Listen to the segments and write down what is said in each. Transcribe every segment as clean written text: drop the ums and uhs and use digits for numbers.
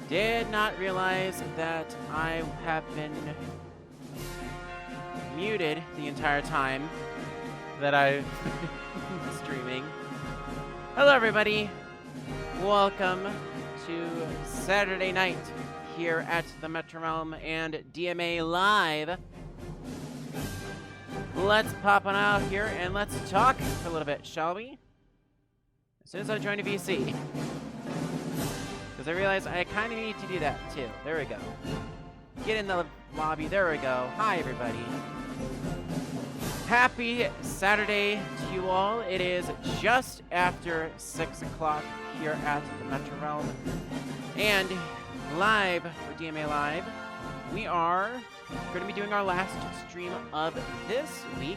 Did not realize that I have been muted the entire time that I've been streaming. Hello everybody, welcome to Saturday night here at the Metro Realm and DMA Live. Let's pop on out here and let's talk for a little bit, shall we? As soon as I join a VC. Because I realize I kind of need to do that too. There we go. Get in the lobby. There we go. Hi, everybody. Happy Saturday to you all. It is just after 6 o'clock here at the Metro Realm. And live for DMA Live, we are going to be doing our last stream of this week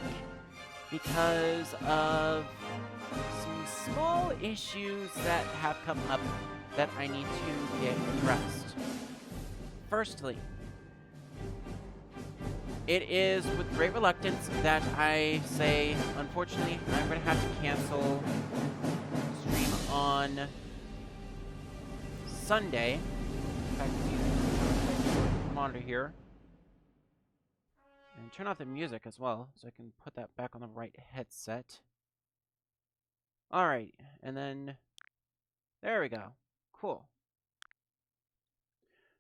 because of some small issues that have come up that I need to get addressed. Firstly, it is with great reluctance that I say, unfortunately, I'm going to have to cancel stream on Sunday. In fact, monitor here. And turn off the music as well, so I can put that back on the right headset. Alright, and then there we go. Cool.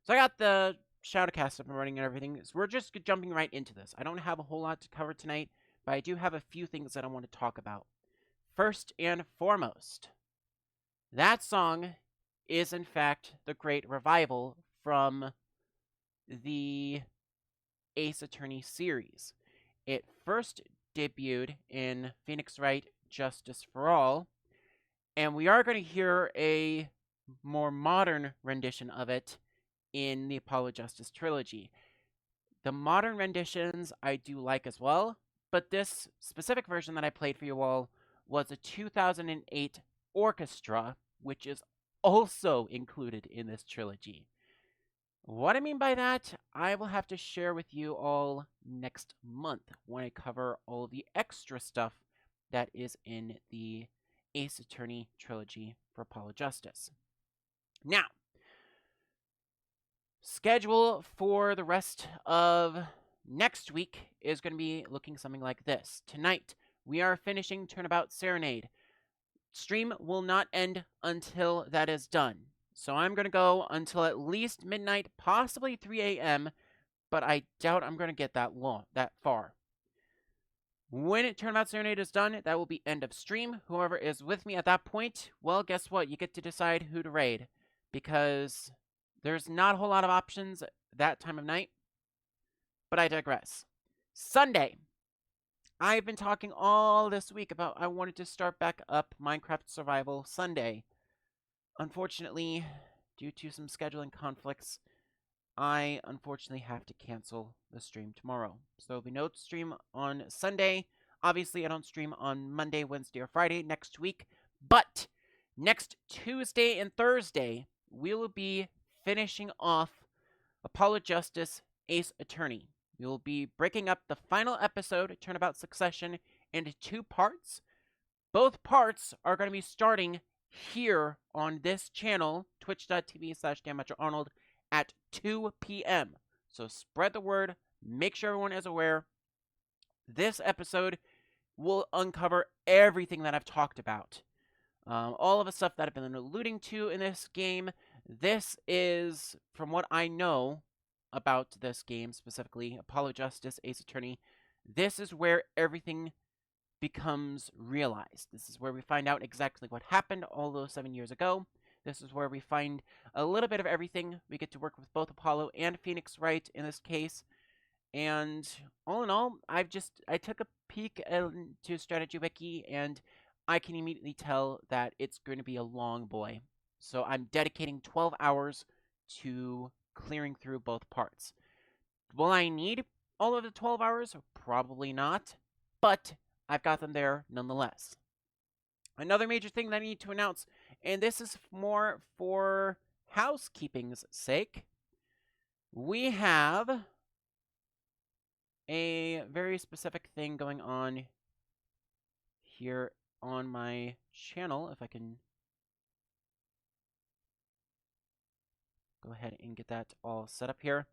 So I got the Shadowcast up and running and everything. So we're just jumping right into this. I don't have a whole lot to cover tonight, but I do have a few things that I want to talk about. First and foremost, that song is in fact the Great Revival from the Ace Attorney series. It first debuted in Phoenix Wright Justice for All, and we are going to hear a more modern rendition of it in the Apollo Justice trilogy. The modern renditions I do like as well, but this specific version that I played for you all was a 2008 orchestra, which is also included in this trilogy. What I mean by that, I will have to share with you all next month when I cover all the extra stuff that is in the Ace Attorney trilogy for Apollo Justice. Now, schedule for the rest of next week is going to be looking something like this. Tonight, we are finishing Turnabout Serenade. Stream will not end until that is done. So I'm going to go until at least midnight, possibly 3 a.m., but I doubt I'm going to get that far. When Turnabout Serenade is done, that will be end of stream. Whoever is with me at that point, well, guess what? You get to decide who to raid, because there's not a whole lot of options that time of night, but I digress. Sunday. I've been talking all this week about I wanted to start back up Minecraft Survival Sunday. Unfortunately, due to some scheduling conflicts, I unfortunately have to cancel the stream tomorrow. So there'll be no stream on Sunday. Obviously, I don't stream on Monday, Wednesday, or Friday next week. But next Tuesday and Thursday, we will be finishing off Apollo Justice Ace Attorney. We will be breaking up the final episode, Turnabout Succession, into 2 parts. Both parts are going to be starting here on this channel, twitch.tv/DanMetroArnold, at 2 p.m. So spread the word. Make sure everyone is aware. This episode will uncover everything that I've talked about. All of the stuff that I've been alluding to in this game. This is, from what I know about this game, specifically Apollo Justice, Ace Attorney, this is where everything becomes realized. This is where we find out exactly what happened all those 7 years ago. This is where we find a little bit of everything. We get to work with both Apollo and Phoenix Wright in this case. And all in all, I took a peek into Strategy Wiki, and I can immediately tell that it's going to be a long boy. So I'm dedicating 12 hours to clearing through both parts. Will I need all of the 12 hours? Probably not, but I've got them there nonetheless. Another major thing that I need to announce, and this is more for housekeeping's sake, we have a very specific thing going on here on my channel, if I can go ahead and get that all set up here.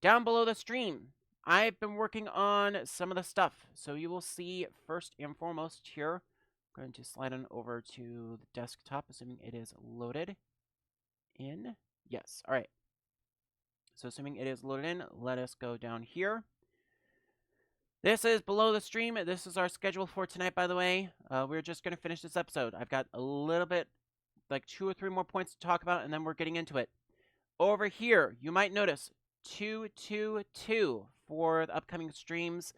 Down below the stream, I've been working on some of the stuff. So you will see first and foremost here, I'm going to slide on over to the desktop, assuming it is loaded in. Yes, all right. So assuming it is loaded in, let us go down here. This is below the stream. This is our schedule for tonight, by the way. We're just going to finish this episode. I've got a little bit, like 2 or 3 more points to talk about, and then we're getting into it. Over here, you might notice 222 for the upcoming streams.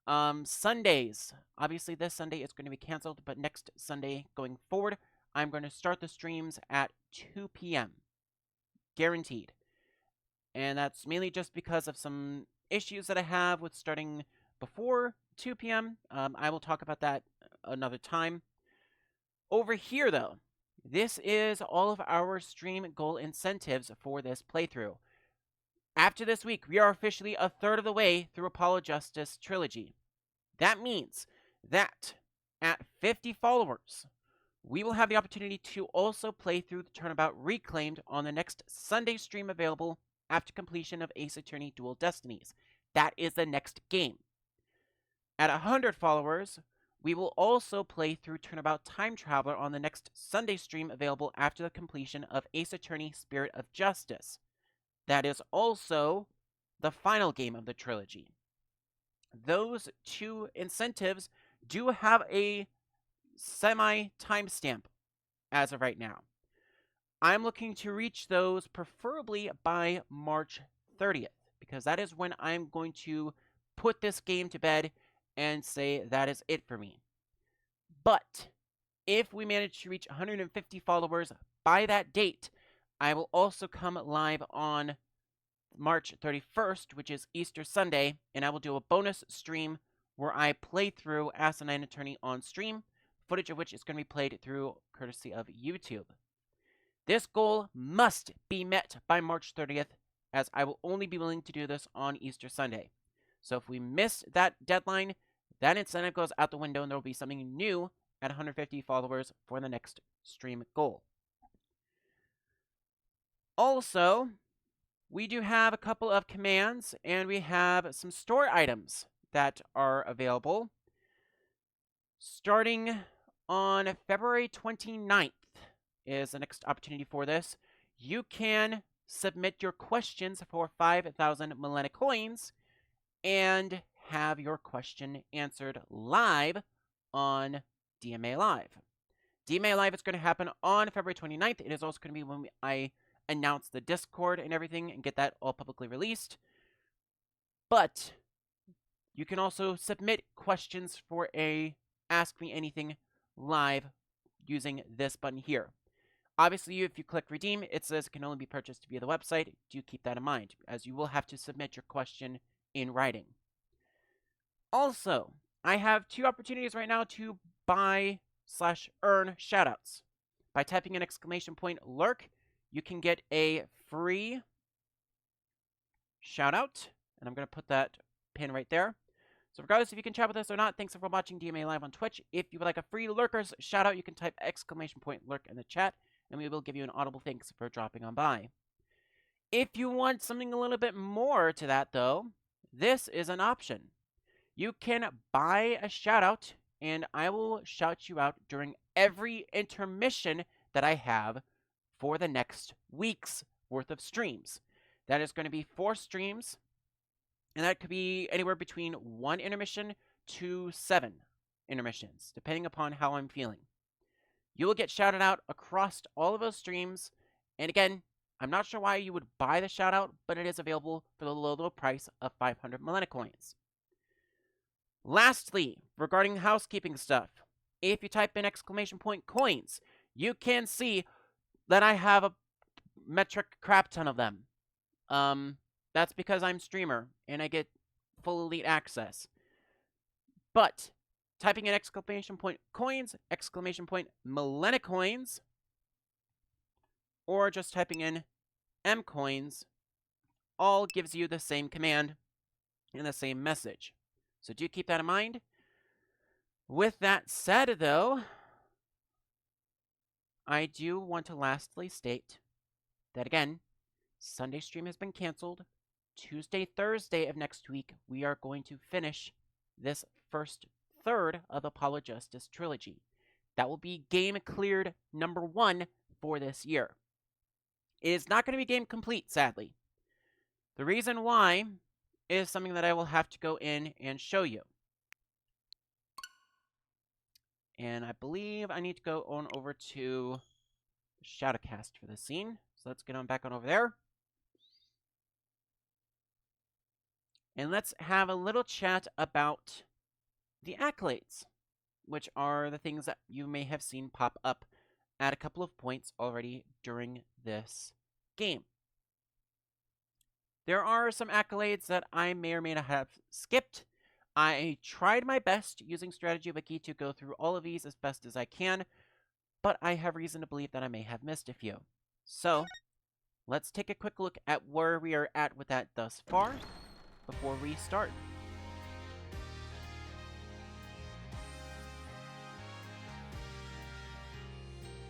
Sundays. Obviously, this Sunday is going to be canceled, but next Sunday going forward, I'm going to start the streams at 2 p.m. Guaranteed. And that's mainly just because of some issues that I have with starting before 2 p.m. I will talk about that another time. Over here, though, this is all of our stream goal incentives for this playthrough. After this week, we are officially a third of the way through Apollo Justice Trilogy. That means that at 50 followers, we will have the opportunity to also play through the Turnabout Reclaimed on the next Sunday stream available after completion of Ace Attorney Dual Destinies. That is the next game. At 100 followers, we will also play through Turnabout Time Traveler on the next Sunday stream available after the completion of Ace Attorney Spirit of Justice. That is also the final game of the trilogy. Those 2 incentives do have a semi-timestamp as of right now. I'm looking to reach those preferably by March 30th, because that is when I'm going to put this game to bed and say that is it for me. But if we manage to reach 150 followers by that date, I will also come live on March 31st, which is Easter Sunday, and I will do a bonus stream where I play through Asinine Attorney on stream, footage of which is going to be played through courtesy of YouTube. This goal must be met by March 30th, as I will only be willing to do this on Easter Sunday. So if we miss that deadline, that incentive goes out the window and there will be something new at 150 followers for the next stream goal. Also, we do have a couple of commands and we have some store items that are available. Starting on February 29th is the next opportunity for this. You can submit your questions for 5,000 Millennia coins and have your question answered live on DMA Live. DMA Live is going to happen on February 29th. It is also going to be when I announce the Discord and everything and get that all publicly released. But you can also submit questions for a Ask Me Anything live using this button here. Obviously, if you click redeem, it says it can only be purchased via the website. Do keep that in mind, as you will have to submit your question in writing. Also, I have 2 opportunities right now to buy/earn shoutouts. By typing an !lurk, you can get a free shoutout, and I'm going to put that pin right there. So regardless if you can chat with us or not, thanks for watching DMA Live on Twitch. If you would like a free Lurkers shoutout, you can type !lurk in the chat, and we will give you an audible thanks for dropping on by. If you want something a little bit more to that, though, this is an option. You can buy a shoutout, and I will shout you out during every intermission that I have for the next week's worth of streams. That is going to be 4 streams, and that could be anywhere between 1 intermission to 7 intermissions, depending upon how I'm feeling. You will get shouted out across all of those streams, and again, I'm not sure why you would buy the shoutout, but it is available for the low price of 500 Millennia coins. Lastly, regarding housekeeping stuff, if you type in !coins, you can see that I have a metric crap ton of them. That's because I'm streamer and I get full elite access. But typing in !coins, Millennia coins, or just typing in mcoins, all gives you the same command and the same message. So do keep that in mind. With that said, though, I do want to lastly state that, again, Sunday stream has been canceled. Tuesday, Thursday of next week, we are going to finish this first third of Apollo Justice Trilogy. That will be game cleared number 1 for this year. It is not going to be game complete, sadly. The reason why is something that I will have to go in and show you. And I believe I need to go on over to Shadowcast for this scene. So let's get on back on over there. And let's have a little chat about the accolades, which are the things that you may have seen pop up at a couple of points already during this game. There are some accolades that I may or may not have skipped. I tried my best using Strategy Wiki to go through all of these as best as I can, but I have reason to believe that I may have missed a few. So, let's take a quick look at where we are at with that thus far before we start.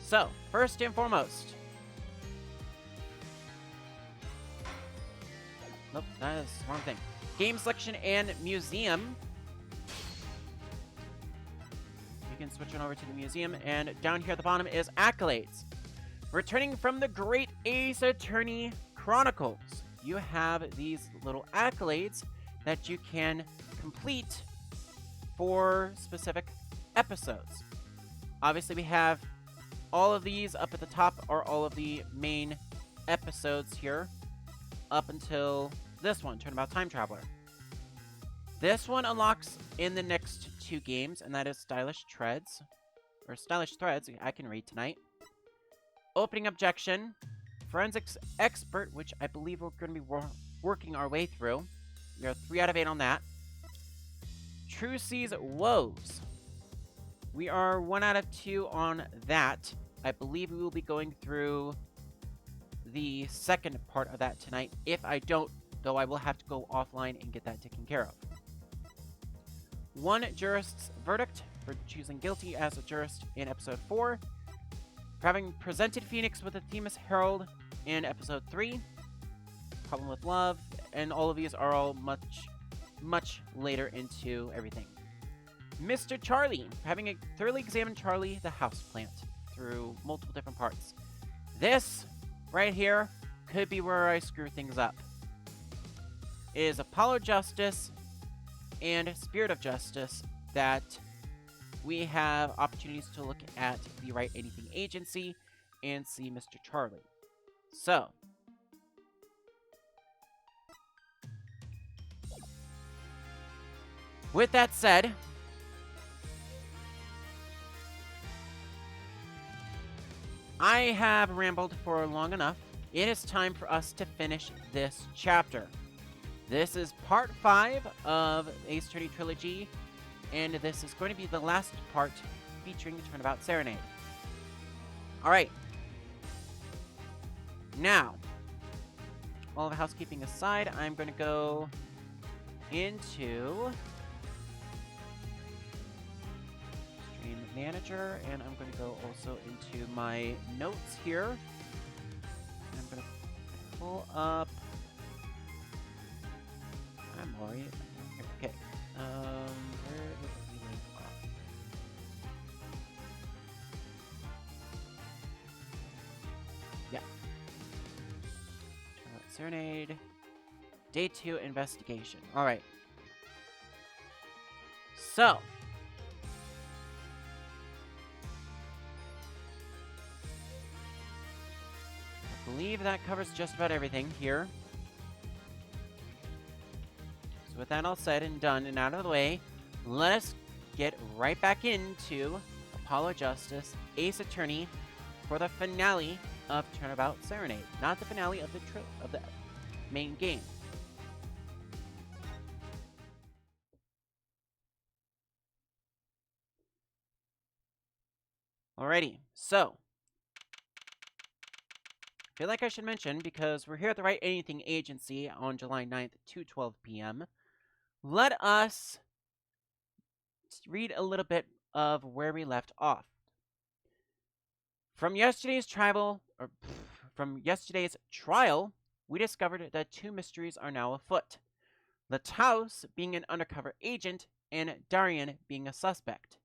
So, first and foremost. Nope, that is the wrong thing. Game selection and museum. You can switch on over to the museum, and down here at the bottom is accolades. Returning from the Great Ace Attorney Chronicles, you have these little accolades that you can complete for specific episodes. Obviously, we have all of these up at the top are all of the main episodes here up until this one, Turnabout Time Traveler. This one unlocks in the next 2 games, and that is Stylish Threads. I can read tonight. Opening Objection. Forensics Expert, which I believe we're going to be working our way through. We are 3 out of 8 on that. True Seas Woes. We are 1 out of 2 on that. I believe we will be going through the second part of that tonight. If I don't, though, I will have to go offline and get that taken care of. 1 Jurist's Verdict for choosing guilty as a jurist in Episode 4. For having presented Phoenix with a Themis Herald in Episode 3. Problem with Love. And all of these are all much later into everything. Mr. Charlie, having thoroughly examined Charlie the houseplant through multiple different parts. This right here could be where I screw things up. It is Apollo Justice and Spirit of Justice that we have opportunities to look at the Write Anything Agency and see Mr. Charlie. So, with that said, I have rambled for long enough. It is time for us to finish this chapter. This is part 5 of Ace Attorney Trilogy, and this is going to be the last part featuring Turnabout Serenade. Alright. Now, all of the housekeeping aside, I'm going to go into Stream Manager, and I'm going to go also into my notes here. And I'm going to pull up... I'm worried. Okay. Where did we leave off? Yeah. Serenade. Day 2 investigation. Alright. So. I believe that covers just about everything here. With that all said and done and out of the way, let us get right back into Apollo Justice, Ace Attorney for the finale of Turnabout Serenade. Not the finale of the main game. Alrighty, so I feel like I should mention, because we're here at the Write Anything Agency on July 9th at 2:12 p.m. Let us read a little bit of where we left off. From yesterday's trial, we discovered that 2 mysteries are now afoot. Lataus being an undercover agent, and Darian being a suspect.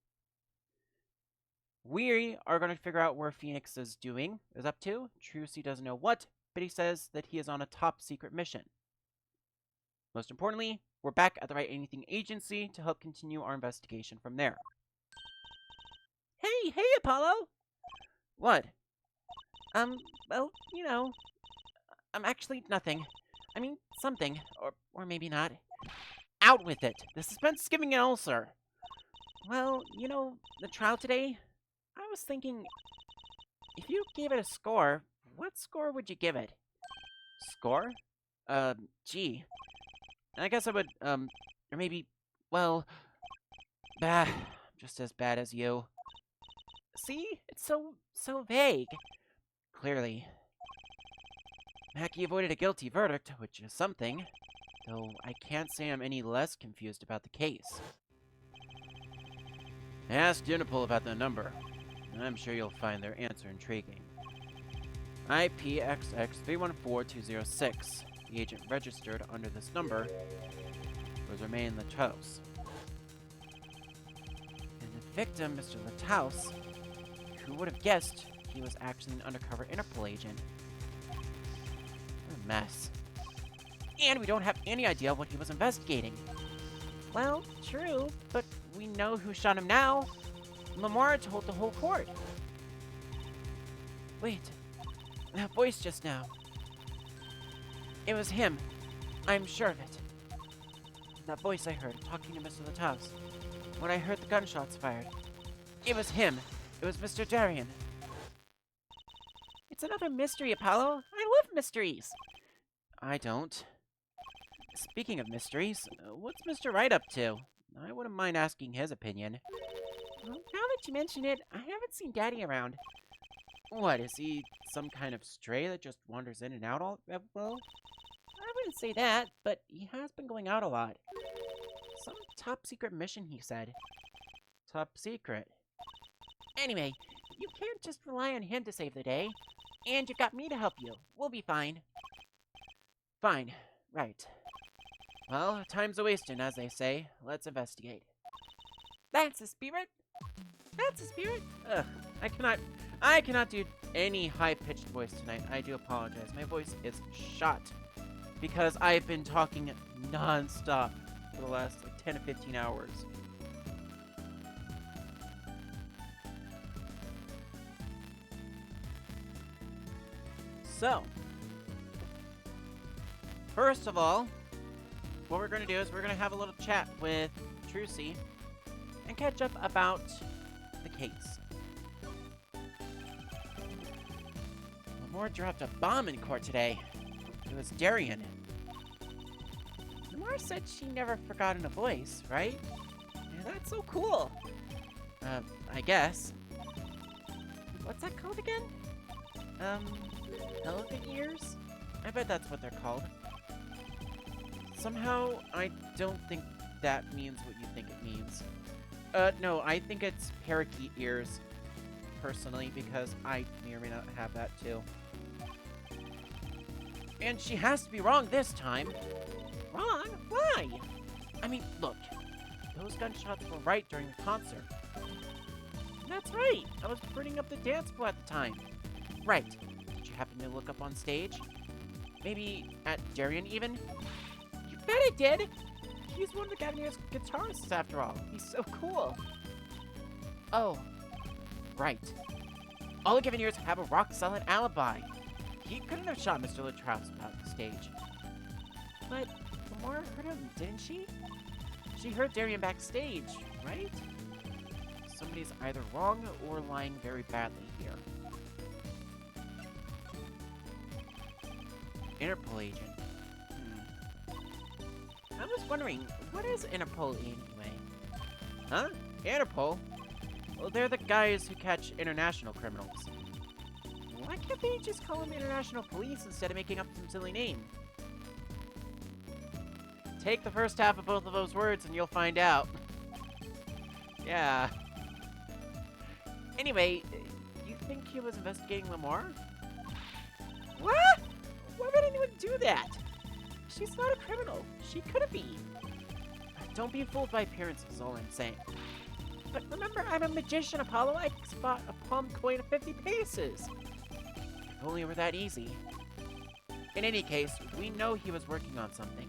We are going to figure out where Phoenix is up to. Trucy doesn't know what, but he says that he is on a top secret mission. Most importantly, we're back at the Right Anything Agency to help continue our investigation from there. Hey, Apollo! What? Well, you know, actually nothing. I mean, something, or maybe not. Out with it! The suspense is giving an ulcer. Well, you know, the trial today, I was thinking, if you gave it a score, what score would you give it? Score? Gee. I guess I would, or maybe, well, just as bad as you. See? It's so vague. Clearly. Mackie avoided a guilty verdict, which is something, though I can't say I'm any less confused about the case. Ask Interpol about the number. I'm sure you'll find their answer intriguing. IPXX314206. The agent registered under this number was Romain Lataus. And the victim, Mr. Lataus, who would have guessed he was actually an undercover Interpol agent? What a mess. And we don't have any idea what he was investigating. Well, true, but we know who shot him now. Lamar told the whole court. Wait, that voice just now. It was him. I'm sure of it. That voice I heard talking to Mr. Lataus. When I heard the gunshots fired. It was him. It was Mr. Darian. It's another mystery, Apollo. I love mysteries. I don't. Speaking of mysteries, what's Mr. Wright up to? I wouldn't mind asking his opinion. Well, now that you mention it, I haven't seen Daddy around. What, is he some kind of stray that just wanders in and out all well? I wouldn't say that, but he has been going out a lot. Some top secret mission, he said. Top secret? Anyway, you can't just rely on him to save the day. And you've got me to help you. We'll be fine. Fine. Right. Well, time's a-wasting, as they say. Let's investigate. That's the spirit! That's the spirit! Ugh, I cannot do any high-pitched voice tonight. I do apologize. My voice is shot. Because I've been talking non-stop for the last, 10 to 15 hours. So, first of all, what we're going to do is we're going to have a little chat with Trucy and catch up about the case. Lamar dropped a bomb in court today. It was Darian. Lamar said she never forgotten a voice, right? Yeah, that's so cool. I guess. What's that called again? Elephant ears? I bet that's what they're called. Somehow, I don't think that means what you think it means. No, I think it's parakeet ears, personally, because I may or may not have that too. And she has to be wrong this time. Wrong? Why? I mean, look, those gunshots were right during the concert. That's right, I was burning up the dance floor at the time. Right. Did you happen to look up on stage? Maybe at Darian, even? You bet I did! He's one of the Gavinier's guitarists, after all. He's so cool. Oh. Right. All the Gaviniers have a rock-solid alibi. He couldn't have shot Mr. Lataus about the stage. But Lamar heard him, didn't she? She heard Darian backstage, right? Somebody's either wrong or lying very badly here. Interpol agent. I was wondering, what is Interpol anyway? Huh? Interpol? Well, they're the guys who catch international criminals. Why can't they just call them international police instead of making up some silly name? Take the first half of both of those words and you'll find out. Yeah. Anyway, you think he was investigating Lamar? What? Why would anyone do that? She's not a criminal. She couldn't be. Don't be fooled by appearances, is all I'm saying. But remember, I'm a magician, Apollo. I can spot a palm coin of 50 paces. If only it were that easy. In any case, we know he was working on something.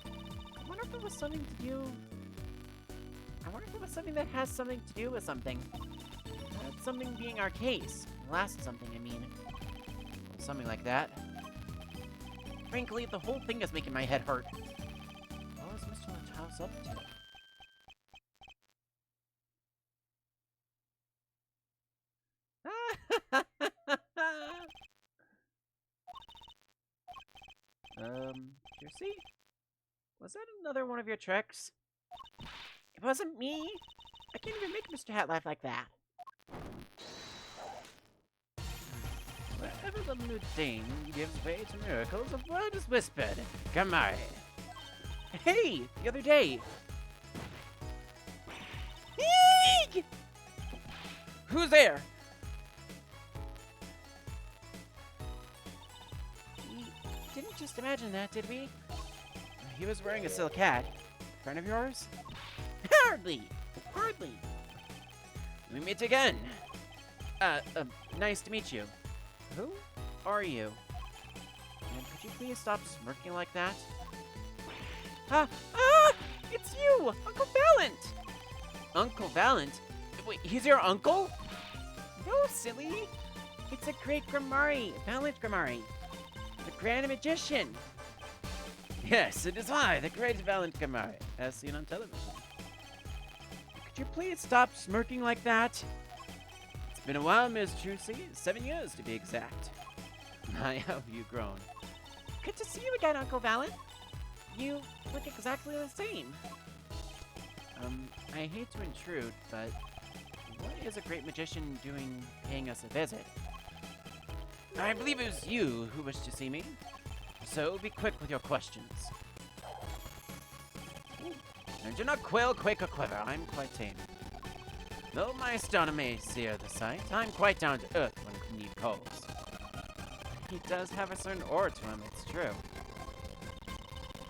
I wonder if it was something to do... I wonder if it was something that has something to do with something. Something being our case. Last something, I mean. Something like that. Frankly, the whole thing is making my head hurt. What was Mr. House up to? Juicy? Was that another one of your tricks? It wasn't me! I can't even make Mr. Hat laugh like that. Wherever the mundane gives way to miracles, a word is whispered. Come on. Hey! The other day! Eek! Who's there? We didn't just imagine that, did we? He was wearing a silk hat. Friend of yours? Hardly! Hardly! We meet again. Nice to meet you. Who are you? And could you please stop smirking like that? It's you! Uncle Valent! Uncle Valent? Wait, he's your uncle? No, silly! It's a great Grimari, Valent Grimari. The Grand Magician. Yes, it is I, the great Valent Grimari, as seen on television. Could you please stop smirking like that? It's been a while, Miss Trucy. 7 years, to be exact. My, how have you grown. Good to see you again, Uncle Valent. You look exactly the same. I hate to intrude, but what is a great magician doing paying us a visit? I believe it was you who wished to see me. So be quick with your questions. And do not quail, quake, or quiver. I'm quite tame. Though my stunner may sear the sight, I'm quite down to earth when need calls. He does have a certain aura to him, it's true.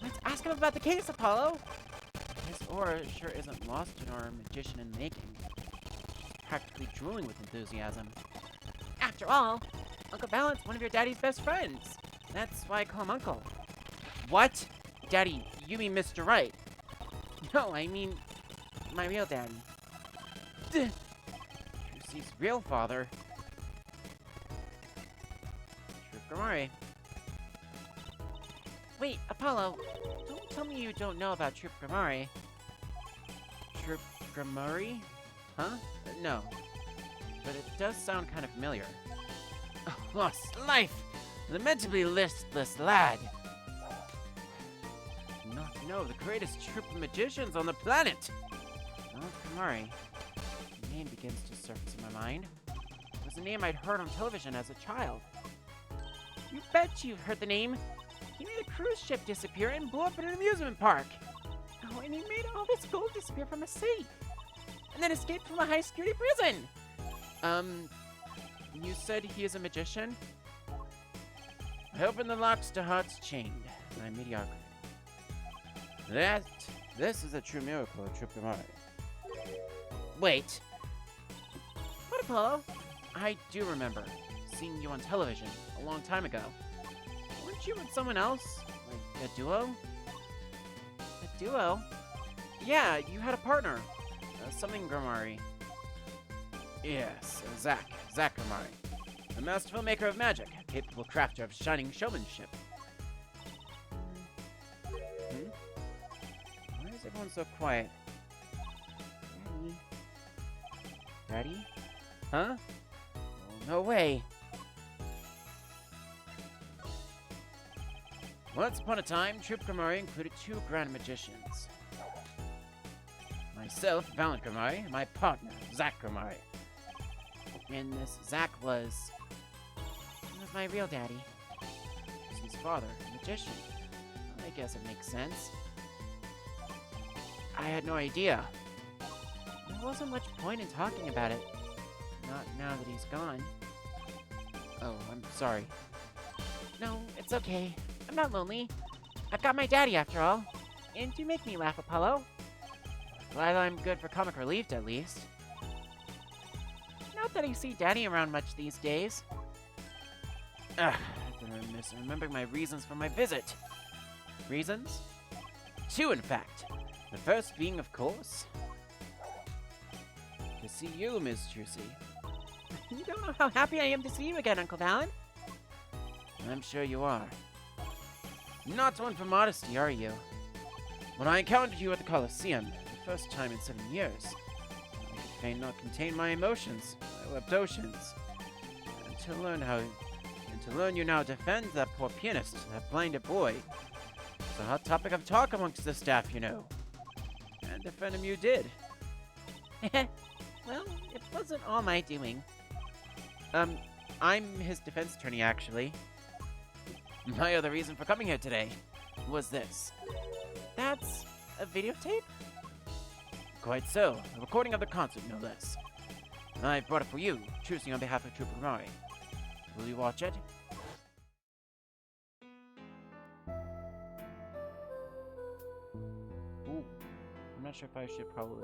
Let's ask him about the case, Apollo! His aura sure isn't lost in our magician in the making. He's practically drooling with enthusiasm. After all, Uncle Valent's one of your daddy's best friends. That's why I call him Uncle. What? Daddy, you mean Mr. Right? No, I mean my real daddy. Trucy's real father. Grimari. Wait, Apollo, don't tell me you don't know about Troop Grimari. Troop Grimari? Huh? No. But it does sound kind of familiar. Oh, lost life! Lamentably listless lad! Not to know the greatest troop of magicians on the planet! Oh, Grimari. The name begins to surface in my mind. It was a name I'd heard on television as a child. You bet you've heard the name. He made a cruise ship disappear and blew up in an amusement park. Oh, and he made all this gold disappear from a safe. And then escaped from a high-security prison. You said he is a magician? I open the locks to hearts chained. My mediocrity. This is a true miracle of Troop Grimari. Wait. What, Apollo? I do remember seeing you on television a long time ago. Weren't you with someone else? Like a duo? A duo? Yeah, you had a partner. Something Grimari. Yes, Zack Grimari. A masterful maker of magic, a capable crafter of shining showmanship. Why is everyone so quiet? Daddy? Huh? Oh, no way. Once upon a time, Troop Grimari included 2 grand magicians. Myself, Valent Grimari, and my partner, Zack Grimari. And this Zack was my real daddy. His father, a magician. I guess it makes sense. I had no idea. There wasn't much point in talking about it. Not now that he's gone. Oh, I'm sorry. No, it's okay. I'm not lonely. I've got my daddy after all. And you make me laugh, Apollo. Glad I'm good for comic relief, at least. Not that I see Daddy around much these days. Ugh, I've been remiss in remembering my reasons for my visit. Reasons? Two, in fact. The first being, of course, to see you, Miss Juicy. You don't know how happy I am to see you again, Uncle Valen. I'm sure you are. Not one for modesty, are you? When I encountered you at the Colosseum, the first time in 7 years, I could fain not contain my emotions. I wept oceans. And to learn you now defend that poor pianist, that blinded boy. It's a hot topic of talk amongst the staff, you know. And defend him you did. Well, it wasn't all my doing. I'm his defense attorney, actually. My other reason for coming here today was this. That's a videotape? Quite so. A recording of the concert, no less. I brought it for you, choosing on behalf of Trooper Mari. Will you watch it? Ooh. I'm not sure if I should probably...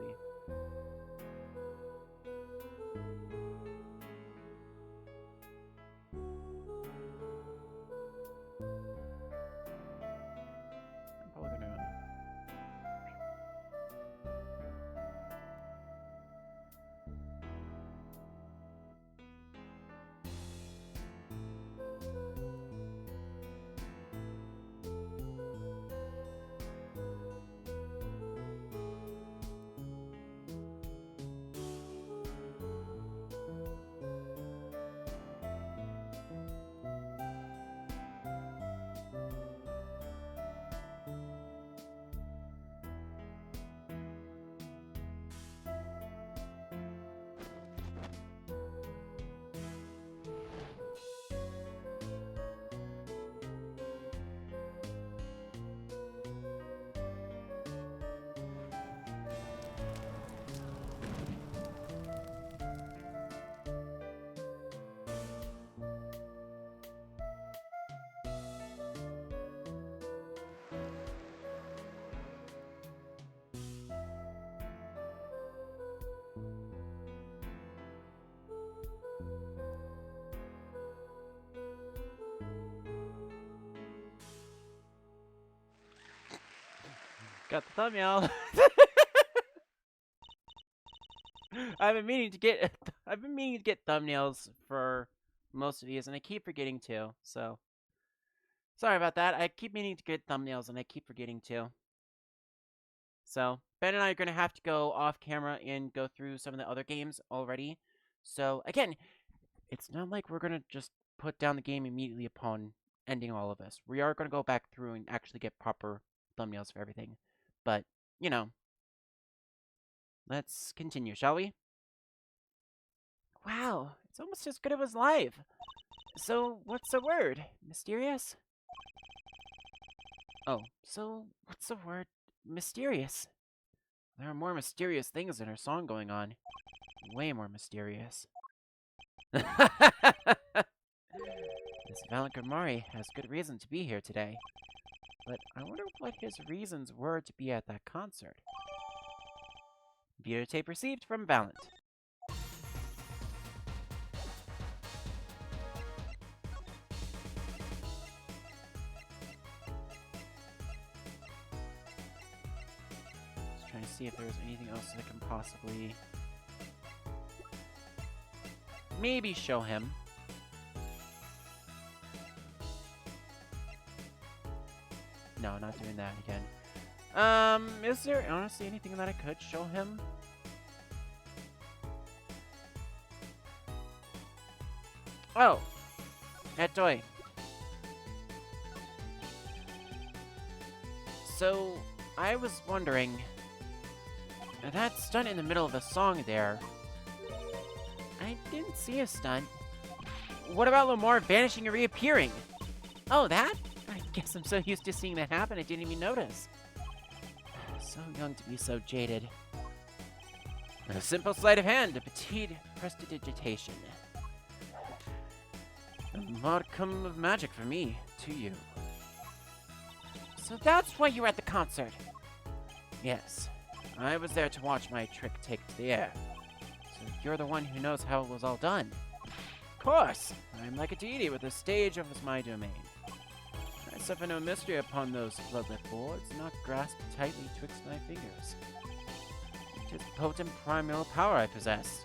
Got the thumbnail. I've been meaning to get thumbnails for most of these, and I keep forgetting to. So sorry about that. I keep meaning to get thumbnails, and I keep forgetting to. So Ben and I are gonna have to go off camera and go through some of the other games already. So again, it's not like we're gonna just put down the game immediately upon ending all of this. We are gonna go back through and actually get proper thumbnails for everything. But, you know, let's continue, shall we? Wow, it's almost as good as live. So, what's the word? Mysterious? Oh, so what's the word? Mysterious. There are more mysterious things in her song going on. Way more mysterious. This Valentine Mari has good reason to be here today. But I wonder what his reasons were to be at that concert. Videotape received from Valent. Just trying to see if there's anything else that I can possibly... maybe show him. No, not doing that again. Is there honestly anything that I could show him? Oh! At Doi. So, I was wondering... that stunt in the middle of the song there... I didn't see a stunt. What about Lamar vanishing and reappearing? Oh, that? I guess I'm so used to seeing that happen, I didn't even notice. So young to be so jaded. A simple sleight of hand, a petite prestidigitation. A modicum of magic for me, to you. So that's why you were at the concert? Yes. I was there to watch my trick take to the air. So you're the one who knows how it was all done. Of course! I'm like a deity with a stage as my domain. I suffer no mystery upon those floodlit boards, not grasped tightly twixt my fingers. It is potent primal power I possess.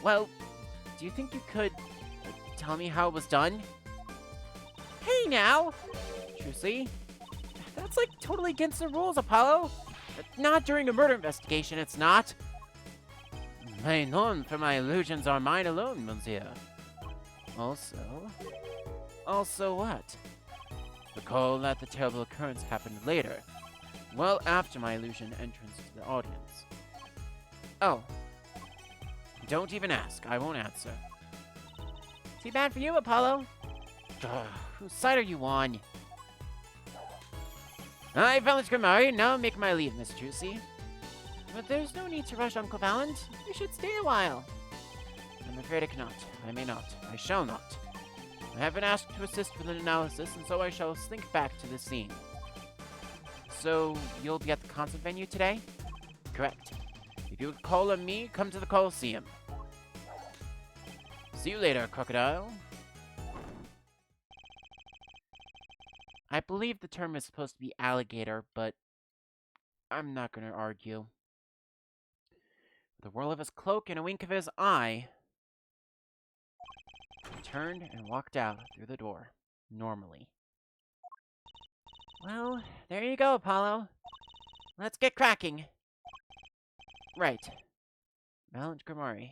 Well, do you think you could tell me how it was done? Hey now! Trucy, that's like totally against the rules, Apollo. Not during a murder investigation, it's not. I known for my illusions are mine alone, monsieur. Also what? Recall that the terrible occurrence happened later, well after my illusion entrance to the audience. Oh. Don't even ask, I won't answer. Too bad for you, Apollo. Ugh, whose side are you on? I found Grimari, now make my leave, Miss Trucy. But there's no need to rush, Uncle Valent. You should stay a while. I'm afraid I cannot. I may not. I shall not. I have been asked to assist with an analysis, and so I shall slink back to the scene. So, you'll be at the concert venue today? Correct. If you would call on me, come to the Coliseum. See you later, Crocodile. I believe the term is supposed to be alligator, but I'm not going to argue. With a whirl of his cloak and a wink of his eye, he turned and walked out through the door, normally. Well, there you go, Apollo. Let's get cracking. Right. Valent Grimari.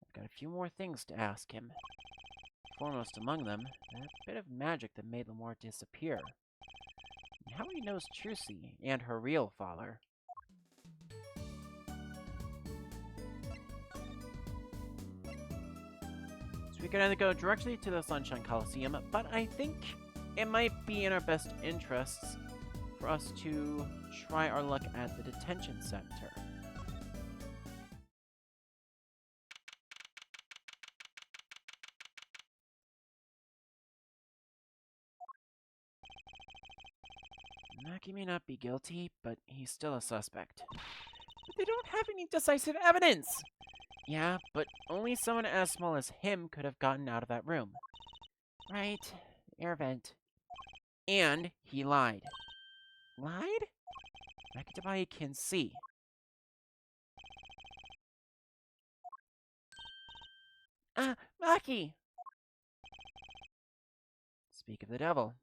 I've got a few more things to ask him. Foremost among them, that bit of magic that made Lamar disappear. And how he knows Trucy and her real father. So we could either go directly to the Sunshine Coliseum, but I think it might be in our best interests for us to try our luck at the detention center. Mackie may not be guilty, but he's still a suspect. But they don't have any decisive evidence! Yeah, but only someone as small as him could have gotten out of that room. Right, air vent. And he lied. Lied? Mackie can see. Mackie! Speak of the devil.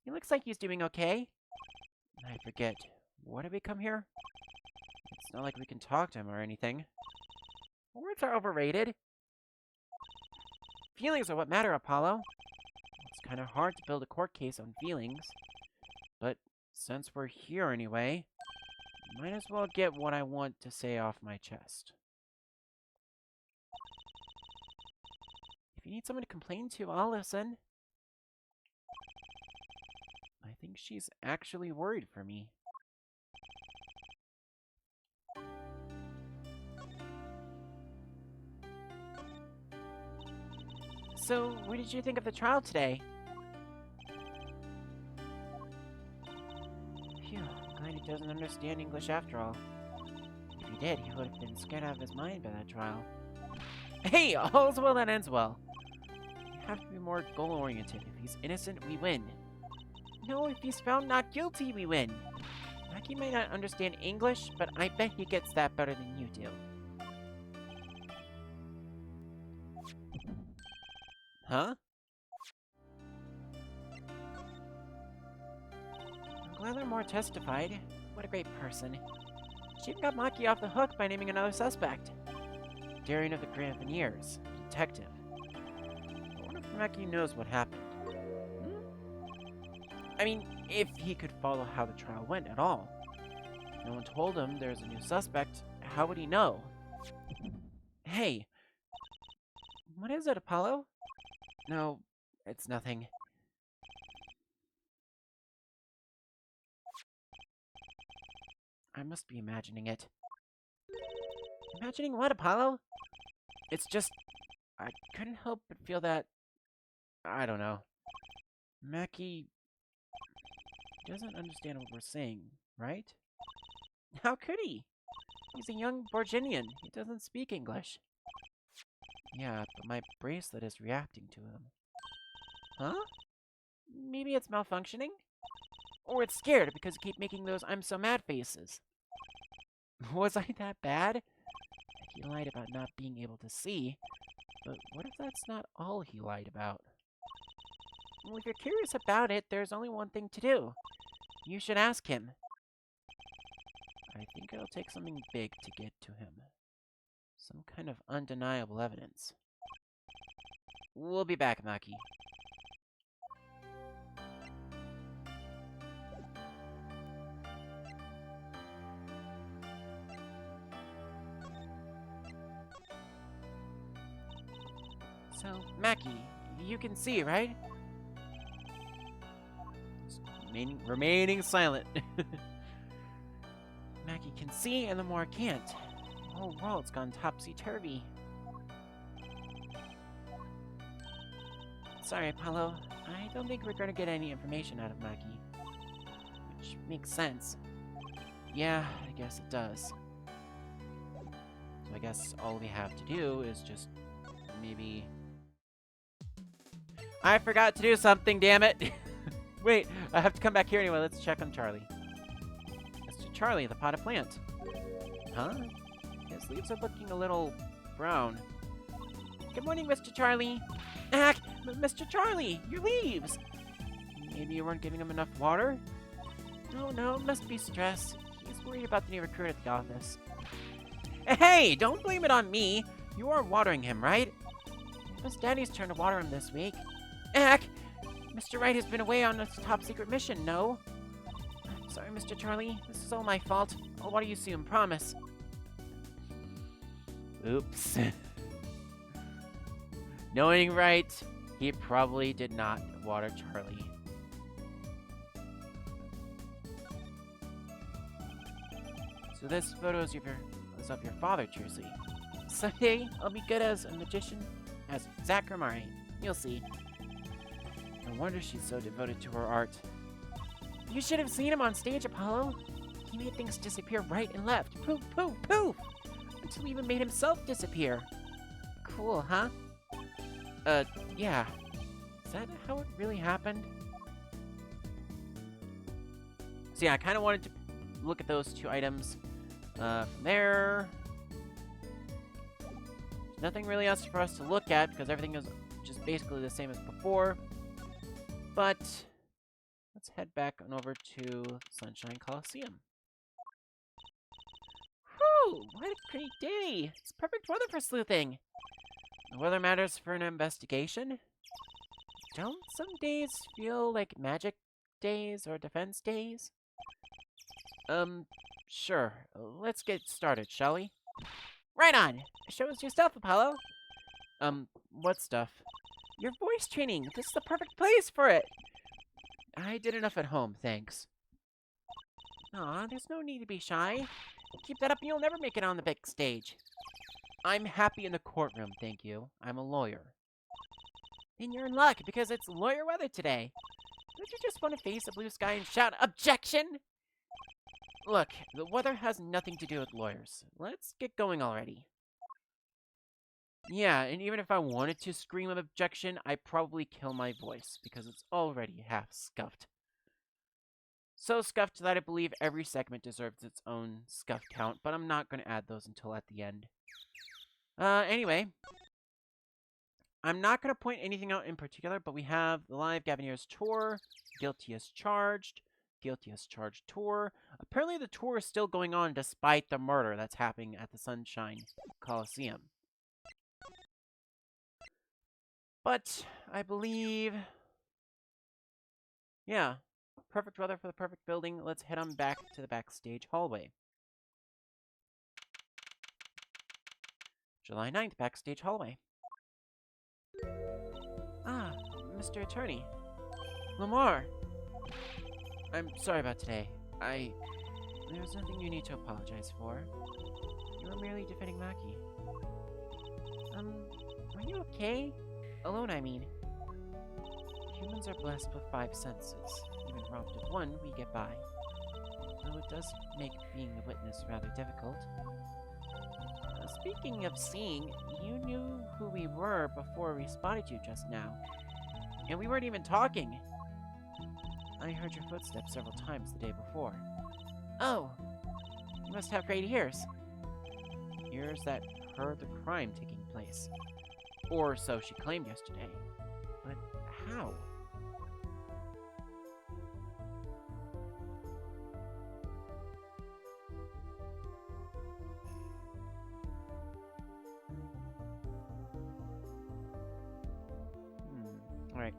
He looks like he's doing okay. I forget. Why did we come here? It's not like we can talk to him or anything. Words are overrated. Feelings are what matter, Apollo. It's kind of hard to build a court case on feelings. But since we're here anyway, might as well get what I want to say off my chest. If you need someone to complain to, I'll listen. I think she's actually worried for me. So, what did you think of the trial today? Phew, glad he doesn't understand English after all. If he did, he would have been scared out of his mind by that trial. Hey, all's well that ends well. We have to be more goal-oriented. If he's innocent, we win. No, if he's found not guilty, we win. Mackie may not understand English, but I bet he gets that better than you do. Huh? I'm glad Lamar testified. What a great person. She even got Mackie off the hook by naming another suspect. Daring of the Granviniers, detective. I wonder if Mackie knows what happened. I mean, if he could follow how the trial went at all. No one told him there's a new suspect. How would he know? Hey. What is it, Apollo? No, it's nothing. I must be imagining it. Imagining what, Apollo? It's just, I couldn't help but feel that, I don't know. Mackie doesn't understand what we're saying, right? How could he? He's a young Borginian. He doesn't speak English. Yeah, but my bracelet is reacting to him. Huh? Maybe it's malfunctioning? Or it's scared because I keep making those I'm so mad faces. Was I that bad? He lied about not being able to see, but what if that's not all he lied about? Well, if you're curious about it, there's only one thing to do. You should ask him. I think it'll take something big to get to him. Some kind of undeniable evidence. We'll be back, Maki. So, Maki, you can see, right? Remaining silent. Maki can see, and the more can't. The whole world's gone topsy-turvy. Sorry, Apollo. I don't think we're gonna get any information out of Maki. Which makes sense. Yeah, I guess it does. So I guess all we have to do is just maybe... I forgot to do something, damn it! Wait, I have to come back here anyway. Let's check on Charlie. Mr. Charlie, the potted plant. Huh? His leaves are looking a little brown. Good morning, Mr. Charlie. Ah, Mr. Charlie, your leaves. Maybe you weren't giving him enough water? No, it must be stress. He's worried about the new recruit at the office. Hey, don't blame it on me. You are watering him, right? It was Daddy's turn to water him this week. Ack! Mr. Wright has been away on a top-secret mission, no? I'm sorry, Mr. Charlie. This is all my fault. I'll water you soon, promise. Oops. Knowing Wright, he probably did not water Charlie. So this photo is of your father, Trucy. Someday, I'll be good as a magician as Zach Ramari. You'll see. No wonder she's so devoted to her art. You should have seen him on stage, Apollo. He made things disappear right and left. Poof, poof, poof! Until he even made himself disappear. Cool, huh? Yeah. Is that how it really happened? So yeah, I kind of wanted to look at those two items. From there... Nothing really else for us to look at, because everything is just basically the same as before. But let's head back on over to Sunshine Coliseum. Whew! What a great day! It's perfect weather for sleuthing. The weather matters for an investigation. Don't some days feel like magic days or defense days? Sure. Let's get started, shall we? Right on! Show us your stuff, Apollo. What stuff? Your voice training. This is the perfect place for it. I did enough at home, thanks. Aw, there's no need to be shy. Keep that up and you'll never make it on the big stage. I'm happy in the courtroom, thank you. I'm a lawyer. Then you're in luck, because it's lawyer weather today. Don't you just want to face the blue sky and shout, "Objection!" Look, the weather has nothing to do with lawyers. Let's get going already. Yeah, and even if I wanted to scream an objection, I'd probably kill my voice, because it's already half scuffed. So scuffed that I believe every segment deserves its own scuff count, but I'm not going to add those until at the end. Anyway, I'm not going to point anything out in particular, but we have the live Gavineer's tour, Guilty as Charged tour. Apparently the tour is still going on despite the murder that's happening at the Sunshine Coliseum. But I believe... yeah, perfect weather for the perfect building. Let's head on back to the backstage hallway. July 9th, backstage hallway. Ah, Mr. Attorney. Lamar! I'm sorry about today. There's nothing you need to apologize for. You We're merely defending Maki. Are you okay? Alone, I mean. Humans are blessed with 5 senses. Even robbed of one, we get by. Though it does make being a witness rather difficult. Speaking of seeing, you knew who we were before we spotted you just now. And we weren't even talking. I heard your footsteps several times the day before. Oh! You must have great ears. Ears that heard the crime taking place. Or so she claimed yesterday. But how? Alright.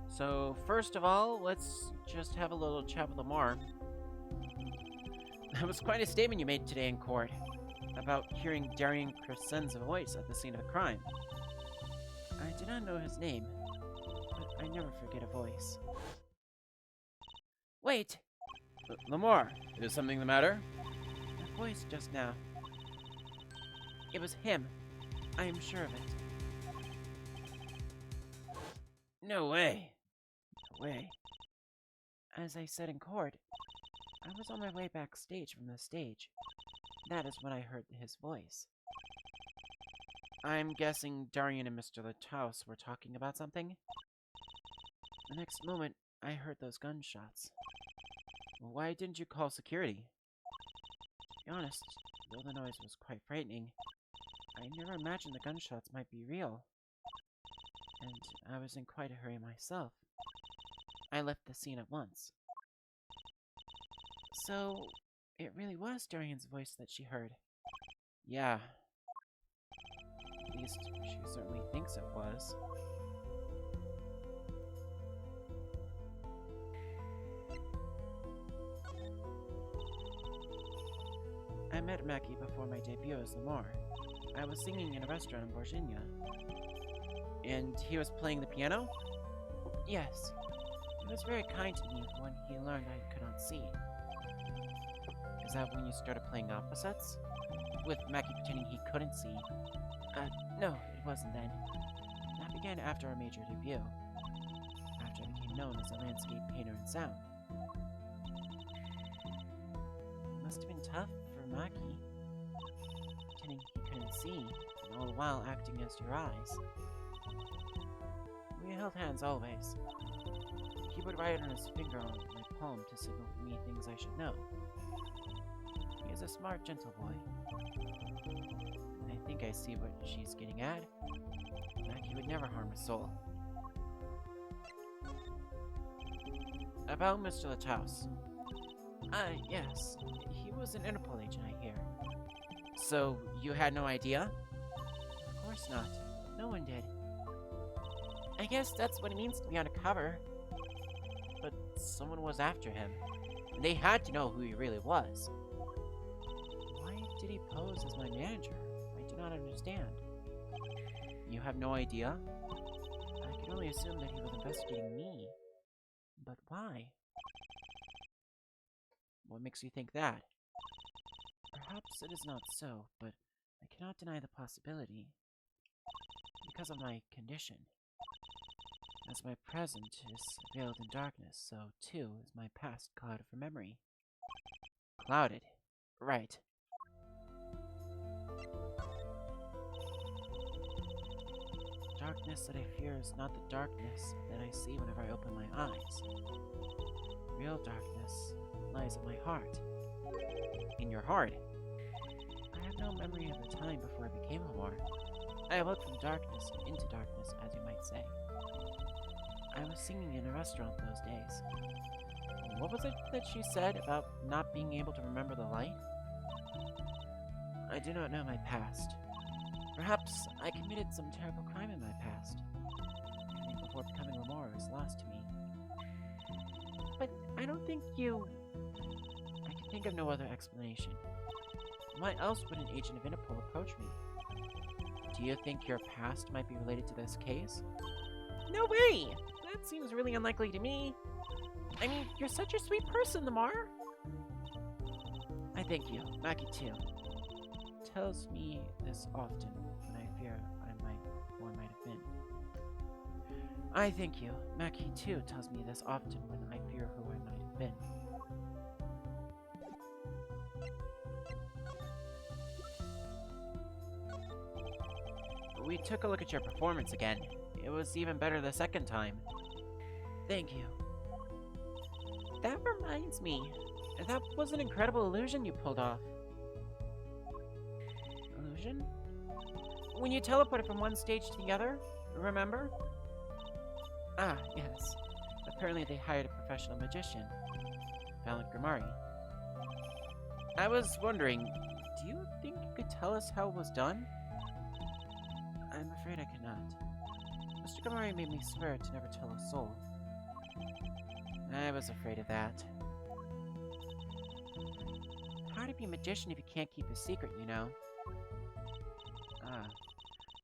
So, first of all, let's just have a little chat with Lamar. That was quite a statement you made today in court about hearing Darian Crescen's voice at the scene of the crime. I do not know his name, but I never forget a voice. Wait! Lamar, is something the matter? That voice just now. It was him. I am sure of it. No way. No way. As I said in court, I was on my way backstage from the stage. That is when I heard his voice. I'm guessing Darian and Mr. Lataus were talking about something? The next moment, I heard those gunshots. Why didn't you call security? To be honest, though the noise was quite frightening, I never imagined the gunshots might be real. And I was in quite a hurry myself. I left the scene at once. So, it really was Darian's voice that she heard. Yeah. At least, she certainly thinks it was. I met Maki before my debut as Lamar. I was singing in a restaurant in Virginia. And he was playing the piano? Yes. He was very kind to me when he learned I could not see. Is that when you started playing opposites? With Maki pretending he couldn't see? No, it wasn't then. That began after our major debut. After I became known as a landscape painter in sound. It must have been tough for Maki. Pretending he couldn't see, and all the while acting as your eyes. We held hands always. He would write on his finger on my palm to signal for me things I should know. He is a smart, gentle boy. I think I see what she's getting at. He would never harm a soul. About Mr. Lataus. Yes. He was an Interpol agent, I hear. So, you had no idea? Of course not. No one did. I guess that's what it means to be undercover. But someone was after him. And they had to know who he really was. Why did he pose as my manager? I do not understand. You have no idea? I can only assume that he was investigating me. But why? What makes you think that? Perhaps it is not so, but I cannot deny the possibility. Because of my condition. As my present is veiled in darkness, so too is my past clouded for memory. Clouded. Right. Darkness that I fear is not the darkness that I see whenever I open my eyes. Real darkness lies in my heart. In your heart? I have no memory of the time before I became Lamar. I awoke from darkness into darkness, as you might say. I was singing in a restaurant those days. What was it that she said about not being able to remember the light? I do not know my past. Perhaps I committed some terrible crime in my past. Everything before becoming Lamar is lost to me. But I don't think you... I can think of no other explanation. Why else would an agent of Interpol approach me? Do you think your past might be related to this case? No way! That seems really unlikely to me. I mean, you're such a sweet person, Lamar. I thank you. Maki too. Tells me this often when I fear I might or might have been. I thank you. Maki too tells me this often when I fear who I might have been. We took a look at your performance again. It was even better the second time. Thank you. That reminds me. That was an incredible illusion you pulled off. Illusion? When you teleported from one stage to the other, remember? Ah, yes. Apparently they hired a professional magician. Valiant Grimari. I was wondering, do you think you could tell us how it was done? I'm afraid I cannot. Mr. Grimari made me swear to never tell a soul. I was afraid of that. Hard to be a magician if you can't keep a secret, you know. Ah.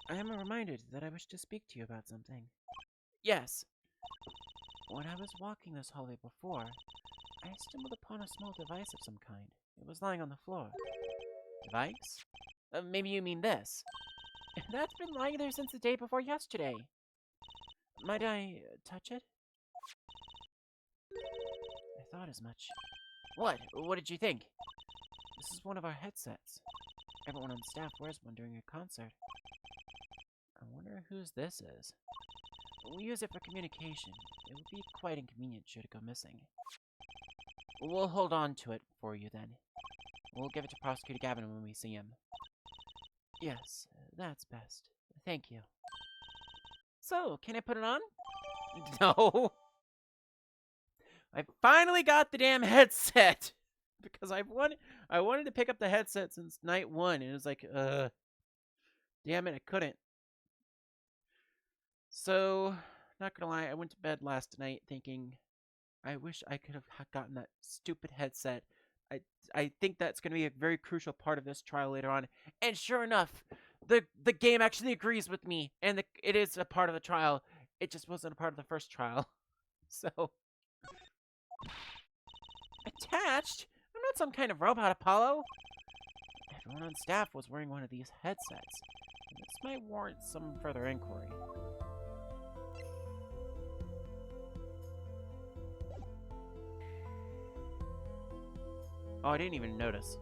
I am reminded that I wish to speak to you about something. Yes. When I was walking this hallway before, I stumbled upon a small device of some kind. It was lying on the floor. Device? Maybe you mean this. That's been lying there since the day before yesterday. Might I touch it? I thought as much. What? What did you think? This is one of our headsets. Everyone on staff wears one during a concert. I wonder whose this is. We use it for communication. It would be quite inconvenient should it go missing. We'll hold on to it for you then. We'll give it to Prosecutor Gavin when we see him. Yes, that's best. Thank you. So, can I put it on? No. I finally got the damn headset! Because I wanted to pick up the headset since night one, and it was like, damn it, I couldn't. So, not gonna lie, I went to bed last night thinking, I wish I could have gotten that stupid headset. I think that's going to be a very crucial part of this trial later on. And sure enough, the game actually agrees with me, and it is a part of the trial. It just wasn't a part of the first trial. So, attached? I'm not some kind of robot, Apollo. Everyone on staff was wearing one of these headsets. And this might warrant some further inquiry. Oh, I didn't even notice.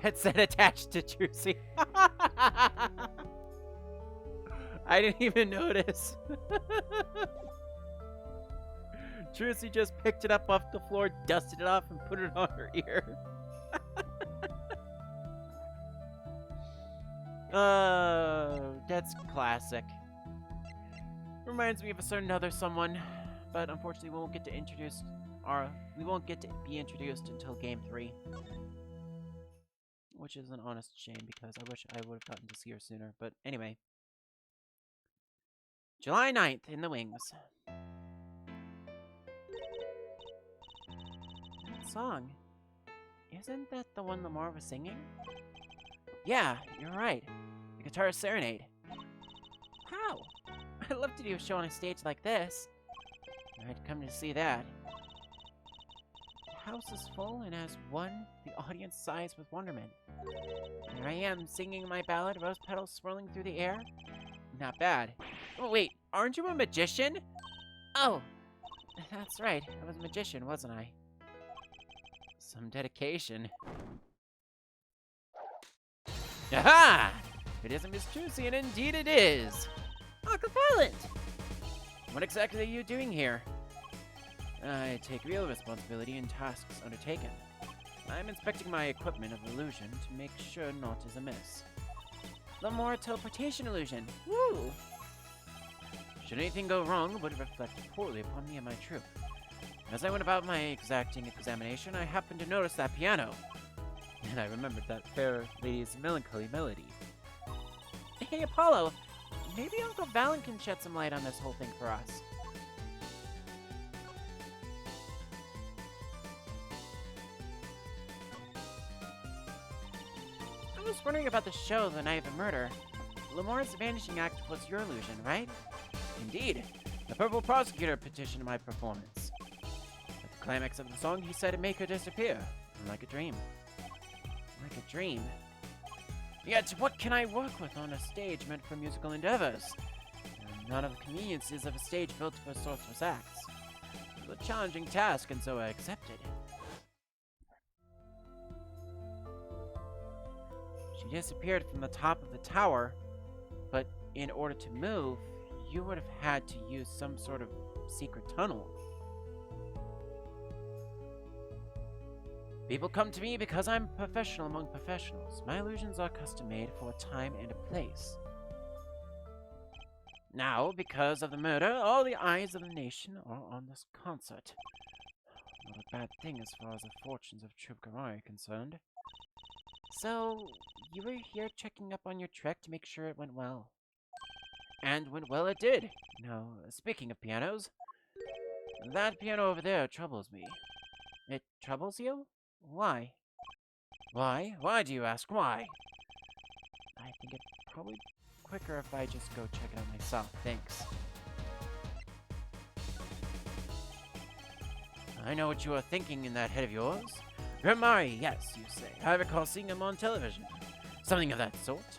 Headset attached to Juicy. I didn't even notice. Juicy just picked it up off the floor, dusted it off, and put it on her ear. That's classic. Reminds me of a certain other someone, but unfortunately we won't get to be introduced until Game 3. Which is an honest shame because I wish I would have gotten to see her sooner. But anyway. July 9th in the wings. That song. Isn't that the one Lamar was singing? Yeah, you're right. The guitar Serenade. How? I'd love to do a show on a stage like this. I'd come to see that. The house is full and has won the audience sighs with wonderment. Here I am, singing my ballad, rose petals swirling through the air. Not bad. Oh, wait, aren't you a magician? Oh, that's right. I was a magician, wasn't I? Some dedication. Aha! If it isn't Miss Juicy, and indeed it is. Uncle Violent! What exactly are you doing here? I take real responsibility in tasks undertaken. I'm inspecting my equipment of illusion to make sure naught is amiss. The more teleportation illusion. Woo! Should anything go wrong, would it reflect poorly upon me and my troop. As I went about my exacting examination, I happened to notice that piano. And I remembered that fair lady's melancholy melody. Hey, Apollo! Maybe Uncle Valen can shed some light on this whole thing for us. I was wondering about the show the night of the murder. Lamore's vanishing act was your illusion, right? Indeed. The Purple Prosecutor petitioned my performance. But the climax of the song, he said, "Make her disappear, like a dream." Like a dream. Yet, what can I work with on a stage meant for musical endeavors? None of the conveniences of a stage built for sorcerous acts. It was a challenging task, and so I accepted. She disappeared from the top of the tower, but in order to move, you would have had to use some sort of secret tunnel. People come to me because I'm a professional among professionals. My illusions are custom-made for a time and a place. Now, because of the murder, all the eyes of the nation are on this concert. Not a bad thing as far as the fortunes of Troop Gamari are concerned. So, you were here checking up on your trek to make sure it went well. And went well it did. Now, speaking of pianos, that piano over there troubles me. It troubles you? Why? Why? Why do you ask? Why? I think it's probably quicker if I just go check it out myself. Thanks. I know what you are thinking in that head of yours. Gamari, yes, you say. I recall seeing him on television. Something of that sort?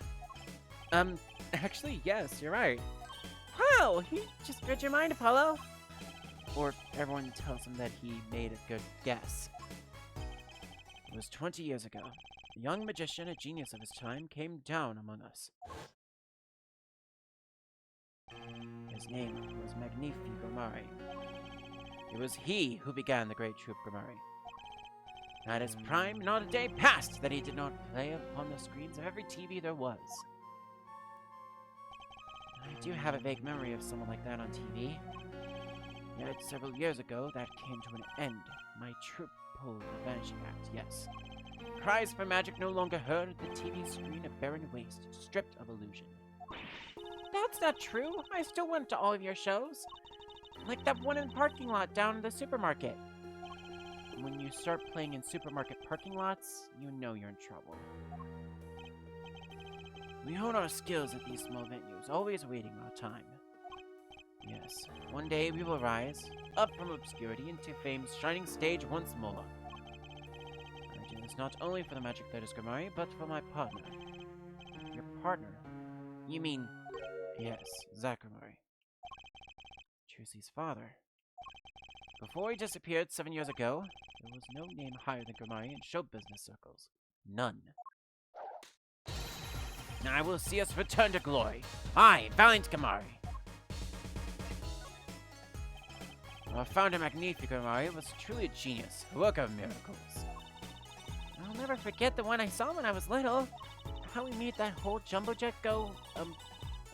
Actually, yes, you're right. Oh, he just read your mind, Apollo. Or everyone tells him that he made a good guess. It was 20 years ago. A young magician, a genius of his time, came down among us. His name was Magnifico Gamari. It was he who began the great Troop Gamari. At his prime, not a day passed that he did not play upon the screens of every TV there was. I do have a vague memory of someone like that on TV. Yet several years ago, that came to an end. My troop pulled the Vanishing Act, yes. Cries for magic no longer heard, the TV screen a barren waste, stripped of illusion. That's not true. I still went to all of your shows. Like that one in the parking lot down in the supermarket. When you start playing in supermarket parking lots, you know you're in trouble. We hone our skills at these small venues, always waiting our time. Yes, one day we will rise, up from obscurity into fame's shining stage once more. I do this not only for the magic that is Gamari, but for my partner. Your partner? You mean... Yes, Zach Gamari. Trucy's father. Before he disappeared 7 years ago, there was no name higher than Gamari in show business circles. None. I will see us return to glory. I, Valiant Gamari. Our founder, Magnifico Gamari, was truly a genius, a work of miracles. I'll never forget the one I saw when I was little. How we made that whole jumbo jet go,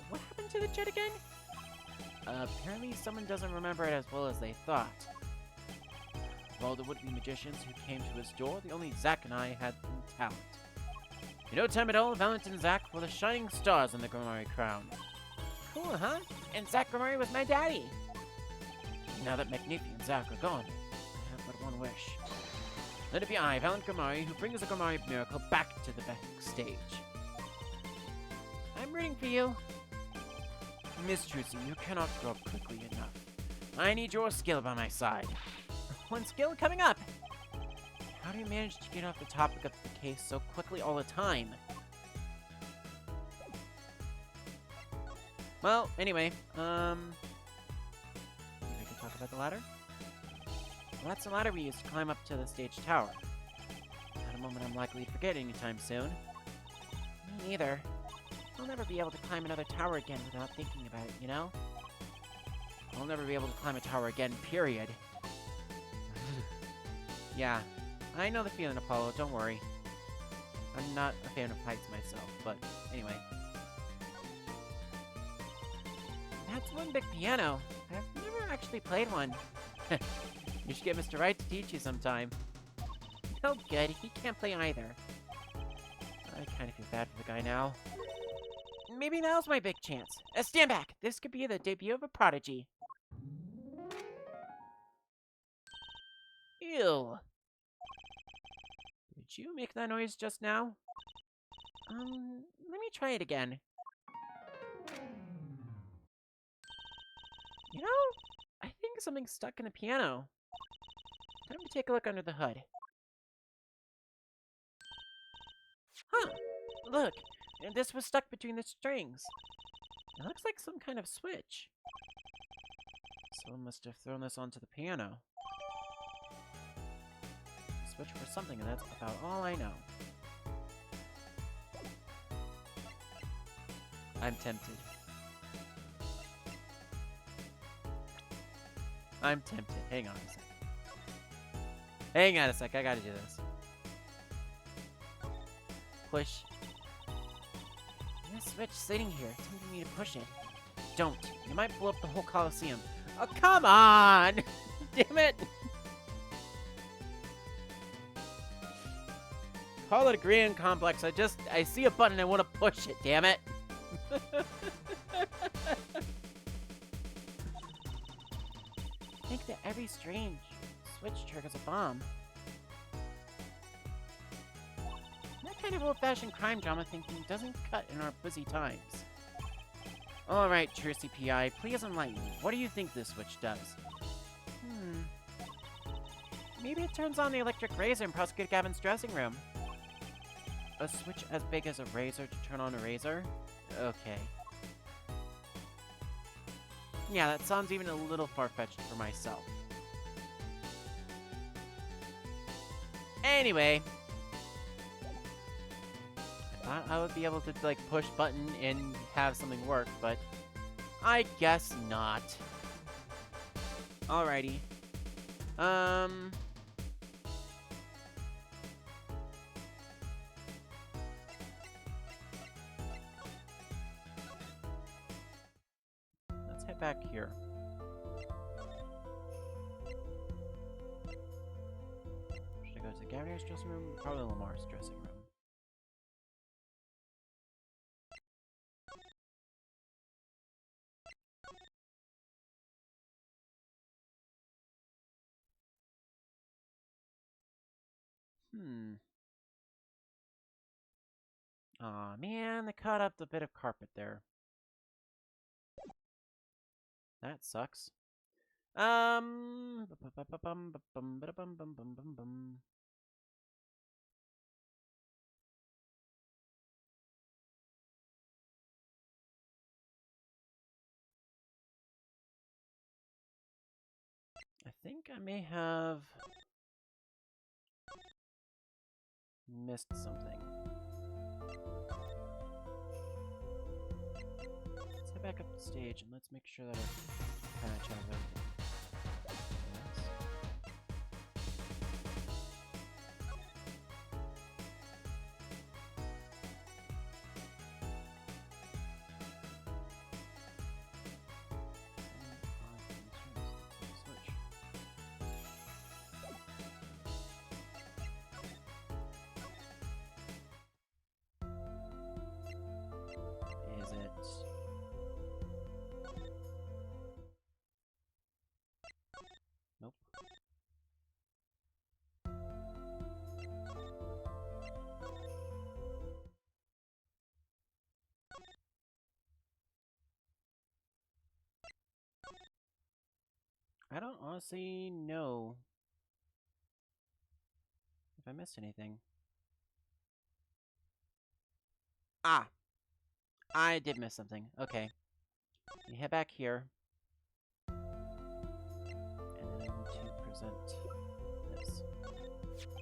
what happened to the jet again? Apparently someone doesn't remember it as well as they thought. Of all the would-be magicians who came to his door, the only Zack and I had the talent. In no time at all, Valiant and Zack were the shining stars in the Gamari crown. Cool, huh? And Zack Gamari was my daddy. Now that Magnifi and Zack are gone, I have but one wish. Let it be I, Valiant Gamari, who brings the Gamari miracle back to the backstage. I'm rooting for you. Miss Trucy, you cannot grow up quickly enough. I need your skill by my side. One skill coming up! How do you manage to get off the topic of the case so quickly all the time? Well, anyway, maybe I can talk about the ladder? Well, that's the ladder we used to climb up to the stage tower. Not a moment I'm likely to forget anytime soon. Me neither. I'll never be able to climb another tower again without thinking about it, you know? I'll never be able to climb a tower again, period. Yeah, I know the feeling, Apollo, don't worry. I'm not a fan of heights myself, but anyway. That's one big piano. I've never actually played one. You should get Mr. Wright to teach you sometime. Oh good, he can't play either. I kind of feel bad for the guy now. Maybe now's my big chance. Stand back! This could be the debut of a prodigy. Ew. Did you make that noise just now? Let me try it again. You know, I think something's stuck in the piano. Time to take a look under the hood. Huh! Look! This was stuck between the strings. It looks like some kind of switch. Someone must have thrown this onto the piano. A switch for something, and that's about all I know. I'm tempted. I'm tempted. Hang on a sec. Hang on a sec. I gotta do this. Push. This switch sitting here, tempting me to push it. Don't. You might blow up the whole Coliseum. Oh, come on! Damn it! Call it a grand complex. I see a button and I want to push it, damn it! Think that every strange switch triggers a bomb. That kind of old-fashioned crime drama thinking doesn't cut in our busy times. Alright, True CPI, please enlighten me. What do you think this switch does? Maybe it turns on the electric razor in Prosecutor Gavin's dressing room. A switch as big as a razor to turn on a razor? Okay. Yeah, that sounds even a little far-fetched for myself. Anyway. I thought I would be able to, like, push button and have something work, but I guess not. Alrighty. Let's head back here. Should I go to Gavin's dressing room? Probably Lamar's dressing room. Aw, man, they cut up the bit of carpet there. That sucks. I think I may have missed something. Let's head back up the stage and let's make sure that I patch out everything. Yes. Is it? Nope. I don't honestly know if I missed anything. Ah! I did miss something. Okay. You head back here. And then I need to present this.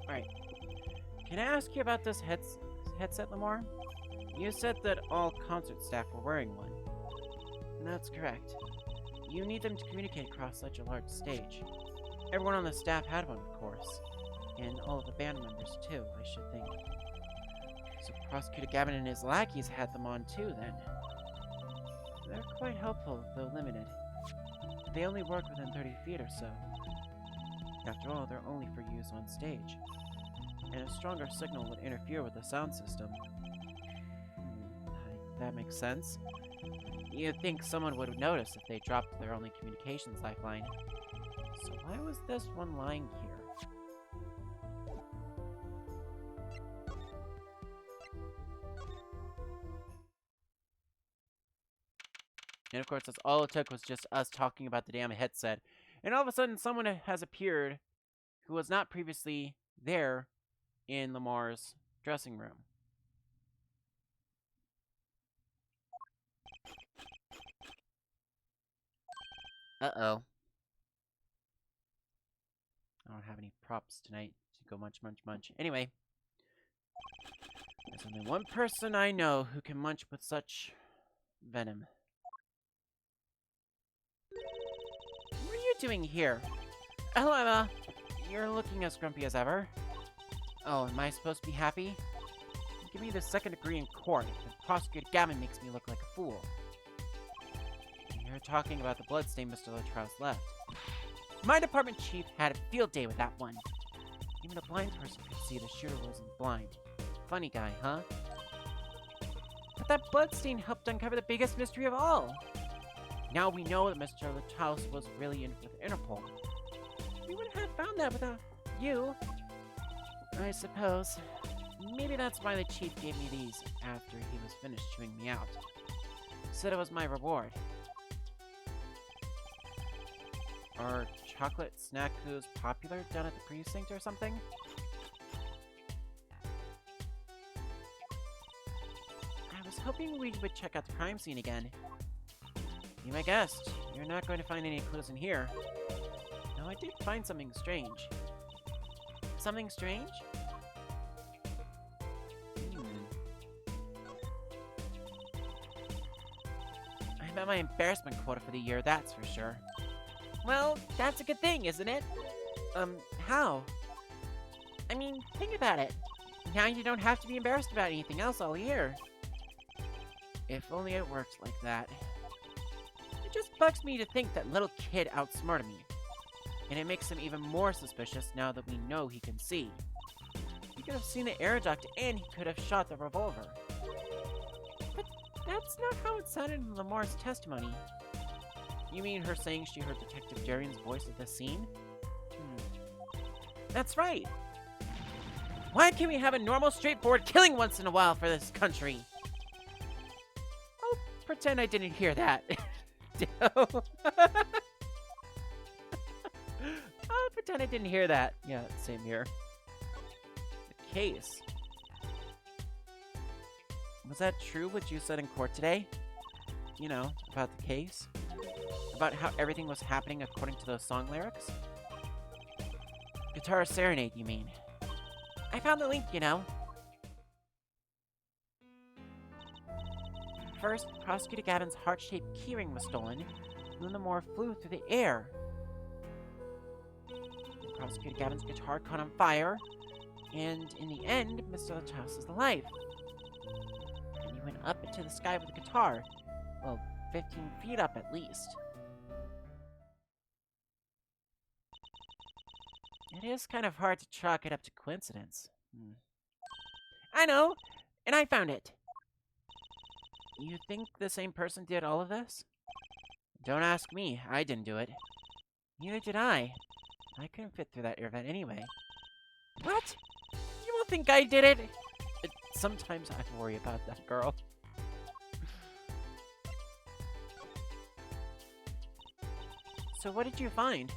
Alright. Can I ask you about this headset, Lamar? You said that all concert staff were wearing one. And that's correct. You need them to communicate across such a large stage. Everyone on the staff had one, of course. And all of the band members, too, I should think. So Prosecutor Gavin and his lackeys had them on, too, then. They're quite helpful, though limited. They only work within 30 feet or so. After all, they're only for use on stage. And a stronger signal would interfere with the sound system. That makes sense. You'd think someone would notice if they dropped their only communications lifeline. So why was this one lying here? And of course, that's all it took was just us talking about the damn headset. And all of a sudden, someone has appeared who was not previously there in Lamar's dressing room. Uh-oh. I don't have any props tonight to go munch, munch, munch. Anyway, there's only one person I know who can munch with such venom. What are you doing here? Hello, Emma. You're looking as grumpy as ever. Oh, am I supposed to be happy? Give me the second degree in court, and Prosecutor Gavin makes me look like a fool. You're talking about the bloodstain Mr. Latrous left. My department chief had a field day with that one. Even a blind person could see the shooter wasn't blind. Funny guy, huh? But that bloodstain helped uncover the biggest mystery of all. Now we know that Mr. Latrous was really in with Interpol. We wouldn't have found that without you. I suppose. Maybe that's why the chief gave me these after he was finished chewing me out. Said it was my reward. Are chocolate snacks popular down at the precinct or something? I was hoping we would check out the crime scene again. Be my guest. You're not going to find any clues in here. No, I did find something strange. Something strange? I'm at my embarrassment quota for the year, that's for sure. Well, that's a good thing, isn't it? How? I mean, think about it. Now you don't have to be embarrassed about anything else all year. If only it worked like that. It just bugs me to think that little kid outsmarted me. And it makes him even more suspicious now that we know he can see. He could have seen the air duct and he could have shot the revolver. But that's not how it sounded in Lamar's testimony. You mean her saying she heard Detective Darian's voice at the scene? That's right! Why can't we have a normal, straightforward killing once in a while for this country? I'll pretend I didn't hear that. I'll pretend I didn't hear that. Yeah, same here. The case. Was that true what you said in court today? You know, about the case? About how everything was happening according to those song lyrics? Guitar Serenade, you mean? I found the link, you know. First, Prosecutor Gavin's heart-shaped keyring was stolen, and then the more flew through the air. And Prosecutor Gavin's guitar caught on fire, and in the end, Mr. Latrous is alive. And he went up into the sky with the guitar. Well, 15 feet up at least. It is kind of hard to chalk it up to coincidence. I know! And I found it! You think the same person did all of this? Don't ask me. I didn't do it. Neither did I. I couldn't fit through that air vent anyway. What? You won't think I did it? Sometimes I worry about that girl. So what did you find?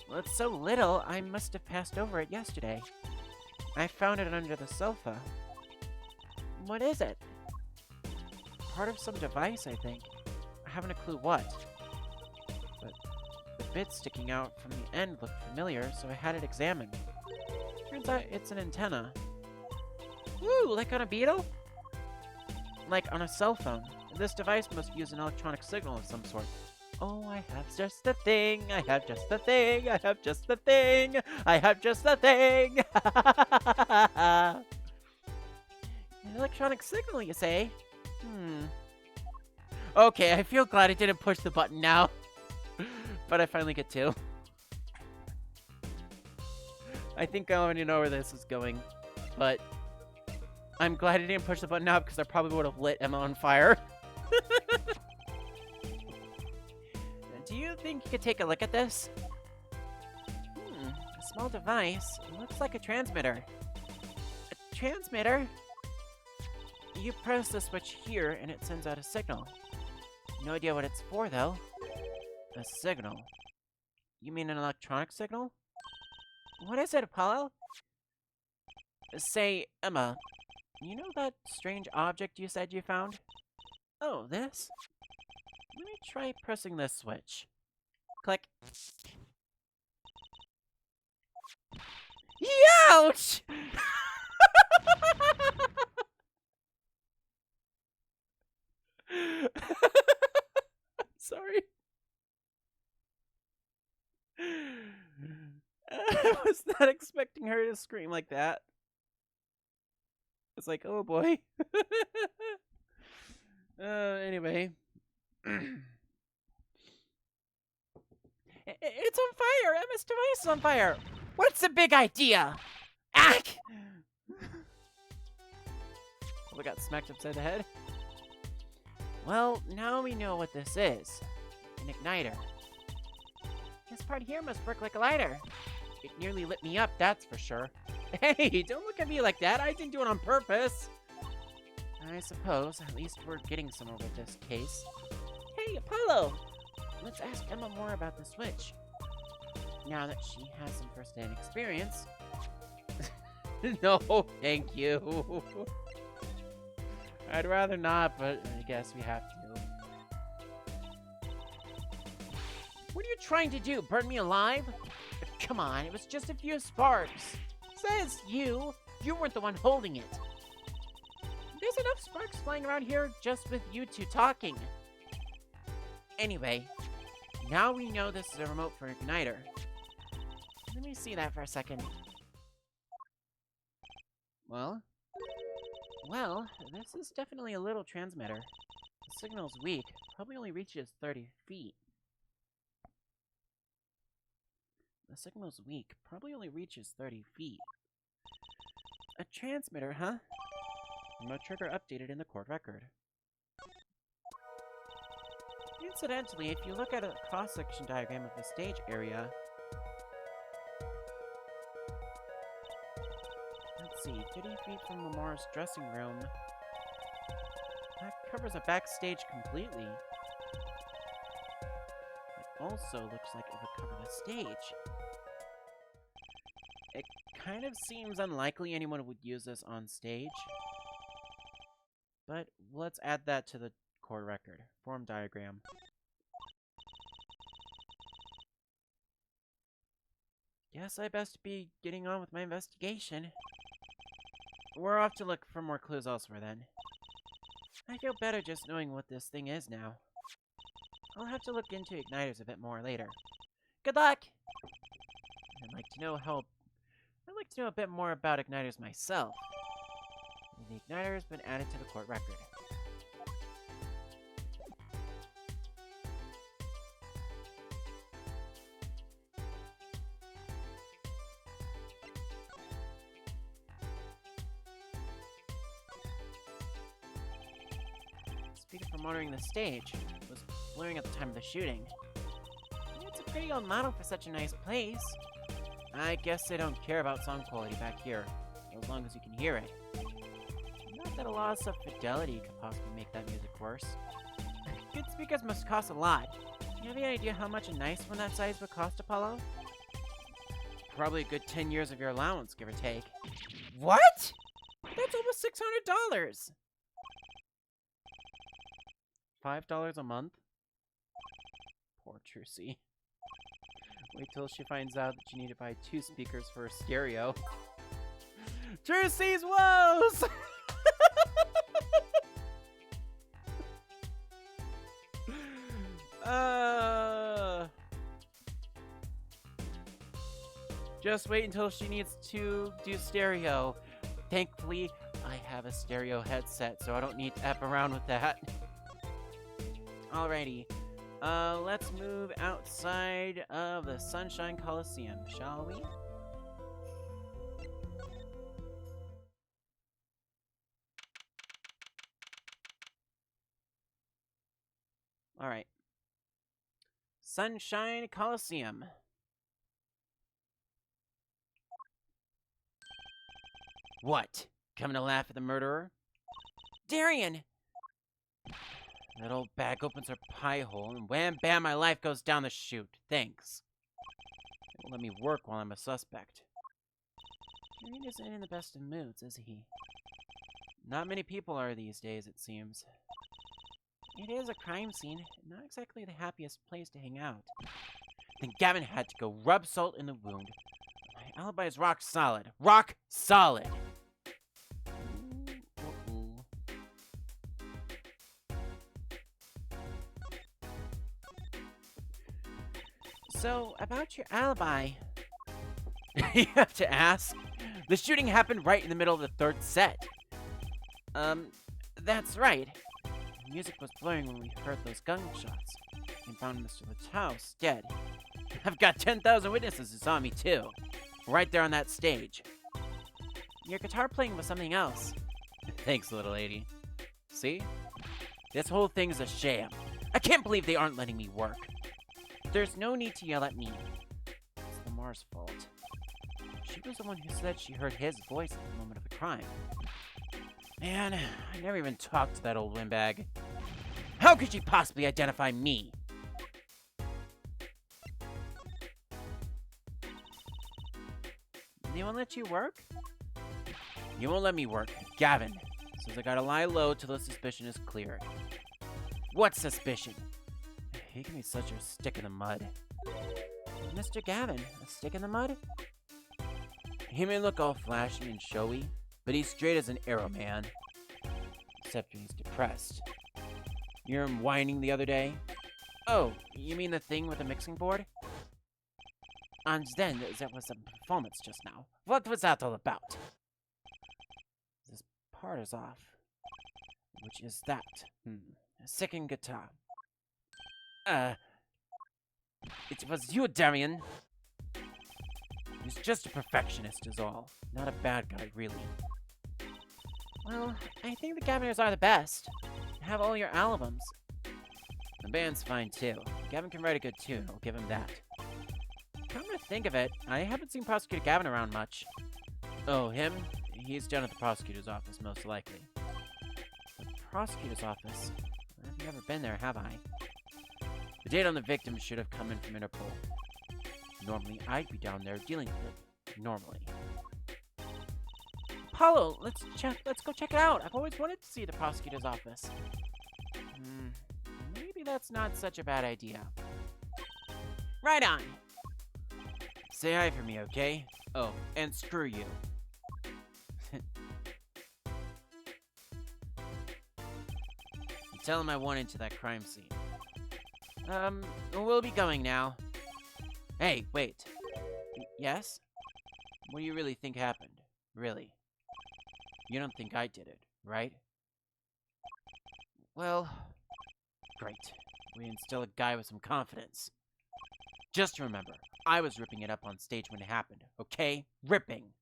Well, it's so little, I must have passed over it yesterday. I found it under the sofa. What is it? Part of some device, I think. I haven't a clue what. But the bit sticking out from the end looked familiar, so I had it examined. Turns out it's an antenna. Woo, like on a Beetle? Like on a cell phone. This device must use an electronic signal of some sort. Oh, I have just the thing, I have just the thing, I have just the thing, I have just the thing! An electronic signal, you say? Okay, I feel glad I didn't push the button now. But I finally get to. I think I already know where this is going. But I'm glad I didn't push the button now because I probably would have lit Emma on fire. Do you think you could take a look at this? A small device. It looks like a transmitter. A transmitter? You press the switch here and it sends out a signal. No idea what it's for, though. A signal. You mean an electronic signal? What is it, Apollo? Say, Emma, you know that strange object you said you found? Oh, this? Let me try pressing this switch. Click. Ouch! Sorry. I was not expecting her to scream like that. It's like, oh boy. Anyway. It's on fire! Emma's device is on fire! What's the big idea? Ack! We got smacked upside the head. Well, now we know what this is. An igniter. This part here must work like a lighter. It nearly lit me up, that's for sure. Hey, don't look at me like that. I didn't do it on purpose. I suppose. At least we're getting somewhere with this case. Hey, Apollo! Let's ask Emma more about the switch. Now that she has some first-hand experience. No, thank you. I'd rather not, but I guess we have to. What are you trying to do? Burn me alive? Come on, it was just a few sparks. Says you. You weren't the one holding it. There's enough sparks flying around here just with you two talking. Anyway, now we know this is a remote for an igniter. Let me see that for a second. Well, this is definitely a little transmitter. The signal's weak. Probably only reaches 30 feet. The signal's weak. Probably only reaches 30 feet. A transmitter, huh? Remote trigger updated in the court record. Incidentally, if you look at a cross-section diagram of the stage area... Let's see, 50 feet from Lamar's dressing room. That covers a backstage completely. It also looks like it would cover the stage. It kind of seems unlikely anyone would use this on stage. But let's add that to the core record. Form diagram. Guess I best be getting on with my investigation. We're off to look for more clues elsewhere then. I feel better just knowing what this thing is now. I'll have to look into igniters a bit more later. Good luck! I'd like to know a bit more about igniters myself. The igniter has been added to the court record. Speaker for monitoring the stage was blaring at the time of the shooting. It's a pretty old model for such a nice place. I guess they don't care about sound quality back here, as long as you can hear it. Not that a loss of fidelity could possibly make that music worse. Good speakers must cost a lot. Do you have any idea how much a nice one that size would cost, Apollo? Probably a good 10 years of your allowance, give or take. What? That's almost $600! $5 a month? Poor Trucy. Wait till she finds out that you need to buy 2 speakers for a stereo. Trucy's woes! Just wait until she needs to do stereo. Thankfully, I have a stereo headset, so I don't need to F around with that. Alrighty. Let's move outside of the Sunshine Coliseum, shall we? Alright. Sunshine Coliseum. What? Coming to laugh at the murderer? Darian! That old bag opens her pie hole, and wham bam, my life goes down the chute. Thanks. It won't let me work while I'm a suspect. Serene isn't in the best of moods, is he? Not many people are these days, it seems. It is a crime scene, not exactly the happiest place to hang out. Then Gavin had to go rub salt in the wound. My alibi is rock solid. Rock solid! So, about your alibi... You have to ask? The shooting happened right in the middle of the third set. That's right. The music was blaring when we heard those gunshots and found Mr. Lataus dead. I've got 10,000 witnesses who saw me too. Right there on that stage. Your guitar playing was something else. Thanks, little lady. See? This whole thing is a sham. I can't believe they aren't letting me work. There's no need to yell at me. It's Lamar's fault. She was the one who said she heard his voice at the moment of the crime. Man, I never even talked to that old windbag. How could she possibly identify me? They won't let you work? You won't let me work. Gavin says I gotta lie low till the suspicion is cleared. What suspicion? He can be such a stick in the mud. Mr. Gavin, a stick in the mud? He may look all flashy and showy, but he's straight as an arrow, man. Except when he's depressed. You hear him whining the other day? Oh, you mean the thing with the mixing board? And then there was a performance just now. What was that all about? This part is off. Which is that? A second guitar. It was you, Darian. He's just a perfectionist is all. Not a bad guy, really. Well, I think the Gaviners are the best. They have all your albums. The band's fine, too. Gavin can write a good tune, I'll give him that. Come to think of it, I haven't seen Prosecutor Gavin around much. Oh, him? He's down at the prosecutor's office, most likely. The prosecutor's office? I've never been there, have I? The date on the victim should have come in from Interpol. Normally, I'd be down there dealing with it. Normally. Apollo, let's go check it out. I've always wanted to see the prosecutor's office. Maybe that's not such a bad idea. Right on. Say hi for me, okay? Oh, and screw you. Tell him I went into that crime scene. We'll be going now. Hey, wait. Yes? What do you really think happened? Really? You don't think I did it, right? Well, great. We instill a guy with some confidence. Just remember, I was ripping it up on stage when it happened, okay? Ripping!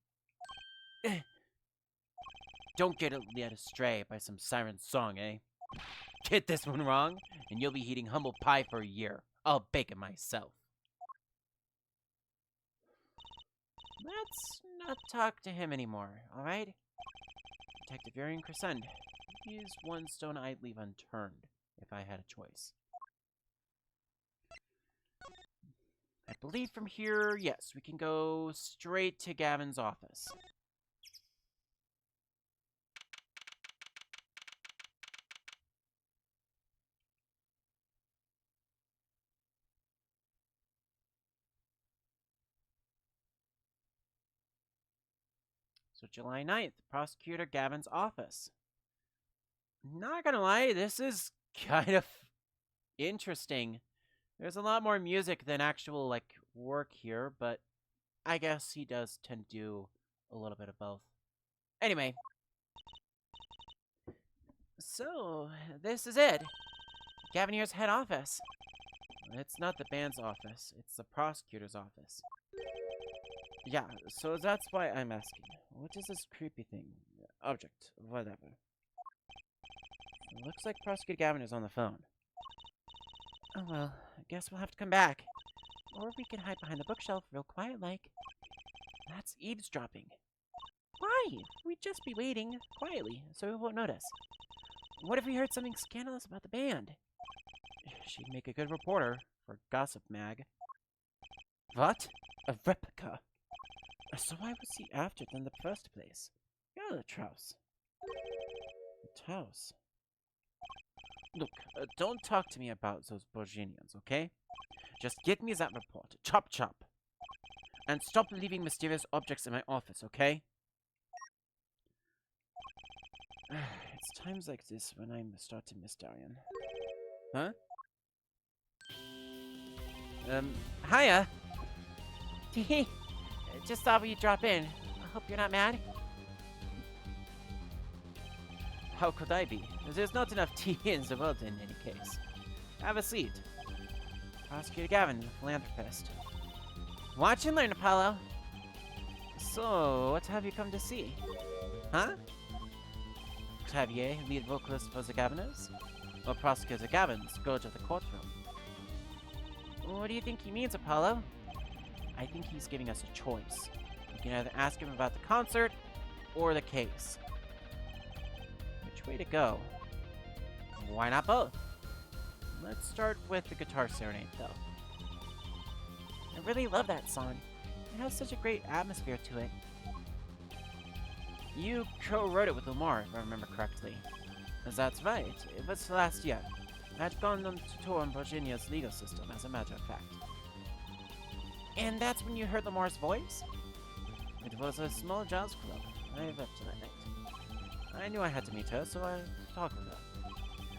Don't get led astray by some siren song, eh? Get this one wrong, and you'll be eating humble pie for a year. I'll bake it myself. Let's not talk to him anymore, alright? Detective Arian Crescend. He's one stone I'd leave unturned, if I had a choice. I believe from here, yes, we can go straight to Gavin's office. So July 9th, Prosecutor Gavin's office. Not gonna lie, this is kind of interesting. There's a lot more music than actual, like, work here, but I guess he does tend to do a little bit of both. Anyway. So, this is it. Gavinier's head office. It's not the band's office, it's the prosecutor's office. Yeah, so that's why I'm asking. What is this creepy thing? Object, whatever. It looks like Prosecutor Gavin is on the phone. Oh well, I guess we'll have to come back. Or we can hide behind the bookshelf real quiet like. That's eavesdropping. Why? We'd just be waiting quietly, so we won't notice. What if we heard something scandalous about the band? She'd make a good reporter for Gossip Mag. What? A replica? So why was he after it in the first place? You're the Trouse. The Trouse? Look, don't talk to me about those Borginians, okay? Just get me that report. Chop chop. And stop leaving mysterious objects in my office, okay? It's times like this when I'm starting to miss Darian. Huh? Hiya! Just thought we'd drop in. I hope you're not mad. How could I be? There's not enough tea in the world in any case. Have a seat. Prosecutor Gavin, philanthropist. Watch and learn, Apollo. So, what have you come to see? Huh? Xavier, lead vocalist for the Gaviners? Or Prosecutor Gavin, scourge of the courtroom? What do you think he means, Apollo? I think he's giving us a choice. We can either ask him about the concert, or the case. Which way to go? Why not both? Let's start with the guitar serenade, though. I really love that song. It has such a great atmosphere to it. You co-wrote it with Lamar, if I remember correctly. That's right. It was last year. I had gone on to tour in Virginia's legal system, as a matter of fact. And that's when you heard Lamar's voice? It was a small jazz club. I left that night. I knew I had to meet her, so I talked with her.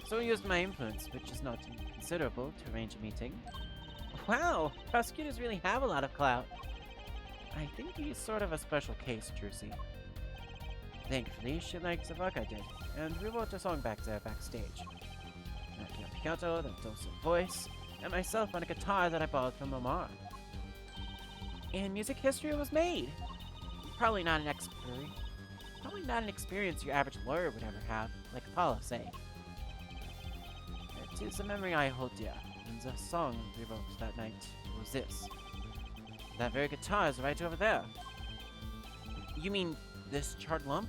So I used my influence, which is not considerable, to arrange a meeting. Wow! Prosecutors really have a lot of clout. I think he's sort of a special case, Drucy. Thankfully, she liked the work I did, and we wrote a song back there backstage. That piano, that dulcet voice, and myself on a guitar that I borrowed from Lamar. And music history was made. Probably not an experience your average lawyer would ever have, like Apollo say. It is a memory I hold dear, and the song we wrote that night was this. That very guitar is right over there. You mean this charred lump?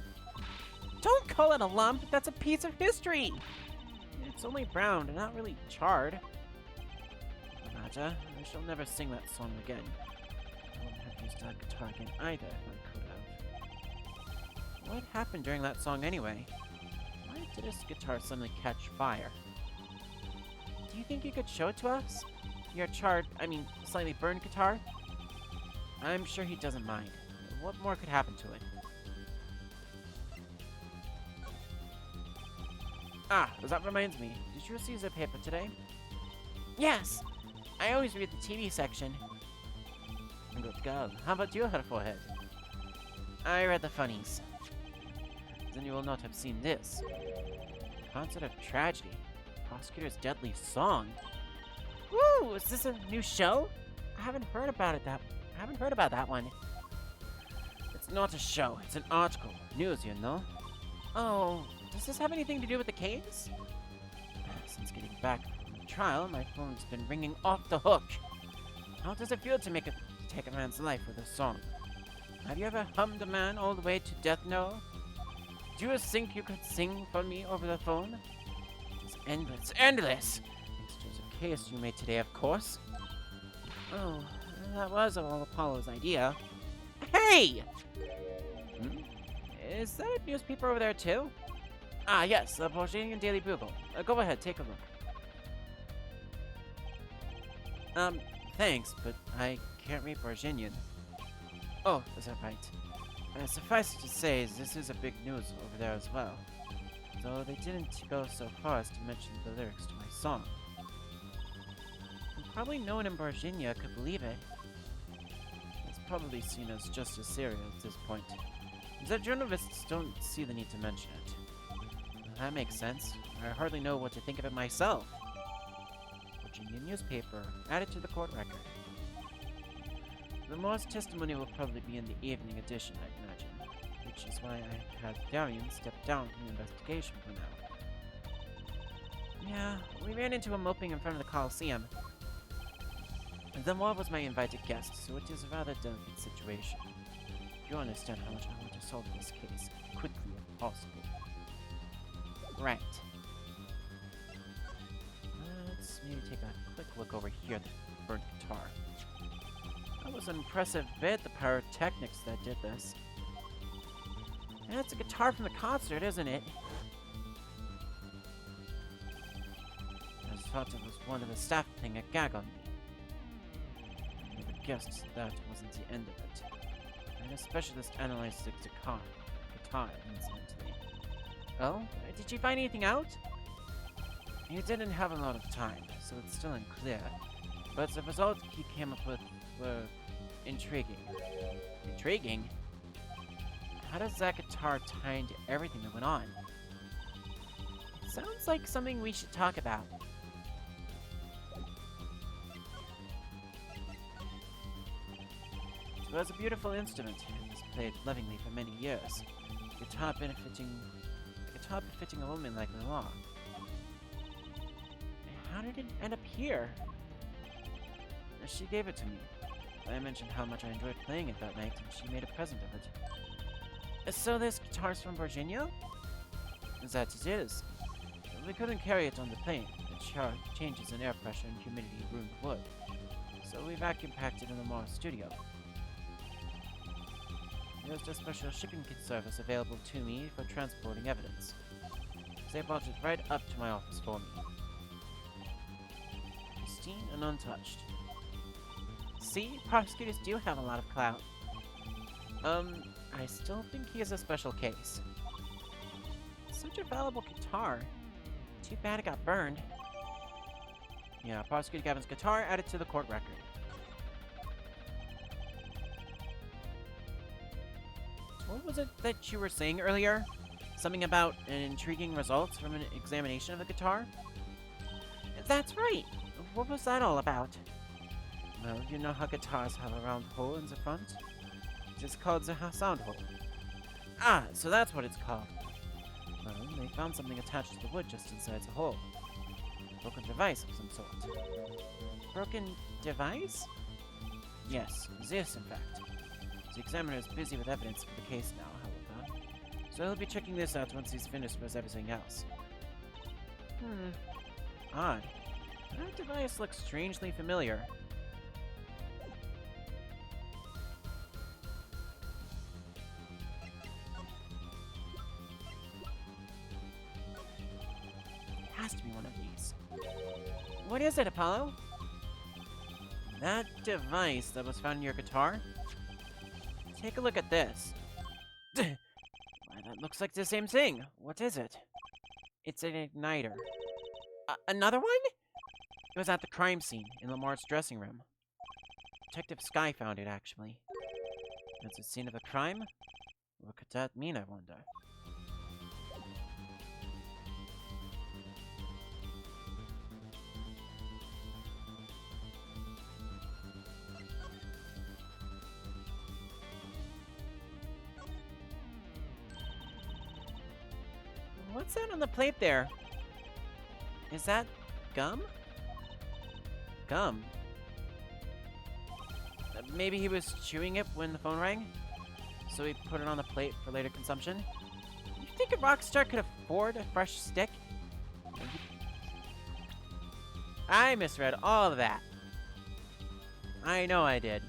Don't call it a lump! That's a piece of history! It's only brown and not really charred. No matter, I shall never sing that song again. I wouldn't have used that guitar again either if I could have. What happened during that song anyway? Why did his guitar suddenly catch fire? Do you think you could show it to us? Your charred, slightly burned guitar? I'm sure he doesn't mind. What more could happen to it? Ah, that reminds me. Did you receive the paper today? Yes! I always read the TV section. Good girl. How about you, her forehead? I read the funnies. Then you will not have seen this. Concert of Tragedy. Prosecutor's Deadly Song. Woo! Is this a new show? I haven't heard about that one. It's not a show. It's an article. News, you know. Oh, does this have anything to do with the case? Since getting back from the trial, my phone's been ringing off the hook. How does it feel to take a man's life with a song? Have you ever hummed a man all the way to death knell? Do you think you could sing for me over the phone? It's endless, endless! It's just a case you made today, of course. Oh, that was all Apollo's idea. Hey! Is that a newspaper over there, too? Ah, yes, the Virginian Daily Bugle. Go ahead, take a look. Thanks, but I can't read Virginian. Oh, is that right? Suffice it to say, this is a big news over there as well. Though they didn't go so far as to mention the lyrics to my song. And probably no one in Virginia could believe it. It's probably seen as just as serious at this point. The journalists don't see the need to mention it. That makes sense. I hardly know what to think of it myself. Virginia newspaper, added to the court record. Lamar's testimony will probably be in the evening edition, I imagine, which is why I had Darian step down from the investigation for now. Yeah, we ran into him moping in front of the Coliseum. Lamar was my invited guest, so it is a rather delicate situation. You understand how much I want to solve this case quickly if possible. Right. Let's maybe take a quick look over here at the burnt guitar. How was an impressive bit, the pyrotechnics that did this. And it's a guitar from the concert, isn't it? I thought it was one of the staff playing a gag on me. I never guessed that wasn't the end of it. And a specialist analyzed the guitar incidentally. Oh? Did you find anything out? He didn't have a lot of time, so it's still unclear. But the results he came up with were intriguing. Intriguing? How does that guitar tie into everything that went on? Sounds like something we should talk about. It was a beautiful instrument. It was played lovingly for many years. Guitar befitting a woman like Laurent. How did it end up here? She gave it to me. I mentioned how much I enjoyed playing it that night, and she made a present of it. So this guitar's from Virginia? That it is. We couldn't carry it on the plane. The changes in air pressure and humidity ruined the wood. So we vacuum packed it in the Mars studio. There's a special shipping kit service available to me for transporting evidence. They brought it right up to my office for me. Pristine and untouched. See? Prosecutors do have a lot of clout. I still think he is a special case. Such a valuable guitar. Too bad it got burned. Yeah, Prosecutor Gavin's guitar added to the court record. What was it that you were saying earlier? Something about an intriguing results from an examination of the guitar? That's right! What was that all about? Well, you know how guitars have a round hole in the front? It's called the sound hole. Ah, so that's what it's called. Well, they found something attached to the wood just inside the hole. A broken device of some sort. Broken device? Yes, this in fact. The examiner is busy with evidence for the case now, however. So he'll be checking this out once he's finished with everything else. Odd. That device looks strangely familiar. It has to be one of these. What is it, Apollo? That device that was found in your guitar? Take a look at this. Why, that looks like the same thing. What is it? It's an igniter. Another one? It was at the crime scene in Lamar's dressing room. Detective Sky found it, actually. It's a scene of a crime? What could that mean, I wonder? What's that on the plate there? Is that gum? Gum? Maybe he was chewing it when the phone rang? So he put it on the plate for later consumption? You think a rock star could afford a fresh stick? I misread all of that. I know I did.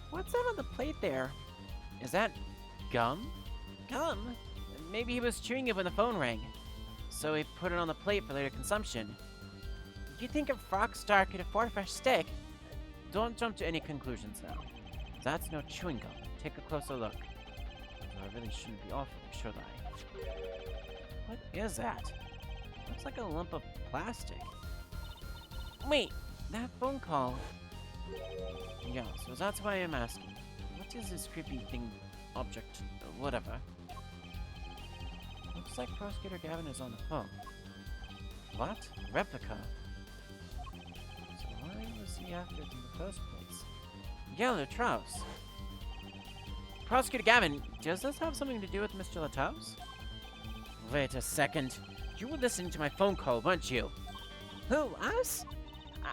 What's that on the plate there? Is that gum? Gum? Maybe he was chewing it when the phone rang. So he put it on the plate for later consumption. You think a rock star could afford a fresh stick? Don't jump to any conclusions now. That's no chewing gum. Take a closer look. Though I really shouldn't be offering, should I? What is that? Looks like a lump of plastic. Wait, that phone call. Yeah, so that's why I'm asking. What is this creepy thing, object, whatever? Looks like Prosecutor Gavin is on the phone. What? Replica? So why was he after it in the first place? Yeah, Latrouse. Prosecutor Gavin, does this have something to do with Mr. Latrouse? Wait a second. You were listening to my phone call, weren't you? Who, us?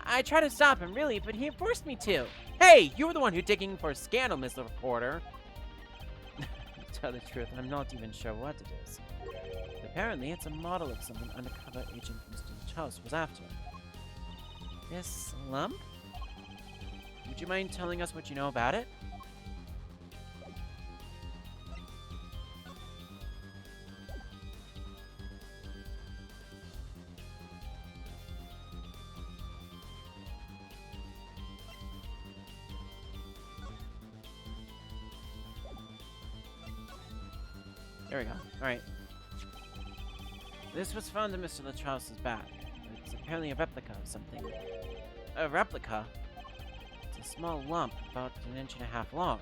I tried to stop him, really, but he forced me to. Hey, you were the one who digging for a scandal, Mr. Reporter. To tell the truth, I'm not even sure what it is. Apparently, it's a model of something undercover agent Mr. Latrouse was after. This lump? Would you mind telling us what you know about it? There we go. Alright. This was found in Mr. Lachauss's bag. It's apparently a replica of something. A replica? It's a small lump, about 1.5 inches long.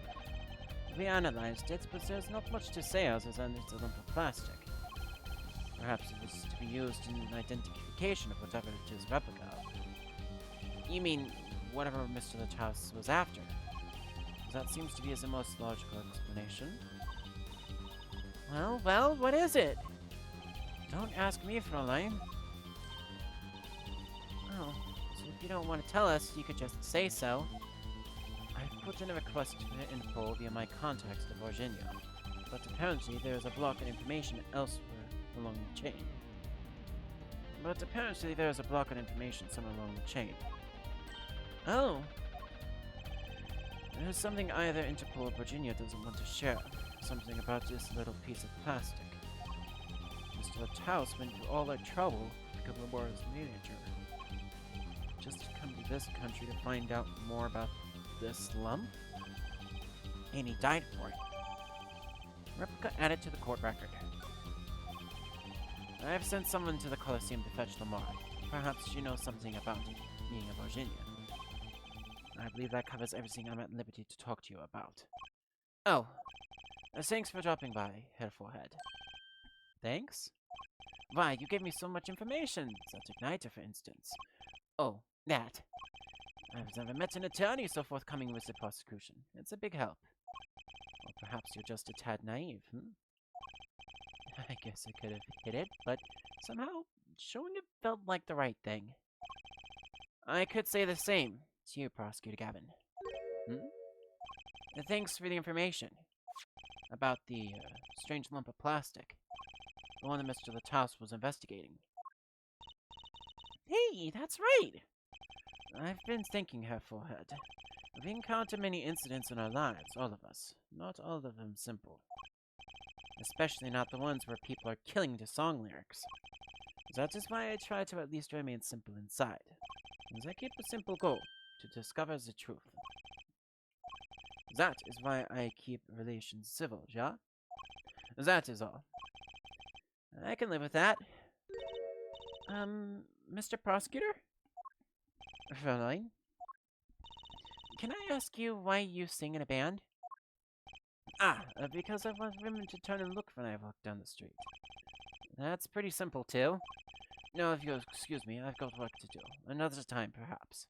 We analyzed it, but there's not much to say other than it's a lump of plastic. Perhaps it was to be used in identification of whatever it is replica of. You mean, whatever Mr. Lachauss was after? That seems to be the most logical explanation. Well, what is it? Don't ask me, Fräulein. Oh, so if you don't want to tell us, you could just say so. I've put in a request to Interpol via my contacts to Virginia, but apparently there is a block of information elsewhere along the chain. somewhere along the chain. Oh! There's something either Interpol or Virginia doesn't want to share. Something about this little piece of plastic. Mr. Lachauss went through all that trouble to become the war's manager. Just to come to this country to find out more about this lump? And he died for it. Replica added to the court record. I've sent someone to the Colosseum to fetch Lamar. Perhaps you know something about it, being a Virginian. I believe that covers everything I'm at liberty to talk to you about. Oh. Thanks for dropping by, Herr Forehead. Thanks? Why, you gave me so much information. Such Igniter, for instance. Oh, that. I've never met an attorney so forthcoming with the prosecution. It's a big help. Or perhaps you're just a tad naive, I guess I could have hit it, but somehow showing it felt like the right thing. I could say the same to you, Prosecutor Gavin. Thanks for the information about the strange lump of plastic. The one that Mr. Lachauss was investigating. Hey, that's right! I've been thinking, Herr Forehead. We've encountered many incidents in our lives, all of us. Not all of them simple. Especially not the ones where people are killing to song lyrics. That is why I try to at least remain simple inside. As I keep a simple goal, to discover the truth. That is why I keep relations civil, ja? That is all. I can live with that. Mr. Prosecutor? Fräulein? Can I ask you why you sing in a band? Because I want women to turn and look when I walk down the street. That's pretty simple, too. No, if you'll excuse me, I've got work to do. Another time, perhaps.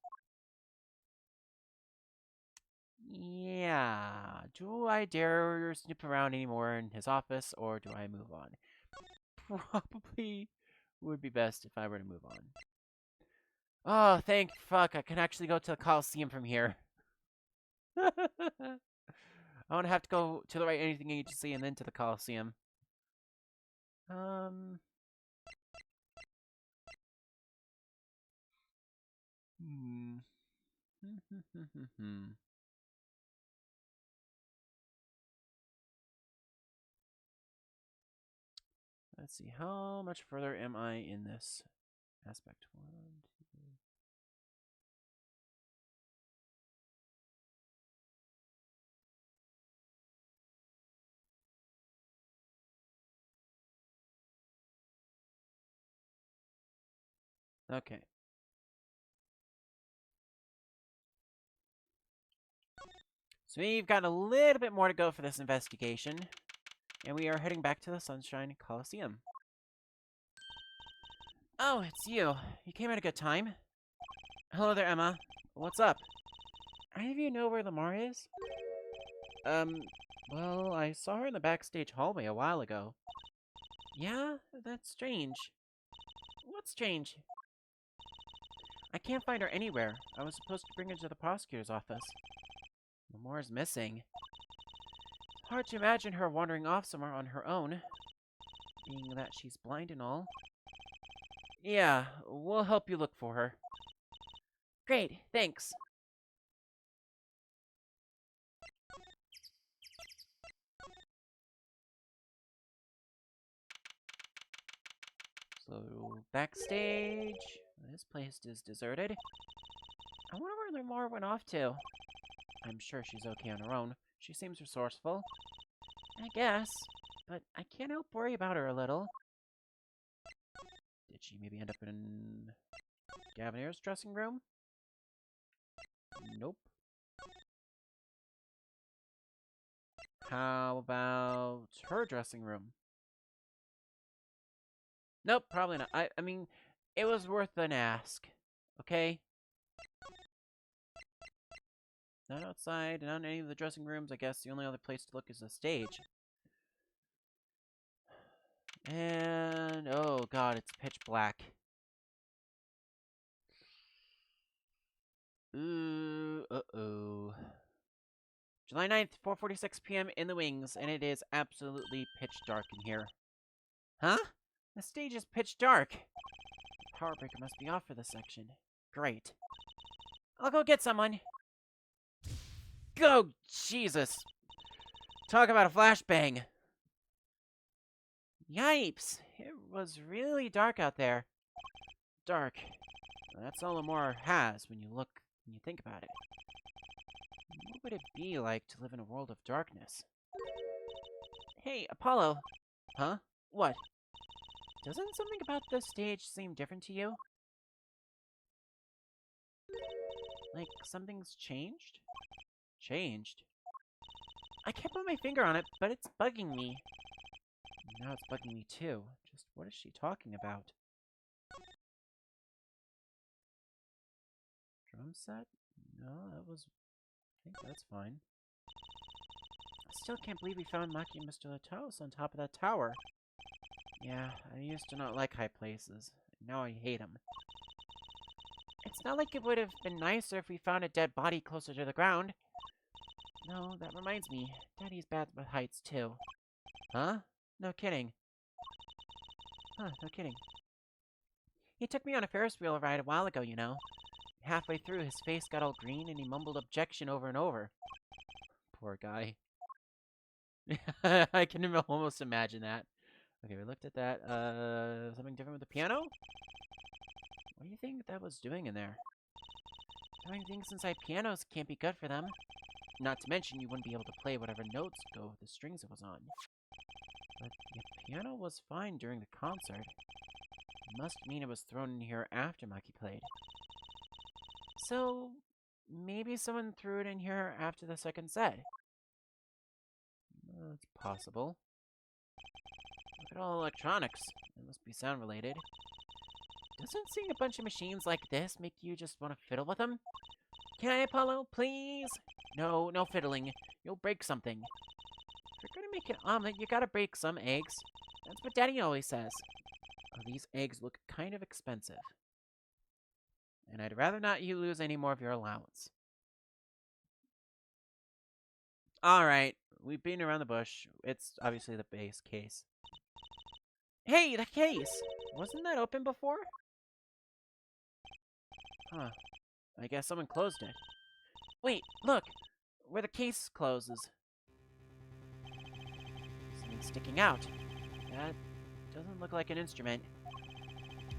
Yeah. Do I dare snoop around anymore in his office, or do I move on? Probably would be best if I were to move on. Oh, thank fuck, I can actually go to the Coliseum from here. I don't have to go to the right anything agency and then to the Coliseum. Let's see, how much further am I in this aspect? 1, 2. Okay. So we've got a little bit more to go for this investigation. And we are heading back to the Sunshine Coliseum. Oh, it's you. You came at a good time. Hello there, Emma. What's up? Any of you know where Lamar is? Well, I saw her in the backstage hallway a while ago. Yeah? That's strange. What's strange? I can't find her anywhere. I was supposed to bring her to the prosecutor's office. Lamar's missing. Hard to imagine her wandering off somewhere on her own, being that she's blind and all. Yeah, we'll help you look for her. Great, thanks. So, backstage. This place is deserted. I wonder where Lamar went off to. I'm sure she's okay on her own. She seems resourceful. I guess. But I can't help worry about her a little. Did she maybe end up in Gavinier's dressing room? Nope. How about her dressing room? Nope, probably not. I mean, it was worth an ask. Okay? Not outside, not in any of the dressing rooms. I guess the only other place to look is the stage. And, oh god, it's pitch black. Ooh, uh-oh. July 9th, 4:46 p.m. in the wings, and it is absolutely pitch dark in here. Huh? The stage is pitch dark. The power breaker must be off for this section. Great. I'll go get someone. Go, Jesus. Talk about a flashbang. Yipes. It was really dark out there. Dark. That's all Lamar has when you think about it. What would it be like to live in a world of darkness? Hey, Apollo. Huh? What? Doesn't something about the stage seem different to you? Like, something's changed? Changed? I can't put my finger on it, but it's bugging me. Now it's bugging me too. Just what is she talking about? Drum set? No, that was... I think that's fine. I still can't believe we found Maki and Mr. Latos on top of that tower. Yeah, I used to not like high places. Now I hate them. It's not like it would have been nicer if we found a dead body closer to the ground. No, that reminds me. Daddy's bad with heights, too. Huh? No kidding. Huh, no kidding. He took me on a Ferris wheel ride a while ago, you know. Halfway through, his face got all green and he mumbled objection over and over. Poor guy. I can almost imagine that. Okay, we looked at that. Something different with the piano? What do you think that was doing in there? Throwing things inside pianos can't be good for them. Not to mention, you wouldn't be able to play whatever notes go with the strings it was on. But the piano was fine during the concert. It must mean it was thrown in here after Maki played. So, maybe someone threw it in here after the second set. It's possible. Look at all electronics. It must be sound related. Doesn't seeing a bunch of machines like this make you just want to fiddle with them? Can I, Apollo, please? No, no fiddling. You'll break something. If you're gonna make an omelet, you gotta break some eggs. That's what Daddy always says. Oh, these eggs look kind of expensive. And I'd rather not you lose any more of your allowance. Alright, we've been around the bush. It's obviously the base case. Hey, the case! Wasn't that open before? Huh. I guess someone closed it. Wait, look! Where the case closes. Something sticking out. That doesn't look like an instrument.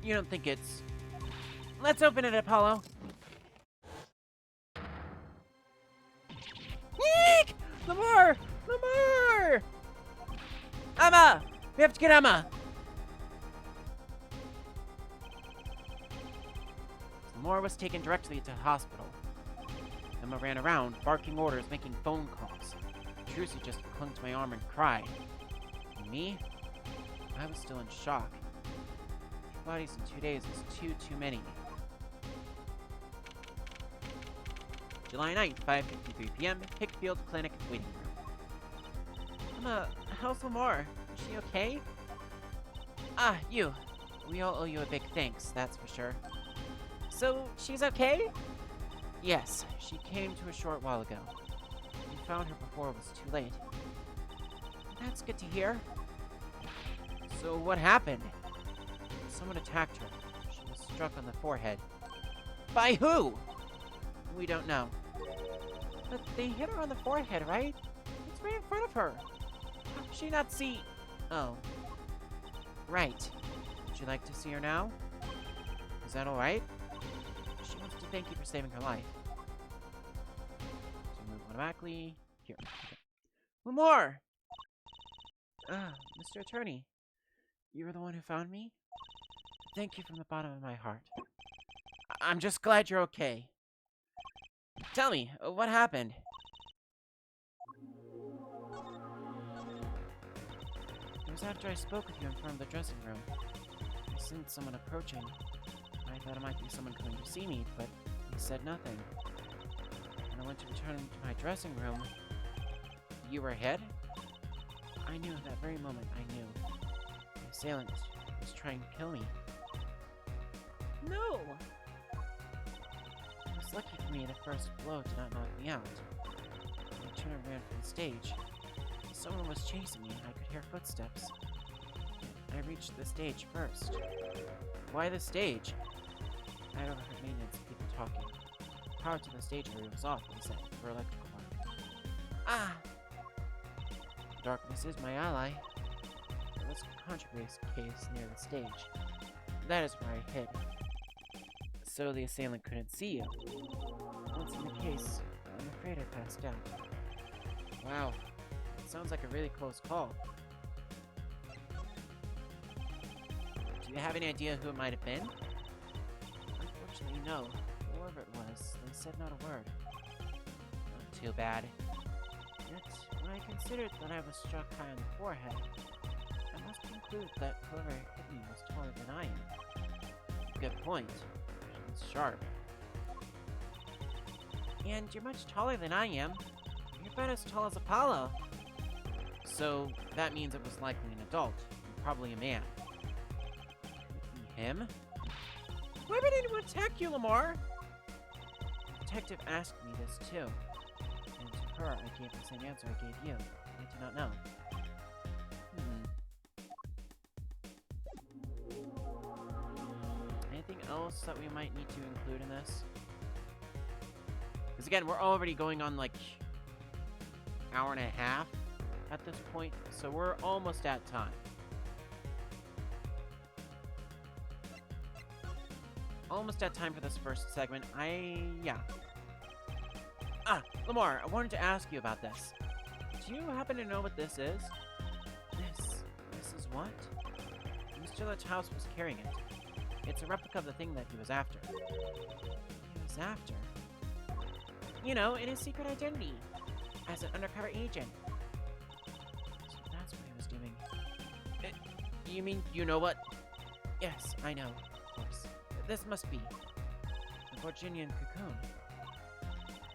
You don't think it's... Let's open it, Apollo! Eek! Lamar! Lamar! Emma! We have to get Emma! Lamar was taken directly to the hospital. Emma ran around, barking orders, making phone calls. Trucy just clung to my arm and cried. And me? I was still in shock. 2 bodies in 2 days is too many. July 9th, 5:53 p.m., Hickfield Clinic waiting room. Emma, how's Lamar? Is she okay? Ah, you. We all owe you a big thanks, that's for sure. So, she's okay? Yes, she came to a short while ago. We found her before it was too late. That's good to hear. So, what happened? Someone attacked her. She was struck on the forehead. By who? We don't know. But they hit her on the forehead, right? It's right in front of her. How did she not see... Oh. Right. Would you like to see her now? Is that alright? She wants to thank you for saving her life. So move automatically. Here. Okay. Lamar! Mr. Attorney. You were the one who found me? Thank you from the bottom of my heart. I'm just glad you're okay. Tell me, what happened? It was after I spoke with you in front of the dressing room. I sensed someone approaching. I thought it might be someone coming to see me, but he said nothing. When I went to return to my dressing room, you were ahead? I knew at that very moment, I knew. The assailant was trying to kill me. No! It was lucky for me the first blow did not knock me out. I turned and ran from the stage. Someone was chasing me, I could hear footsteps. I reached the stage first. Why the stage? I overheard maintenance people talking. Power to the stage area was off, they said, for electrical work. Ah! Darkness is my ally. There was a contraband case near the stage. That is where I hid. So the assailant couldn't see you. Once in the case, I'm afraid I passed out. Wow. That sounds like a really close call. Do you have any idea who it might have been? Unfortunately, no. Whoever it was, they said not a word. Not too bad. Yet, when I considered that I was struck high on the forehead, I must conclude that whoever hit me was taller than I am. Good point. She's sharp. And you're much taller than I am. You're about as tall as Apollo. So, that means it was likely an adult, and probably a man. Could it be him? Why would anyone attack you, Lamar? The detective asked me this too. And to her, I gave the same answer I gave you. I do not know. Anything else that we might need to include in this? Because again, we're already going on like hour and a half at this point, so we're almost at time. Almost at time for this first segment. Yeah. Lamar, I wanted to ask you about this. Do you happen to know what this is? This is what? Mr. Litthouse was carrying it. It's a replica of the thing that he was after. He was after? You know, in his secret identity. As an undercover agent. So that's what he was doing. You mean you know what? Yes, I know, of course. This must be the Virginian cocoon.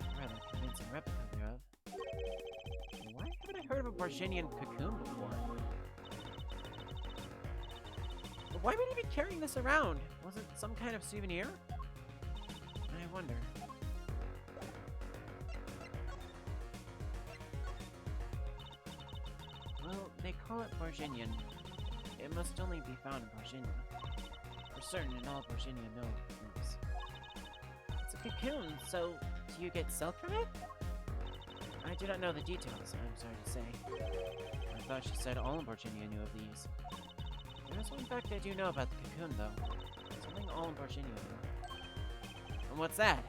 A rather convincing replica thereof. Why haven't I heard of a Virginian cocoon before? Why would he be carrying this around? Was it some kind of souvenir? I wonder. Well, they call it Virginian. It must only be found in Virginia. For certain, in all Virginia know things. It's a cocoon, so do you get silk from it? I do not know the details, I'm sorry to say. I thought she said all in Virginia knew of these. There is one fact I do know about the cocoon, though. Something all in Virginia know. And what's that?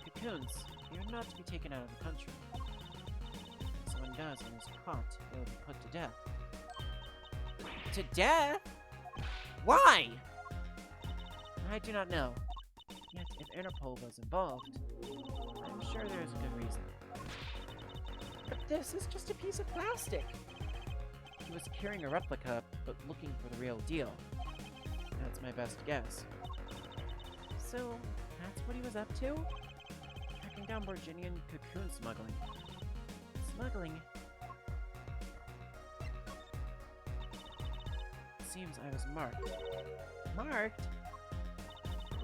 Cocoons, they are not to be taken out of the country. If someone does and is caught, they will be put to death. To death? Why? I do not know. Yet, if Interpol was involved, I'm sure there is a good reason. But this is just a piece of plastic. He was carrying a replica, but looking for the real deal. That's my best guess. So, that's what he was up to? Tracking down Virginian cocoon smuggling. Smuggling? It seems I was marked. Marked?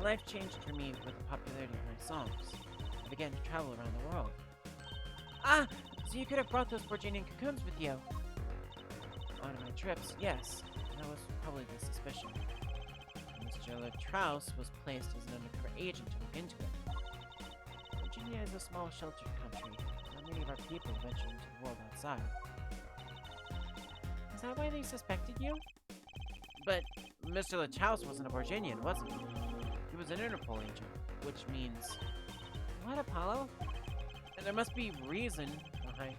Life changed for me with the popularity of my songs. I began to travel around the world. Ah! So you could have brought those Virginian cocoons with you. On my trips, yes. That was probably the suspicion. Mr. Litthouse was placed as an undercover agent to look into it. Virginia is a small, sheltered country. Not many of our people venture into the world outside. Is that why they suspected you? But Mr. Lataus wasn't a Borginian, was he? He was an Interpol agent, which means... What, Apollo? And there must be reason behind...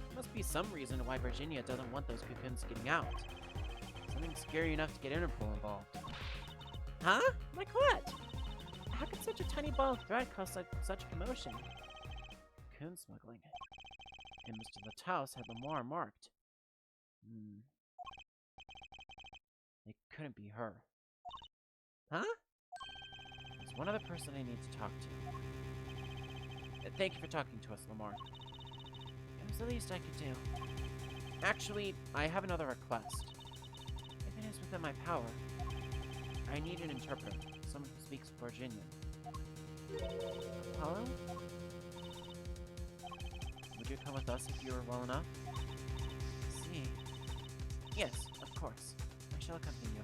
There must be some reason why Virginia doesn't want those cocoons getting out. Something scary enough to get Interpol involved. Huh? Like what? How could such a tiny ball of thread cause such commotion? Cocoon smuggling. And Mr. Lataus had Lamar marked. It couldn't be her. Huh? There's one other person I need to talk to. Thank you for talking to us, Lamar. It was the least I could do. Actually, I have another request. If it is within my power, I need an interpreter, someone who speaks Virginian. Apollo? Would you come with us if you were well enough? See. Yes, of course. I shall accompany you.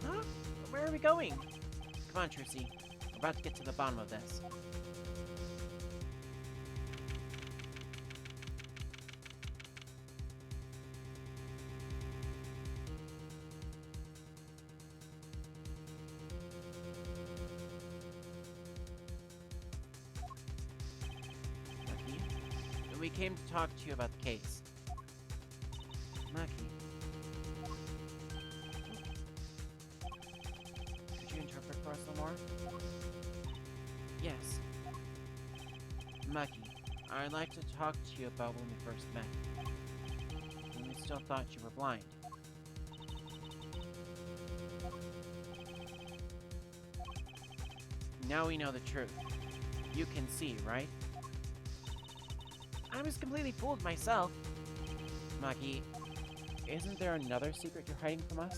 Huh? Where are we going? Come on, Trucy. We're about to get to the bottom of this. Lucky. We came to talk to you about the case. Maki. Could you interpret for us, Lamar? Yes. Maki, I'd like to talk to you about when we first met. When we still thought you were blind. Now we know the truth. You can see, right? I was completely fooled myself. Maki, isn't there another secret you're hiding from us?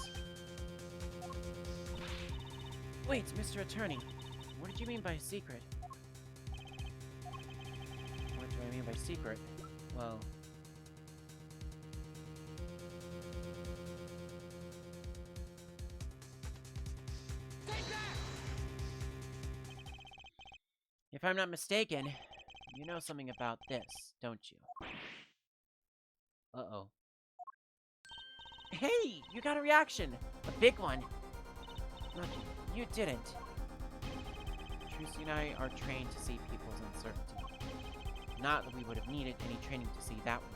Wait, Mr. Attorney. What did you mean by secret? What do I mean by secret? Well... If I'm not mistaken, you know something about this, don't you? Uh-oh. Hey! You got a reaction! A big one! Lucky, you didn't. Trucy and I are trained to see people's uncertainty. Not that we would have needed any training to see that one.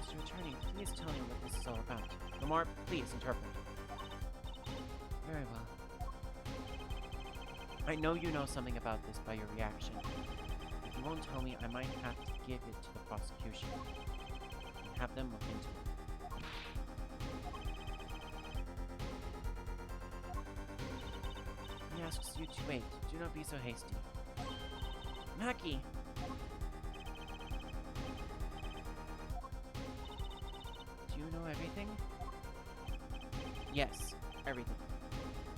Mr. Attorney, please tell me what this is all about. Lamar, please interpret. Very well. I know you know something about this by your reaction. If you won't tell me, I might have to give it to the prosecution. And have them look into it. He asks you to wait. Do not be so hasty. Maki! Do you know everything? Yes, everything.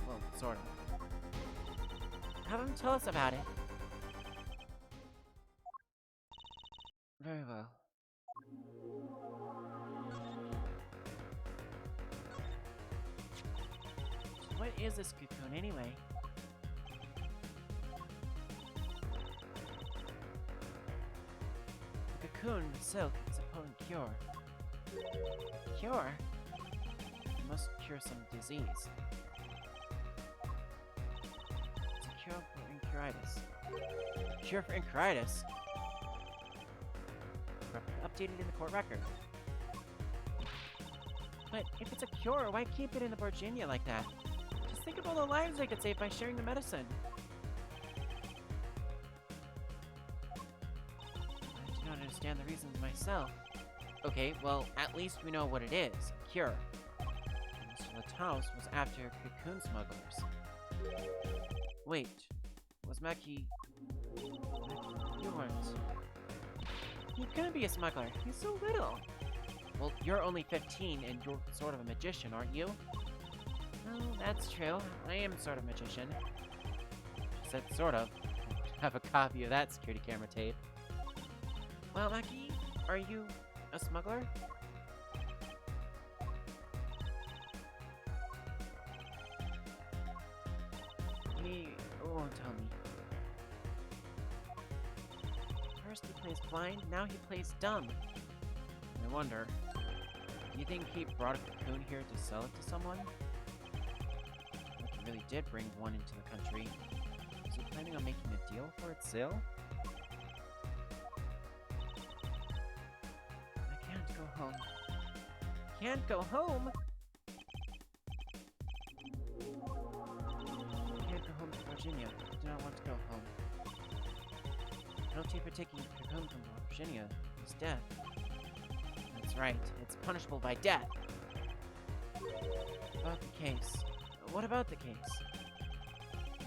Well, sort of. Have him tell us about it. Very well. So what is this cocoon anyway? The cocoon with silk is a potent cure. Cure? It must cure some disease. Cure for Incuritis. Cure for Incuritis? Updated in the court record. But if it's a cure, why keep it in the Virginia like that? Just think of all the lives I could save by sharing the medicine. I do not understand the reasons myself. Okay, well, at least we know what it is. A cure. Mr. Lataus was after cocoon smugglers. Wait, was Maki... You weren't. He couldn't be a smuggler. He's so little. Well, you're only 15 and you're sort of a magician, aren't you? Well, that's true. I am sort of a magician. She said sort of. Have a copy of that security camera tape. Well, Maki, are you a smuggler? He won't tell me. First he plays blind, now he plays dumb. I wonder, You think he brought a cocoon here to sell it to someone? Like he really did bring one into the country. Is he planning on making a deal for its sale? I can't go home. Can't go home? I can't go home to Virginia. I do not want to go home. Penalty for taking a cocoon from Virginia is death. That's right. It's punishable by death. About the case. What about the case?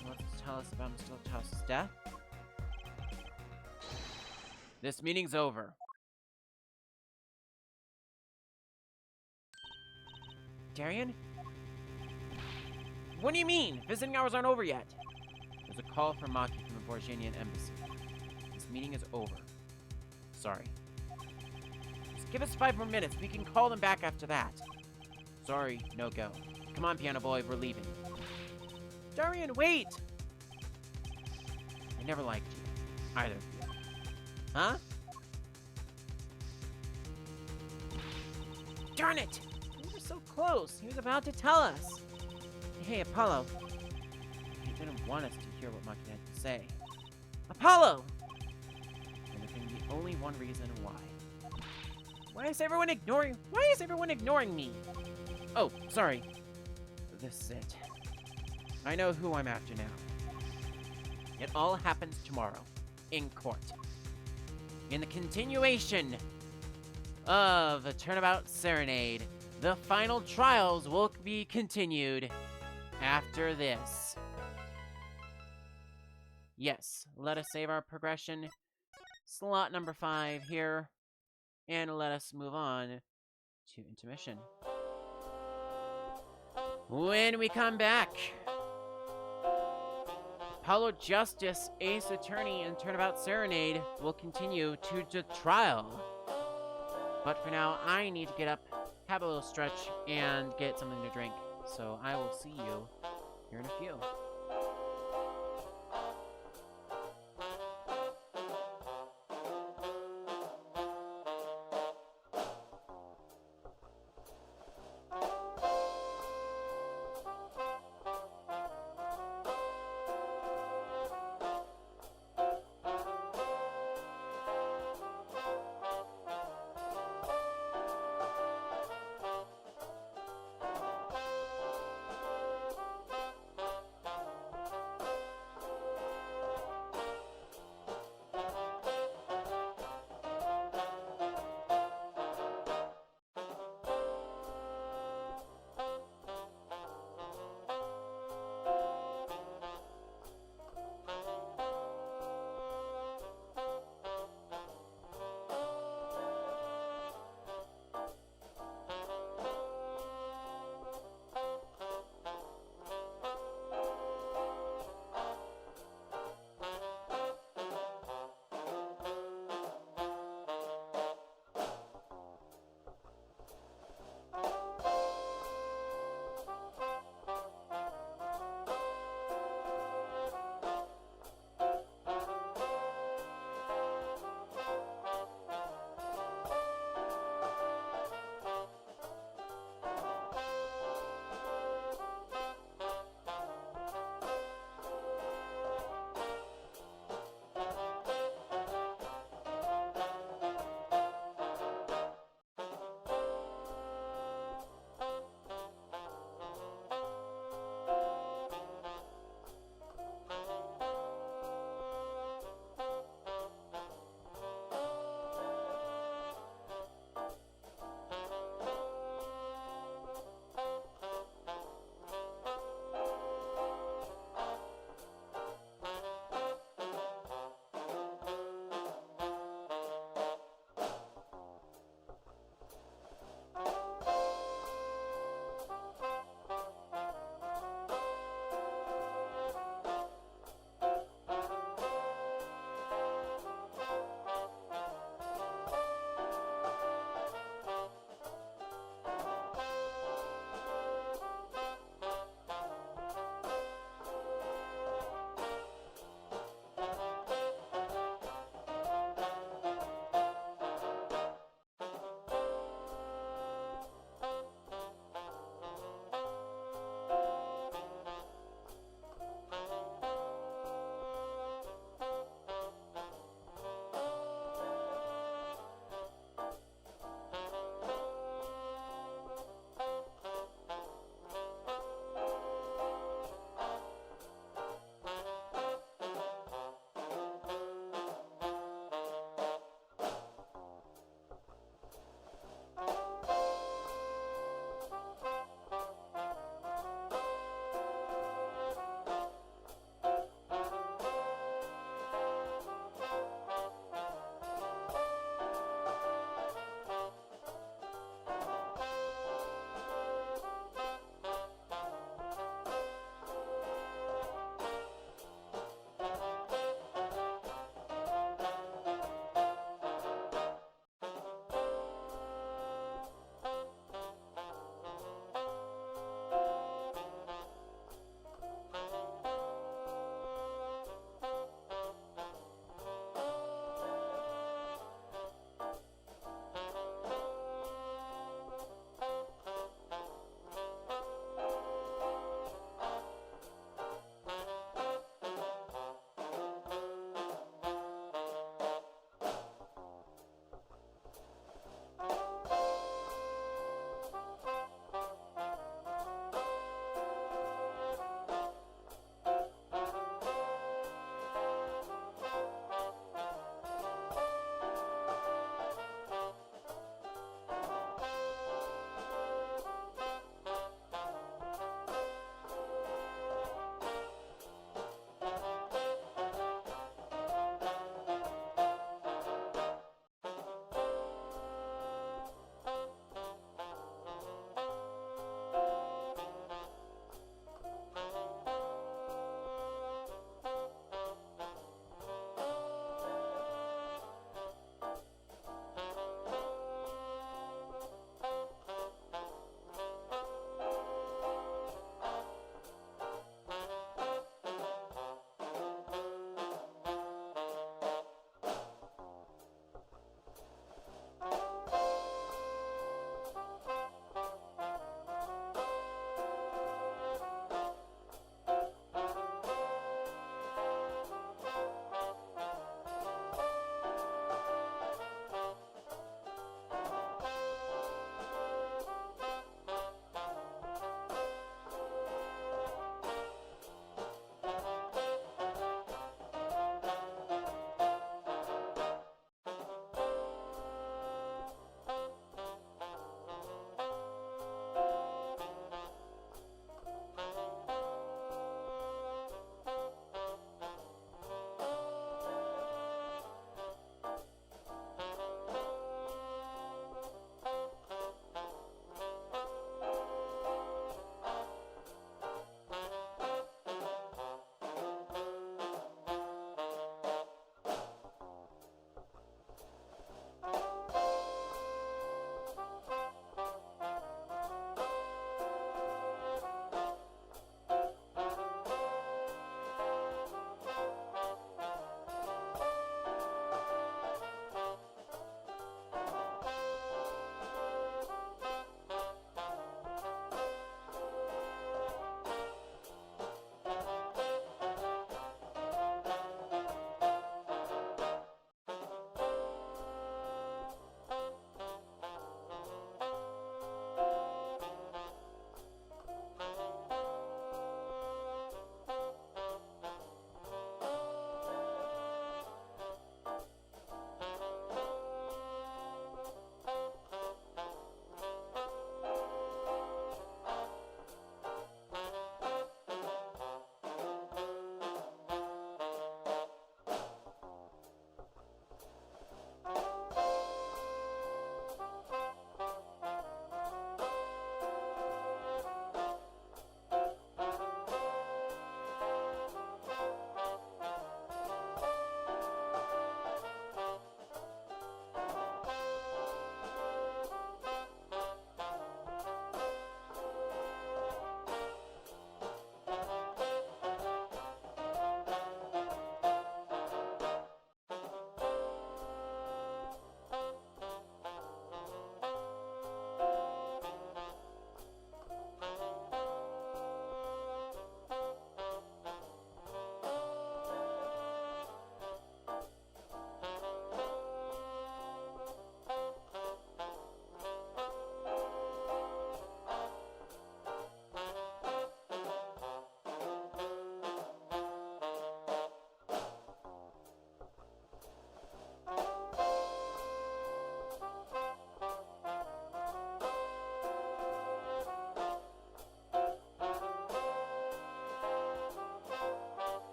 You want to tell us about Mr. Lichthouse's death? This meeting's over. Darian? What do you mean? Visiting hours aren't over yet. There's a call for Maki from the Borgianian embassy. This meeting is over. Sorry. Just give us 5 more minutes. We can call them back after that. Sorry, no go. Come on, piano boy, we're leaving. Darian, wait! I never liked you. Either of you. Huh? Darn it! We were so close. He was about to tell us. Hey, Apollo. He didn't want us to hear what Maki had to say. Apollo! And there can be only one reason why. Why is everyone ignoring me? Oh, sorry. This is it. I know who I'm after now. It all happens tomorrow. In court. In the continuation of a Turnabout Serenade, the final trials will be continued after this. Yes, let us save our progression. Slot number 5 here. And let us move on to intermission. When we come back, Apollo Justice, Ace Attorney, and Turnabout Serenade will continue to the trial. But for now, I need to get up, have a little stretch, and get something to drink. So I will see you here in a few.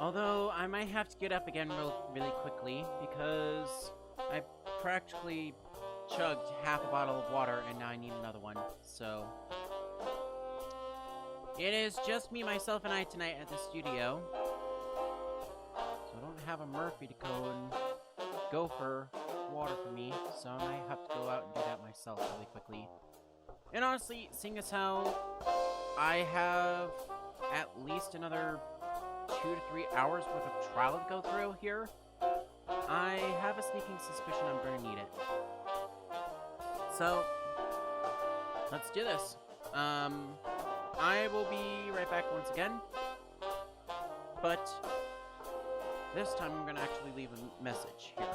Although, I might have to get up again really quickly, because I practically chugged half a bottle of water, and now I need another one, so... It is just me, myself, and I tonight at the studio. So I don't have a Murphy to go for water for me, so I might have to go out and do that myself really quickly. And honestly, seeing as how I have at least another 2 to 3 hours worth of trial to go through here, I have a sneaking suspicion I'm going to need it. So, let's do this. I will be right back once again, but this time I'm going to actually leave a message here.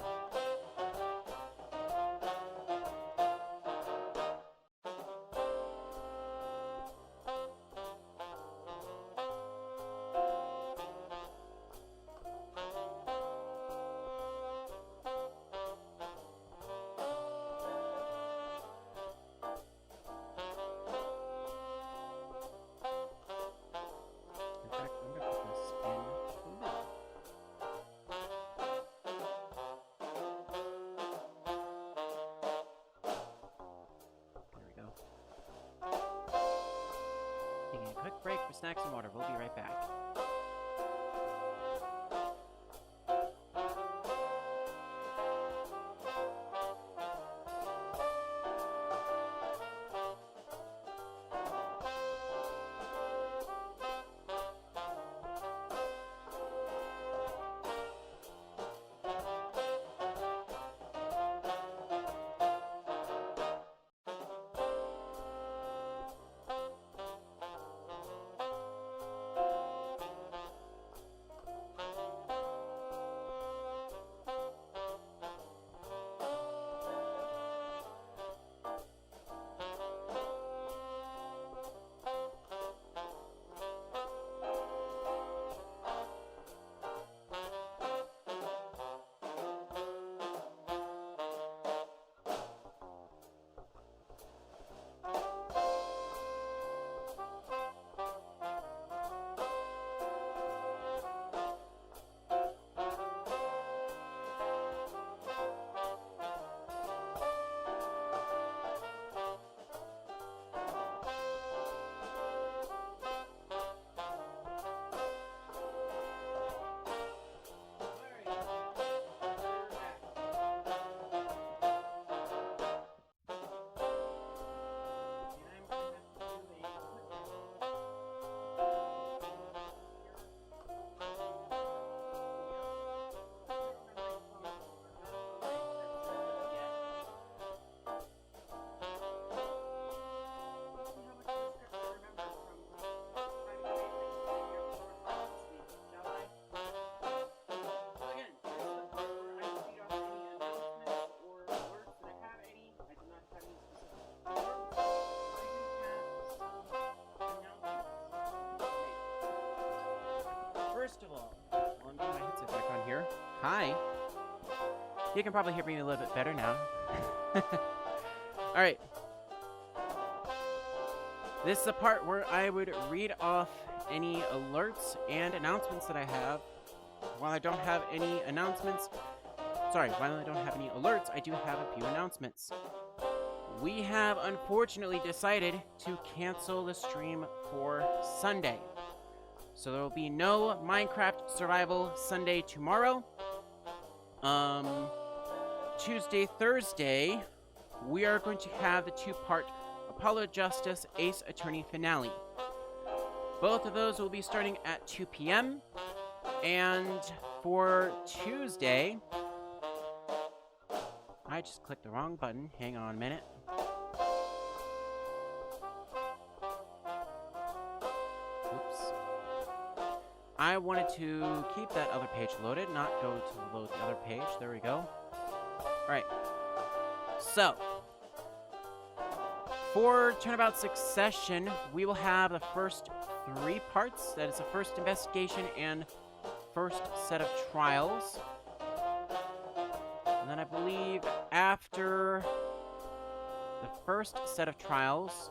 Break for snacks and water. We'll be right back. First of all, I'm getting my headset back on here. Hi. You can probably hear me a little bit better now. Alright. This is the part where I would read off any alerts and announcements that I have. While I don't have any announcements... while I don't have any alerts, I do have a few announcements. We have unfortunately decided to cancel the stream for Sunday. So there will be no Minecraft Survival Sunday tomorrow. Tuesday, Thursday, we are going to have the 2-part Apollo Justice Ace Attorney finale. Both of those will be starting at 2 p.m. And for Tuesday... I just clicked the wrong button. Hang on a minute. Oops. I wanted to keep that other page loaded, not go to load the other page. There we go. Alright. So, for Turnabout Succession, we will have the first 3 parts. That is the first investigation and first set of trials. And then I believe after the first set of trials...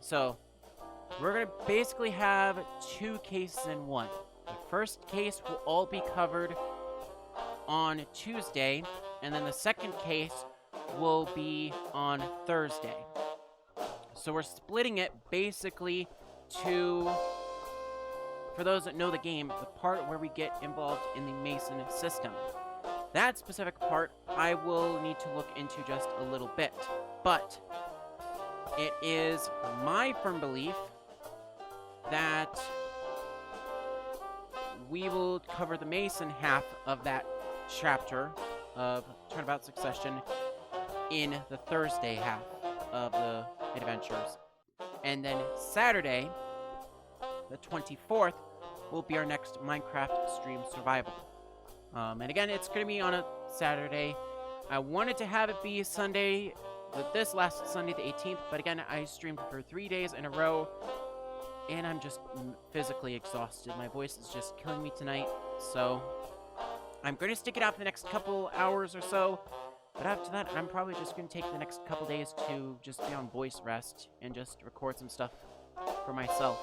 So we're going to basically have 2 cases in one. The first case will all be covered on Tuesday, and then the second case will be on Thursday. So we're splitting it basically to, for those that know the game, the part where we get involved in the Mason system. That specific part I will need to look into just a little bit, but it is my firm belief that we will cover the Mason half of that chapter of Turnabout Succession in the Thursday half of the adventures. And then Saturday, the 24th, will be our next Minecraft stream survival. And again, it's going to be on a Saturday. I wanted to have it be Sunday, this last Sunday, the 18th, but again, I streamed for 3 days in a row, and I'm just physically exhausted. My voice is just killing me tonight, so I'm going to stick it out for the next couple hours or so, but after that, I'm probably just going to take the next couple days to just be on voice rest and just record some stuff for myself.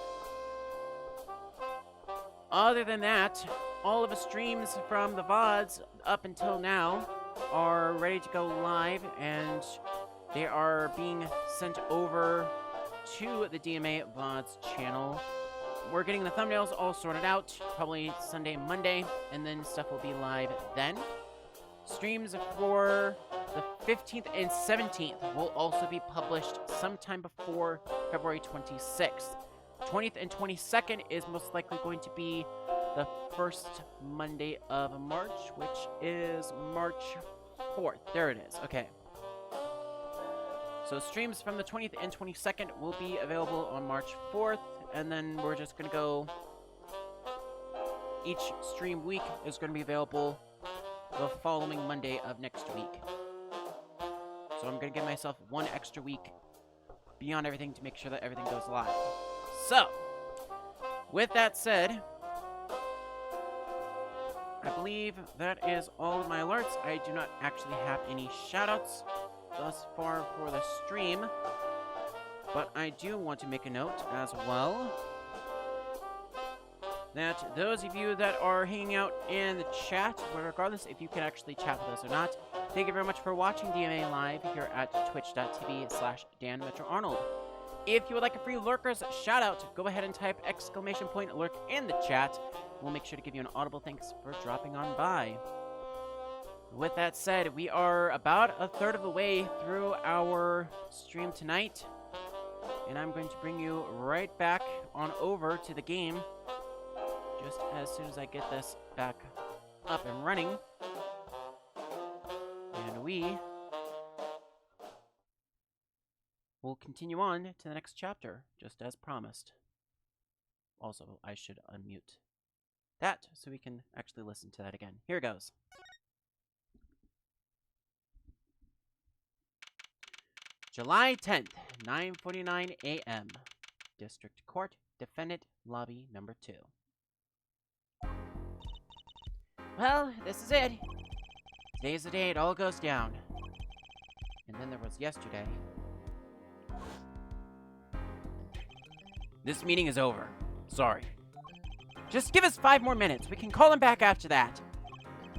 Other than that, all of the streams from the VODs up until now are ready to go live, and they are being sent over to the DMA VODs channel. We're getting the thumbnails all sorted out, probably Sunday, Monday, and then stuff will be live then. Streams for the 15th and 17th will also be published sometime before February 26th. 20th and 22nd is most likely going to be the first Monday of March, which is March 4th. There it is. Okay. So streams from the 20th and 22nd will be available on March 4th, and then we're just going to go... Each stream week is going to be available the following Monday of next week. So I'm going to give myself 1 extra week beyond everything to make sure that everything goes live. So, with that said, I believe that is all of my alerts. I do not actually have any shoutouts thus far for the stream, but I do want to make a note as well that those of you that are hanging out in the chat, regardless if you can actually chat with us or not, thank you very much for watching DMA Live here at twitch.tv/DanMetroArnold. If you would like a free Lurkers shout-out, go ahead and type !lurk in the chat. We'll make sure to give you an audible thanks for dropping on by. With that said, we are about a third of the way through our stream tonight, and I'm going to bring you right back on over to the game just as soon as I get this back up and running. And we will continue on to the next chapter, just as promised. Also, I should unmute that so we can actually listen to that again. Here goes. July 10th, 9:49 a.m. District Court, Defendant Lobby Number 2. Well, this is it. Today's the day it all goes down. And then there was yesterday. This meeting is over. Sorry. Just give us 5 more minutes. We can call him back after that.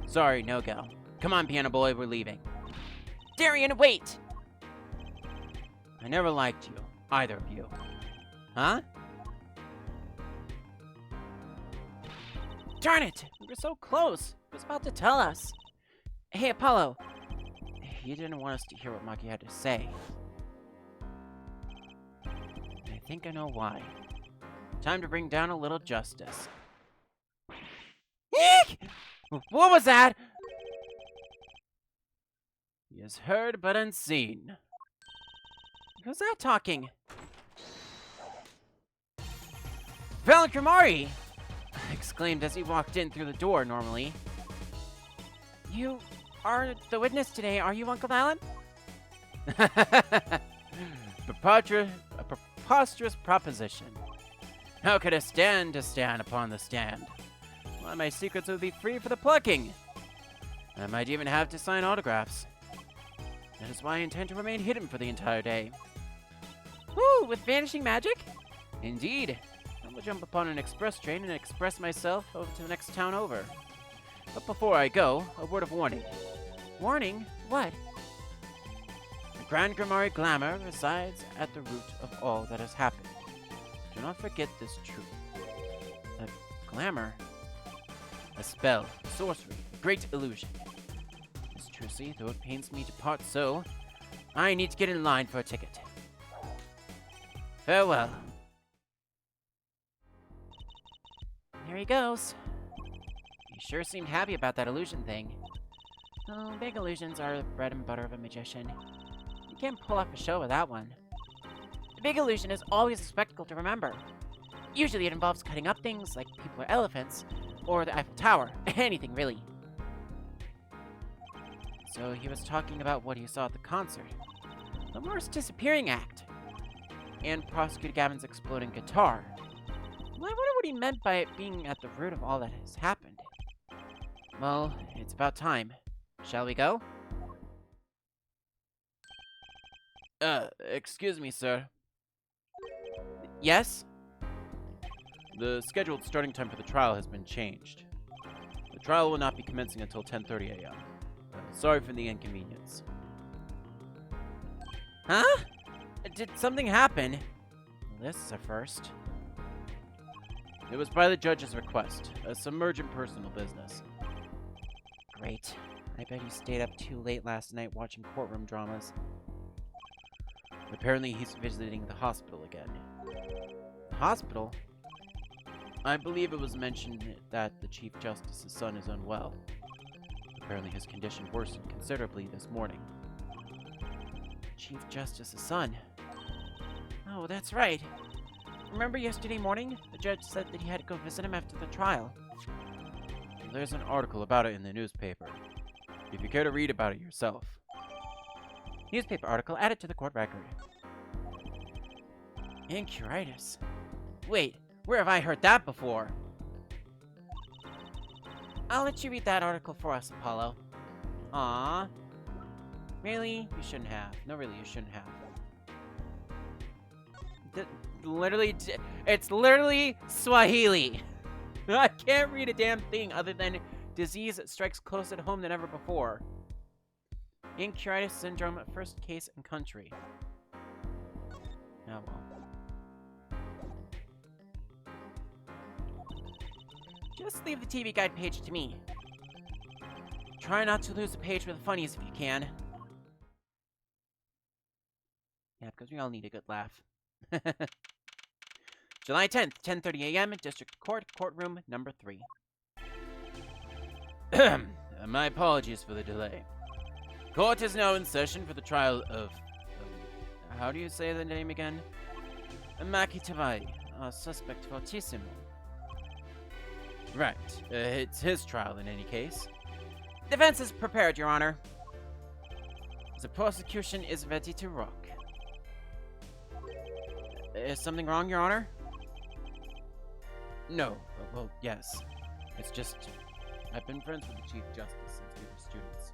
Sorry, no go. Come on, piano boy, we're leaving. Darian, wait! I never liked you. Either of you. Huh? Darn it! We were so close. He was about to tell us. Hey, Apollo. You didn't want us to hear what Maki had to say. I think I know why. Time to bring down a little justice. Eek! What was that? He is heard but unseen. Who's that talking? Valakramari! Exclaimed as he walked in through the door normally. You are the witness today, are you, Uncle Alan? A preposterous proposition. How could I stand to stand upon the stand? Why, my secrets would be free for the plucking. I might even have to sign autographs. That is why I intend to remain hidden for the entire day. Woo! With vanishing magic? Indeed. I will jump upon an express train and express myself over to the next town over. But before I go, a word of warning. Warning? What? The Grand Grimoire Glamour resides at the root of all that has happened. Do not forget this truth. A glamour? A spell, a sorcery, a great illusion. Miss Trucy, though it pains me to part so, I need to get in line for a ticket. Farewell. There he goes. He sure seemed happy about that illusion thing. Oh, big illusions are the bread and butter of a magician. You can't pull off a show with that one. The big illusion is always a spectacle to remember. Usually it involves cutting up things like people or elephants, or the Eiffel Tower. Anything, really. So he was talking about what he saw at the concert. The Morse disappearing act. And Prosecutor Gavin's exploding guitar. Well, I wonder what he meant by it being at the root of all that has happened. Well, it's about time. Shall we go? Excuse me, sir. Yes? The scheduled starting time for the trial has been changed. The trial will not be commencing until 10:30 a.m. Sorry for the inconvenience. Huh? Did something happen? Well, this is a first. It was by the judge's request, a submergent personal business. Great. I bet he stayed up too late last night watching courtroom dramas. Apparently he's visiting the hospital again. The hospital? I believe it was mentioned that the Chief Justice's son is unwell. Apparently his condition worsened considerably this morning. Chief Justice's son? Oh, that's right. Remember yesterday morning? The judge said that he had to go visit him after the trial. There's an article about it in the newspaper, if you care to read about it yourself. Newspaper article added to the court record. Pancreatitis. Wait, where have I heard that before? I'll let you read that article for us, Apollo. Aww. Really? You shouldn't have. No, really, you shouldn't have. It's literally Swahili. I can't read a damn thing other than disease strikes close at home than ever before. Pancreatitis syndrome, first case in country. Oh well. Just leave the TV guide page to me. Try not to lose a page with the funnies if you can. Yeah, because we all need a good laugh. July 10th, 10:30 a.m. District Court, courtroom number 3. My apologies for the delay. Court is now in session for the trial of... how do you say the name again? Maki Tawai, a suspect fortissimo. Right, it's his trial in any case. Defense is prepared, Your Honor. The prosecution is ready to rock. Is something wrong, Your Honor? No. Well, yes. It's just... I've been friends with the Chief Justice since we were students.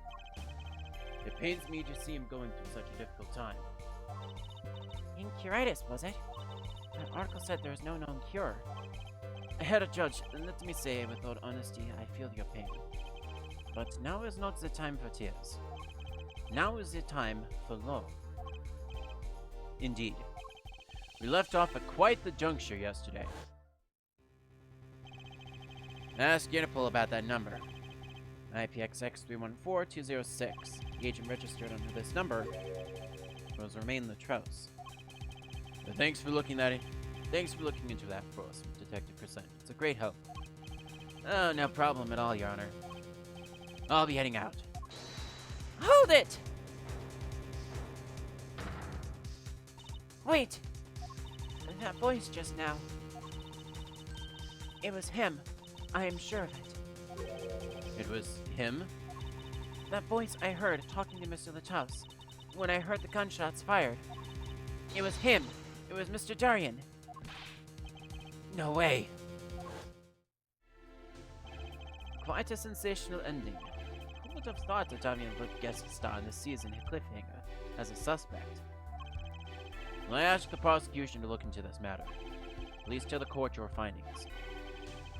It pains me to see him going through such a difficult time. Pancreatitis, was it? That article said there is no known cure. I had a judge, and let me say with all honesty, I feel your pain. But now is not the time for tears. Now is the time for law. Indeed. We left off at quite the juncture yesterday. Ask Interpol about that number. IPXX314206. The agent registered under this number was Romain Latros. But thanks for looking into that for us, Detective Percent. It's a great help. Oh, no problem at all, Your Honor. I'll be heading out. Hold it! Wait! That voice just now. It was him. I am sure of it. It was him? That voice I heard talking to Mr. Latous when I heard the gunshots fired. It was him. It was Mr. Darien. No way. Quite a sensational ending. Who would have thought that Darien would guest star in the season cliffhanger as a suspect? I ask the prosecution to look into this matter. Please tell the court your findings.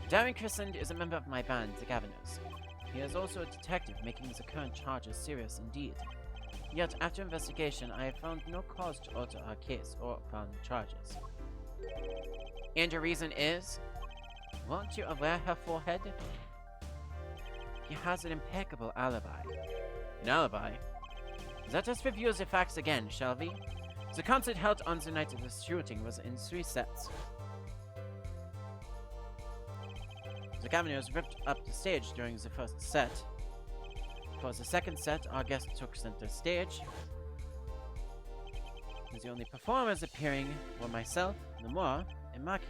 Darren Crescent is a member of my band, the Governors. He is also a detective, making the current charges serious indeed. Yet, after investigation, I have found no cause to alter our case or file charges. And your reason is? Weren't you aware her forehead? He has an impeccable alibi. An alibi? Let us review the facts again, shall we? The concert held on the night of the shooting was in 3 sets. The Governors ripped up the stage during the first set. For the second set, our guest took center stage. The only performers appearing were myself, Lamar, and Maki,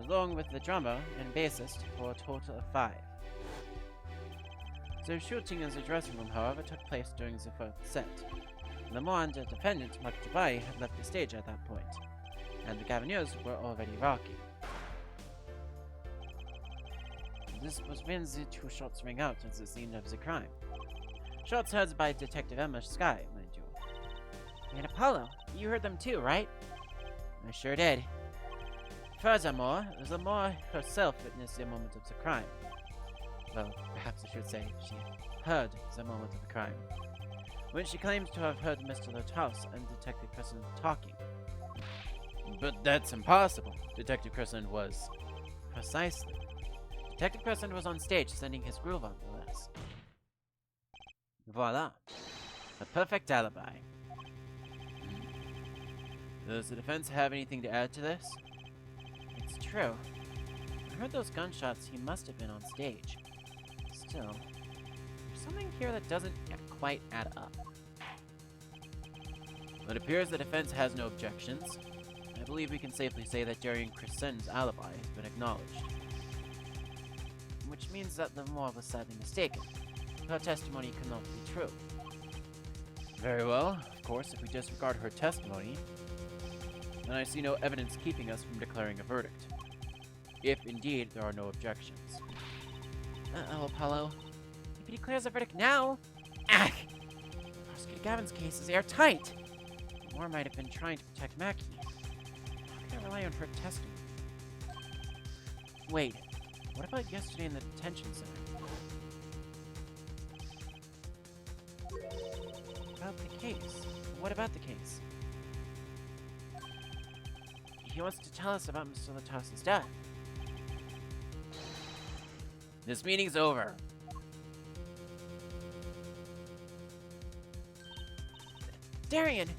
along with the drummer and bassist for a total of 5. The shooting in the dressing room, however, took place during the first set. Lamar and the defendant, Maki Tabai, had left the stage at that point, and the Governors were already rocking. This was when the 2 shots rang out at the scene of the crime. Shots heard by Detective Emma Sky, mind you. And Apollo, you heard them too, right? I sure did. Furthermore, Lamar herself witnessed the moment of the crime. Well, perhaps I should say she heard the moment of the crime, when she claims to have heard Mr. Lothaus and Detective Crescent talking. But that's impossible. Detective Crescent was... Precisely. Detective Crescent was on stage sending his groove on the list. Voila. A perfect alibi. Does the defense have anything to add to this? It's true. I heard those gunshots. He must have been on stage. Still, there's something here that doesn't quite add up. It appears the defense has no objections. I believe we can safely say that Darian Crescent's alibi has been acknowledged. Which means that Lamar was sadly mistaken. Her testimony cannot be true. Very well. Of course, if we disregard her testimony, then I see no evidence keeping us from declaring a verdict. If indeed there are no objections. Uh-oh, Apollo. If he declares a verdict now... Ah! Prosecutor Gavin's case is airtight. Lamar might have been trying to protect Mackie. How can I rely on her testimony? Wait. What about yesterday in the detention center? About the case? What about the case? He wants to tell us about Mr. Lothaus' death. This meeting's over. Darian!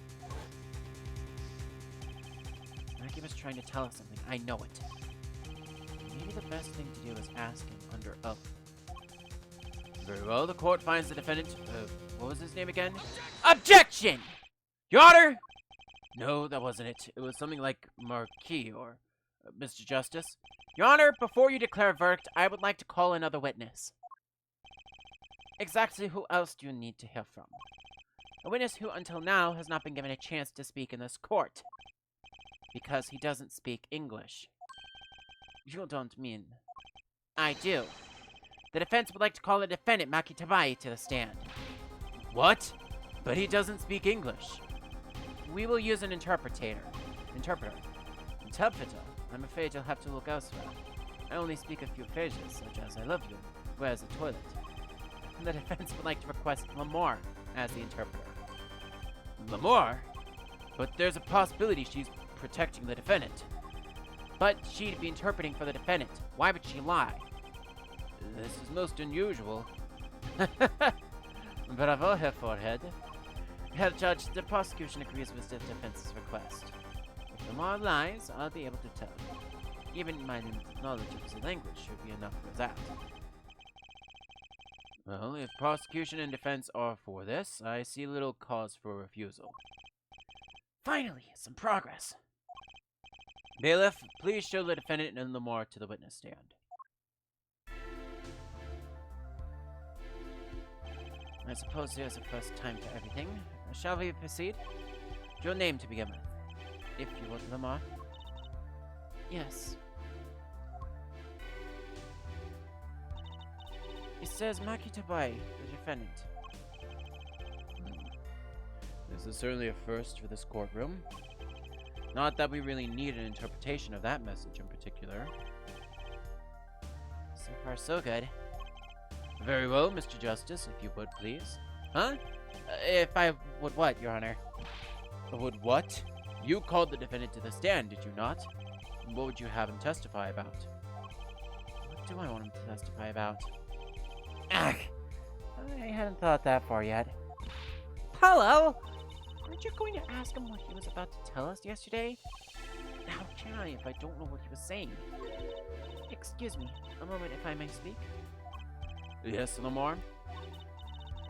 Mackie was trying to tell us something. I know it. Maybe the best thing to do is ask him under oath. Very well, the court finds the defendant... what was his name again? Objection! Your Honor! No, that wasn't it. It was something like Marquis or Mr. Justice. Your Honor, before you declare a verdict, I would like to call another witness. Exactly who else do you need to hear from? A witness who, until now, has not been given a chance to speak in this court. Because he doesn't speak English. You don't mean... I do. The defense would like to call the defendant, Maki Tabai, to the stand. What? But he doesn't speak English. We will use an interpreter. Interpreter? I'm afraid you'll have to look elsewhere. I only speak a few phrases, such as I love you, where's the toilet? The defense would like to request Lamar as the interpreter. Lamar? But there's a possibility she's protecting the defendant. But she'd be interpreting for the defendant. Why would she lie? This is most unusual. Bravo, Herr Forehead. Herr Judge, the prosecution agrees with the defense's request. If Lamar lies, I'll be able to tell. Even my limited knowledge of the language should be enough for that. Well, if prosecution and defense are for this, I see little cause for refusal. Finally, some progress. Bailiff, please show the defendant and Lamar to the witness stand. I suppose there's a first time for everything. Shall we proceed? Your name to begin with, if you would, Lamar. Yes. It says Maki Tabai, the defendant. This is certainly a first for this courtroom. Not that we really need an interpretation of that message in particular. So far, so good. Very well, Mr. Justice, if you would, please. Huh? If I would what, Your Honor? Would what? You called the defendant to the stand, did you not? What would you have him testify about? What do I want him to testify about? Ugh! I hadn't thought that far yet. Hello? Aren't you going to ask him what he was about to tell us yesterday? How can I if I don't know what he was saying? Excuse me, a moment if I may speak. Yes, Lamar?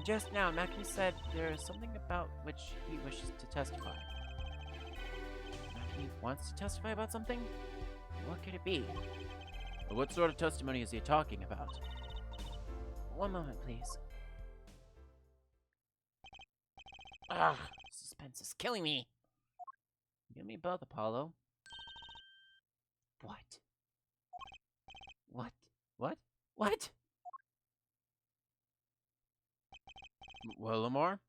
Just now, Mackie said there is something about which he wishes to testify. Mackie wants to testify about something? What could it be? What sort of testimony is he talking about? One moment, please. Ugh, suspense is killing me. Give me both, Apollo. What? What? What? What? Well, Lamar?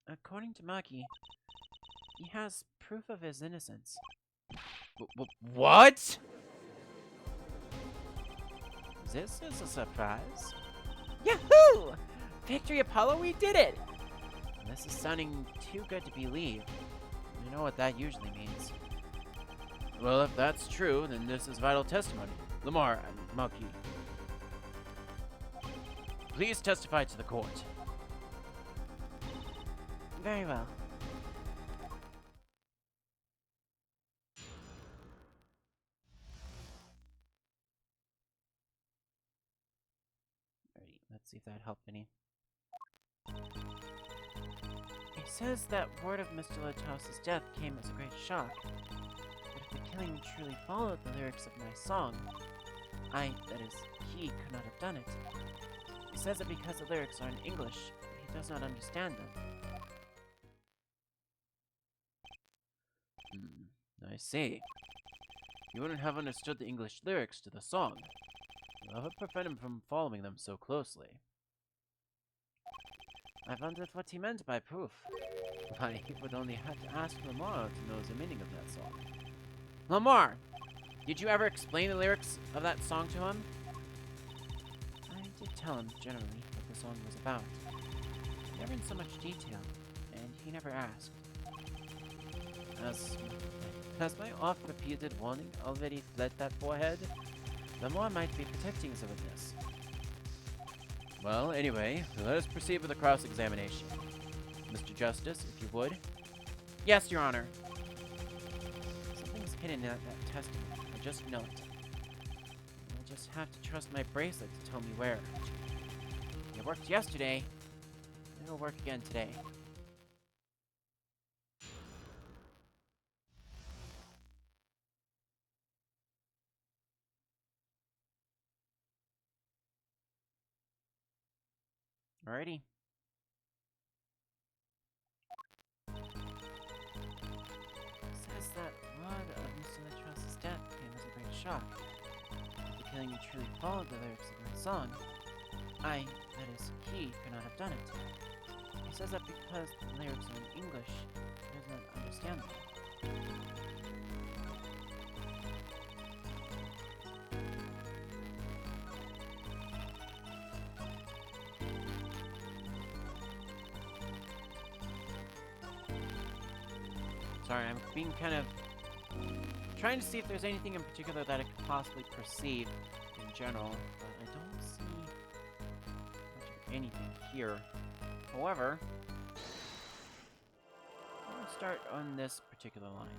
According to Maki, he has proof of his innocence. What? This is a surprise. Yahoo! Victory, Apollo, we did it! This is sounding too good to believe. You know what that usually means. Well, if that's true, then this is vital testimony. Lamar and Maki, please testify to the court. Very well. Alright, let's see if that helped any. He says that word of Mr. Lighthouse's death came as a great shock. But if the killing truly followed the lyrics of my song, that is, he could not have done it. He says that because the lyrics are in English, he does not understand them. I see. You wouldn't have understood the English lyrics to the song. What would prevent him from following them so closely? I wondered what he meant by proof. Why, he would only have to ask Lamar to know the meaning of that song. Lamar! Did you ever explain the lyrics of that song to him? I did tell him, generally, what the song was about. Never in so much detail, and he never asked. Has my oft-repeated warning already fled that forehead? Lamar might be protecting the witness. Well, anyway, let us proceed with the cross-examination. Mr. Justice, if you would. Yes, Your Honor. Something's hidden in that testimony. I just know it. I just have to trust my bracelet to tell me where. It worked yesterday. It'll work again today. Alrighty. Says that blood of Mr. Lighthouse's death came as a great shock. The killing truly followed the lyrics of the song. That is, he could not have done it. He says that because the lyrics are in English, he does not understand them. Sorry, I'm being kind of trying to see if there's anything in particular that I could possibly perceive in general, but I don't see much of anything here. However, I'm going to start on this particular line.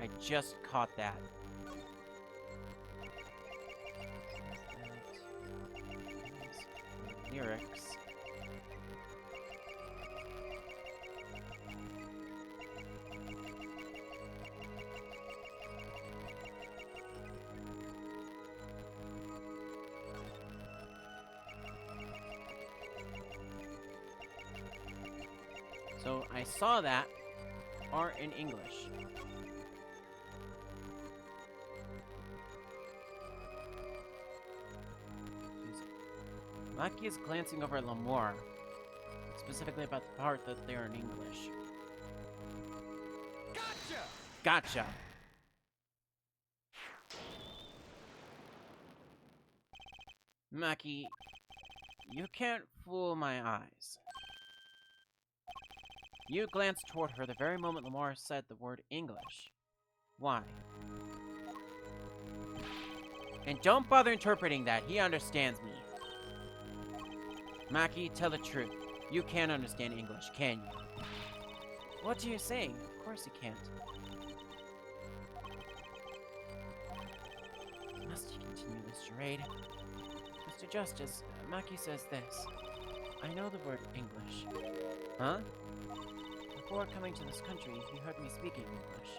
I just caught that. Lyrics. So I saw that are in English. Maki is glancing over at Lamore, specifically about the part that they're in English. Gotcha! Gotcha! Maki, you can't fool my eyes. You glanced toward her the very moment Lamore said the word English. Why? And don't bother interpreting that. He understands me. Maki, tell the truth. You can't understand English, can you? What are you saying? Of course you can't. Must you continue this charade? Mr. Justice, Maki says this. I know the word English. Huh? Before coming to this country, he heard me speaking English.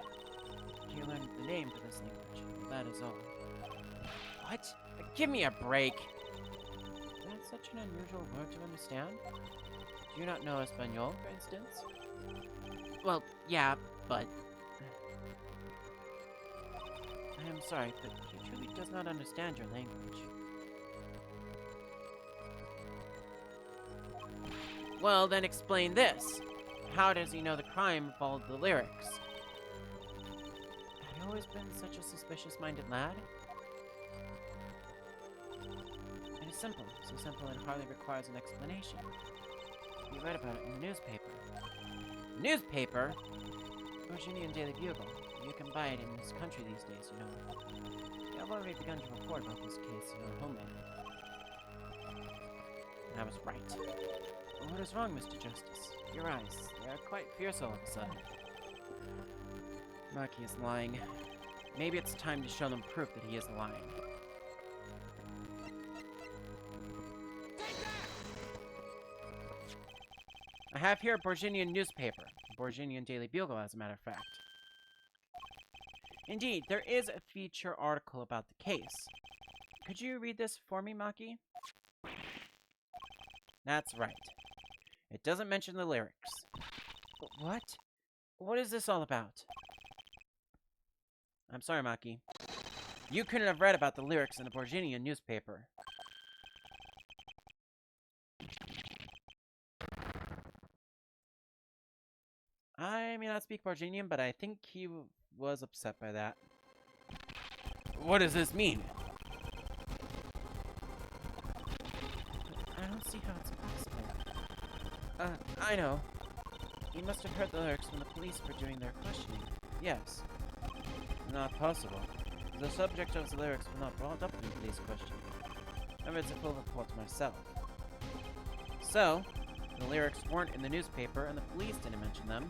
He learned the name for this language. That is all. What? Give me a break! That's such an unusual word to understand. Do you not know Espanol, for instance? Well, yeah, but... I am sorry, but he truly does not understand your language. Well, then explain this. How does he know the crime followed the lyrics? Have you always been such a suspicious-minded lad? It is simple. So simple it hardly requires an explanation. You read about it in the newspaper. Newspaper? Virginian Daily Bugle. You can buy it in this country these days, you know. We have already begun to report about this case in our homeland. And I was right. What is wrong, Mr. Justice? Your eyes, they are quite fierce all of a sudden. Maki is lying. Maybe it's time to show them proof that he is lying. I have here a Borginian newspaper. A Borginian Daily Bugle, as a matter of fact. Indeed, there is a feature article about the case. Could you read this for me, Maki? That's right. It doesn't mention the lyrics. What? What is this all about? I'm sorry, Maki. You couldn't have read about the lyrics in the Borginian newspaper. I may not speak Borginian, but I think he was upset by that. What does this mean? I don't see how it's possible. I know. He must have heard the lyrics when the police were doing their questioning. Yes. Not possible. The subject of the lyrics was not brought up in the police questioning. I read the full report myself. So, the lyrics weren't in the newspaper and the police didn't mention them.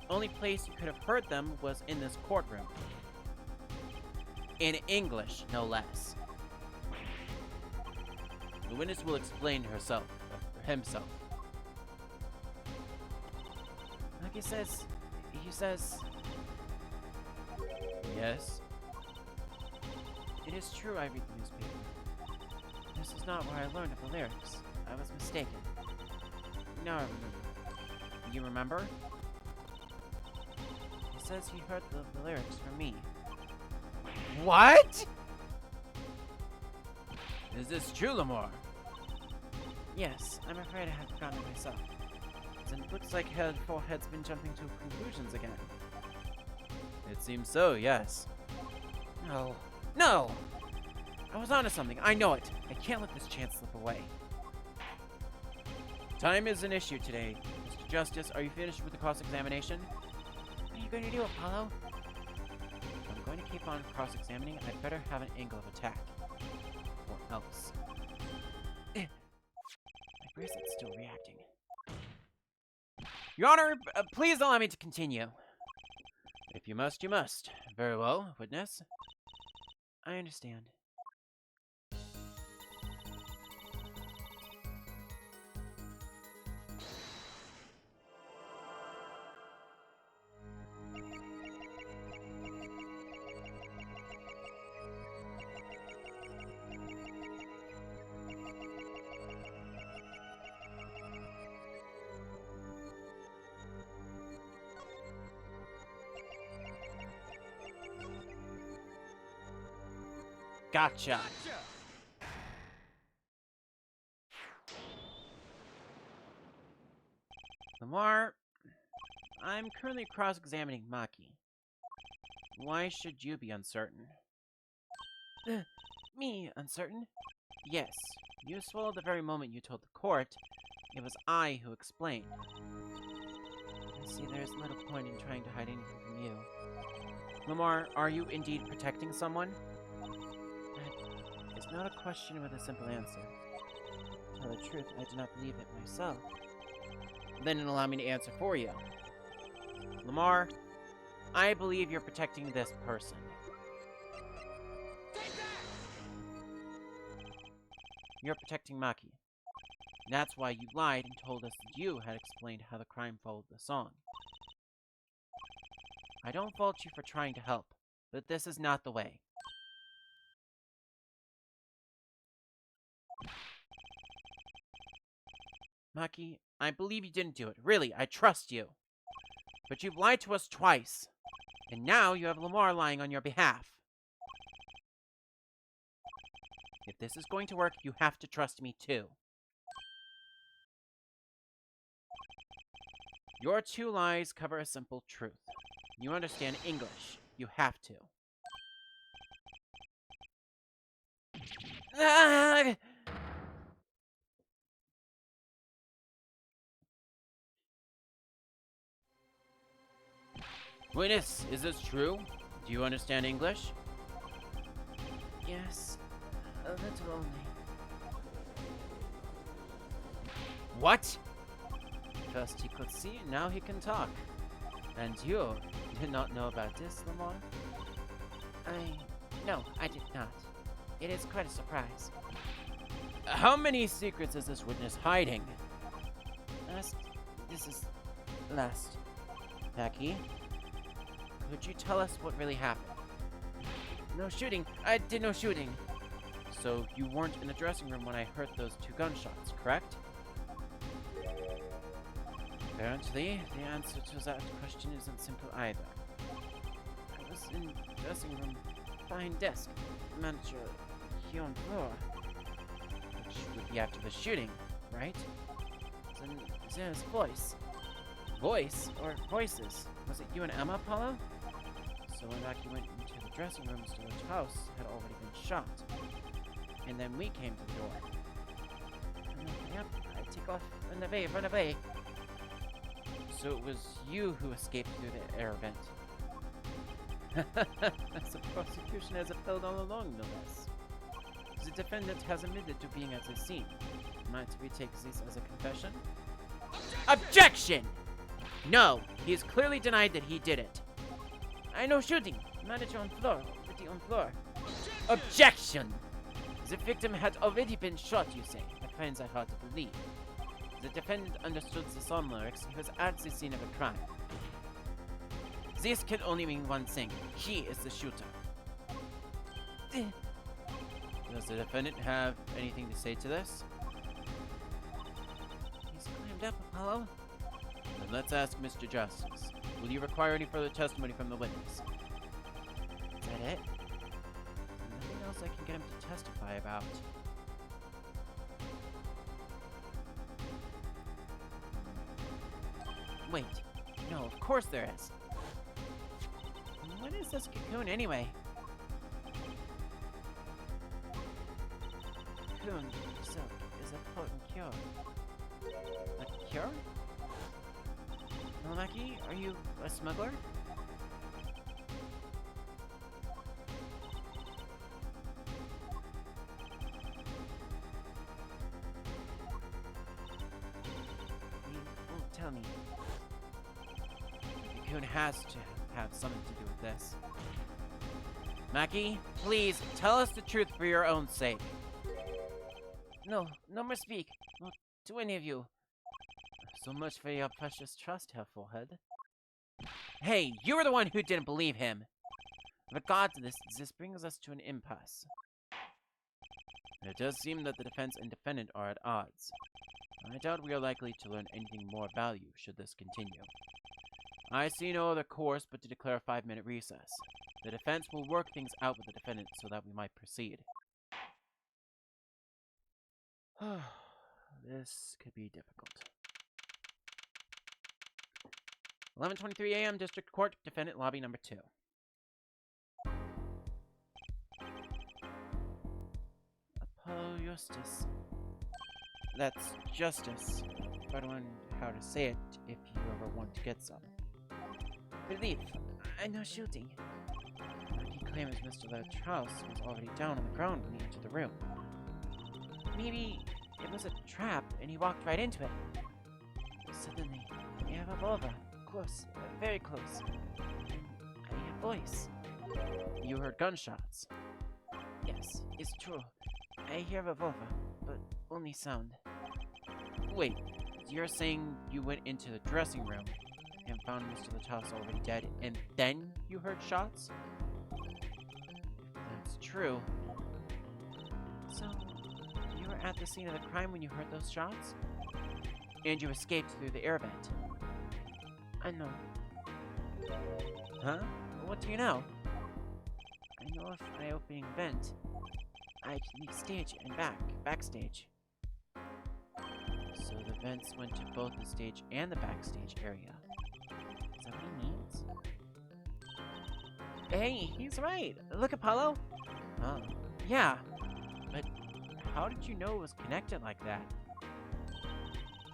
The only place you could have heard them was in this courtroom. In English, no less. The witness will explain himself. Like he says... Yes? It is true I read the newspaper. This is not where I learned of the lyrics. I was mistaken. Now I remember. You remember? He says he heard the lyrics from me. What?! Is this true, Lamore? Yes, I'm afraid I have forgotten it myself. And it looks like Head 4-Head's been jumping to conclusions again. It seems so, yes. No. No! I was onto something, I know it! I can't let this chance slip away. Time is an issue today. Mr. Justice, are you finished with the cross-examination? What are you going to do, Apollo? If I'm going to keep on cross-examining, I'd better have an angle of attack. Or else. My bracelet's still reacting. Your Honor, please allow me to continue. If you must, you must. Very well, witness. I understand. Gotcha. Lamar, I'm currently cross-examining Maki. Why should you be uncertain? Me uncertain? Yes. You swallowed the very moment you told the court. It was I who explained. I see there's little point in trying to hide anything from you. Lamar, are you indeed protecting someone? That is not a question with a simple answer. To tell the truth, I do not believe it myself. Then allow me to answer for you. Lamar, I believe you're protecting this person. You're protecting Maki. That's why you lied and told us that you had explained how the crime followed the song. I don't fault you for trying to help, but this is not the way. Maki, I believe you didn't do it. Really, I trust you. But you've lied to us twice. And now you have Lamar lying on your behalf. If this is going to work, you have to trust me too. Your two lies cover a simple truth. You understand English. You have to. Ah! Witness, is this true? Do you understand English? Yes, a little only. What? First he could see, now he can talk. And you did not know about this, Lamar? No, I did not. It is quite a surprise. How many secrets is this witness hiding? This is last. Maki, could you tell us what really happened? No shooting. I did no shooting. So you weren't in the dressing room when I heard those two gunshots, correct? Apparently, the answer to that question isn't simple either. I was in the dressing room, behind desk, manager, here on floor. Which would be after the shooting, right? Then there's voice. Voice? Or voices? Was it you and Emma, Apollo? So when Maki went into the dressing room, Stewart's house had already been shot. And then we came to the door. Yep, I take off, run away. So it was you who escaped through the air vent. As the prosecution has upheld all along, no less. The defendant has admitted to being at the scene. Might we take this as a confession? Objection! No, he has clearly denied that he did it. I know shooting. Manager on floor. Already on floor. Objection! The victim had already been shot, you say. That finds it hard to believe. The defendant understood the song lyrics. He was at the scene of a crime. This can only mean one thing. He is the shooter. Does the defendant have anything to say to this? He's climbed up, Apollo. Then let's ask Mr. Justice. Will you require any further testimony from the witness? Is that it? There's nothing else I can get him to testify about. Wait. No, of course there is. What is this cocoon anyway? Cocoon silk is a potent cure. A cure? Maki, are you a smuggler? You won't tell me. The cocoon has to have something to do with this. Maki, please, tell us the truth for your own sake. No more speak. Not to any of you. So much for your precious trust, Herr Forehead. Hey, you were the one who didn't believe him. With regard to this brings us to an impasse. It does seem that the defense and defendant are at odds. I doubt we are likely to learn anything more of value should this continue. I see no other course but to declare a 5-minute recess. The defense will work things out with the defendant so that we might proceed. This could be difficult. 11:23 a.m. District Court, Defendant Lobby Number 2. Apollo Justice. That's justice. I don't know how to say it if you ever want to get some. Relief. I know shooting. He claims Mr. Latrouse was already down on the ground when he entered the room. Maybe it was a trap and he walked right into it. Suddenly, we have a revolver. Close. Very close. I hear a voice. You heard gunshots? Yes, it's true. I hear a revolver, but only sound. Wait, you're saying you went into the dressing room and found Mr. Latrouse already dead, and then you heard shots? If that's true. So, you were at the scene of the crime when you heard those shots? And you escaped through the air vent? I know. Huh? What do you know? I know if I opening vent, I'd leave stage and backstage. So the vents went to both the stage and the backstage area. Is that what he means? Hey, he's right! Look, Apollo! Oh, yeah. But how did you know it was connected like that?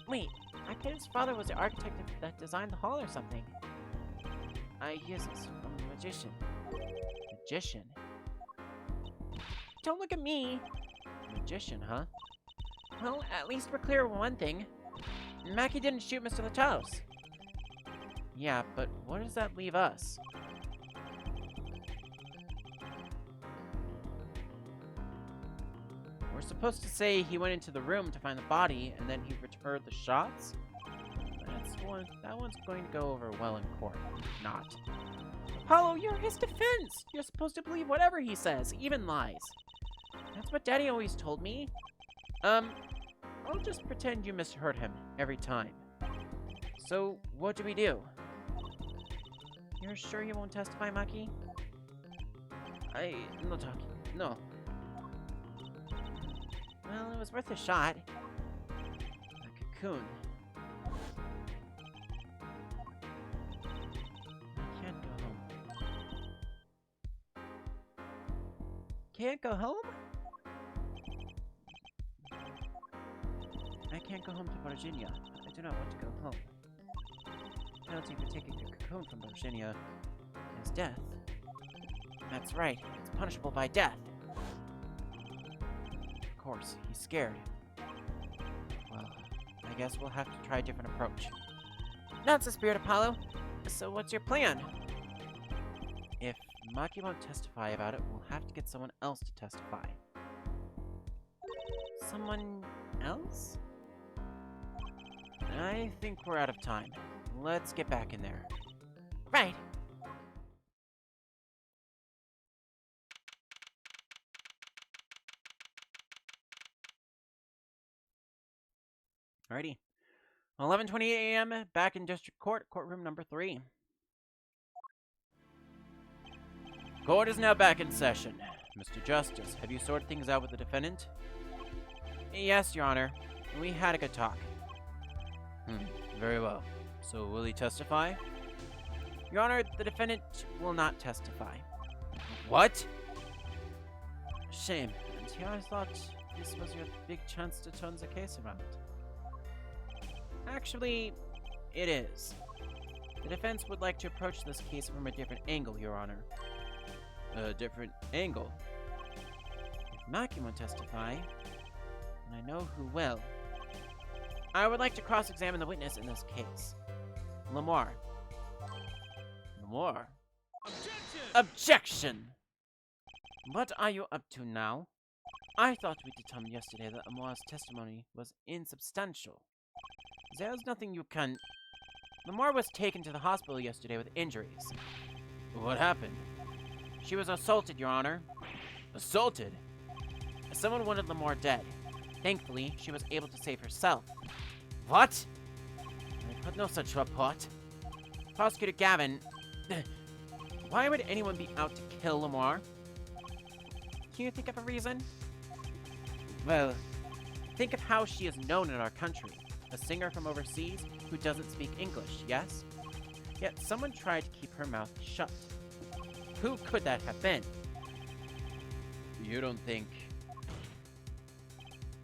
Wait, I thought his father was the architect that designed the hall or something. I hear this from a magician. Magician? Don't look at me! Magician, huh? Well, at least we're clear on one thing. Mackie didn't shoot Mr. Latrouse. Yeah, but what does that leave us? We're supposed to say he went into the room to find the body, and then he heard the shots? That one's going to go over well in court. Not. Apollo, you're his defense! You're supposed to believe whatever he says, even lies. That's what Daddy always told me. I'll just pretend you misheard him every time. So, what do we do? You're sure you won't testify, Maki? No talking. No. Well, it was worth a shot. A cocoon. I can't go home. Can't go home? I can't go home to Virginia. I do not want to go home. Penalty for taking the cocoon from Virginia is death. That's right, it's punishable by death. Of course, he's scared. Well, I guess we'll have to try a different approach. That's the spirit, Apollo. So what's your plan? If Maki won't testify about it, we'll have to get someone else to testify. Someone else? I think we're out of time. Let's get back in there. Right. Alrighty. 11:28 a.m. back in District Court, courtroom number 3. Court is now back in session. Mr. Justice, have you sorted things out with the defendant? Yes, Your Honor. We had a good talk. Very well. So, will he testify? Your Honor, the defendant will not testify. What? Shame. And here I thought this was your big chance to turn the case around. Actually, it is. The defense would like to approach this case from a different angle, Your Honor. A different angle? If Maki won't testify, and I know who will, I would like to cross-examine the witness in this case. Lamar. Lamar? Objection! Objection! What are you up to now? I thought we determined yesterday that Lamar's testimony was insubstantial. There's nothing you can... Lamar was taken to the hospital yesterday with injuries. What happened? She was assaulted, Your Honor. Assaulted? Someone wanted Lamar dead. Thankfully, she was able to save herself. What? I put no such report. Prosecutor Gavin... Why would anyone be out to kill Lamar? Can you think of a reason? Well, think of how she is known in our country. A singer from overseas who doesn't speak English, yes? Yet someone tried to keep her mouth shut. Who could that have been? You don't think...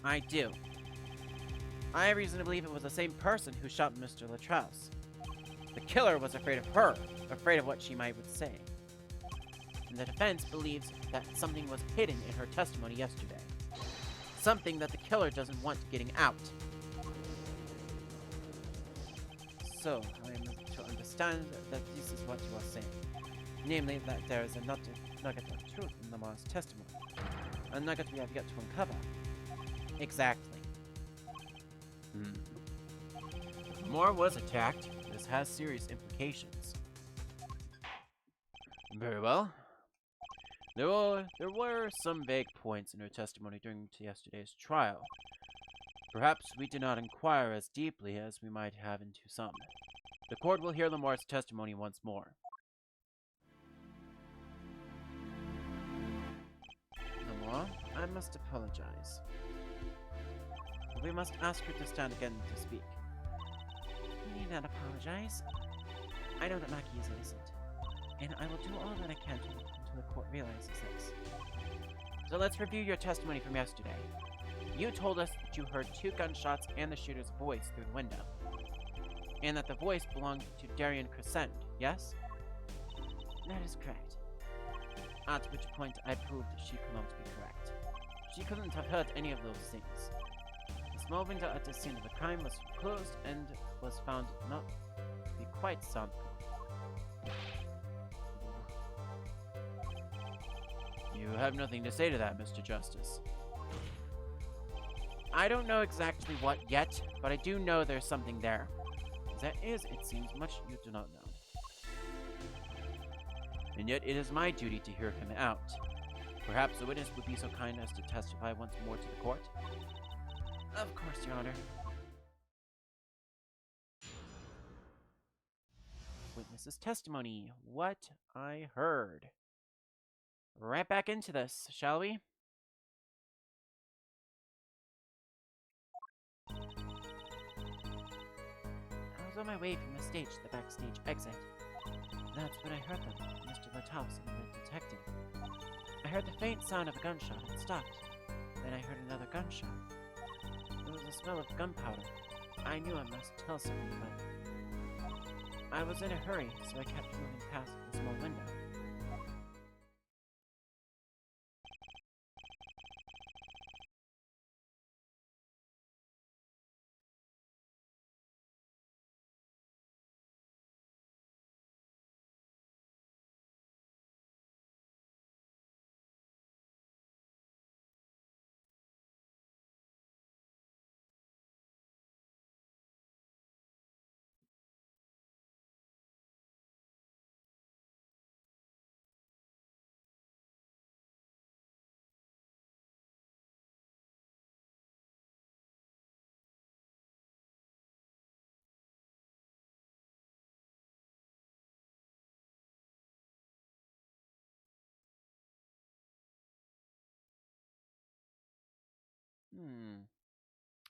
I do. I have reason to believe it was the same person who shot Mr. Latrause. The killer was afraid of her, afraid of what she might would say. And the defense believes that something was hidden in her testimony yesterday. Something that the killer doesn't want getting out. So, I am to understand that this is what you are saying. Namely, that there is a nugget of truth in Lamar's testimony. A nugget we have yet to uncover. Exactly. If Lamar was attacked, this has serious implications. Very well. There were some vague points in her testimony during yesterday's trial. Perhaps we did not inquire as deeply as we might have into some. The court will hear Lamar's testimony once more. Lamar, I must apologize. We must ask her to stand again to speak. You need not apologize. I know that Maki is innocent, and I will do all that I can until the court realizes this. So let's review your testimony from yesterday. You told us that you heard 2 gunshots and the shooter's voice through the window, and that the voice belonged to Darian Crescent, yes? That is correct. At which point I proved she could not be correct. She couldn't have heard any of those things. The small window at the scene of the crime was closed and was found not to be quite soundproof. You have nothing to say to that, Mr. Justice. I don't know exactly what yet, but I do know there's something there. There is, it seems, much you do not know. And yet it is my duty to hear him out. Perhaps the witness would be so kind as to testify once more to the court? Of course, Your Honor. Witness's testimony. What I heard. Right back into this, shall we? I was on my way from the stage to the backstage exit. That's when I heard them, Mr. Latrause and the detective. I heard the faint sound of a gunshot and stopped. Then I heard another gunshot. There was a smell of gunpowder. I knew I must tell someone, but I was in a hurry, so I kept moving past the small window.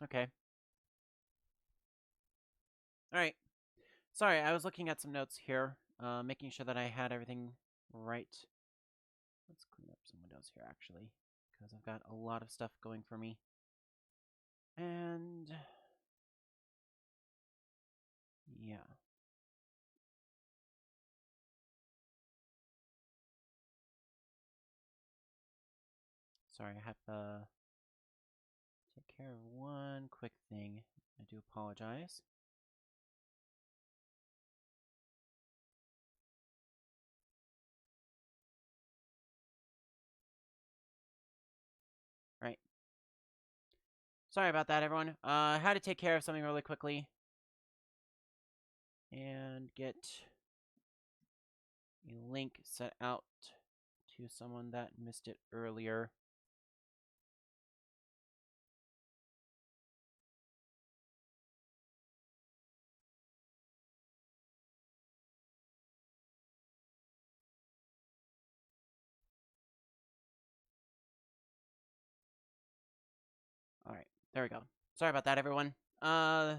Okay. Alright. Sorry, I was looking at some notes here, making sure that I had everything right. Let's clean up some windows here, actually, because I've got a lot of stuff going for me. And... yeah. Sorry, I have to take care of one quick thing. I do apologize. Right. Sorry about that, everyone. I had to take care of something really quickly. And get a link set out to someone that missed it earlier. There we go. Sorry about that, everyone. Okay.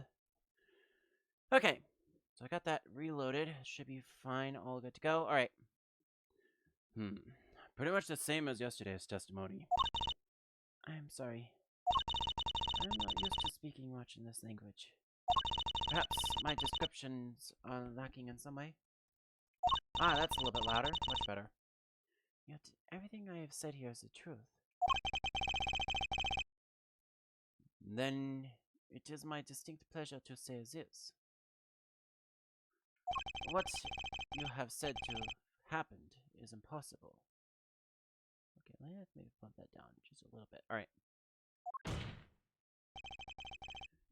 So I got that reloaded. Should be fine. All good to go. All right. Pretty much the same as yesterday's testimony. I'm sorry. I'm not used to speaking much in this language. Perhaps my descriptions are lacking in some way? Ah, that's a little bit louder. Much better. Yet, everything I have said here is the truth. Then, it is my distinct pleasure to say this. What you have said to happened is impossible. Okay, let's maybe bump that down just a little bit. Alright.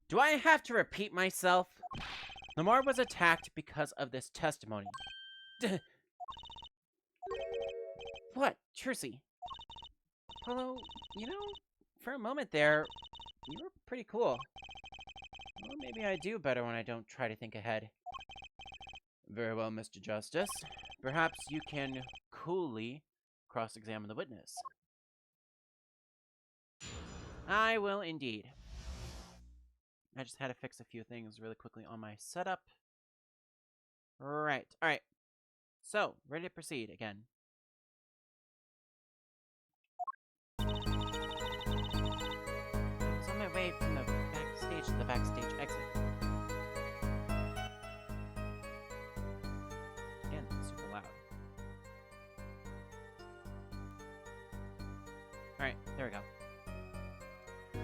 Do I have to repeat myself? Lamar was attacked because of this testimony. What? Trucy? Apollo, you know, for a moment there, you were pretty cool. Well, maybe I do better when I don't try to think ahead. Very well, Mr. Justice. Perhaps you can coolly cross-examine the witness. I will indeed. I just had to fix a few things really quickly on my setup. Right. Alright. So, ready to proceed again. So on my way from the backstage to the backstage exit. Again, super loud. Alright, there we go. I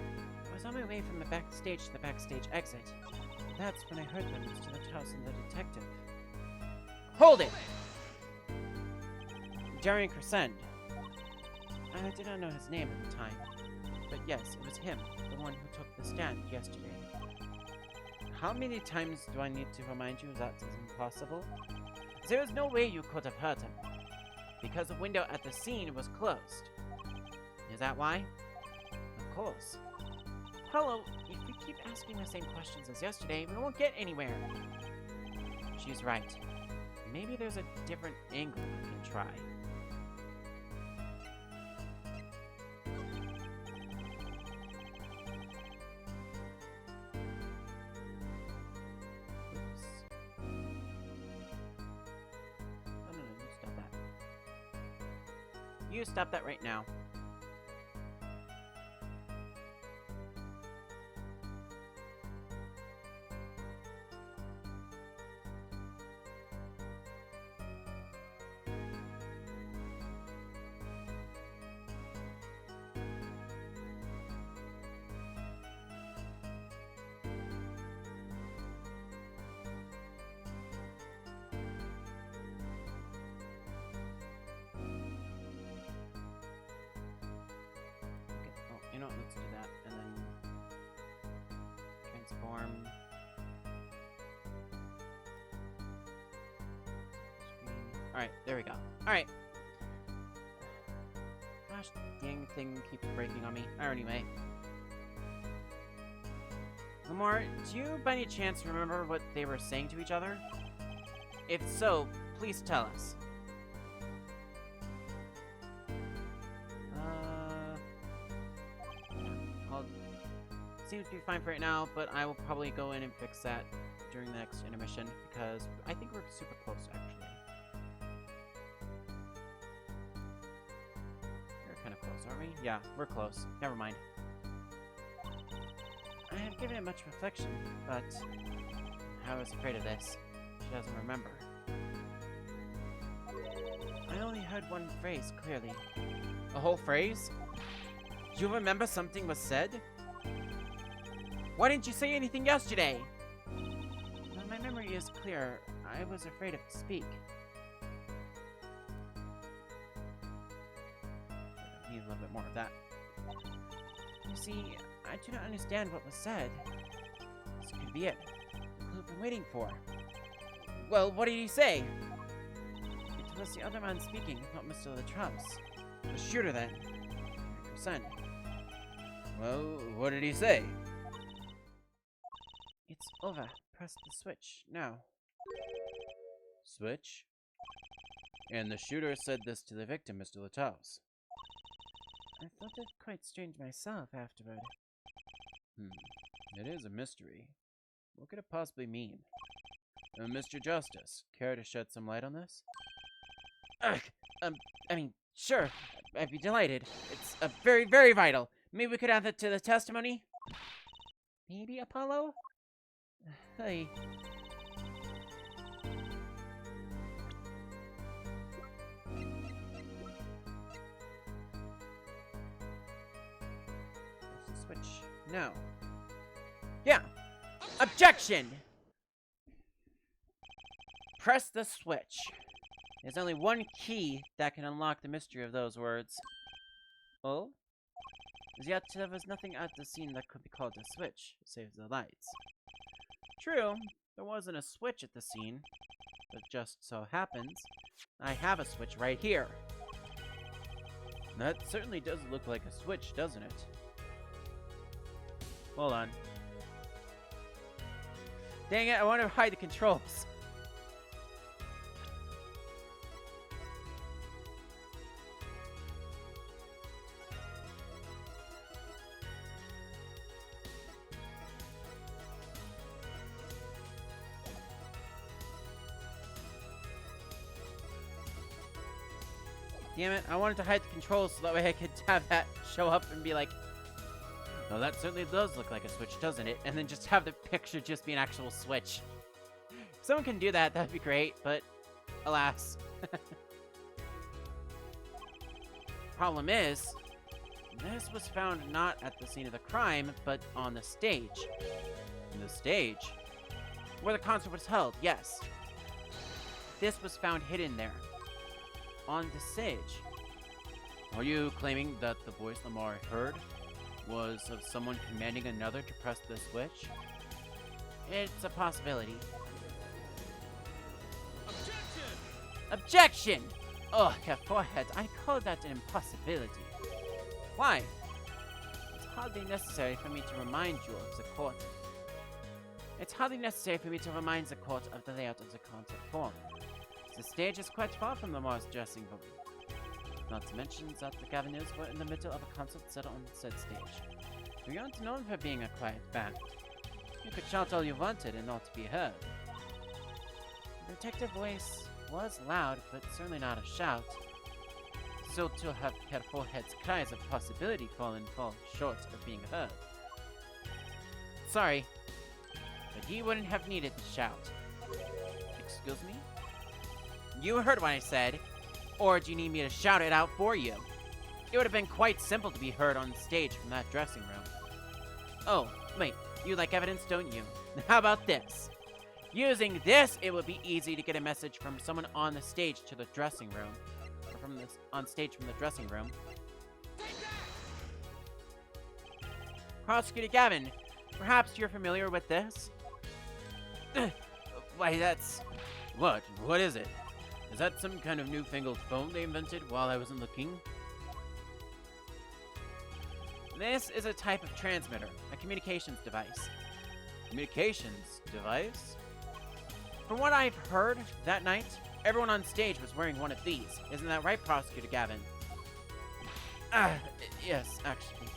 was on my way from the backstage to the backstage exit. That's when I heard them to the house and the detective. Hold it! Darian Crescend. I did not know his name at the time. But yes, it was him, the one who took the stand yesterday. How many times do I need to remind you that is impossible? There is no way you could have hurt him. Because the window at the scene was closed. Is that why? Of course. Hello, if we keep asking the same questions as yesterday, we won't get anywhere. She's right. Maybe there's a different angle we can try. Oops. Oh, no, you stop that. You stop that right now. You know what, let's do that, and then transform. Alright, there we go. Alright. Gosh, dang thing keeps breaking on me. Anyway. Lamar, do you by any chance remember what they were saying to each other? If so, please tell us. Seems to be fine for right now, but I will probably go in and fix that during the next intermission, because I think we're super close, actually. We're kind of close, aren't we? Yeah, we're close. Never mind. I have given it much reflection, but I was afraid of this. She doesn't remember. I only heard one phrase clearly. A whole phrase? Do you remember something was said? Why didn't you say anything yesterday? Well, my memory is clear. I was afraid to speak. I need a little bit more of that. You see, I do not understand what was said. This could be it. The clue I've been waiting for. Well, what did he say? It was the other man speaking, not Mr. Latrance. The shooter, then. Percent. Well, what did he say? It's over. Press the switch, now. Switch? And the shooter said this to the victim, Mr. Latrance. I thought it quite strange myself afterward. It is a mystery. What could it possibly mean? Mr. Justice, care to shed some light on this? Ugh, I mean, sure. I'd be delighted. It's very, very vital. Maybe we could add that to the testimony? Maybe, Apollo? Hey. Press the switch. No. Yeah! Objection! Press the switch. There's only one key that can unlock the mystery of those words. Oh? As yet, there was nothing at the scene that could be called a switch, save the lights. True, there wasn't a switch at the scene, but just so happens, I have a switch right here. That certainly does look like a switch, doesn't it? Hold on. Dang it, I want to hide the controls. Damn it, I wanted to hide the controls so that way I could have that show up and be like, well, that certainly does look like a switch, doesn't it? And then just have the picture just be an actual switch. If someone can do that, that'd be great, but alas. Problem is, this was found not at the scene of the crime, but on the stage. The stage? Where the concert was held, yes. This was found hidden there. On the stage. Are you claiming that the voice Lamar heard was of someone commanding another to press the switch? It's a possibility. Objection! Objection! Oh, your forehead. I call that an impossibility. Why? It's hardly necessary for me to remind you of the court. It's hardly necessary for me to remind the court of the layout of the concert form. The stage is quite far from Lamar's dressing room. Not to mention that the Governors were in the middle of a concert set on said stage. We aren't known for being a quiet band. You could shout all you wanted and not be heard. The detective voice was loud, but certainly not a shout. So to have her forehead's cries of possibility fall short of being heard. Sorry, but he wouldn't have needed to shout. Excuse me? You heard what I said, or do you need me to shout it out for you? It would have been quite simple to be heard on stage from that dressing room. Oh, wait, you like evidence, don't you? How about this? Using this, it would be easy to get a message from someone on the stage to the dressing room. Or from this on stage from the dressing room. Prosecutor Gavin, perhaps you're familiar with this? Why, that's... What? What is it? Is that some kind of newfangled phone they invented while I wasn't looking? This is a type of transmitter, a communications device. Communications device? From what I've heard that night, everyone on stage was wearing one of these. Isn't that right, Prosecutor Gavin? Yes, actually.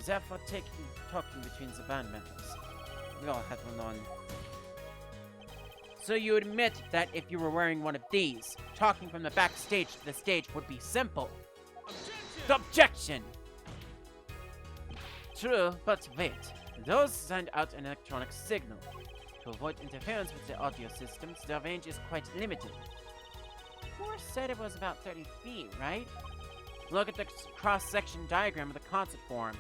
Therefore, talking between the band members. We all had one on. So you admit that if you were wearing one of these, talking from the backstage to the stage would be simple. Objection! True, but wait. Those send out an electronic signal. To avoid interference with the audio systems, their range is quite limited. Moore said it was about 30 feet, right? Look at the cross-section diagram of the concert form.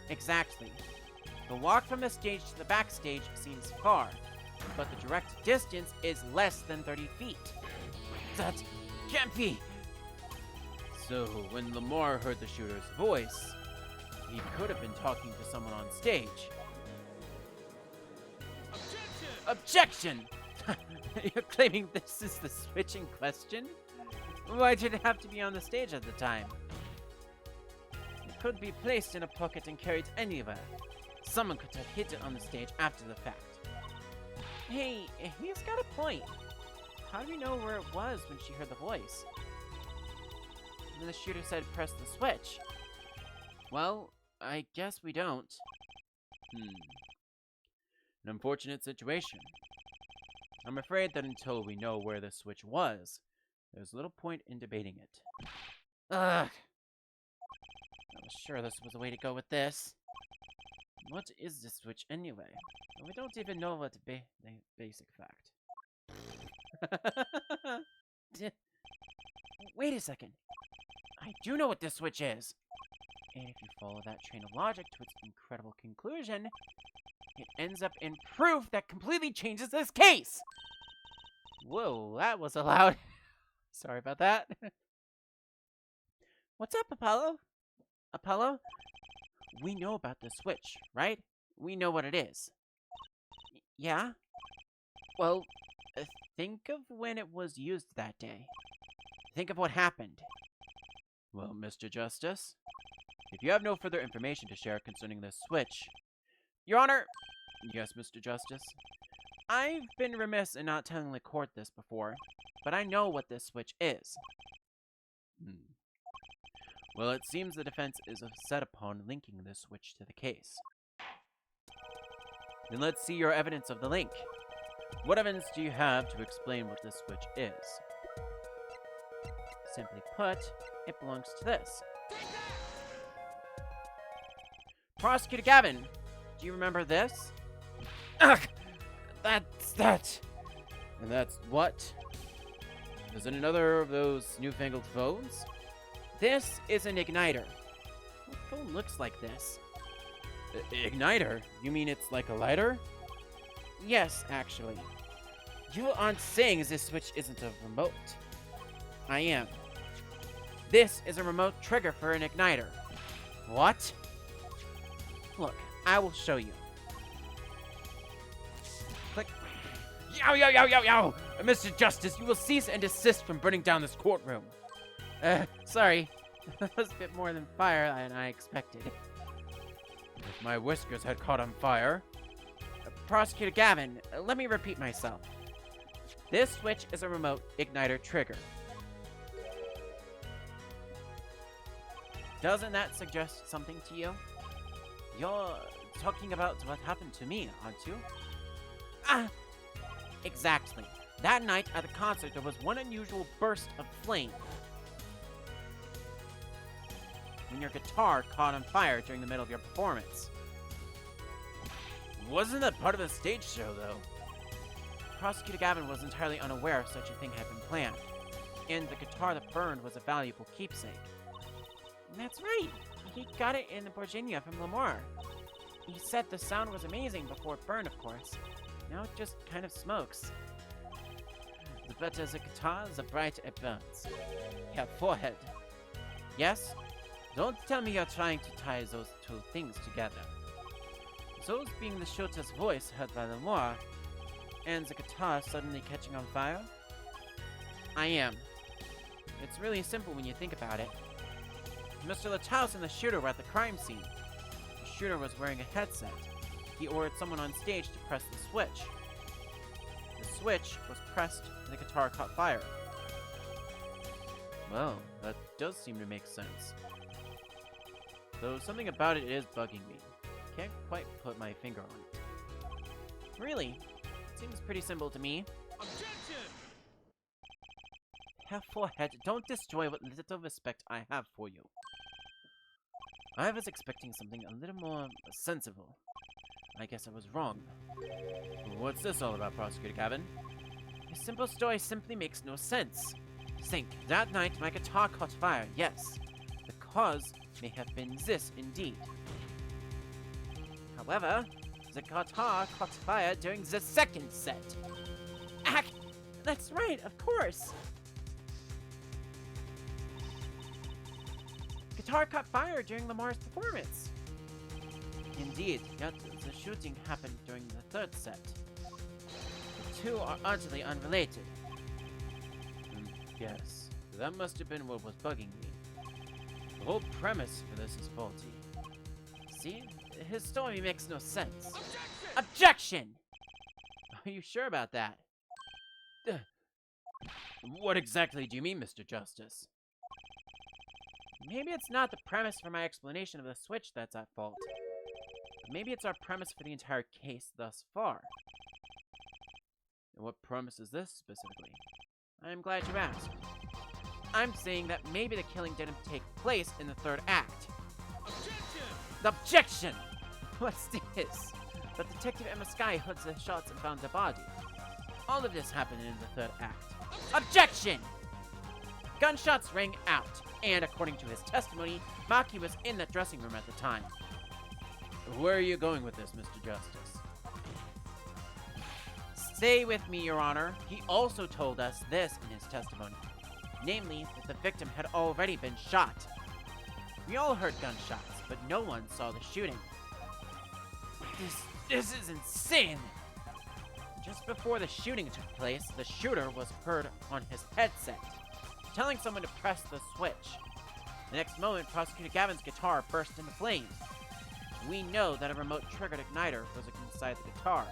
Exactly. The walk from the stage to the backstage seems far, but the direct distance is less than 30 feet. That can't be! So, when Lamar heard the shooter's voice, he could have been talking to someone on stage. Objection! You're claiming this is the switch in question? Why did it have to be on the stage at the time? It could be placed in a pocket and carried anywhere. Someone could have hit it on the stage after the fact. Hey, he's got a point. How do we know where it was when she heard the voice? And the shooter said press the switch. Well, I guess we don't. An unfortunate situation. I'm afraid that until we know where the switch was, there's little point in debating it. Ugh! I was sure this was a way to go with this. What is this switch anyway? We don't even know what the basic fact. Wait a second. I do know what this switch is. And if you follow that train of logic to its incredible conclusion, it ends up in proof that completely changes this case! Whoa, that was loud. Sorry about that. What's up, Apollo? Apollo? We know about the switch, right? We know what it is. Yeah? Well, think of when it was used that day. Think of what happened. Well, Mr. Justice, if you have no further information to share concerning this switch... Your Honor! Yes, Mr. Justice? I've been remiss in not telling the court this before, but I know what this switch is. Well, it seems the defense is set upon linking this switch to the case. Then let's see your evidence of the link. What evidence do you have to explain what this switch is? Simply put, it belongs to this. Prosecutor Gavin, do you remember this? Ugh! That's that! And that's what? Is it another of those newfangled phones? This is an igniter. What phone looks like this? Igniter? You mean it's like a lighter? Yes, actually. You aren't saying this switch isn't a remote. I am. This is a remote trigger for an igniter. What? Look, I will show you. Click. Yow, yow, yow, yow, yow! Mr. Justice, you will cease and desist from burning down this courtroom. Sorry. That was a bit more than fire than I expected. If my whiskers had caught on fire... Prosecutor Gavin, let me repeat myself. This switch is a remote igniter trigger. Doesn't that suggest something to you? You're talking about what happened to me, aren't you? Ah! Exactly. That night at the concert, there was one unusual burst of flame. When your guitar caught on fire during the middle of your performance. Wasn't that part of the stage show, though? Prosecutor Gavin was entirely unaware such a thing had been planned, and the guitar that burned was a valuable keepsake. That's right! He got it in Virginia from Lamar. He said the sound was amazing before it burned, of course. Now it just kind of smokes. The better the guitar, the brighter it burns. Your forehead. Yes? Don't tell me you're trying to tie those two things together. Those being the shooter's voice heard by Lamar, and the guitar suddenly catching on fire? I am. It's really simple when you think about it. Mr. Lataus and the shooter were at the crime scene. The shooter was wearing a headset. He ordered someone on stage to press the switch. The switch was pressed and the guitar caught fire. Well, that does seem to make sense. Though something about it is bugging me. Can't quite put my finger on it. Really? It seems pretty simple to me. Objection! Have forehead, don't destroy what little respect I have for you. I was expecting something a little more sensible. I guess I was wrong. What's this all about, Prosecutor Gavin? A simple story simply makes no sense. Think, that night my guitar caught fire, yes. The cause may have been this indeed. However, the guitar caught fire during the second set. Ah, that's right, of course. Guitar caught fire during Lamar's performance. Indeed, yet the shooting happened during the third set. The two are utterly unrelated. Yes, that must have been what was bugging me. The whole premise for this is faulty. See? His story makes no sense. Objection! Objection! Are you sure about that? What exactly do you mean, Mr. Justice? Maybe it's not the premise for my explanation of the switch that's at fault. Maybe it's our premise for the entire case thus far. And what premise is this, specifically? I'm glad you asked. I'm saying that maybe the killing didn't take place in the third act. Objection! What's this? But Detective Emma Sky heard the shots and found the body. All of this happened in the third act. Objection! Gunshots rang out, and according to his testimony, Maki was in the dressing room at the time. Where are you going with this, Mr. Justice? Stay with me, Your Honor. He also told us this in his testimony. Namely, that the victim had already been shot. We all heard gunshots, but no one saw the shooting. This is insane! Just before the shooting took place, the shooter was heard on his headset, telling someone to press the switch. The next moment, Prosecutor Gavin's guitar burst into flames. We know that a remote-triggered igniter was inside the guitar.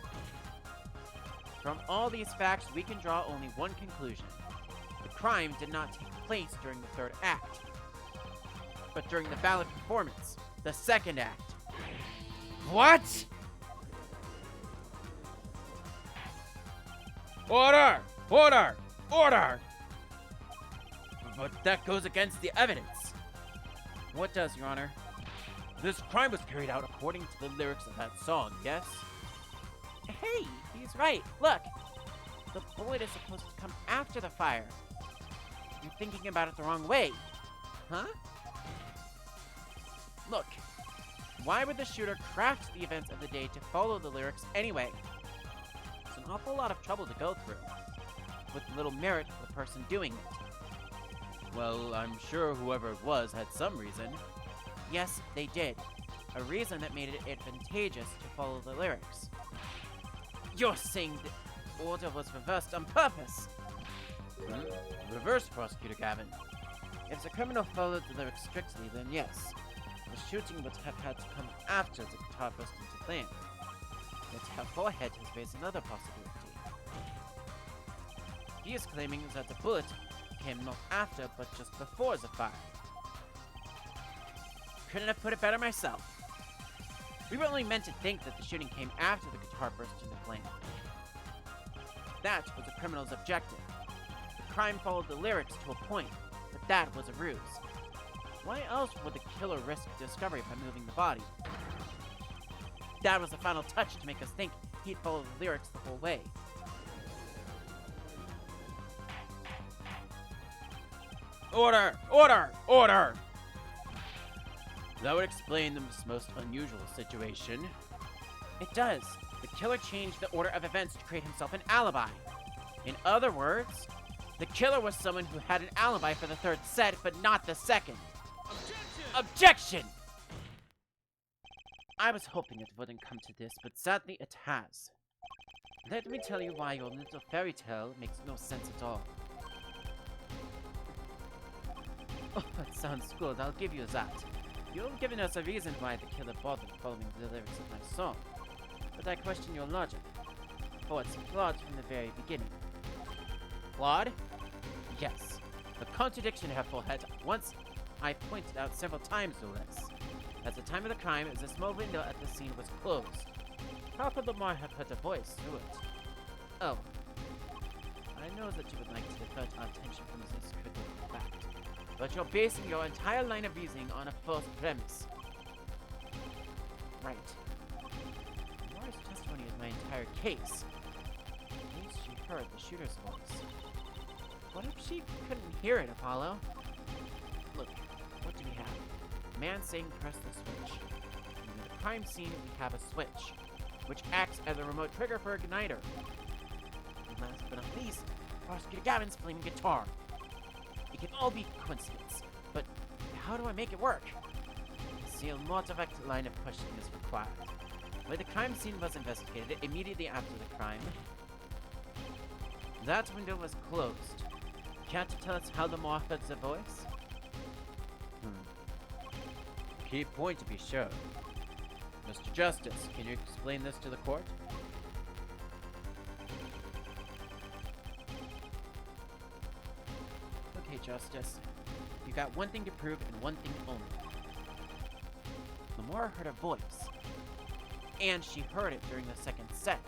From all these facts, we can draw only one conclusion. The crime did not take place during the third act, but during the ballet performance, the second act. What? Order! Order! Order! But that goes against the evidence. What does, Your Honor? This crime was carried out according to the lyrics of that song, yes? Hey, he's right. Look! The bullet is supposed to come after the fire. You're thinking about it the wrong way. Huh? Look, why would the shooter craft the events of the day to follow the lyrics anyway? It's an awful lot of trouble to go through, with little merit for the person doing it. Well, I'm sure whoever it was had some reason. Yes, they did. A reason that made it advantageous to follow the lyrics. You're saying the order was reversed on purpose? Reversed, Prosecutor Gavin. If the criminal followed the lyrics strictly, then yes. The shooting would have had to come after the guitar burst into flame. Yet her forehead has raised another possibility. He is claiming that the bullet came not after, but just before the fire. Couldn't have put it better myself. We were only meant to think that the shooting came after the guitar burst into flame. That was the criminal's objective. The crime followed the lyrics to a point, but that was a ruse. Why else would the killer risk discovery by moving the body? That was the final touch to make us think he'd followed the lyrics the whole way. Order! Order! Order! That would explain this most unusual situation. It does. The killer changed the order of events to create himself an alibi. In other words, the killer was someone who had an alibi for the third set, but not the second. Objection! I was hoping it wouldn't come to this, but sadly it has. Let me tell you why your little fairy tale makes no sense at all. Oh, that sounds good, I'll give you that. You've given us a reason why the killer bothered following the lyrics of my song. But I question your logic, for it's flawed from the very beginning. Flawed? Yes. The contradiction therefore had once I pointed out several times no less. At the time of the crime, as a small window at the scene was closed. How could Lamar have heard a voice through it? Oh. I know that you would like to divert our attention from this critical fact, but you're basing your entire line of reasoning on a false premise. Right. Lamar's testimony is my entire case. At least she heard the shooter's voice. What if she couldn't hear it, Apollo? Look, what do we have? A man saying press the switch. And in the crime scene, we have a switch, which acts as a remote trigger for igniter. And last but not least, Prosecutor Gavin's flaming guitar. It can all be coincidence, but how do I make it work? See, a more direct line of questioning is required. When the crime scene was investigated immediately after the crime, that window was closed. Can't you tell us how Lamar heard the voice? Key point to be sure. Mr. Justice, can you explain this to the court? Okay, Justice. You got one thing to prove and one thing only. Lamora heard a voice. And she heard it during the second set.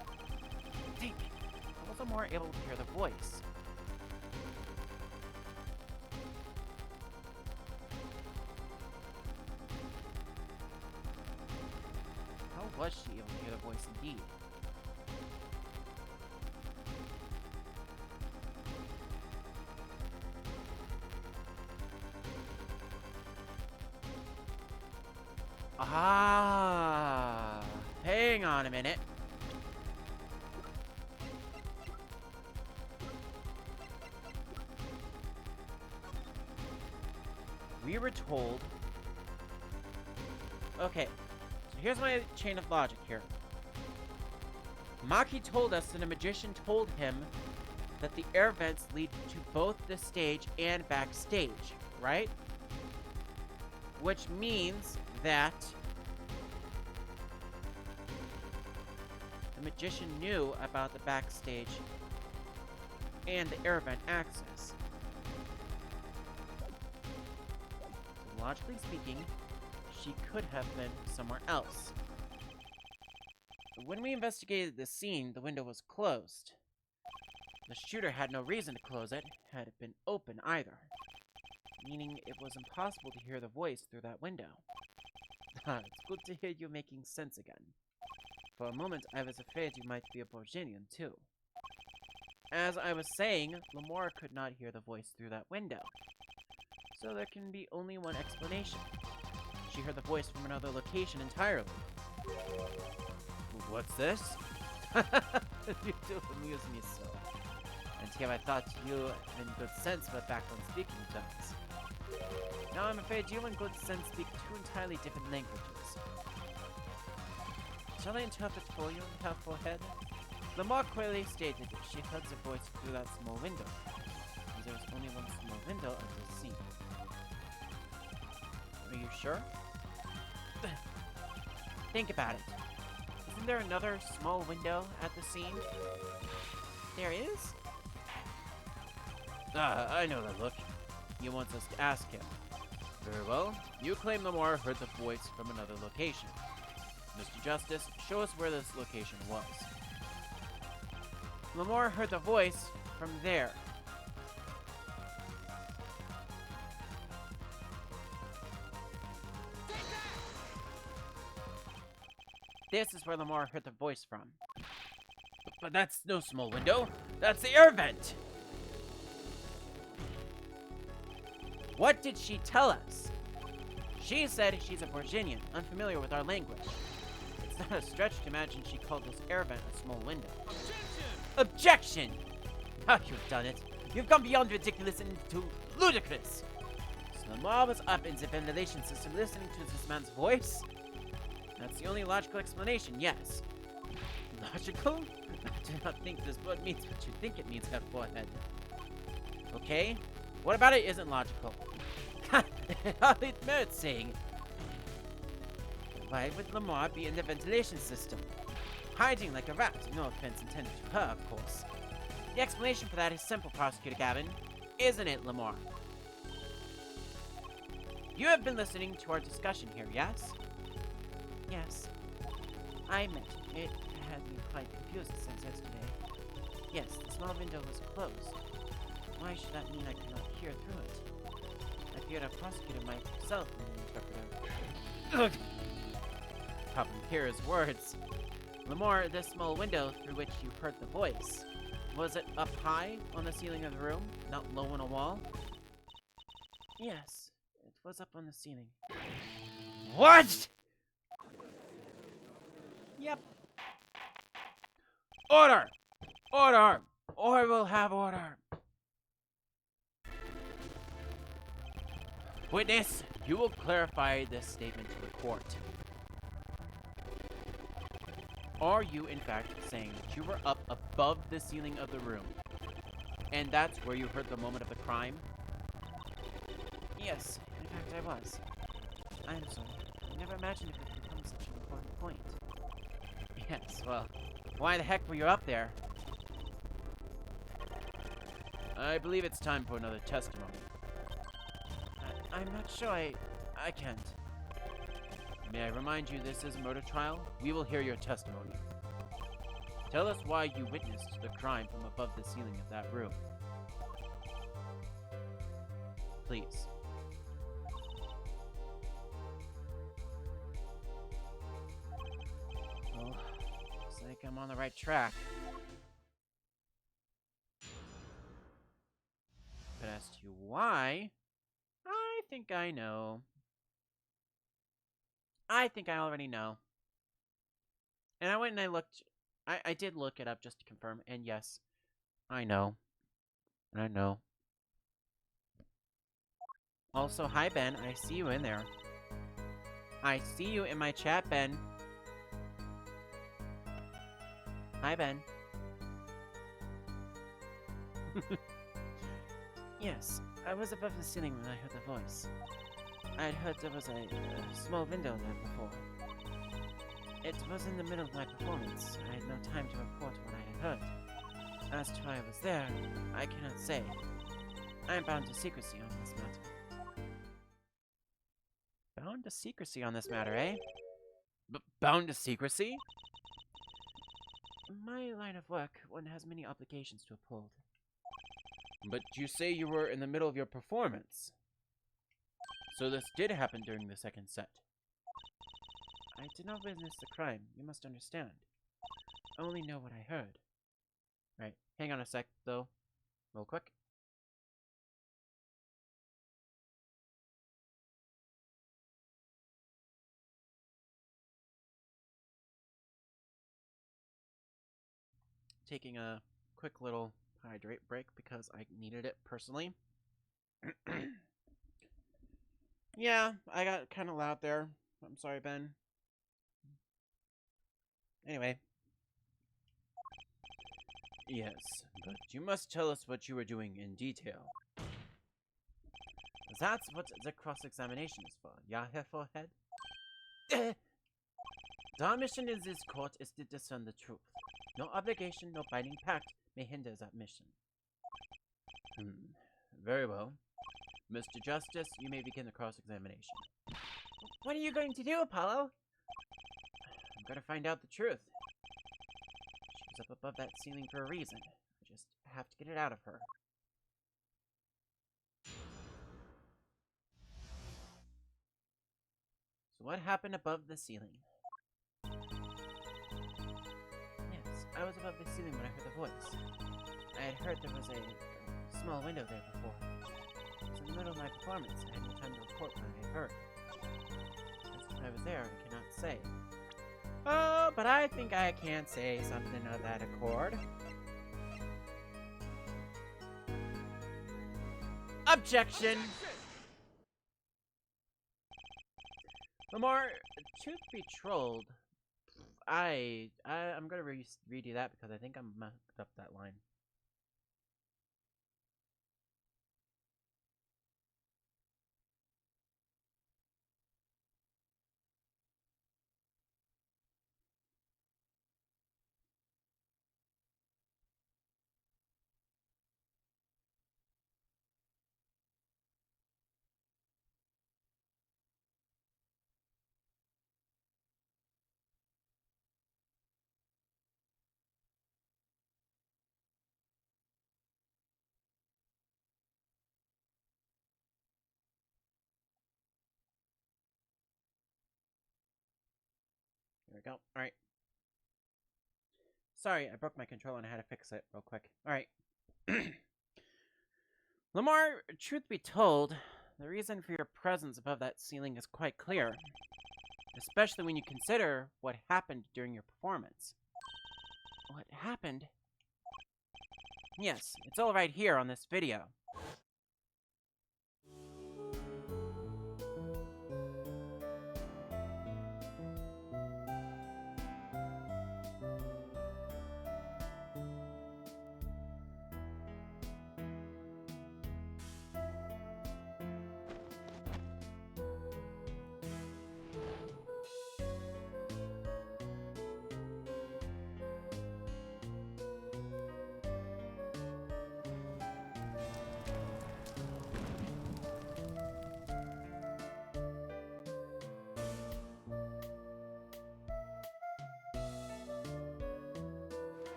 Think, how was Lamora able to hear the voice? How was she able to hear the voice indeed? Ah, hang on a minute. We were told... Okay, so here's my chain of logic here. Maki told us that a magician told him that the air vents lead to both the stage and backstage, right? Which means that the magician knew about the backstage and the air vent access. So logically speaking, she could have been somewhere else. When we investigated the scene, the window was closed. The shooter had no reason to close it, had it been open either. Meaning it was impossible to hear the voice through that window. It's good to hear you making sense again. For a moment, I was afraid you might be a Borginian, too. As I was saying, Lamora could not hear the voice through that window. So there can be only one explanation. She heard the voice from another location entirely. What's this? You do amuse me so. And here I thought you in good sense were back on speaking terms. Now I'm afraid you and good sense speak two entirely different languages. Shall I interpret for you, Half Forehead? Lamar clearly stated that she heard the voice through that small window, and there was only one small window of the scene. Are you sure? Think about it. Isn't there another small window at the scene? There is? I know that look. He wants us to ask him. Very well. You claim Lamar heard the voice from another location. Mr. Justice, show us where this location was. Lamar heard the voice from there. This is where Lamar heard the voice from. But that's no small window. That's the air vent! What did she tell us? She said she's a Virginian, unfamiliar with our language. It's not a stretch to imagine she called this air vent a small window. Objection! Now you've done it. You've gone beyond ridiculous into ludicrous. So Lamar was up in the ventilation system listening to this man's voice? That's the only logical explanation, yes. Logical? I do not think this word means what you think it means, Head Forehead. Okay? What about it isn't logical? Hardly it merits saying. Why would Lamar be in the ventilation system? Hiding like a rat, no offense intended to her, of course. The explanation for that is simple, Prosecutor Gavin. Isn't it, Lamar? You have been listening to our discussion here, yes? Yes. I admit, it had me quite confused since yesterday. Yes, the small window was closed. Why should that mean I cannot hear through it? I feared a prosecutor might himself be an interpreter. Probably hear his words. Lamar, this small window through which you heard the voice, was it up high on the ceiling of the room, not low on a wall? Yes, it was up on the ceiling. What?! Yep. Order! Order! Or we'll have order. Witness, you will clarify this statement to the court. Are you, in fact, saying that you were up above the ceiling of the room, and that's where you heard the moment of the crime? Yes, in fact I was. I am sorry. I never imagined it would become such an important point. Yes, well, why the heck were you up there? I believe it's time for another testimony. I'm not sure I can't. May I remind you this is a murder trial? We will hear your testimony. Tell us why you witnessed the crime from above the ceiling of that room. Please. Well, looks like I'm on the right track. But as to why, I think I know. I think I already know. And I went and I looked. I did look it up just to confirm, and yes, I know. I know. Also, hi Ben, I see you in there. I see you in my chat, Ben. Hi, Ben. Yes, I was above the ceiling when I heard the voice. I had heard there was a small window there before. It was in the middle of my performance. I had no time to report what I had heard. As to why I was there, I cannot say. I am bound to secrecy on this matter. Bound to secrecy on this matter, eh? Bound to secrecy? In my line of work, one has many obligations to uphold. But you say you were in the middle of your performance. So this did happen during the second set. I did not witness the crime, you must understand. I only know what I heard. Right, hang on a sec, though. Real quick. Taking a quick little hydrate break because I needed it personally. Yeah, I got kind of loud there. I'm sorry, Ben. Anyway. Yes, but you must tell us what you were doing in detail. That's what the cross-examination is for, yeah, Herr Forehead? Our mission in this court is to discern the truth. No obligation, no binding pact may hinder that mission. Very well. Mr. Justice, you may begin the cross-examination. What are you going to do, Apollo? I'm going to find out the truth. She was up above that ceiling for a reason. I just have to get it out of her. So what happened above the ceiling? Yes, I was above the ceiling when I heard the voice. I had heard there was a small window there before. It was in the middle of my performance. I had no time to report what I had heard. As if I was there, I cannot say. Oh, but I think I can say something of that accord. Objection! Lamar, truth be trolled, I'm gonna redo that because I think I messed up that line. There we go. Alright. Sorry, I broke my controller and I had to fix it real quick. Alright. Lamar, truth be told, the reason for your presence above that ceiling is quite clear. Especially when you consider what happened during your performance. What happened? Yes, it's all right here on this video.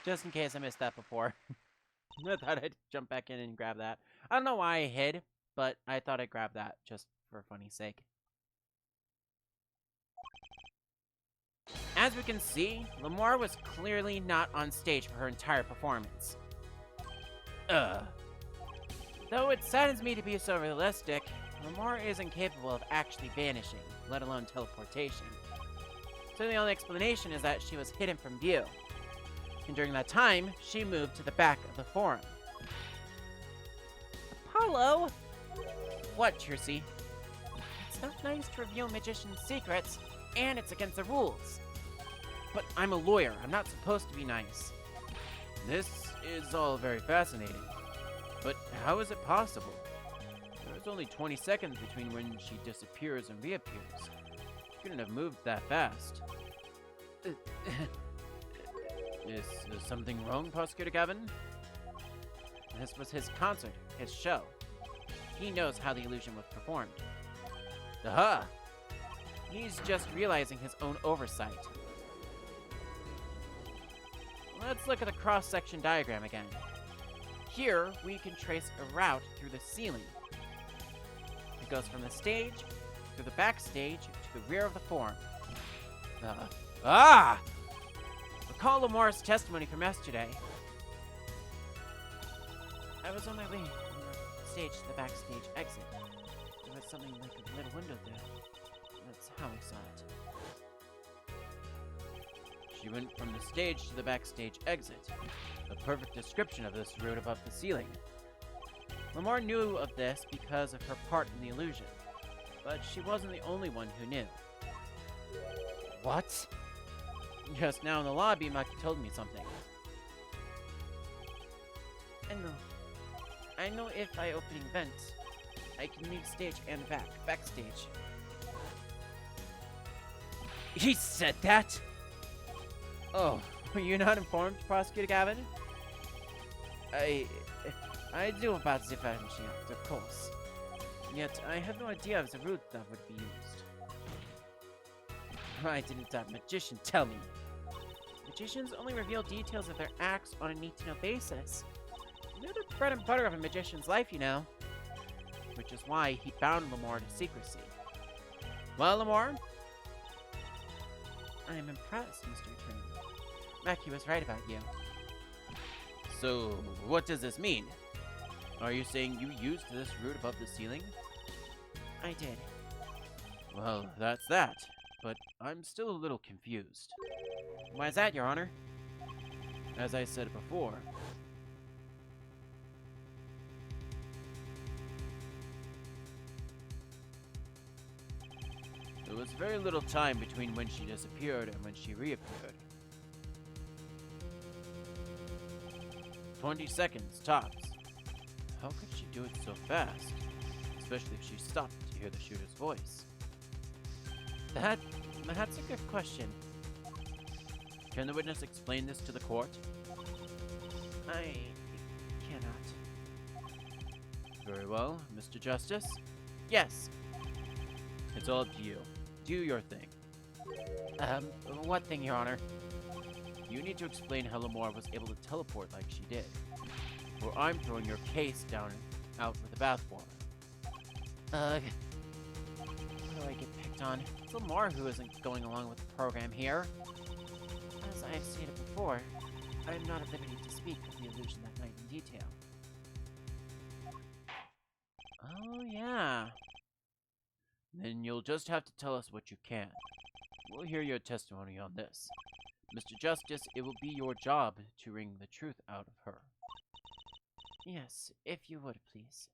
Just in case I missed that before. I thought I'd jump back in and grab that. I don't know why I hid, but I thought I'd grab that just for funny's sake. As we can see, Lamar was clearly not on stage for her entire performance. Though it saddens me to be so realistic, Lamar isn't capable of actually vanishing, let alone teleportation. So the only explanation is that she was hidden from view. And during that time, she moved to the back of the forum. Apollo? What, Trissy? It's not nice to reveal magicians' secrets, and it's against the rules. But I'm a lawyer. I'm not supposed to be nice. This is all very fascinating. But how is it possible? There's only 20 seconds between when she disappears and reappears. She couldn't have moved that fast. Is something wrong, Prosecutor Gavin? This was his concert, his show. He knows how the illusion was performed. Aha! He's just realizing his own oversight. Let's look at the cross-section diagram again. Here, we can trace a route through the ceiling. It goes from the stage, through the backstage, to the rear of the forum. Recall Lamar's testimony from yesterday. I was on my way from the stage to the backstage exit. There was something like a little window there. That's how I saw it. She went from the stage to the backstage exit. A perfect description of this route above the ceiling. Lamar knew of this because of her part in the illusion, but she wasn't the only one who knew. What? Just now in the lobby, Maki told me something. I know if I open vents, I can leave stage and backstage. He said that? Oh, were you not informed, Prosecutor Gavin? I do about the vanishing act, of course. Yet, I have no idea of the route that would be used. Why didn't that magician tell me? Magicians only reveal details of their acts on a need-to-know basis. They're the bread and butter of a magician's life, you know. Which is why he bound Lamar to secrecy. Well, Lamar? I am impressed, Mr. Attorney. Maki was right about you. So, what does this mean? Are you saying you used this route above the ceiling? I did. Well, that's that. But I'm still a little confused. Why is that, Your Honor? As I said before, there was very little time between when she disappeared and when she reappeared. 20 seconds, tops. How could she do it so fast? Especially if she stopped to hear the shooter's voice. That's a good question. Can the witness explain this to the court? I cannot. Very well, Mr. Justice. Yes. It's all up to you. Do your thing. What thing, Your Honor? You need to explain how Lamar was able to teleport like she did. Or I'm throwing your case out with the bathwater. Why do I get picked on? It's Lamar who isn't going along with the program here. As I have stated before, I am not at liberty to speak of the illusion that night in detail. Oh, yeah. Then you'll just have to tell us what you can. We'll hear your testimony on this. Mr. Justice, it will be your job to wring the truth out of her. Yes, if you would, please.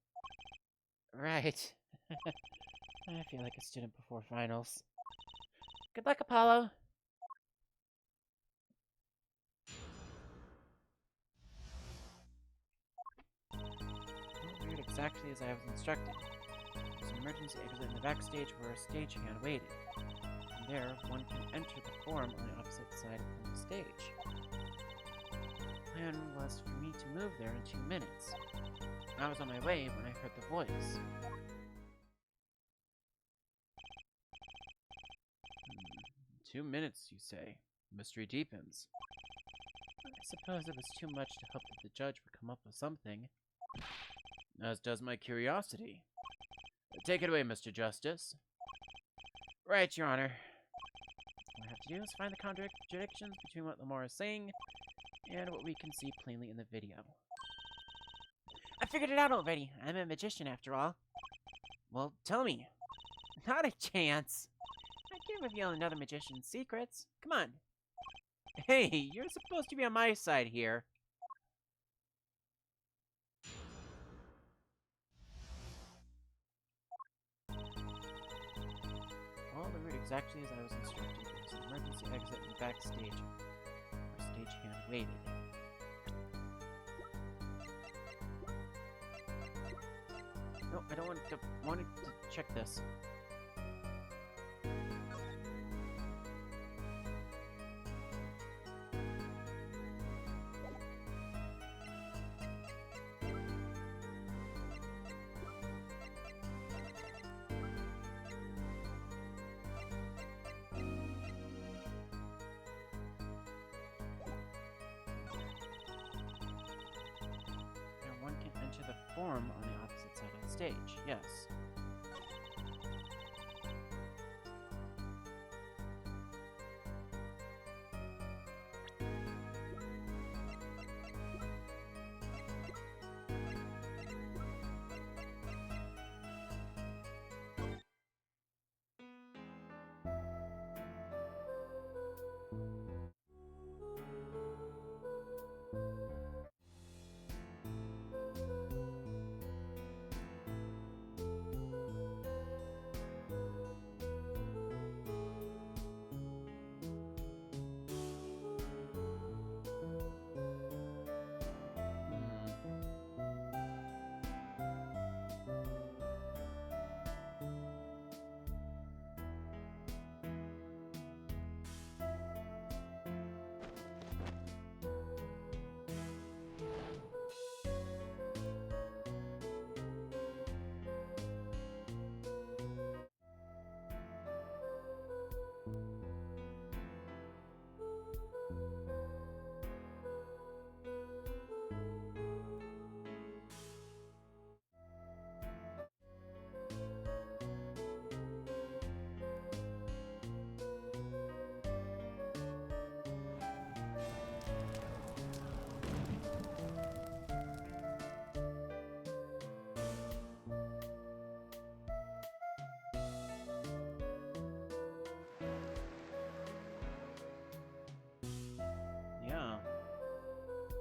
Right. I feel like a student before finals. Good luck, Apollo. All went exactly as I was instructed. There's an emergency exit in the backstage where a staging had waited. From there, one can enter the forum on the opposite side from the stage. The plan was for me to move there in 2 minutes. I was on my way when I heard the voice. 2 minutes, you say? Mystery deepens. suppose it was too much to hope that the judge would come up with something. As does my curiosity. Take it away, Mr. Justice. Right, Your Honor. All I have to do is find the contradictions between what Lamar is saying and what we can see plainly in the video. I figured it out already. I'm a magician, after all. Well, tell me. Not a chance. I can't reveal another magician's secrets. Come on. Hey, you're supposed to be on my side here. All the route exactly as I was instructed. There's an emergency exit in the backstage, where stagehand waited. No, I don't want to check this. One can enter the forum on the opposite side of the stage, yes.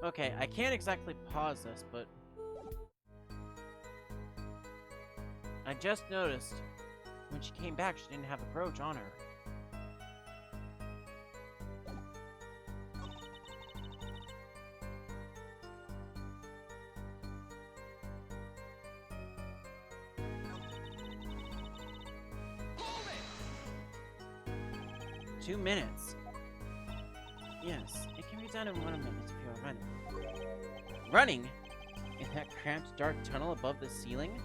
Okay, I can't exactly pause this, but I just noticed when she came back, she didn't have a brooch on her. Hold it! 2 minutes. Yes, it can be done in 1 minute if you are running. Running? In that cramped, dark tunnel above the ceiling?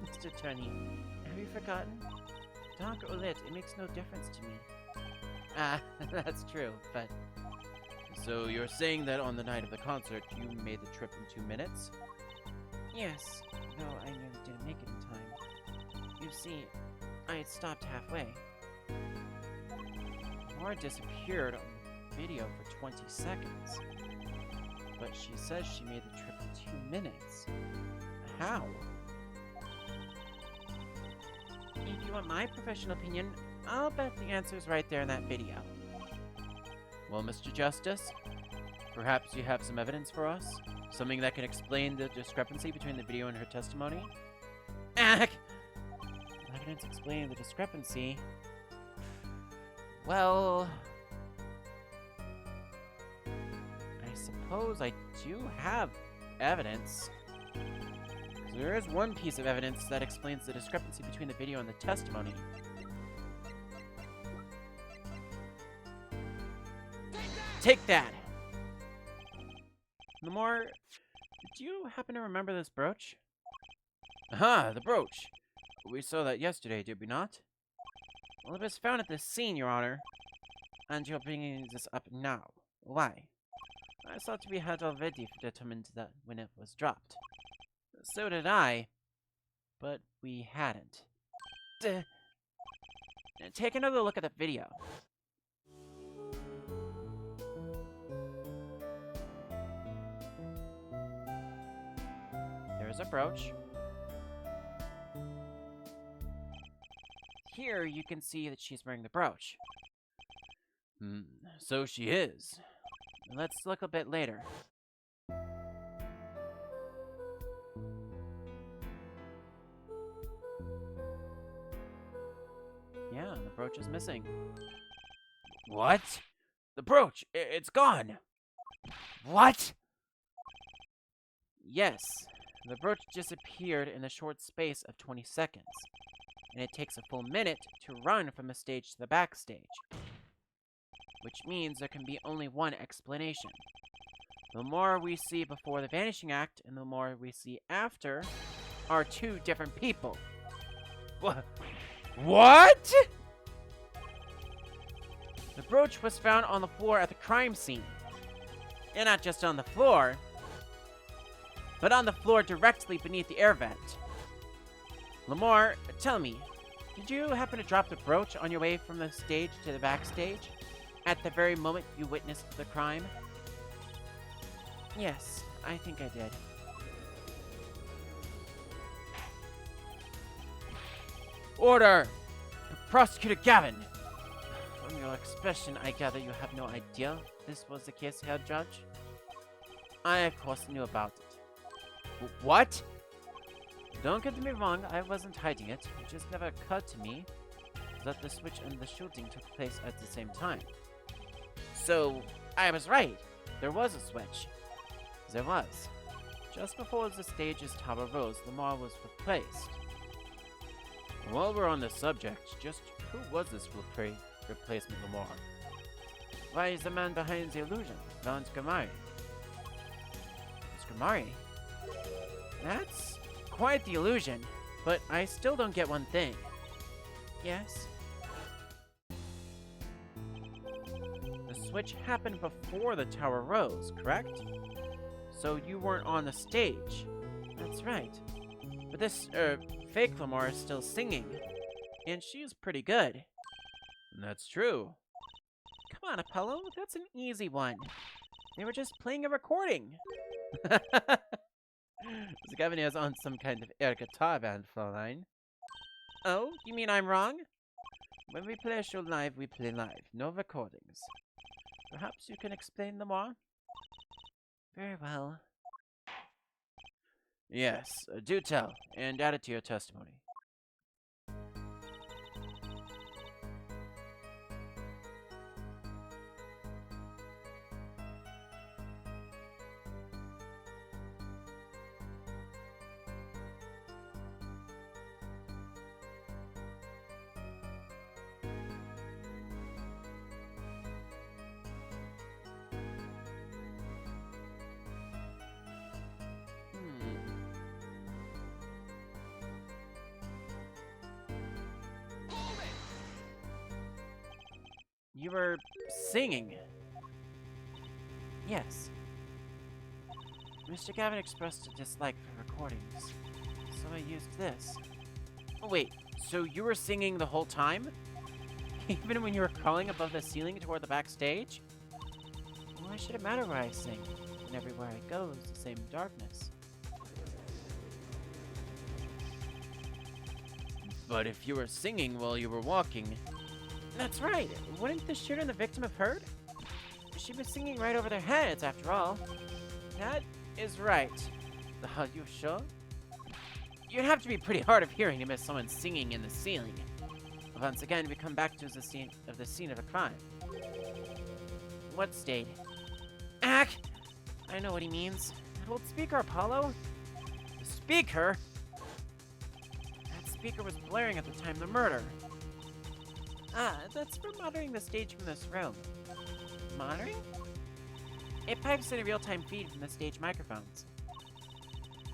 Mr. Turney, have you forgotten? Dark or lit, it makes no difference to me. Ah, that's true, but... So you're saying that on the night of the concert, you made the trip in 2 minutes? Yes, though I nearly didn't make it in time. You see, I had stopped halfway. Laura disappeared on the video for 20 seconds. But she says she made the trip in 2 minutes. How? If you want my professional opinion, I'll bet the answer's right there in that video. Well, Mr. Justice, perhaps you have some evidence for us? Something that can explain the discrepancy between the video and her testimony? Evidence explaining the discrepancy? Well... I suppose I do have evidence. There is one piece of evidence that explains the discrepancy between the video and the testimony. Take that! Lamar, do you happen to remember this brooch? Aha, the brooch! We saw that yesterday, did we not? Well, it was found at the scene, Your Honor. And you're bringing this up now. Why? I thought we had already determined that when it was dropped. So did I, but we hadn't. Duh. Take another look at the video. There's a brooch. Here you can see that she's wearing the brooch. So she is. Let's look a bit later. Yeah, the brooch is missing. What? The brooch! It's gone! What? Yes, the brooch disappeared in a short space of 20 seconds, and it takes a full minute to run from the stage to the backstage, which means there can be only one explanation. The more we see before the vanishing act and the more we see after are two different people. What? The brooch was found on the floor at the crime scene. And not just on the floor, but on the floor directly beneath the air vent. Lamar, tell me, did you happen to drop the brooch on your way from the stage to the backstage at the very moment you witnessed the crime? Yes, I think I did. Order! Prosecutor Gavin! From your expression, I gather you have no idea this was the case, Herr Judge? I, of course, knew about it. What? Don't get me wrong, I wasn't hiding it. It just never occurred to me that the switch and the shooting took place at the same time. So, I was right. There was a switch. There was. Just before the stage's tower rose, Lamar was replaced. While we're on the subject, just who was this replacement Lamar? Why, the man behind the illusion, Von Skamari. Skamari? That's quite the illusion, but I still don't get one thing. Yes? The switch happened before the tower rose, correct? So you weren't on the stage. That's right. But this, fake Lamar is still singing. And she's pretty good. That's true. Come on, Apollo, that's an easy one. They were just playing a recording. This Gavin is on some kind of air guitar band, Fraulein. Oh, you mean I'm wrong? When we play a show live, we play live. No recordings. Perhaps you can explain them more? Very well. Yes, do tell, and add it to your testimony. You were singing. Yes. Mr. Gavin expressed a dislike for recordings, so I used this. Oh, wait, so you were singing the whole time? Even when you were crawling above the ceiling toward the backstage? Why should it matter where I sing? And everywhere I go is the same darkness. But if you were singing while you were walking... That's right. Wouldn't the shooter and the victim have heard? She was singing right over their heads, after all. That is right. Are you sure? You'd have to be pretty hard of hearing to miss someone singing in the ceiling. Once again, we come back to the scene of a crime. What state? Ack! I know what he means. That old speaker, Apollo. The speaker? That speaker was blaring at the time of the murder. Ah, that's for monitoring the stage from this room. Monitoring? It pipes in a real-time feed from the stage microphones.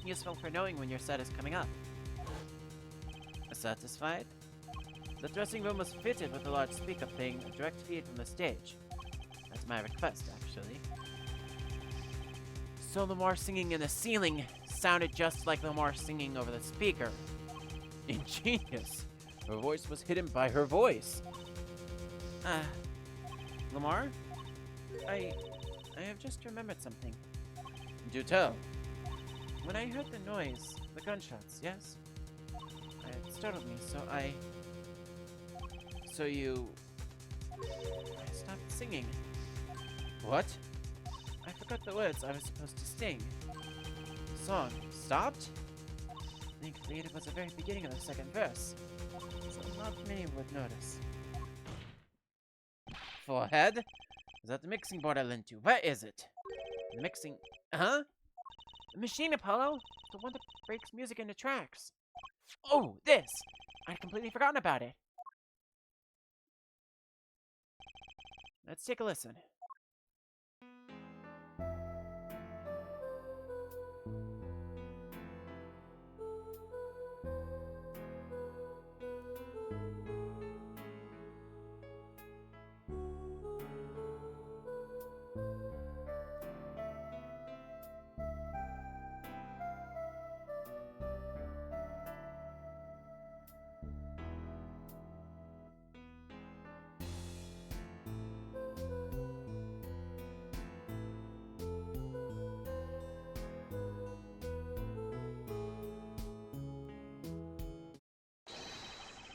Useful for knowing when your set is coming up. Satisfied? The dressing room was fitted with a large speaker playing a direct feed from the stage. That's my request, actually. So Lamar singing in the ceiling sounded just like Lamar singing over the speaker. Ingenious. Her voice was hidden by her voice. Lamar? I have just remembered something. Do tell. When I heard the noise, the gunshots, yes? It startled me, so I stopped singing. What? I forgot the words I was supposed to sing. The song stopped? Thankfully, it was the very beginning of the second verse, so not many would notice. Forehead? Is that the mixing board I lent you? Where is it? The mixing... Huh? The machine, Apollo! The one that breaks music into tracks. Oh, this! I'd completely forgotten about it. Let's take a listen.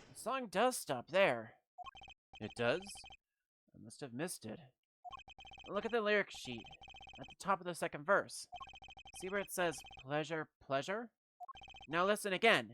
The song does stop there. It does? I must have missed it. Look at the lyric sheet at the top of the second verse. See where it says, pleasure, pleasure? Now listen again.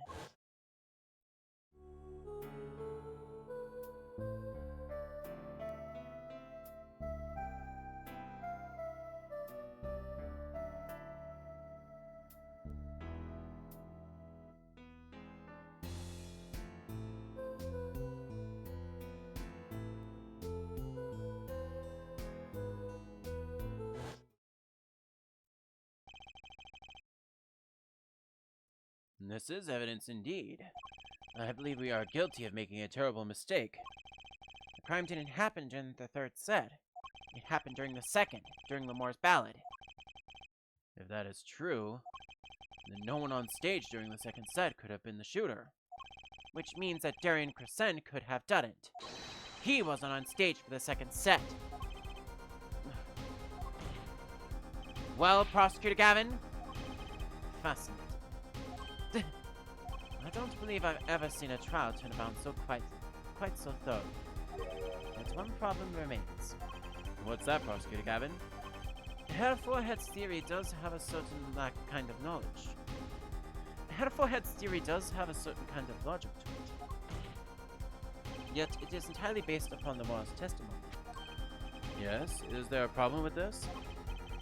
This is evidence indeed. I believe we are guilty of making a terrible mistake. The crime didn't happen during the third set. It happened during the second, during Lamore's ballad. If that is true, then no one on stage during the second set could have been the shooter. Which means that Darian Crescent could have done it. He wasn't on stage for the second set. Well, Prosecutor Gavin? Fascinating. I don't believe I've ever seen a trial turn around so quite so thorough. But one problem remains. What's that, Prosecutor Gavin? Herr Forehead's theory does have a certain kind of knowledge. Herr Forehead's theory does have a certain kind of logic to it. Yet it is entirely based upon Lamore's testimony. Yes? Is there a problem with this?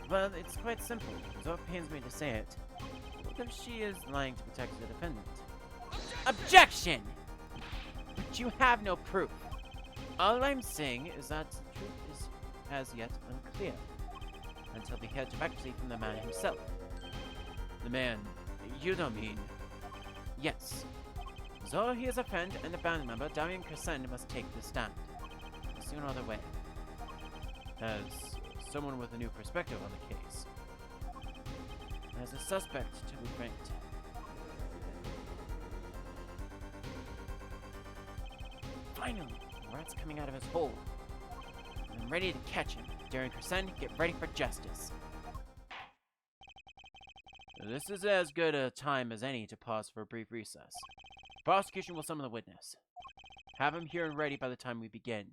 Well, it's quite simple, though it pains me to say it. What if she is lying to protect the defendant? Objection! But you have no proof. All I'm saying is that the truth is as yet unclear, until we hear directly from the man himself. The man? You don't mean... Yes. Though he is a friend and a band member, Darian Crescent must take the stand. There's no other way. As someone with a new perspective on the case. As a suspect, to be frank. Finally, the rat's coming out of his hole. I'm ready to catch him. Darian Crescent, get ready for justice. This is as good a time as any to pause for a brief recess. The prosecution will summon the witness. Have him here and ready by the time we begin.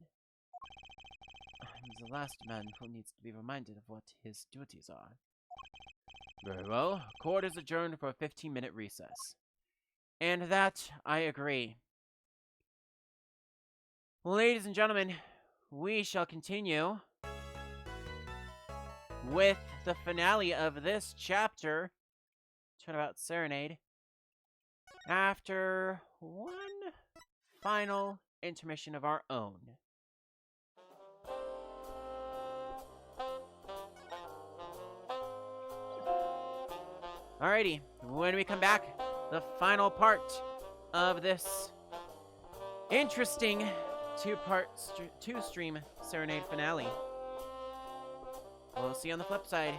I'm the last man who needs to be reminded of what his duties are. Very well. Court is adjourned for a 15-minute recess. And that, I agree. Ladies and gentlemen, we shall continue with the finale of this chapter, Turnabout Serenade, after one final intermission of our own. Alrighty, when we come back, the final part of this interesting two-stream Serenade finale. We'll see you on the flip side.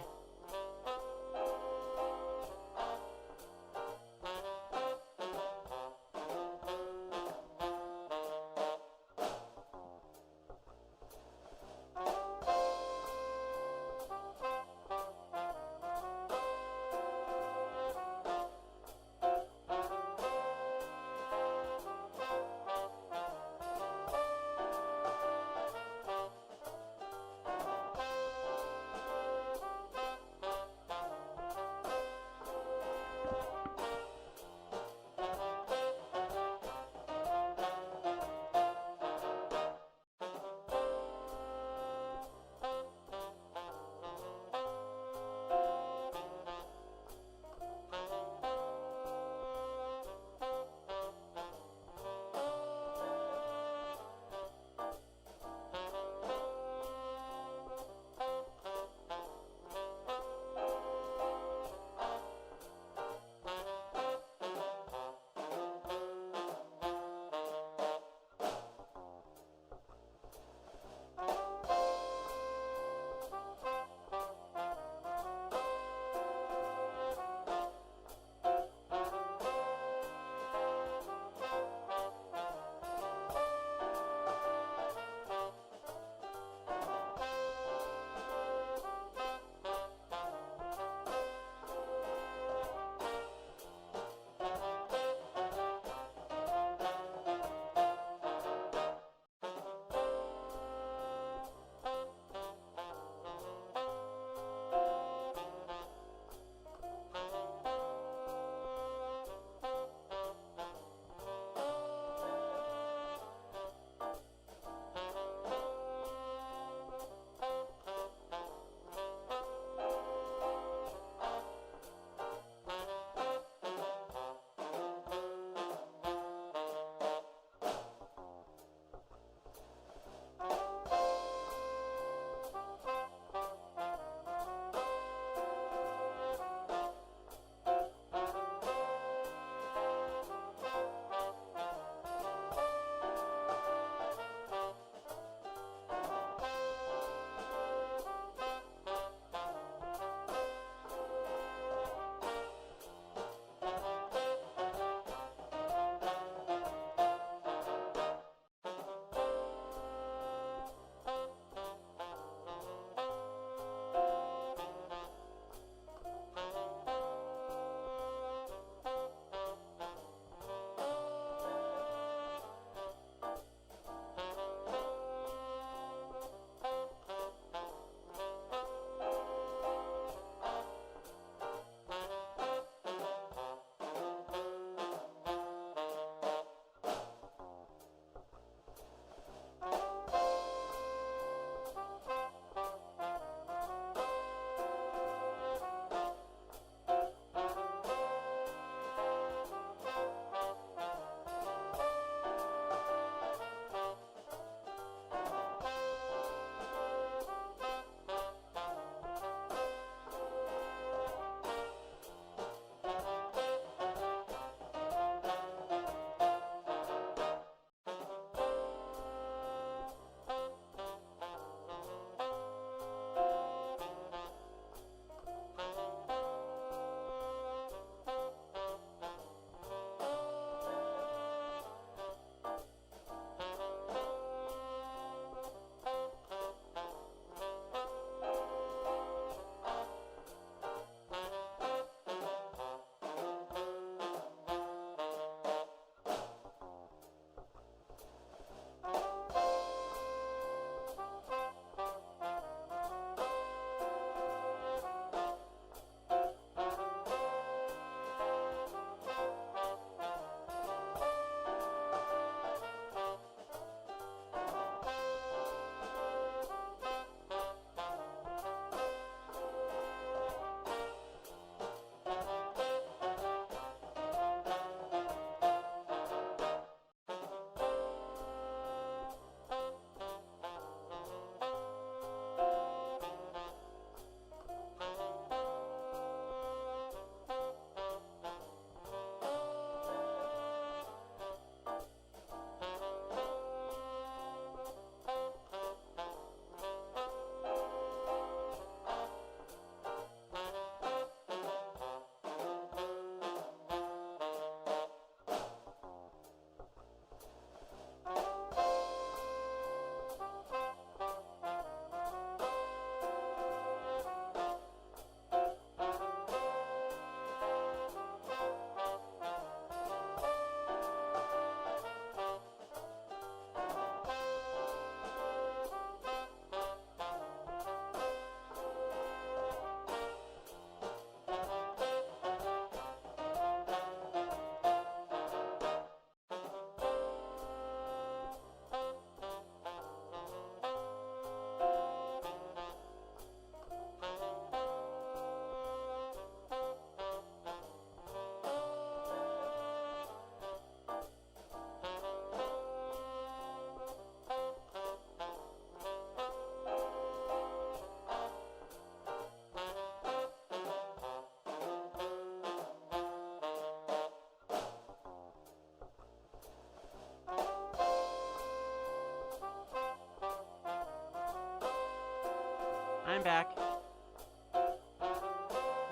back.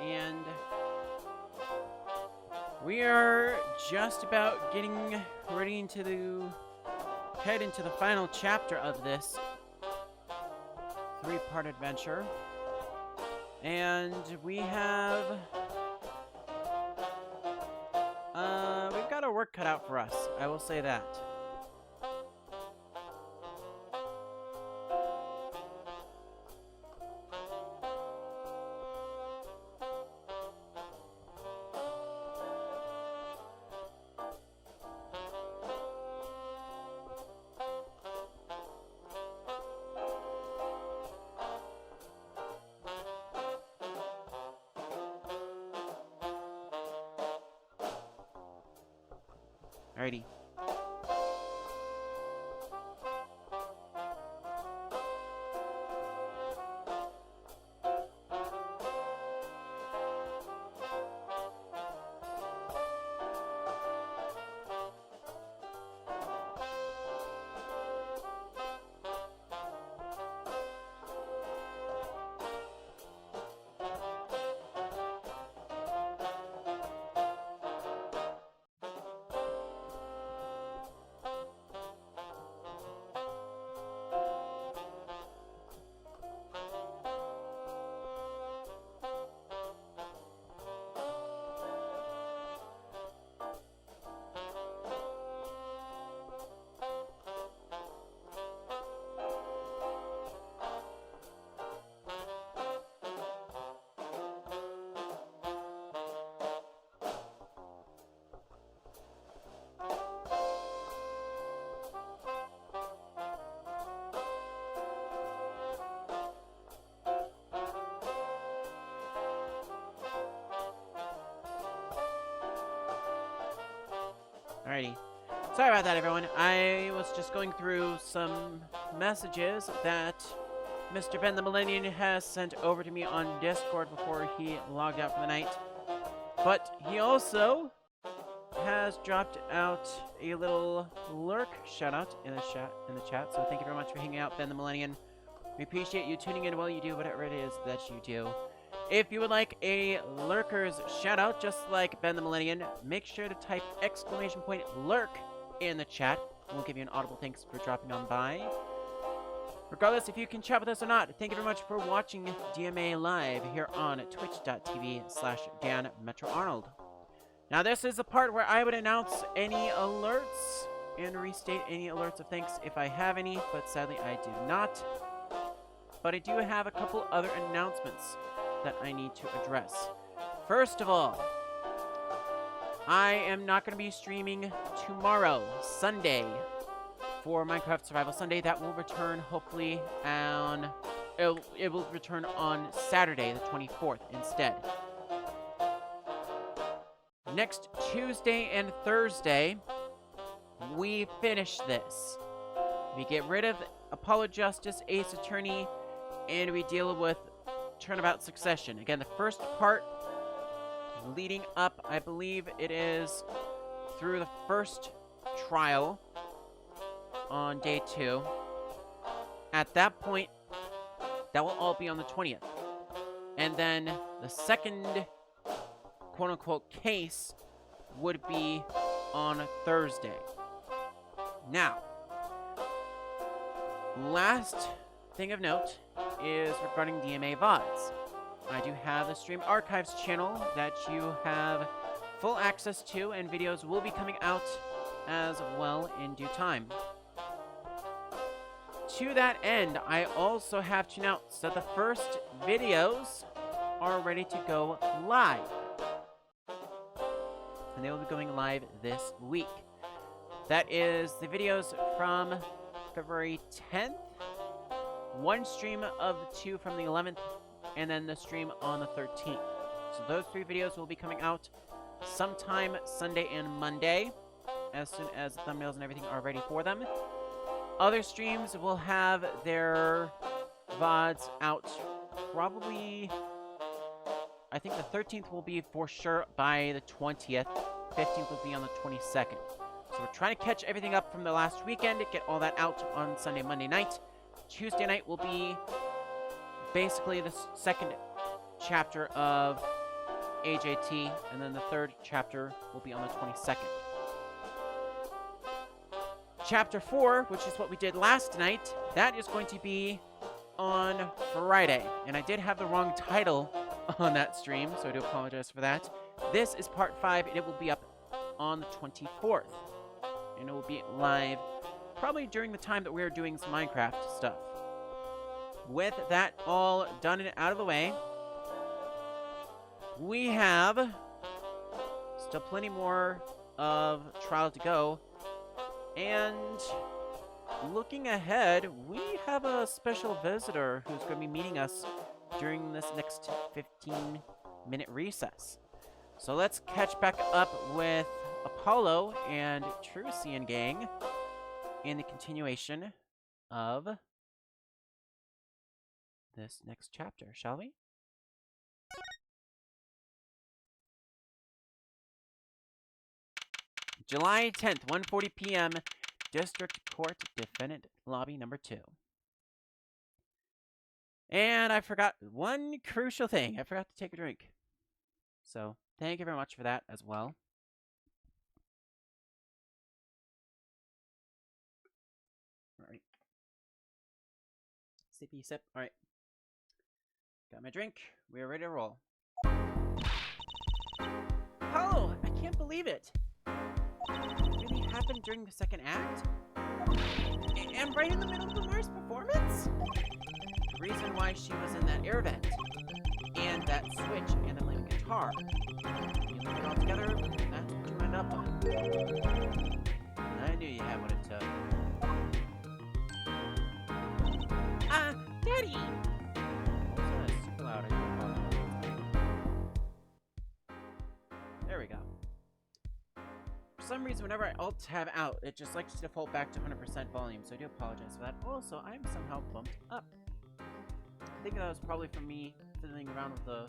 And we are just about getting ready to head into the final chapter of this 3-part adventure. And we have we've got our work cut out for us, I will say that. Alrighty. Alrighty. Sorry about that, everyone. I was just going through some messages that Mr. Ben the Millennium has sent over to me on Discord before he logged out for the night. But he also has dropped out a little lurk shout-out in the chat. So thank you very much for hanging out, Ben the Millennium. We appreciate you tuning in while you do whatever it is that you do. If you would like a lurker's shout-out, just like Ben the Millennium, make sure to type !lurk in the chat. We'll give you an audible thanks for dropping on by. Regardless if you can chat with us or not, thank you very much for watching DMA Live here on twitch.tv/DanMetroArnold. Now this is the part where I would announce any alerts and restate any alerts of thanks if I have any, but sadly I do not. But I do have a couple other announcements that I need to address. First of all, I am not going to be streaming tomorrow, Sunday, for Minecraft Survival Sunday. That will return hopefully on... It will return on Saturday, the 24th, instead. Next Tuesday and Thursday, we finish this. We get rid of Apollo Justice, Ace Attorney, and we deal with Turnabout Succession. Again, the first part leading up, I believe it is through the first trial on day 2. At that point, that will all be on the 20th. And then the second quote-unquote case would be on Thursday. Now, last thing of note is regarding DMA VODs. I do have the Stream Archives channel that you have full access to, and videos will be coming out as well in due time. To that end, I also have to announce that the first videos are ready to go live. And they will be going live this week. That is the videos from February 10th, one stream of 2 from the 11th, and then the stream on the 13th. So those 3 videos will be coming out sometime Sunday and Monday, as soon as the thumbnails and everything are ready for them. Other streams will have their VODs out probably... I think the 13th will be for sure by the 20th. 15th will be on the 22nd. So we're trying to catch everything up from the last weekend, get all that out on Sunday, Monday night. Tuesday night will be basically the second chapter of AJT, and then the third chapter will be on the 22nd. Chapter 4, which is what we did last night, that is going to be on Friday. And I did have the wrong title on that stream, so I do apologize for that. This is part 5, and it will be up on the 24th. And it will be live probably during the time that we're doing some Minecraft stuff. With that all done and out of the way, we have still plenty more of Trial to go. And looking ahead, we have a special visitor who's going to be meeting us during this next 15-minute recess. So let's catch back up with Apollo and Trucy and gang in the continuation of this next chapter, shall we? July 10th, 1:40 p.m., District Court, Defendant Lobby number 2. And I forgot one crucial thing. I forgot to take a drink. So, thank you very much for that as well. Alright. Sippy sip. Alright. Got my drink. We're ready to roll. Oh, I can't believe it. It really happened during the second act? And right in the middle of the Mars performance? The reason why she was in that air vent, and that switch, and the playing guitar. You look it all together, that's what you end up on. I knew you had what it took. Daddy! Also, that's super loud. There we go. For some reason, whenever I alt-tab out, it just likes to default back to 100% volume, so I do apologize for that. Also, I'm somehow bumped up. I think that was probably from me fiddling around with the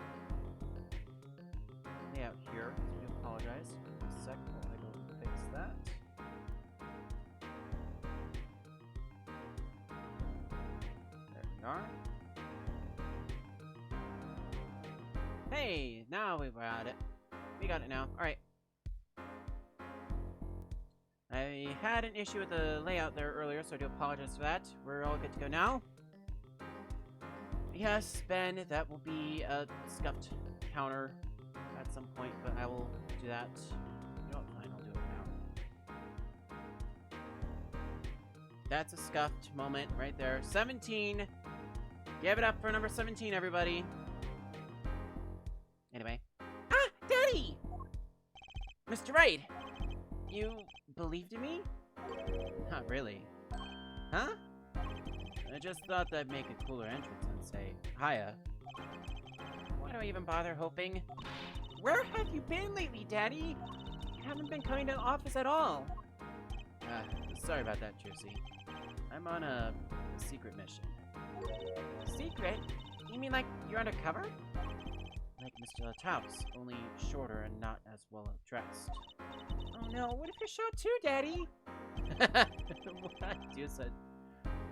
layout here, so I do apologize. A sec while I go fix that. There we are. Hey, now we've got it. We got it now. Alright. I had an issue with the layout there earlier, so I do apologize for that. We're all good to go now. Yes, Ben, that will be a scuffed counter at some point, but I will do that. You know what? Fine, I'll do it now. That's a scuffed moment right there. 17! Give it up for number 17, everybody. Anyway. Ah! Daddy! Mr. Wright! You believed in me? Not really. Huh? I just thought that'd make a cooler entrance and say, hiya. Why do I even bother hoping? Where have you been lately, Daddy? You haven't been coming to the office at all. Sorry about that, Juicy. I'm on a secret mission. Secret? You mean like you're undercover? Like Mr. Lathouse, only shorter and not as well dressed. Oh no, what if you're shot too, Daddy?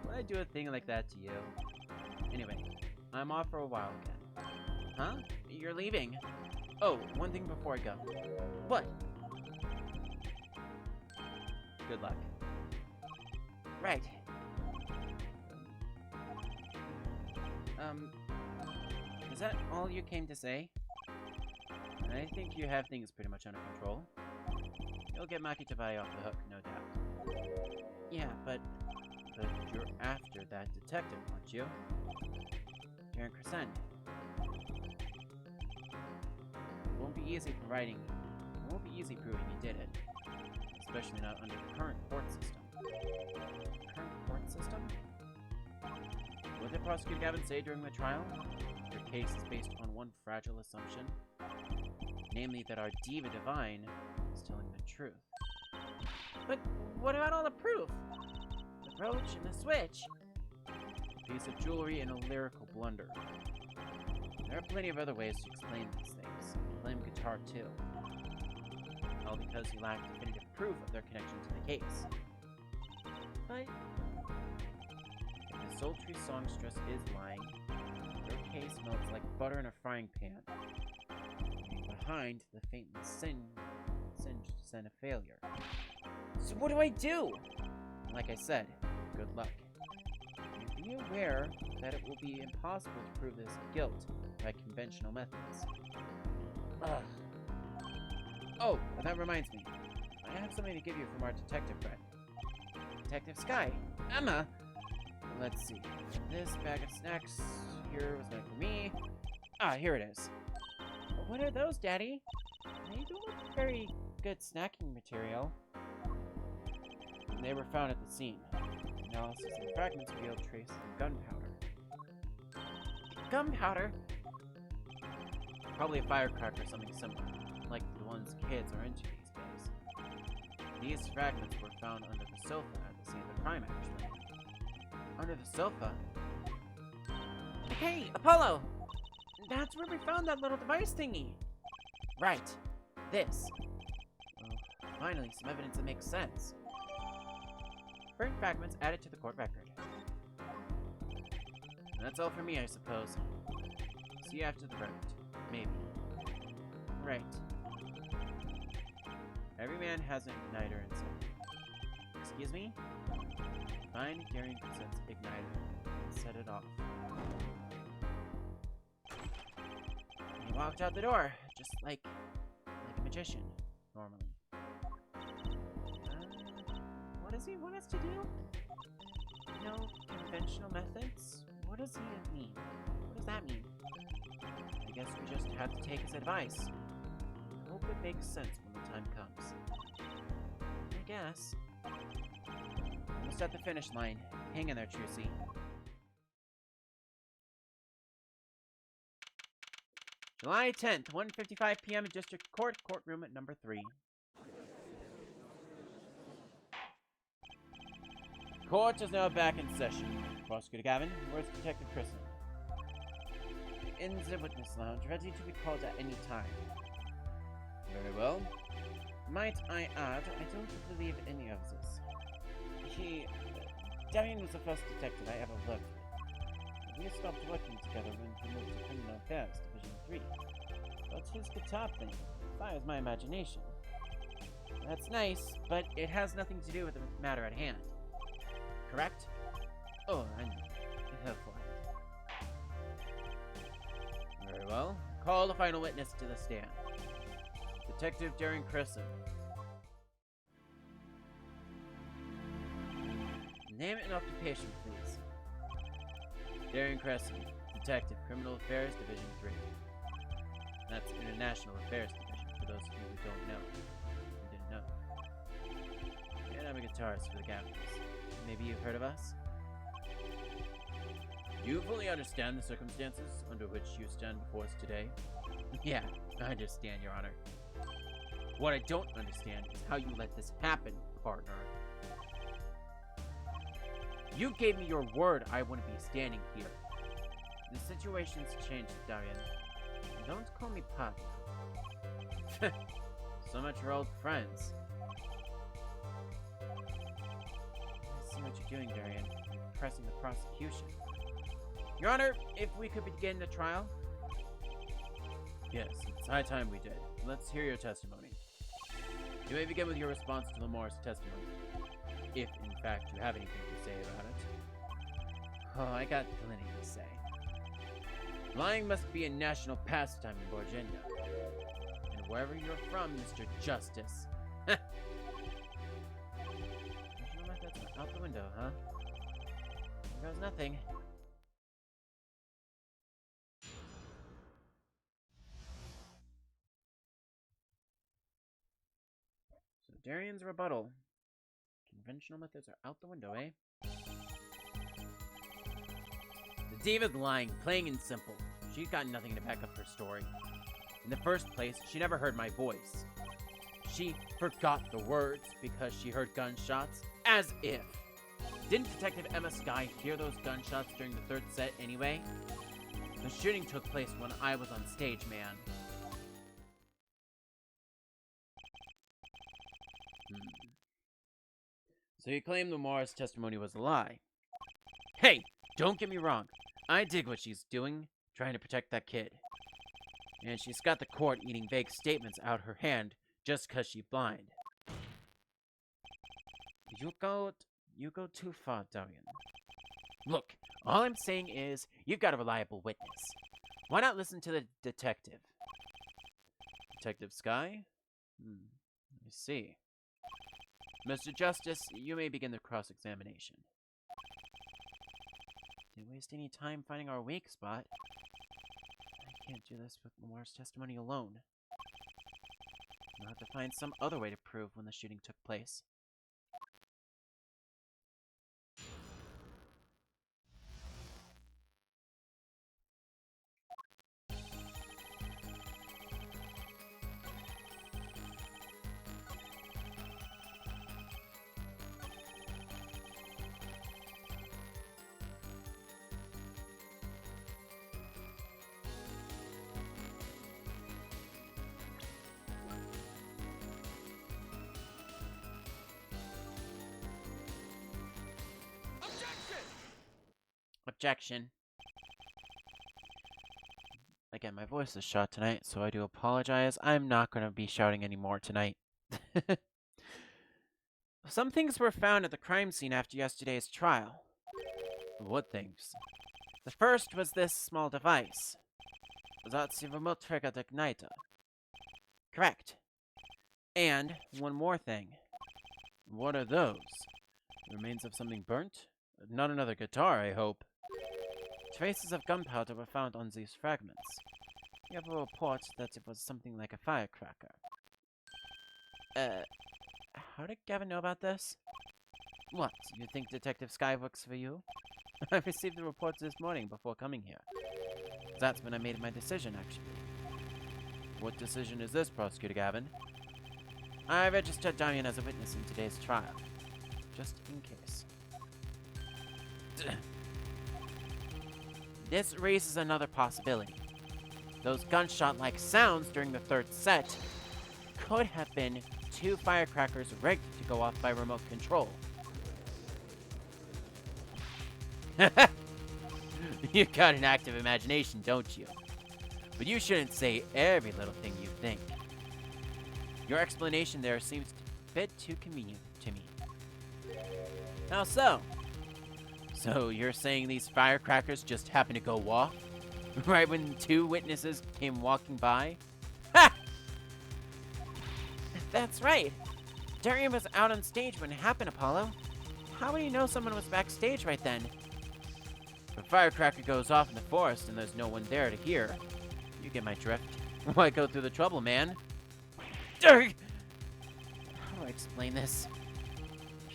Would I do a thing like that to you? Anyway, I'm off for a while again. Huh? You're leaving? Oh, one thing before I go. What? Good luck. Right. Is that all you came to say? I think you have things pretty much under control. You'll get Maki Tabai off the hook, no doubt. Yeah, but you're after that detective, aren't you? You're in Crescent. It won't be easy proving you did it. Especially not under the current court system. Current court system? What did Prosecutor Gavin say during the trial? Your case is based on one fragile assumption. Namely that our Diva Divine is telling the truth. But what about all the proof? The brooch and the switch? A piece of jewelry and a lyrical blunder. There are plenty of other ways to explain these things. Blame guitar too. All because you lack definitive proof of their connection to the case. But if the sultry songstress is lying, case melts like butter in a frying pan. Behind, the faintly singed scent of failure. So what do I do? Like I said, good luck. And be aware that it will be impossible to prove this guilt by conventional methods. Ugh. Oh, and that reminds me. I have something to give you from our detective friend. Detective Sky. Emma! Let's see. This bag of snacks here was meant for me. Ah, here it is. What are those, Daddy? They don't look very good snacking material. They were found at the scene. Analysis of the fragments revealed traces of gunpowder. Gunpowder? Probably a firecracker or something similar, like the ones kids are into these days. These fragments were found under the sofa at the scene of the crime, actually. Under the sofa? Hey, Apollo! That's where we found that little device thingy! Right. This. Well, finally, some evidence that makes sense. Burnt fragments added to the court record. That's all for me, I suppose. See you after the verdict. Maybe. Right. Every man has an igniter inside. Excuse me? Find Gary Consent's igniter and set it off. He walked out the door, just like a magician, normally. What does he want us to do? No conventional methods? What does he mean? What does that mean? I guess we just have to take his advice. I hope it makes sense when the time comes. I guess. Almost at the finish line. Hang in there, Trucy. July 10th, 1:55 p.m. District Court, courtroom at number 3. Court is now back in session. Prosecutor Gavin, where's Detective Kristen? In the witness lounge, ready to be called at any time. Very well. Might I add, I don't believe any of this. Darian was the first detective I ever worked with. We stopped working together when he moved to Criminal Affairs, Division 3. But his guitar playing fires my imagination. That's nice, but it has nothing to do with the matter at hand. Correct? Oh, I'm here for it. Very well. Call the final witness to the stand. Detective Darren Cresson. Name and occupation, please. Darren Cresson, Detective, Criminal Affairs, Division 3. That's International Affairs Division, for those of you who don't know. Who didn't know. And I'm a guitarist for the Gavins. Maybe you've heard of us? Do you fully understand the circumstances under which you stand before us today? Yeah, I understand, Your Honor. What I don't understand is how you let this happen, partner. You gave me your word I wouldn't be standing here. The situation's changed, Darian. Don't call me partner. So much for old friends. I see what you're doing, Darian. Pressing the prosecution. Your Honor, if we could begin the trial? Yes, it's high time we did. Let's hear your testimony. You may begin with your response to Lamore's testimony. If, in fact, you have anything to say about it. Oh, I got plenty to say. Lying must be a national pastime in Virginia. And wherever you're from, Mr. Justice. National methods are out the window, huh? There goes nothing. So Darian's rebuttal. Conventional methods are out the window, eh? The diva's lying, plain and simple. She's got nothing to back up her story. In the first place, she never heard my voice. She forgot the words because she heard gunshots, as if. Didn't Detective Emma Sky hear those gunshots during the third set anyway? The shooting took place when I was on stage, man. So you claim Lamore's testimony was a lie. Hey, don't get me wrong. I dig what she's doing. trying to protect that kid. And she's got the court eating vague statements out her hand just 'cause she's blind. You go too far, Darian. Look, all I'm saying is you've got a reliable witness. Why not listen to the detective? Detective Sky? I see. Mr. Justice, you may begin the cross-examination. Didn't waste any time finding our weak spot. I can't do this with Lamar's testimony alone. I'll have to find some other way to prove when the shooting took place. Objection. Again, my voice is shot tonight, so I do apologize. I'm not going to be shouting anymore tonight. Some things were found at the crime scene after yesterday's trial. What things? The first was this small device. That's the remote trigger igniter. Correct. And one more thing. What are those? Remains of something burnt? Not another guitar, I hope. Traces of gunpowder were found on these fragments. We have a report that it was something like a firecracker. How did Gavin know about this? What, you think Detective Sky works for you? I received the report this morning before coming here. That's when I made my decision, actually. What decision is this, Prosecutor Gavin? I registered Darian as a witness in today's trial. Just in case. This raises another possibility. Those gunshot-like sounds during the third set could have been two firecrackers rigged to go off by remote control. You've got an active imagination, don't you? But you shouldn't say every little thing you think. Your explanation there seems a bit too convenient to me. How so? So you're saying these firecrackers just happened to go off? Right when two witnesses came walking by? Ha! That's right. Darian was out on stage when it happened, Apollo. How would you know someone was backstage right then? If a firecracker goes off in the forest and there's no one there to hear, you get my drift. Why go through the trouble, man? How do I explain this?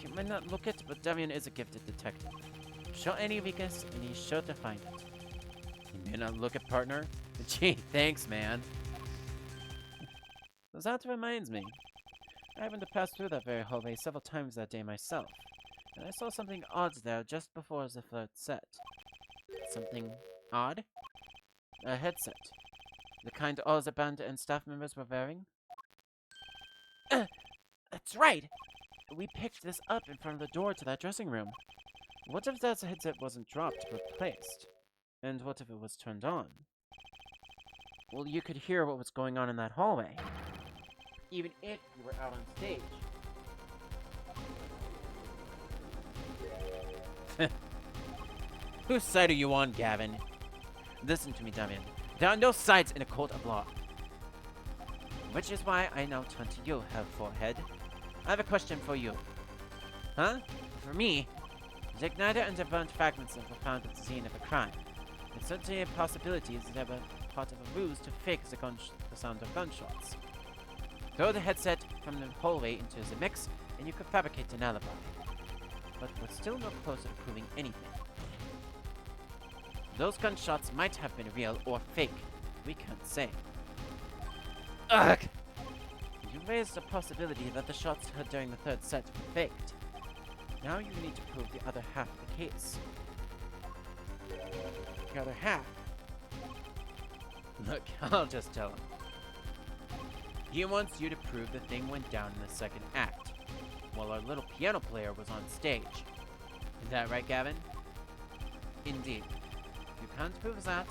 You might not look it, but Darian is a gifted detective. Show any weakness, and he's sure to find it. You may not look it, partner. Gee, thanks, man. That reminds me. I happened to pass through that very hallway several times that day myself, and I saw something odd there just before the third set. Something odd? A headset. The kind all the band and staff members were wearing? That's right! We picked this up in front of the door to that dressing room. What if that headset wasn't dropped but placed? And what if it was turned on? Well, you could hear what was going on in that hallway. Even if you were out on stage. Whose side are you on, Gavin? Listen to me, Damian. There are no sides in a court of law. Which is why I now turn to you, Herr Forehead. I have a question for you. Huh? For me? The igniter and the burnt fragments that were found at the scene of a crime. It's certainly a possibility that they were part of a ruse to fake the sound of gunshots. Throw the headset from the hallway into the mix, and you could fabricate an alibi. But we're still no closer to proving anything. Those gunshots might have been real or fake. We can't say. Ugh! You raised the possibility that the shots heard during the third set were faked. Now you need to prove the other half of the case. The other half? Look, I'll just tell him. He wants you to prove the thing went down in the second act, while our little piano player was on stage. Is that right, Gavin? Indeed. If you can't prove that,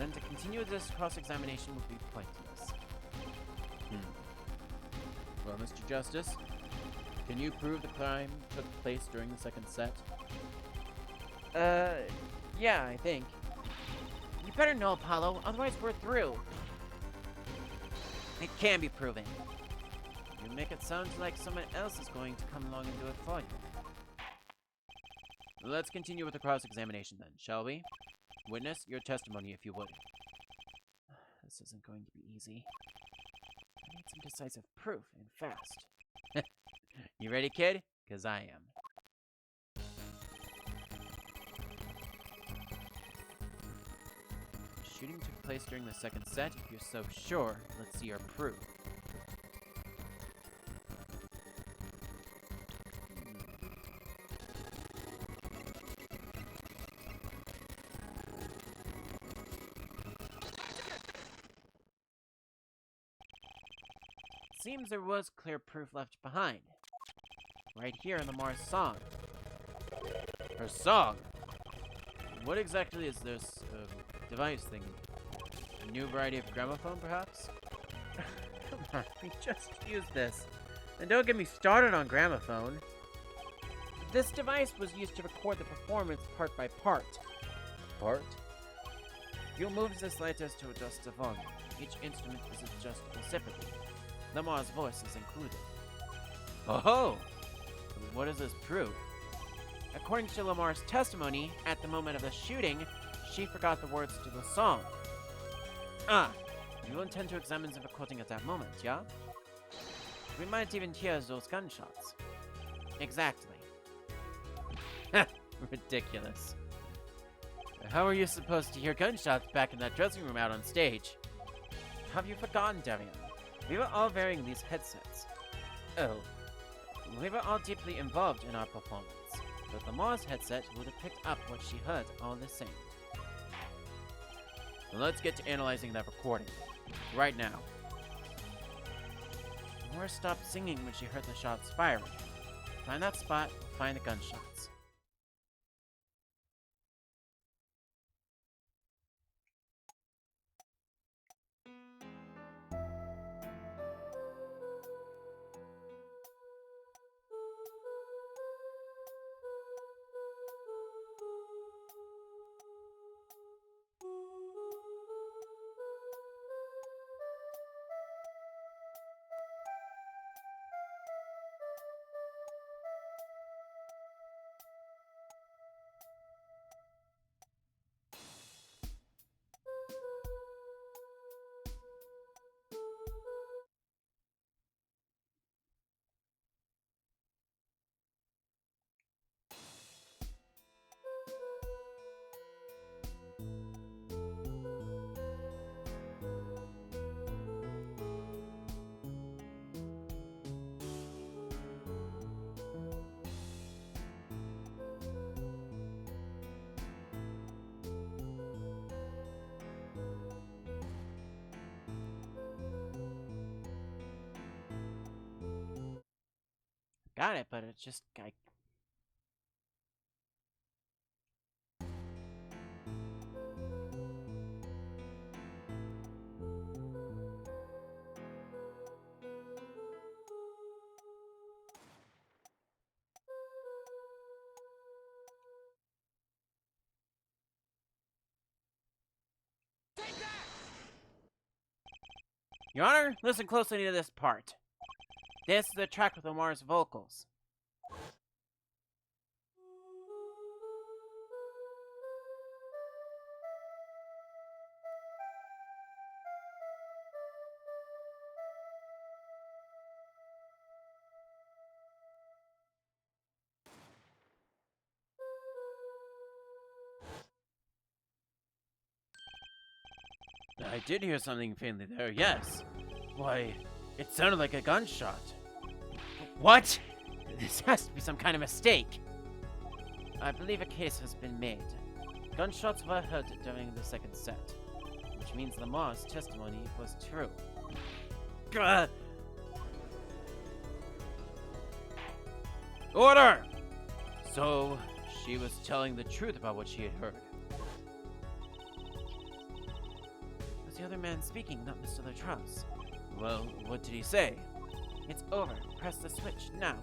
Then to continue this cross-examination would be pointless. Well, Mr. Justice, can you prove the crime took place during the second set? Yeah, I think. You better know, Apollo, otherwise we're through. It can be proven. You make it sound like someone else is going to come along and do it for you. Let's continue with the cross-examination then, shall we? Witness, your testimony if you would. This isn't going to be easy. I need some decisive proof, and fast. You ready, kid? 'Cause I am. Shooting took place during the second set. If you're so sure, let's see your proof. Seems there was clear proof left behind. Right here in the Mars song. Her song? What exactly is this device thing? A new variety of gramophone, perhaps? Come on, we just used this. And don't get me started on gramophone. This device was used to record the performance part by part. Part? You'll move the sliders to adjust the volume. Each instrument is adjustable separately. Lamar's voice is included. Oh! What does this prove? According to Lamar's testimony, at the moment of the shooting, she forgot the words to the song. Ah, you intend to examine the recording at that moment, yeah? We might even hear those gunshots. Exactly. Ridiculous. How are you supposed to hear gunshots back in that dressing room out on stage? Have you forgotten, Darian? We were all wearing these headsets. Oh. We were all deeply involved in our performance, but Lamar's headset would have picked up what she heard all the same. Let's get to analyzing that recording. Right now. Lamar stopped singing when she heard the shots firing. Find that spot, find the gunshots. Got it, but it's just like... Your Honor, listen closely to this part. This is the track with Lamar's vocals. I did hear something faintly there, yes. Why, it sounded like a gunshot. What? This has to be some kind of mistake. I believe a case has been made. Gunshots were heard during the second set, which means Lamar's testimony was true. Gah! Order! So, she was telling the truth about what she had heard. the other man speaking, not Mr. Latrose. Well, what did he say? It's over. Press the switch, now.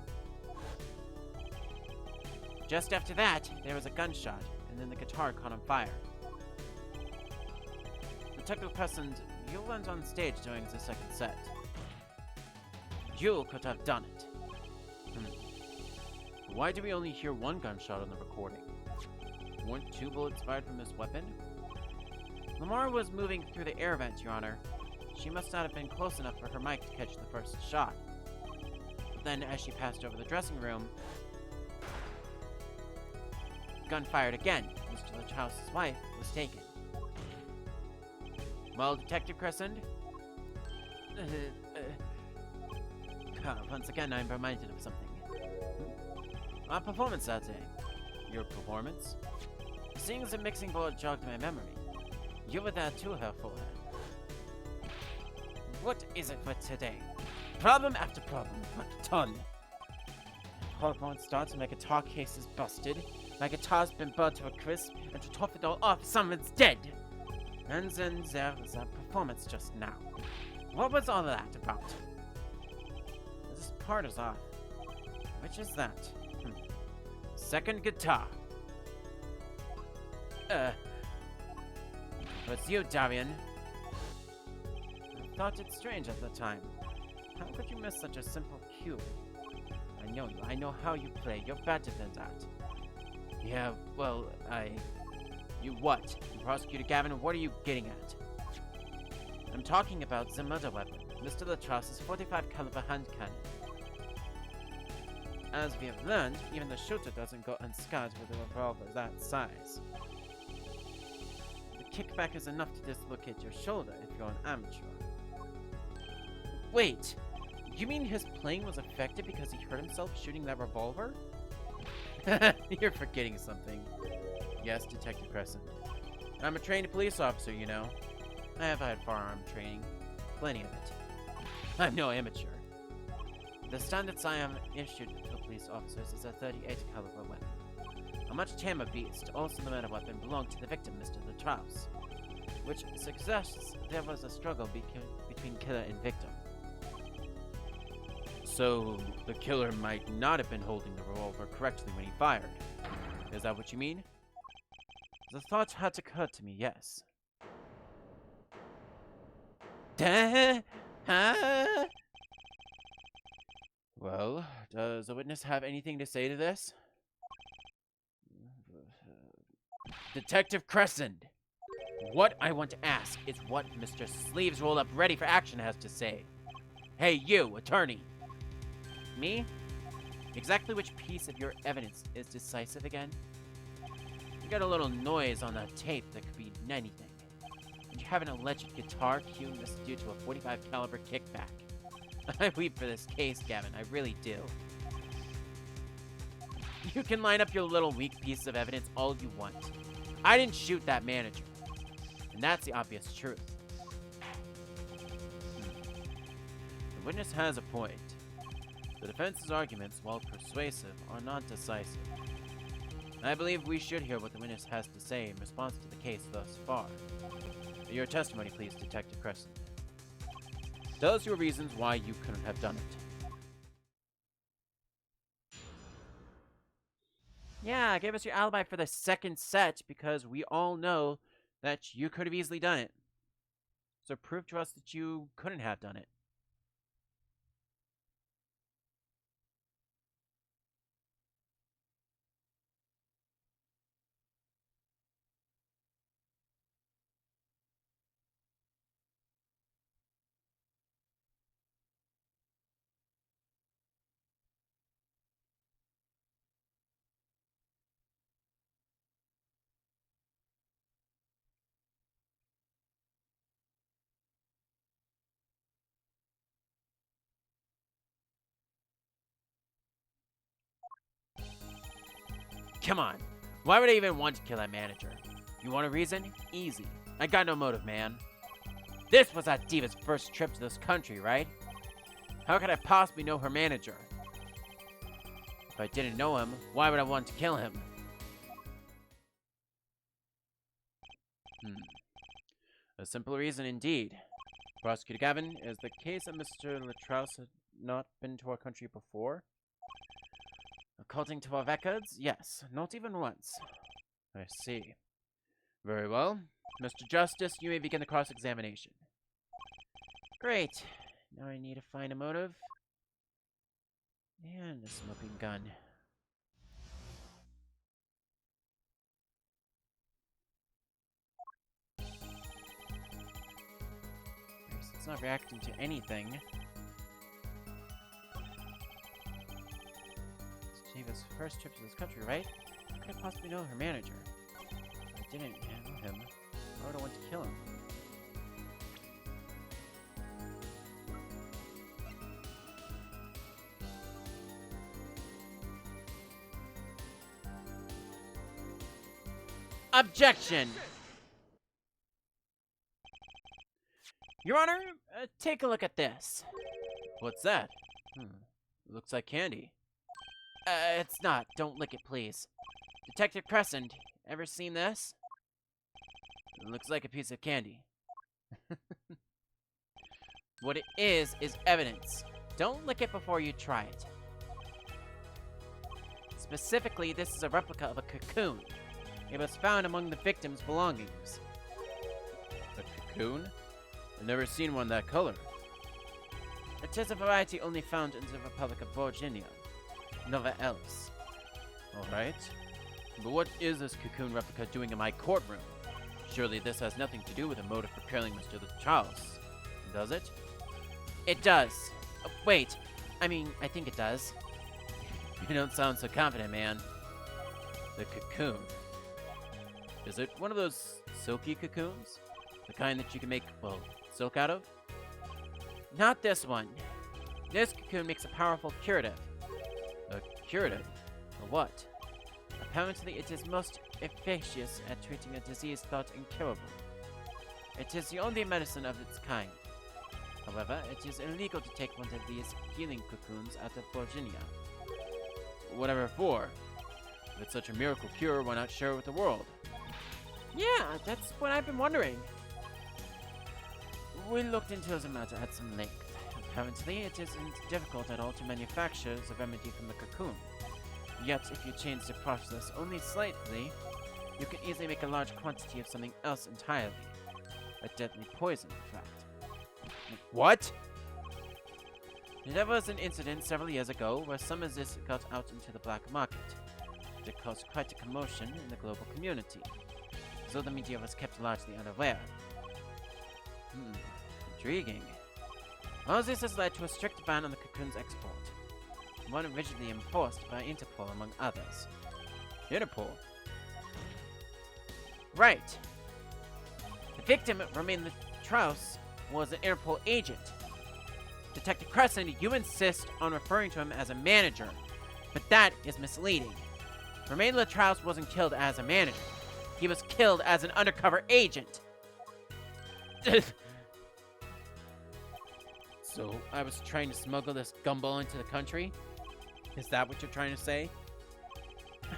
Just after that, there was a gunshot, and then the guitar caught on fire. Detective Crescent, you weren't on stage during the second set. You could have done it. Why do we only hear one gunshot on the recording? Weren't 2 bullets fired from this weapon? Lamar was moving through the air vent, Your Honor. She must not have been close enough for her mic to catch the first shot. But then, as she passed over the dressing room, gun fired again. Mr. Lachhouse's wife was taken. Well, Detective Crescent? Once again, I'm reminded of something. Our performance that day. Your performance? Seeing as the mixing board jogged my memory, you were there too, Herr Fuller. What is it for today? Problem after problem, but a ton. Hard won't start, my guitar case is busted. My guitar's been burnt to a crisp, and to top it all off, someone's dead. And then there was a performance just now. What was all that about? This part is off. Which is that? Second guitar. It's you, Darian. I thought it strange at the time. How could you miss such a simple cue? I know you. I know how you play. You're better than that. Yeah, well, You what? Prosecutor Gavin, what are you getting at? I'm talking about the murder weapon, Mr. Latrose's 45 caliber hand cannon. As we have learned, even the shooter doesn't go unscathed with a revolver that size. The kickback is enough to dislocate your shoulder if you're an amateur. Wait! You mean his playing was affected because he hurt himself shooting that revolver? You're forgetting something. Yes, Detective Crescent. I'm a trained police officer, you know. I have had firearm training. Plenty of it. I'm no amateur. The standard SIAM issued to police officers is a 38 caliber weapon. A much tamer beast, also the murder weapon, belonged to the victim, Mr. Latrose, which suggests there was a struggle between killer and victim. So, the killer might not have been holding the revolver correctly when he fired. Is that what you mean? The thought had occurred to me, yes. Huh? Well, does the witness have anything to say to this? Detective Crescent! What I want to ask is what Mr. Sleeves Roll Up Ready for Action has to say. Hey, you, attorney! Me? Exactly which piece of your evidence is decisive again? You got a little noise on that tape that could be anything. And you have an alleged guitar cue missed due to a 45 caliber kickback. I weep for this case, Gavin. I really do. You can line up your little weak piece of evidence all you want. I didn't shoot that manager. And that's the obvious truth. The witness has a point. The defense's arguments, while persuasive, are not decisive. I believe we should hear what the witness has to say in response to the case thus far. Your testimony, please, Detective Crescent. Tell us your reasons why you couldn't have done it. Yeah, give us your alibi for the second set, because we all know that you could have easily done it. So prove to us that you couldn't have done it. Come on. Why would I even want to kill that manager? You want a reason? Easy. I got no motive, man. This was that diva's first trip to this country, right? How could I possibly know her manager? If I didn't know him, why would I want to kill him? A simple reason indeed. Prosecutor Gavin, is the case of Mr. Latrouse had not been to our country before? According to our records, yes. Not even once. I see. Very well. Mr. Justice, you may begin the cross-examination. Great. Now I need to find a motive. And a smoking gun. It's not reacting to anything. It's Shiva's first trip to this country, right? How could I possibly know her manager? If I didn't know him, why would I want to kill him? Objection! Your Honor, take a look at this. What's that? Looks like candy. It's not. Don't lick it, please. Detective Crescent, ever seen this? It looks like a piece of candy. What it is evidence. Don't lick it before you try it. Specifically, this is a replica of a cocoon. It was found among the victim's belongings. A cocoon? I've never seen one that color. It is a variety only found in the Republic of Virginia. Nowhere else. Alright. But what is this cocoon replica doing in my courtroom? Surely this has nothing to do with a motive for killing Mr. Charles. Does it? It does. Wait. I think it does. You don't sound so confident, man. The cocoon. Is it one of those silky cocoons? The kind that you can make, well, silk out of? Not this one. This cocoon makes a powerful curative. A curative? For what? Apparently it is most efficacious at treating a disease thought incurable. It is the only medicine of its kind. However, it is illegal to take one of these healing cocoons out of Virginia. Whatever for. If it's such a miracle cure, why not share it with the world? Yeah, that's what I've been wondering. We looked into the matter at some length. Apparently, it isn't difficult at all to manufacture the remedy from the cocoon. Yet, if you change the process only slightly, you can easily make a large quantity of something else entirely. A deadly poison, in fact. What? There was an incident several years ago where some of this got out into the black market. It caused quite a commotion in the global community, so the media was kept largely unaware. Intriguing. All this has led to a strict ban on the cocoon's export. One originally enforced by Interpol, among others. Interpol? Right. The victim, Romain Latrouse, was an Interpol agent. Detective Crescent, you insist on referring to him as a manager, but that is misleading. Romain Latrouse wasn't killed as a manager. He was killed as an undercover agent. So, I was trying to smuggle this gumball into the country? Is that what you're trying to say?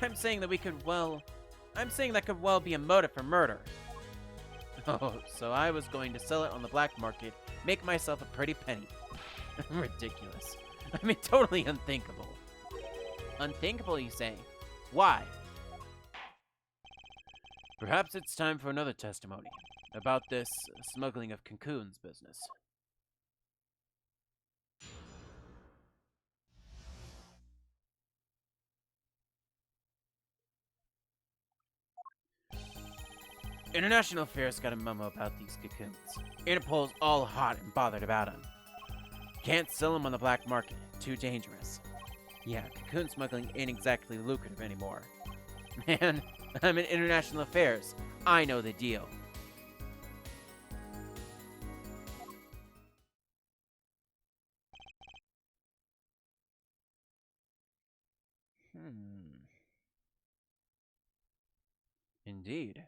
I'm saying that could well be a motive for murder. Oh, so I was going to sell it on the black market, make myself a pretty penny. Ridiculous. Totally unthinkable. Unthinkable, you say? Why? Perhaps it's time for another testimony about this smuggling of cocoons business. International Affairs got a memo about these cocoons. Interpol's all hot and bothered about them. Can't sell them on the black market. Too dangerous. Yeah, cocoon smuggling ain't exactly lucrative anymore. Man, I'm in International Affairs. I know the deal. Indeed.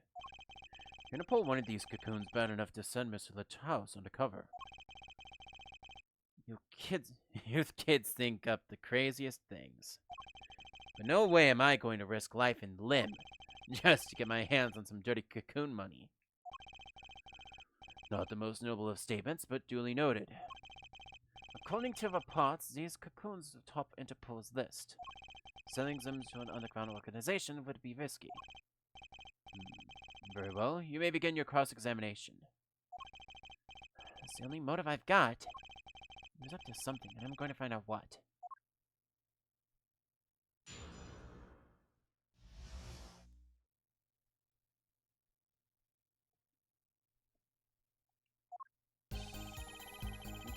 Interpol wanted these cocoons bad enough to send Mr. Latrouse undercover. You kids think up the craziest things. But no way am I going to risk life and limb just to get my hands on some dirty cocoon money. Not the most noble of statements, but duly noted. According to reports, these cocoons top Interpol's list. Selling them to an underground organization would be risky. Very well, you may begin your cross-examination. That's the only motive I've got. He was up to something, and I'm going to find out what.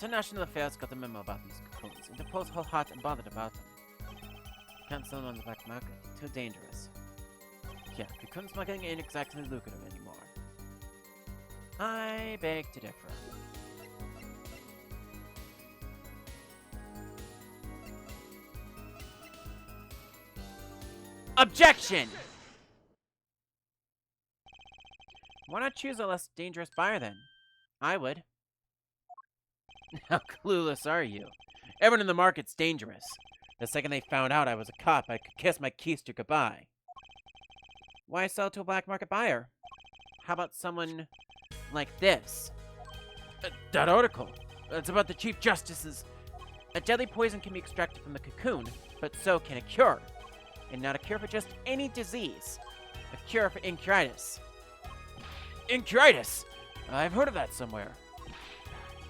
International Affairs got a memo about these cocoons. Interpol's whole heart and bothered about them. Can't sell them on the black market. Too dangerous. Yeah, cocoon smuggling ain't exactly lucrative anymore. I beg to differ. Objection! Why not choose a less dangerous buyer then? I would. How clueless are you? Everyone in the market's dangerous. The second they found out I was a cop, I could kiss my keister goodbye. Why sell to a black market buyer? How about someone like this? That article. It's about the Chief Justice's... A deadly poison can be extracted from the cocoon, but so can a cure. And not a cure for just any disease. A cure for incuritis. Incuritis? I've heard of that somewhere.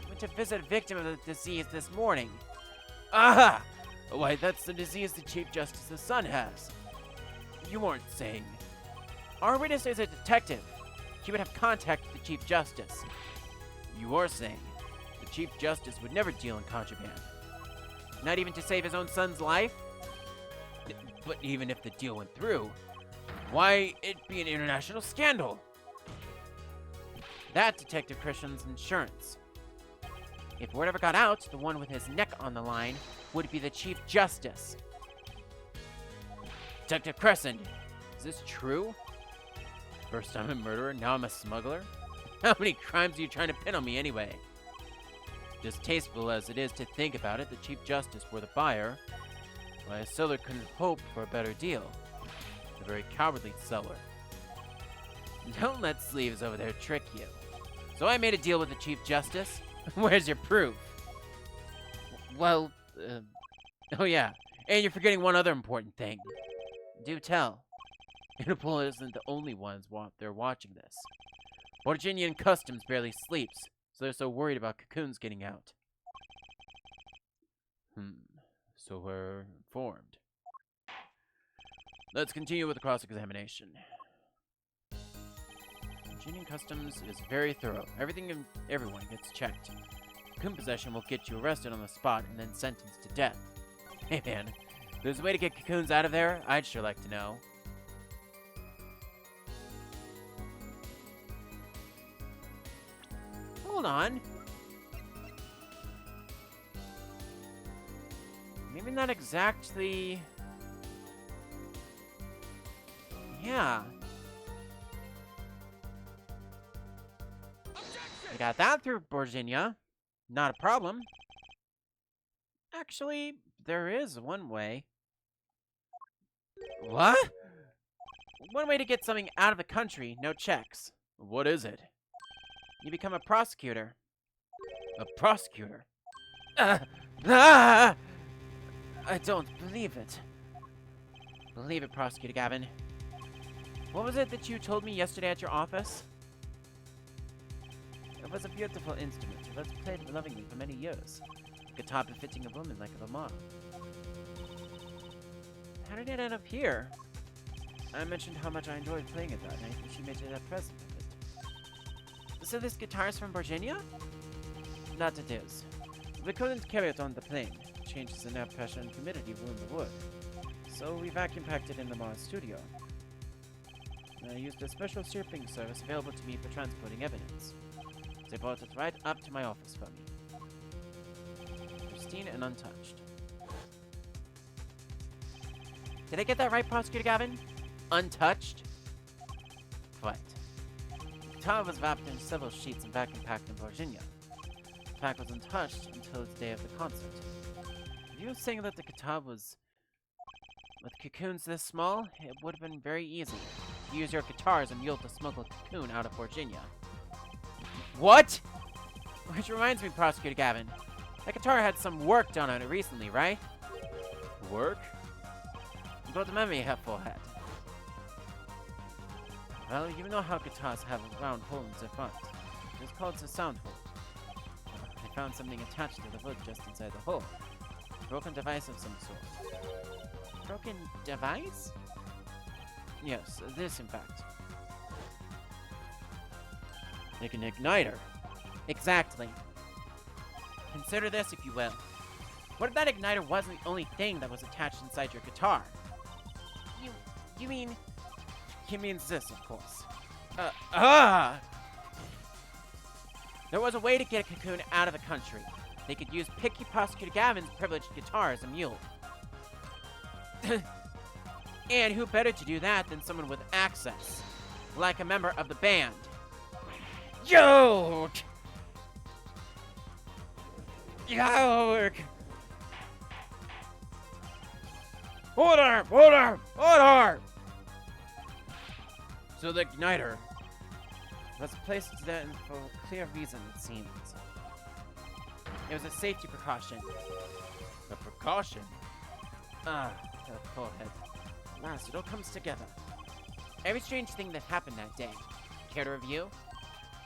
I went to visit a victim of the disease this morning. Aha! Why, that's the disease the Chief Justice's son has. You weren't saying... Our witness is a detective. He would have contact with the Chief Justice. You are saying the Chief Justice would never deal in contraband. Not even to save his own son's life? But even if the deal went through, why, it'd be an international scandal. That Detective Christian's insurance. If word ever got out, the one with his neck on the line would be the Chief Justice. Detective Crescent, is this true? First I'm a murderer, now I'm a smuggler? How many crimes are you trying to pin on me anyway? Distasteful as it is to think about it, the Chief Justice were the buyer. Why, a seller couldn't hope for a better deal. A very cowardly seller. Don't let sleeves over there trick you. So I made a deal with the Chief Justice. Where's your proof? Well, oh yeah, and you're forgetting one other important thing. Do tell. Interpol isn't the only ones they're watching this. Virginian Customs barely sleeps, so they're so worried about cocoons getting out. So we're informed. Let's continue with the cross-examination. Virginian Customs is very thorough. Everything and everyone gets checked. Cocoon possession will get you arrested on the spot and then sentenced to death. Hey man, if there's a way to get cocoons out of there, I'd sure like to know. Hold on. Maybe not exactly... Yeah. I got that through Virginia. Not a problem. Actually, there is one way. What? One way to get something out of the country, no checks. What is it? You become a prosecutor. A prosecutor? I don't believe it. Believe it, Prosecutor Gavin. What was it that you told me yesterday at your office? It was a beautiful instrument. It was played lovingly for many years. A guitar befitting a woman like a Lamar. How did it end up here? I mentioned how much I enjoyed playing it that night, and she made it a present of it. So this guitar is from Virginia? That it is. We couldn't carry it on the plane. Changes in air pressure and humidity ruined the wood. So we vacuum packed it in the Mars studio. I used a special shipping service available to me for transporting evidence. They brought it right up to my office for me. Pristine and untouched. Did I get that right, Prosecutor Gavin? Untouched? Right. The guitar was wrapped in several sheets and vacuum packed in Virginia. The pack was untouched until the day of the concert. If you were saying that the guitar was... with cocoons this small, it would have been very easy. You use your guitar as a mule to smuggle a cocoon out of Virginia. What? Which reminds me, Prosecutor Gavin. That guitar had some work done on it recently, right? Work? What memory have for it? Well, you know how guitars have a round hole in the front. It's called the sound hole. I found something attached to the wood just inside the hole. A broken device of some sort. Broken device? Yes, this in fact. Like an igniter. Exactly. Consider this, if you will. What if that igniter wasn't the only thing that was attached inside your guitar? You mean... He means this, of course. There was a way to get a Cocoon out of the country. They could use Picky Prosecutor Gavin's privileged guitar as a mule. And who better to do that than someone with access? Like a member of the band. York! York! Order! Order! Order! So the igniter was placed there for a clear reason, it seems. It was a safety precaution. A precaution? Ah, that forehead. At last, it all comes together. Every strange thing that happened that day. Care to review?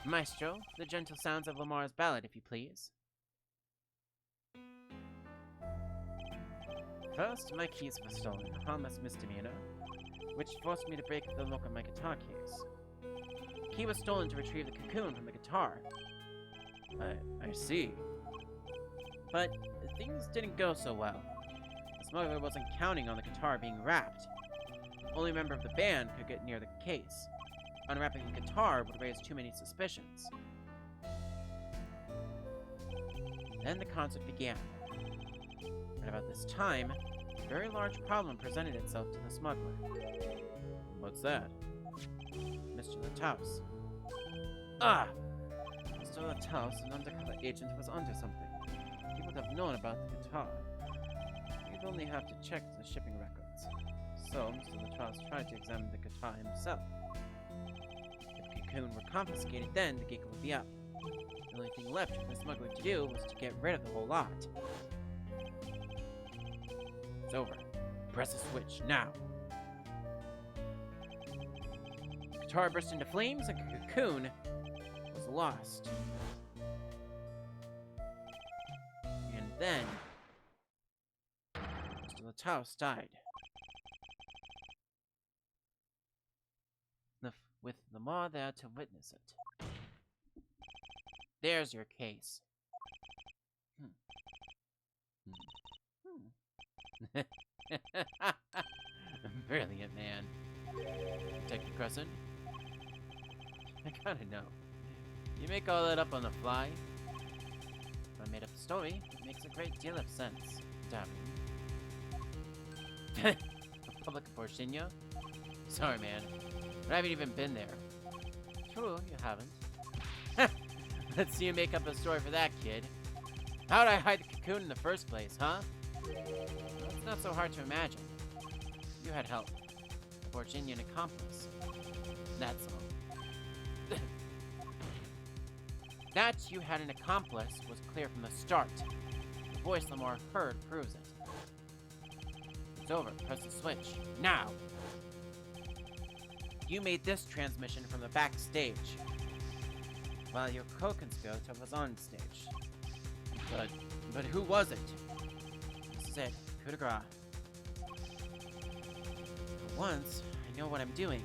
Maestro, the gentle sounds of Lamar's ballad, if you please. First, my keys were stolen, a harmless misdemeanor, which forced me to break the lock on my guitar case. The key was stolen to retrieve the cocoon from the guitar. I see. But things didn't go so well. The smuggler wasn't counting on the guitar being wrapped. Only a member of the band could get near the case. Unwrapping the guitar would raise too many suspicions. Then the concert began. At about this time, a very large problem presented itself to the smuggler. What's that? Mr. Lataus. Ah! Mr. Lataus, an undercover agent, was onto something. He would have known about the guitar. He'd only have to check the shipping records. So, Mr. Lataus tried to examine the guitar himself. If the cocoon were confiscated, then the gig would be up. The only thing left for the smuggler to do was to get rid of the whole lot. It's over. Press the switch, now! The guitar burst into flames and the cocoon was lost. And then... Mr. Lataus died. With Lamar there to witness it. There's your case. Brilliant, man. Detective Crescent? I gotta know. You make all that up on the fly? If I made up a story, it makes a great deal of sense. Damn. Republic of Porcinia? Sorry, man. I haven't even been there. True, you haven't. Let's see you make up a story for that, kid. How'd I hide the cocoon in the first place, huh? It's not so hard to imagine. You had help. A Porcinian accomplice. That's all. That you had an accomplice was clear from the start. The voice Lamar heard proves it. It's over. Press the switch. Now! You made this transmission from the backstage, while your co-conspirator was on stage. But who was it? This is it. Coup de grace. For once, I know what I'm doing.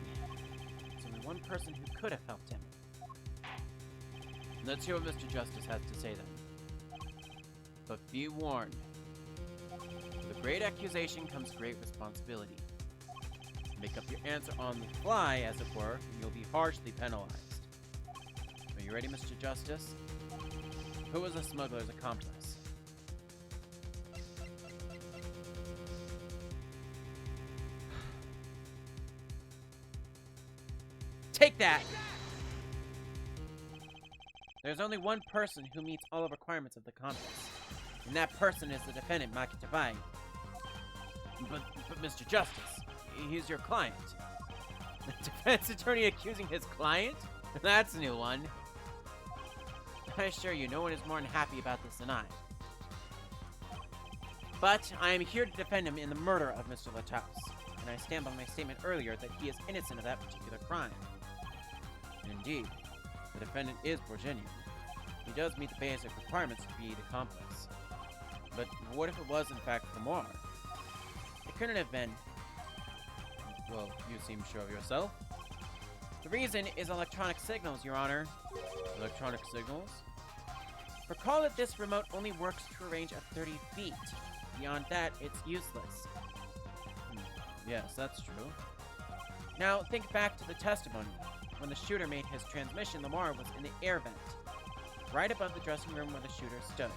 There's only one person who could have helped him. Let's hear what Mr. Justice has to say then. But be warned. With a great accusation comes great responsibility. Make up your answer on the fly, as it were, and you'll be harshly penalized. Are you ready, Mr. Justice? Who was the smuggler's accomplice? Take that! There's only one person who meets all the requirements of the compass, and that person is the defendant, Maki Tavai. But Mr. Justice, he's your client. The defense attorney accusing his client? That's a new one. I assure you, no one is more unhappy about this than I. But I am here to defend him in the murder of Mr. Lataus, and I stand by my statement earlier that he is innocent of that particular crime. Indeed, the defendant is Borginian. He does meet the basic requirements to be the accomplice. But what if it was, in fact, Lamar? It couldn't have been. Well, you seem sure of yourself. The reason is electronic signals, Your Honor. Electronic signals? Recall that this remote only works to a range of 30 feet. Beyond that, it's useless. Yes, that's true. Now, think back to the testimony. When the shooter made his transmission, Lamar was in the air vent, right above the dressing room where the shooter stood.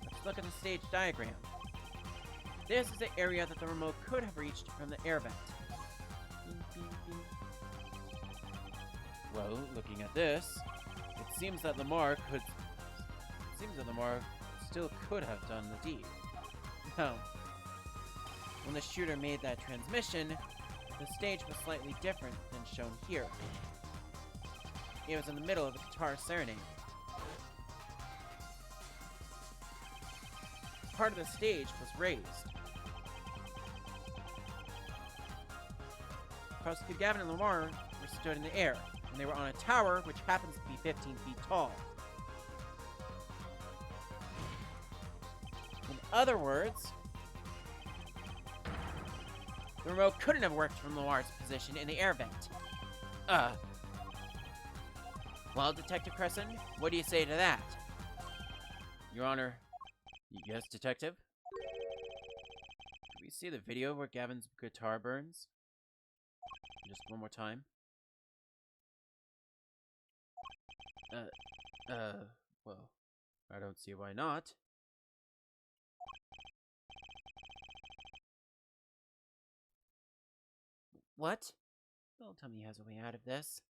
Let's look at the stage diagram. This is the area that the remote could have reached from the air vent. Well, looking at this, it seems that Lamar still could have done the deed. Now, when the shooter made that transmission, the stage was slightly different than shown here. It was in the middle of the guitar Serenade. Part of the stage was raised. Prosecutor Gavin and Lamar were stood in the air, and they were on a tower which happens to be 15 feet tall. In other words, the remote couldn't have worked from Lamar's position in the air vent. Well, Detective Crescent, what do you say to that? Your Honor, yes, Detective? Can we see the video where Gavin's guitar burns? Just one more time. Well, I don't see why not. What? Don't tell me he has a way out of this.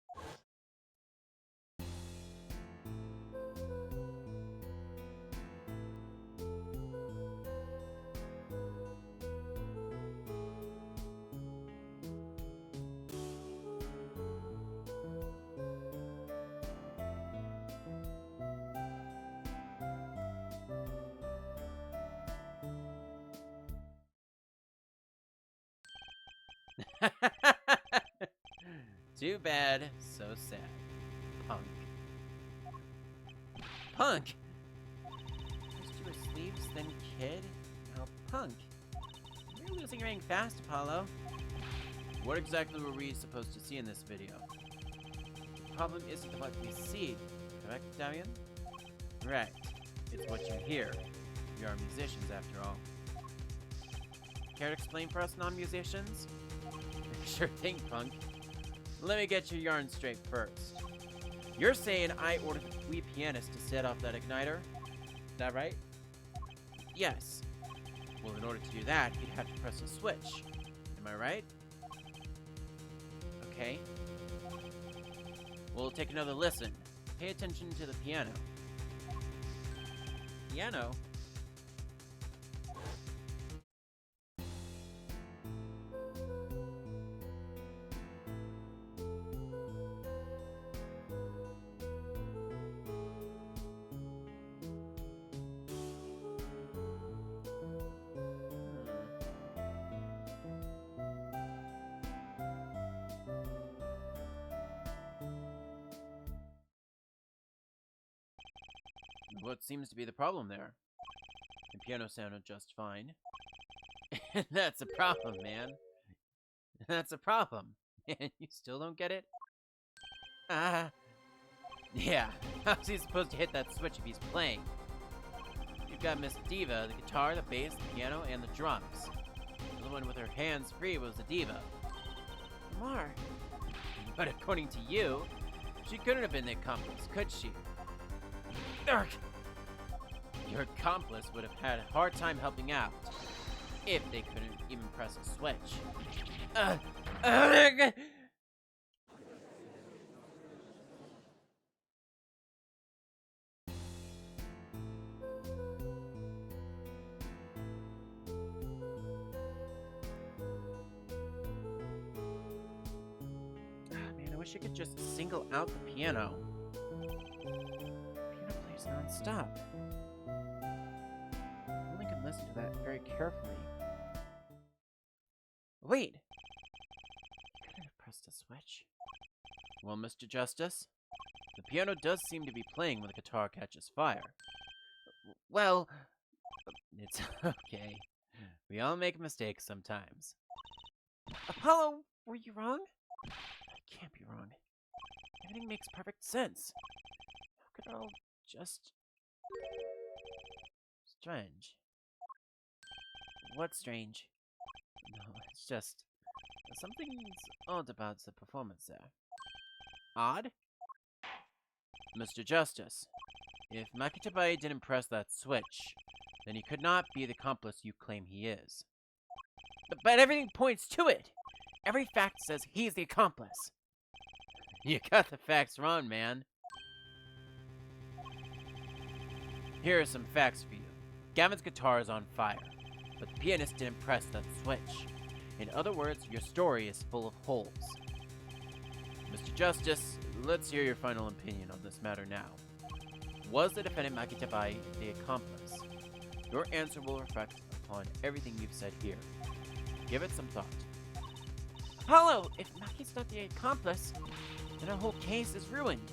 Too bad, so sad. Punk. Punk! First you were sleeves, then kid, now punk. You're losing your ring fast, Apollo. What exactly were we supposed to see in this video? The problem isn't what we see, correct, Damian? Right. It's what you hear. We are musicians, after all. Care to explain for us non-musicians? Sure thing, punk. Let me get your yarn straight first. You're saying I ordered the wee pianist to set off that igniter? Is that right? Yes. Well, in order to do that, you'd have to press a switch. Am I right? Okay. We'll take another listen. Pay attention to the piano. Piano? What seems to be the problem there? The piano sounded just fine. That's a problem, man. That's a problem. And you still don't get it? Yeah. How's he supposed to hit that switch if he's playing? You've got Miss Diva, the guitar, the bass, the piano, and the drums. The one with her hands free was the diva. Lamar. But according to you, she couldn't have been the accomplice, could she? Urgh! Your accomplice would have had a hard time helping out if they couldn't even press a switch. Man, I wish I could just single out the piano. Piano stop. I only can listen to that very carefully. Wait! I could have pressed a switch. Well, Mr. Justice, the piano does seem to be playing when the guitar catches fire. Well, it's okay. We all make mistakes sometimes. Apollo, were you wrong? I can't be wrong. Everything makes perfect sense. How could it all just... strange? What's strange? No, it's just... something's odd about the performance there. Odd? Mr. Justice, if Makitabai didn't press that switch, then he could not be the accomplice you claim he is. But everything points to it! Every fact says he's the accomplice. You got the facts wrong, man. Here are some facts for you. Gavin's guitar is on fire, but the pianist didn't press that switch. In other words, your story is full of holes. Mr. Justice, let's hear your final opinion on this matter now. Was the defendant Makitabai the accomplice? Your answer will reflect upon everything you've said here. Give it some thought. Apollo, if Maki's not the accomplice, then our whole case is ruined.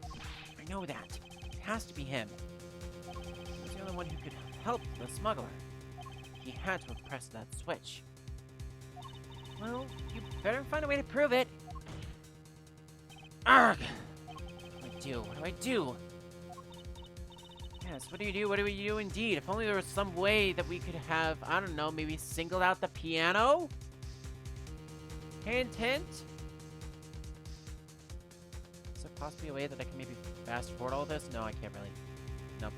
I know that. It has to be him. He was the only one who could help the smuggler. He had to have pressed that switch. Well, you better find a way to prove it. Arrgh! What do I do? What do I do? Yes, what do you do? What do we do indeed? If only there was some way that we could have, I don't know, maybe singled out the piano? Hint, hint? Is there possibly a way that I can maybe fast forward all of this? No, I can't really. Nope.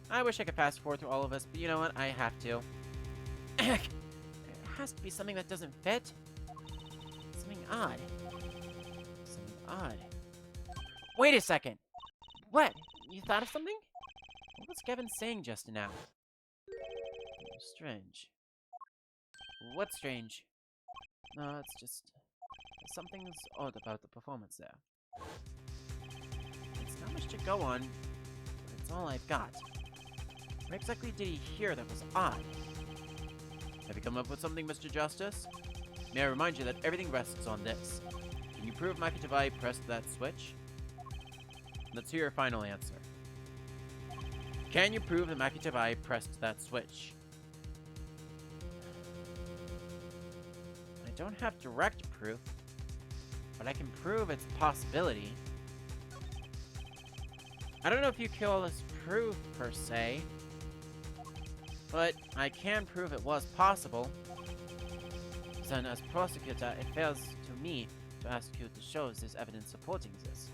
I wish I could fast forward through all of this, but you know what? I have to. There has to be something that doesn't fit. Something odd. Something odd. Wait a second! What? You thought of something? What was Gavin saying just now? Strange. What's strange? No, it's just... something's odd about the performance there. It's not much to go on, but it's all I've got. What exactly did he hear that was odd? Have you come up with something, Mr. Justice? May I remind you that everything rests on this. Can you prove Makitabai pressed that switch? Let's hear your final answer. Can you prove that Makitabai pressed that switch? I don't have direct proof, but I can prove its possibility. I don't know if you can call this proof, per se, but I can prove it was possible. Then, as prosecutor, it falls to me to ask you to show this evidence supporting this.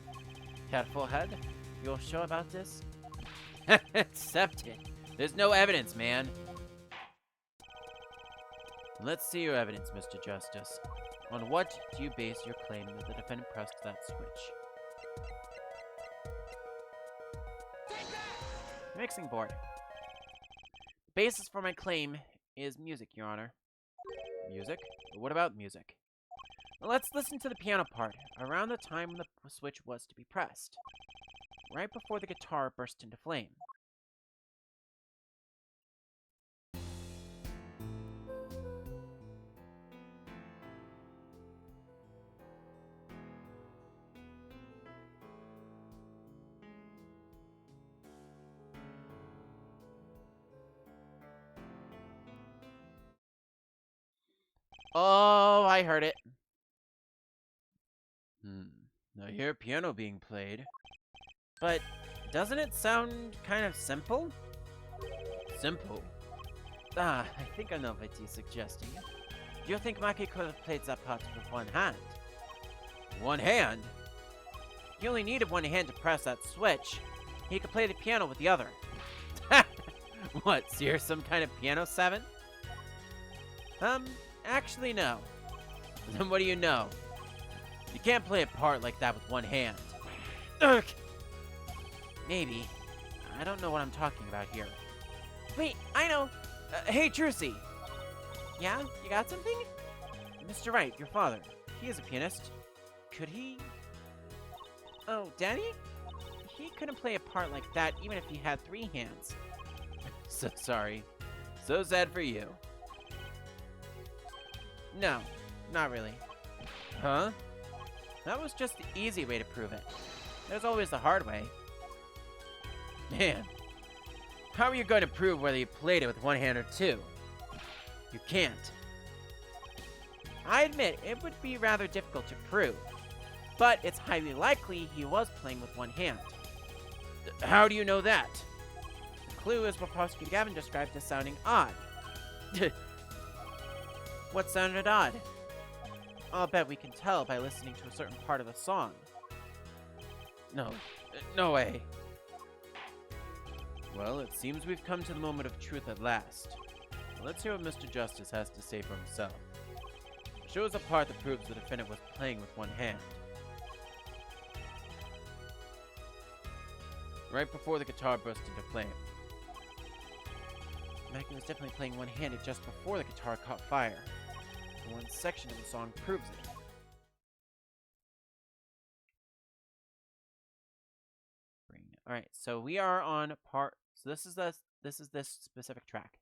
Cat Forehead, you're sure about this? Accepted. There's no evidence, man. Let's see your evidence, Mr. Justice. On what do you base your claim that the defendant pressed that switch? Mixing board. The basis for my claim is music, Your Honor. Music? What about music? Well, let's listen to the piano part, around the time when the switch was to be pressed. Right before the guitar burst into flame. Oh, I heard it. I hear piano being played. But doesn't it sound kind of simple? Simple? I think I know what you're suggesting. Do you think Maki could have played that part with one hand? One hand? He only needed one hand to press that switch. He could play the piano with the other. What, so you're some kind of piano savant? Actually no. Then what do you know? You can't play a part like that with one hand. Ugh. Maybe. I don't know what I'm talking about here. Wait, I know! Hey, Trucy! Yeah? You got something? Mr. Wright, your father. He is a pianist. Could he... Oh, Danny? he couldn't play a part like that even if he had 3 hands. So sorry. So sad for you. No, not really. Huh? That was just the easy way to prove it. There's always the hard way. Man, how are you going to prove whether you played it with 1 hand or 2? You can't. I admit, it would be rather difficult to prove, but it's highly likely he was playing with 1 hand. How do you know that? The clue is what Prosecutor Gavin described as sounding odd. What sounded odd? I'll bet we can tell by listening to a certain part of the song. No way. Well, it seems we've come to the moment of truth at last. Let's hear what Mr. Justice has to say for himself. Show us a part that proves the defendant was playing with 1 hand. Right before the guitar burst into flame. Mackie was definitely playing 1-handed just before the guitar caught fire. And 1 section of the song proves it. Alright, so we are on part... So this is this specific track.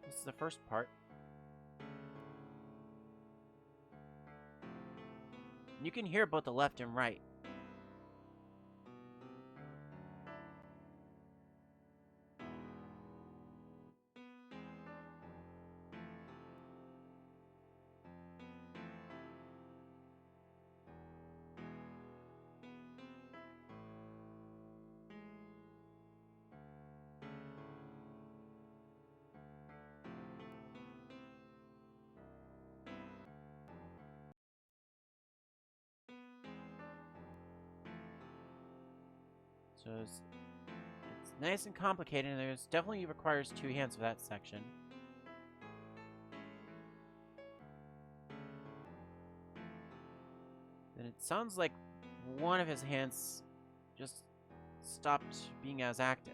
This is the first part. You can hear both the left and right. So it's nice and complicated, and there's definitely requires 2 hands for that section. Then it sounds like one of his hands just stopped being as active.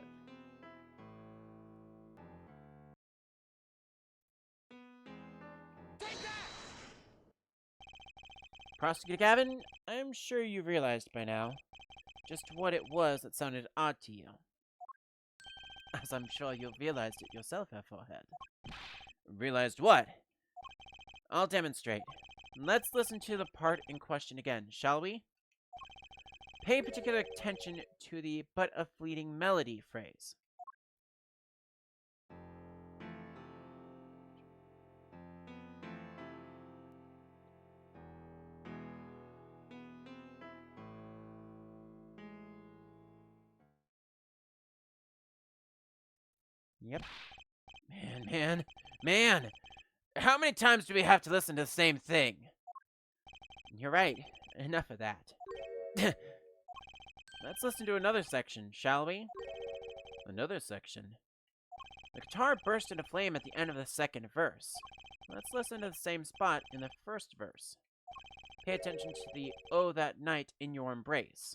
Take that! Prosecutor Gavin, I'm sure you've realized by now just what it was that sounded odd to you. As I'm sure you've realized it yourself, Forehead. Realized what? I'll demonstrate. Let's listen to the part in question again, shall we? Pay particular attention to the "but a fleeting melody" phrase. Yep. Man! How many times do we have to listen to the same thing? You're right. Enough of that. Let's listen to another section, shall we? Another section. The guitar burst into flame at the end of the 2nd verse. Let's listen to the same spot in the 1st verse. Pay attention to the "Oh, that night in your embrace."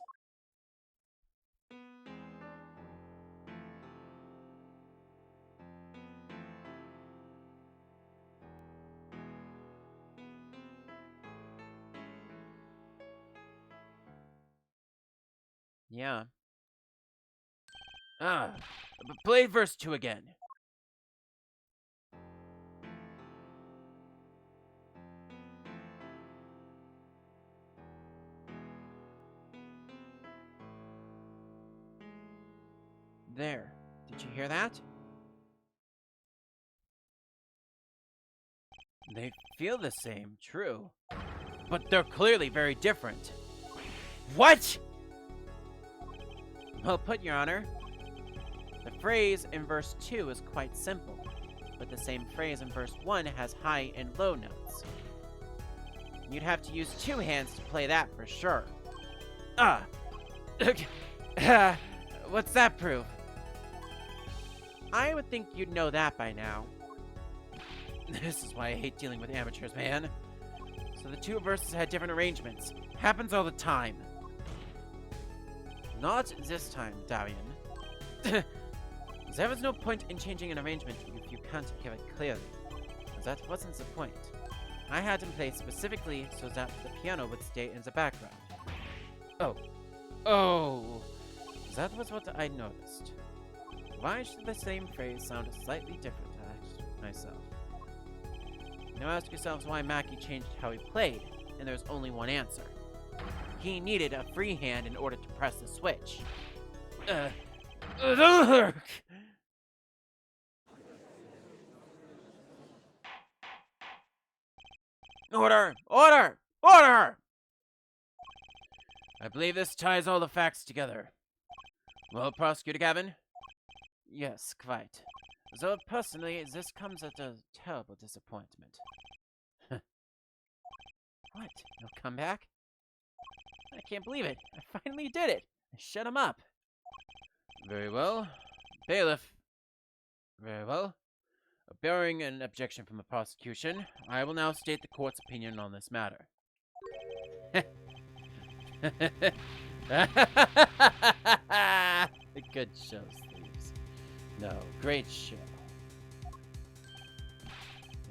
Yeah. But play verse 2 again. There. Did you hear that? They feel the same, true. But they're clearly very different. What? Well put, Your Honor. The phrase in verse 2 is quite simple, but the same phrase in verse 1 has high and low notes. You'd have to use 2 hands to play that for sure. What's that prove? I would think you'd know that by now. This is why I hate dealing with amateurs, man. So the 2 verses had different arrangements. Happens all the time. Not this time, Darian. There was no point in changing an arrangement if you can't hear it clearly. That wasn't the point. I had him play specifically so that the piano would stay in the background. Oh, that was what I noticed. Why should the same phrase sound slightly different? I asked myself. Now ask yourselves why Mackie changed how he played, and there's only one answer. He needed a free hand in order to press the switch. Order! Order! Order! I believe this ties all the facts together. Well, Prosecutor Gavin? Yes, quite. Though personally, this comes at a terrible disappointment. What? He'll come back? I can't believe it. I finally did it. I shut him up. Very well. Bailiff. Very well. Bearing an objection from the prosecution, I will now state the court's opinion on this matter. Good show, Sleeves. No, great show.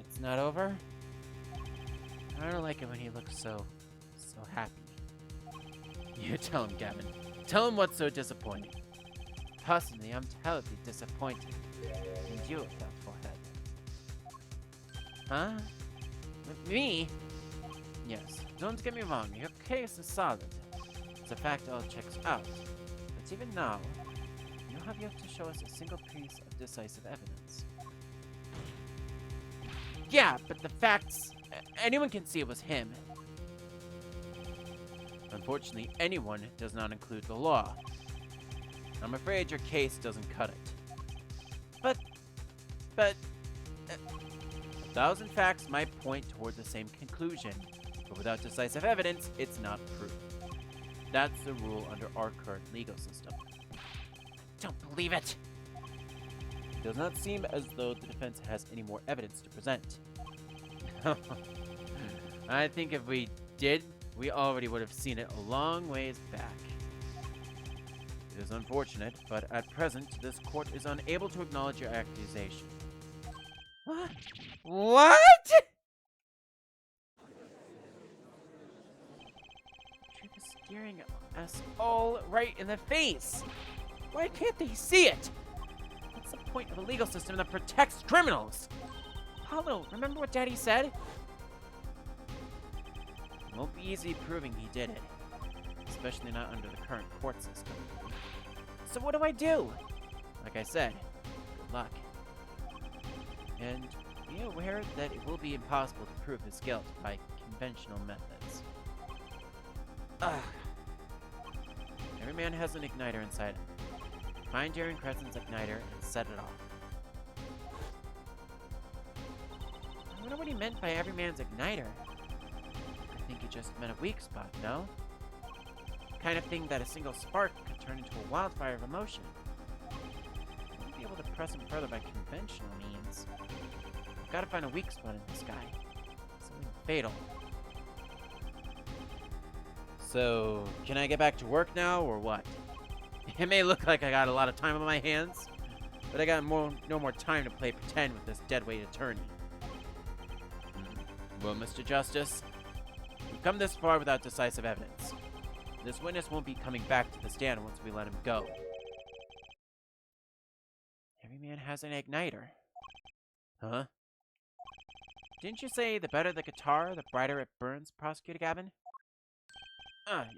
It's not over? I don't like it when he looks so happy. You tell him, Gavin. Tell him what's so disappointing. Personally, I'm terribly disappointed in you, that forehead. Huh? With me? Yes, don't get me wrong, your case is solid. The fact all checks out. But even now, you have yet to show us a single piece of decisive evidence. Yeah, but the facts... anyone can see it was him. Unfortunately, anyone does not include the law. I'm afraid your case doesn't cut it. But... 1,000 facts might point toward the same conclusion, but without decisive evidence, it's not proof. That's the rule under our current legal system. Don't believe it! It does not seem as though the defense has any more evidence to present. I think if we did, we already would have seen it a long ways back. It is unfortunate, but at present, this court is unable to acknowledge your accusation. What? What?! Truth is staring us all right in the face! Why can't they see it? What's the point of a legal system that protects criminals? Paulo, remember what Daddy said? It won't be easy proving he did it. Especially not under the current court system. So what do I do? Like I said, good luck. And be aware that it will be impossible to prove his guilt by conventional methods. Ugh. Every man has an igniter inside him. Find Darren Crescent's igniter and set it off. I wonder what he meant by every man's igniter. I think he just meant a weak spot, no? The kind of thing that a single spark could turn into a wildfire of emotion. I wouldn't be able to press him further by conventional means. I've got to find a weak spot in this guy. Something fatal. So, can I get back to work now, or what? It may look like I got a lot of time on my hands, but I got no more time to play pretend with this deadweight attorney. Well, Mr. Justice, we've come this far without decisive evidence. This witness won't be coming back to the stand once we let him go. Every man has an igniter. Huh? Didn't you say the better the guitar, the brighter it burns, Prosecutor Gavin?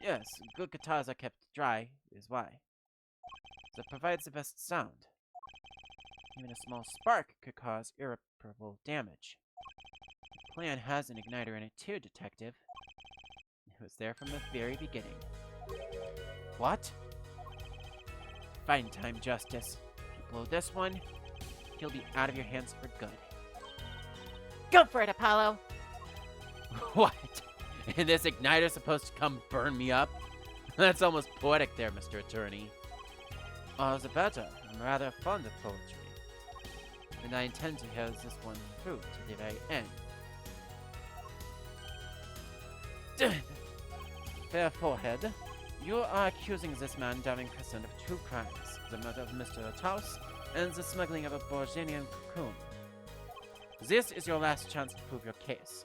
Yes, good guitars are kept dry, is why. That provides the best sound. Even a small spark could cause irreparable damage. The plan has an igniter in it too, Detective. It was there from the very beginning. What? Fine time, Justice. If you blow this one, he'll be out of your hands for good. Go for it, Apollo! What? And this igniter's supposed to come burn me up? That's almost poetic there, Mr. Attorney. All the better. I'm rather fond of poetry. And I intend to hear this one through to the very end. Fair forehead, you are accusing this man, Darren Crescent, of two crimes. The murder of Mr. Taus and the smuggling of a Borginian cocoon. This is your last chance to prove your case.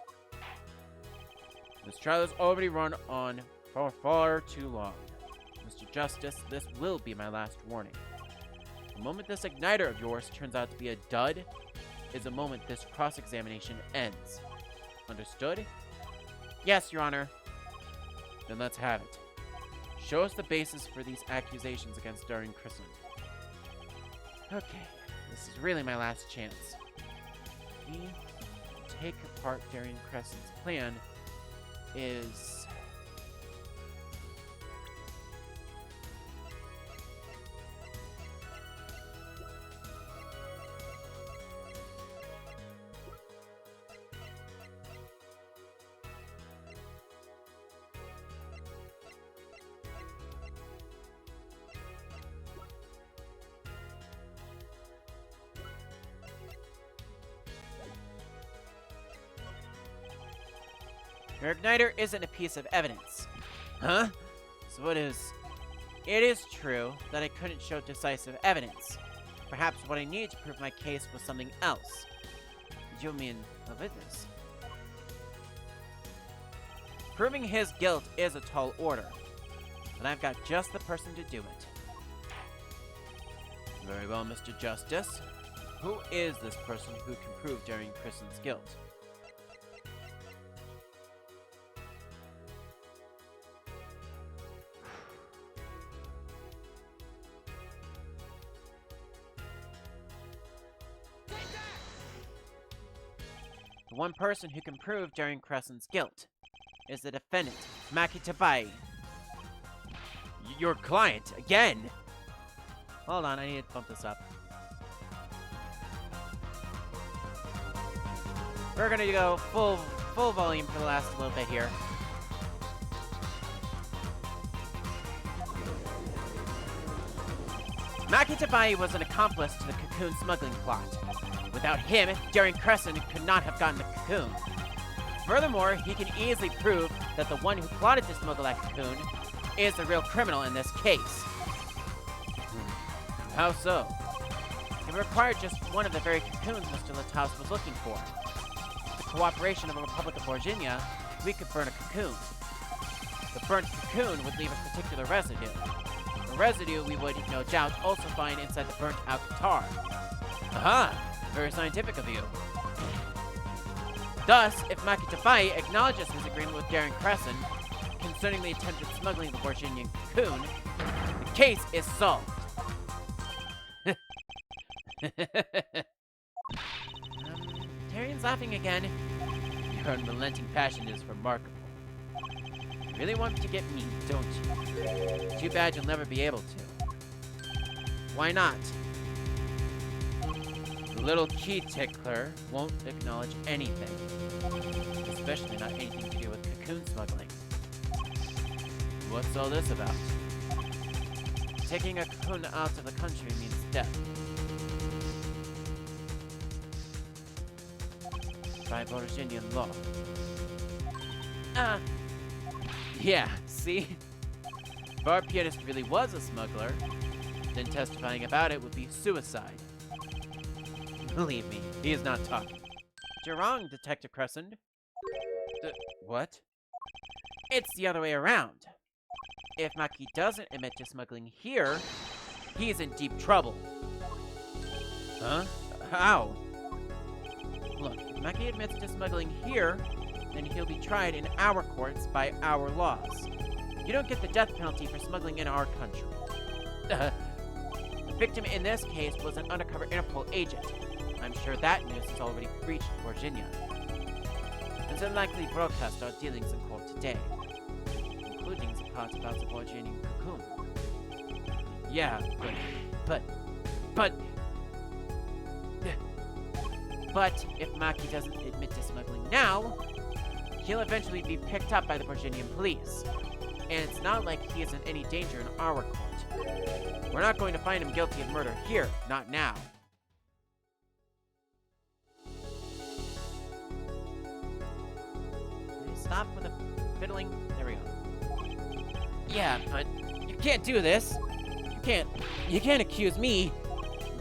This trial has already run on for far too long. Mr. Justice, this will be my last warning. The moment this igniter of yours turns out to be a dud is the moment this cross-examination ends. Understood? Yes, Your Honor. Then let's have it. Show us the basis for these accusations against Darien Crescent. Okay, this is really my last chance. We take apart Darien Crescent's plan is... Your igniter isn't a piece of evidence. Huh? So what is... It is true that I couldn't show decisive evidence. Perhaps what I needed to prove my case was something else. You mean a witness? Proving his guilt is a tall order, but I've got just the person to do it. Very well, Mr. Justice. Who is this person who can prove Darien Crescent's guilt? The one person who can prove Darien Crescent's guilt is the defendant, Maki Tabai. Your client, again? Hold on, I need to bump this up. We're gonna go full volume for the last little bit here. Maki Tabai was an accomplice to the cocoon smuggling plot. Without him, Darien Crescent could not have gotten the cocoon. Furthermore, he can easily prove that the one who plotted to smuggle that cocoon is the real criminal in this case. How so? It required just one of the very cocoons Mr. Lataus was looking for. With the cooperation of the Republic of Virginia, we could burn a cocoon. The burnt cocoon would leave a particular residue. A residue we would, no doubt, also find inside the burnt-out tar. Aha! Very scientific of you. Thus, if Maki Tabai acknowledges his agreement with Darien Crescent concerning the attempted smuggling of the Borginian cocoon, the case is solved. Darien's laughing again. Your unrelenting passion is remarkable. You really want to get me, don't you? Too bad you'll never be able to. Why not? The little key tickler won't acknowledge anything. Especially not anything to do with cocoon smuggling. What's all this about? Taking a cocoon out of the country means death. By Borginian law. Yeah, see? If our pianist really was a smuggler, then testifying about it would be suicide. Believe me, he is not talking. But you're wrong, Detective Crescent. What? It's the other way around. If Maki doesn't admit to smuggling here, he's in deep trouble. Huh? How? Look, if Maki admits to smuggling here, then he'll be tried in our courts by our laws. You don't get the death penalty for smuggling in our country. The victim in this case was an undercover Interpol agent. I'm sure that news has already reached Virginia. It's unlikely to broadcast our dealings in court today, including the part about the Borginian cocoon. Yeah, but if Maki doesn't admit to smuggling now, he'll eventually be picked up by the Virginian police. And it's not like he is in any danger in our court. We're not going to find him guilty of murder here, not now. Stop with the fiddling. There we go. Yeah, but you can't do this. You can't accuse me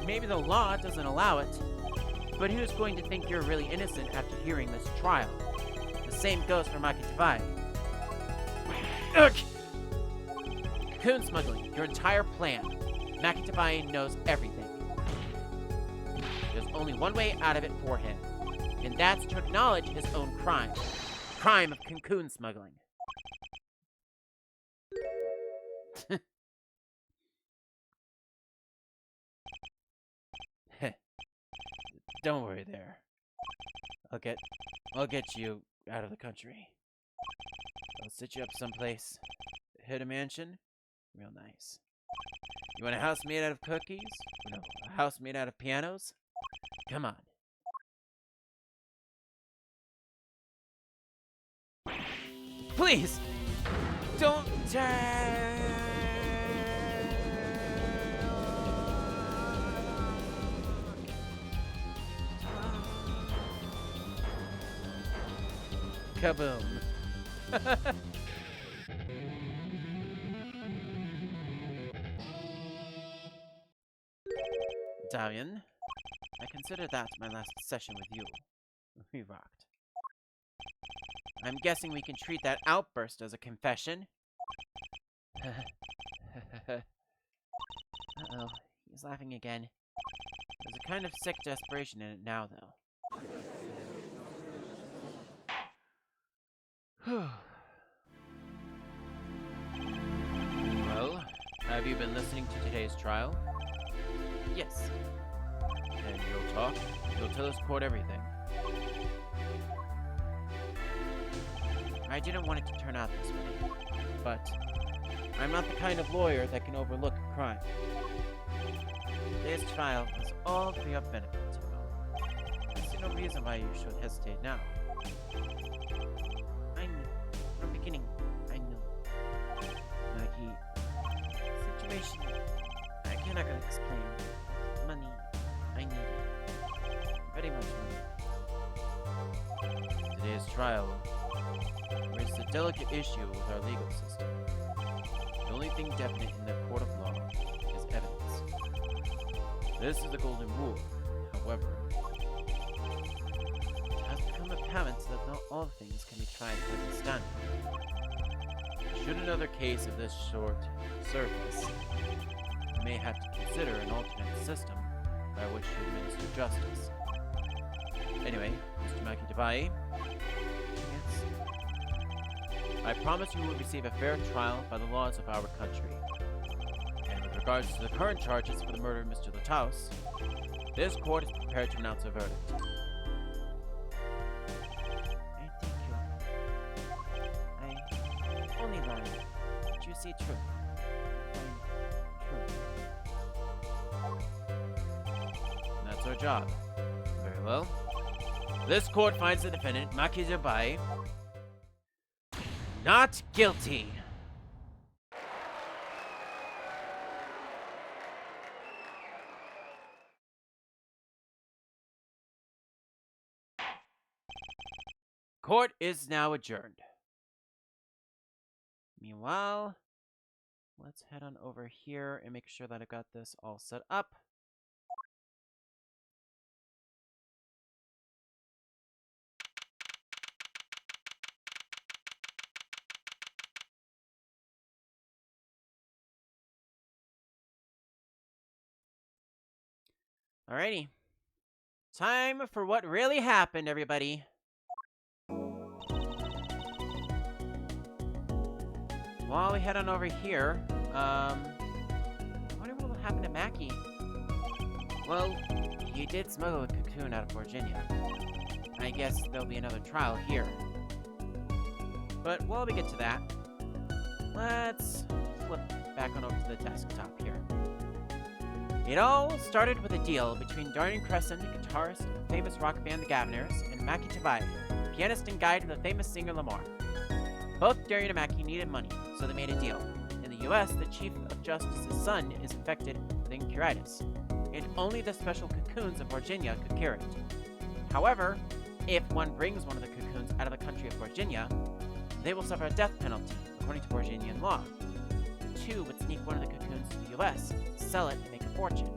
Maybe the law doesn't allow it, but who's going to think you're really innocent after hearing this trial? The same goes for Makitabai. Ugh! Cocoon smuggling, your entire plan. Makitabai knows everything. There's only one way out of it for him, and that's to acknowledge his own crime. Crime of cocoon smuggling. Don't worry there. I'll get you out of the country. I'll set you up someplace. Hit a mansion. Real nice. You want a house made out of cookies? No, a house made out of pianos? Come on. Please! Don't Kaboom. Dalian, I consider that my last session with you. We rocked. I'm guessing we can treat that outburst as a confession. Uh-oh, he's laughing again. There's a kind of sick desperation in it now, though. Well, have you been listening to today's trial? Yes. And you'll talk? You'll tell this court everything. I didn't want it to turn out this way, but I'm not the kind of lawyer that can overlook a crime. Today's trial was all for your benefit, you know. I see no reason why you should hesitate now. I knew. From the beginning, I knew. Maggie, situation, I cannot explain. Money, I need it. Very much money. Today's trial raises a delicate issue with our legal system. The only thing definite in the court of law is evidence. This is the golden rule. However, it has become apparent that not all things can be tried by the standard. Should another case of this sort surface, we may have to consider an alternate system by which to administer justice. Anyway, Mr. Makitabai, yes? I promise you will receive a fair trial by the laws of our country. And with regards to the current charges for the murder of Mr. Lataus, this court is prepared to announce a verdict. I thank you. I only lied. But you see truth. And that's our job. Very well. This court finds the defendant, Makitabai, not guilty. Court is now adjourned. Meanwhile, let's head on over here and make sure that I've got this all set up. Alrighty. Time for what really happened, everybody. While we head on over here, I wonder what will happen to Mackie. Well, he did smuggle a cocoon out of Virginia. I guess there'll be another trial here. But while we get to that, let's flip back on over to the desktop here. It all started with a deal between Darren Crescent, guitarist of the famous rock band The Governors, and Makitabai, pianist and guide of the famous singer Lamar. Both Darren and Mackie needed money, so they made a deal. In the US, the Chief of Justice's son is infected with incuritis, and only the special cocoons of Virginia could cure it. However, if one brings one of the cocoons out of the country of Virginia, they will suffer a death penalty, according to Virginian law. Two would sneak one of the cocoons to the US, sell it, and make a fortune.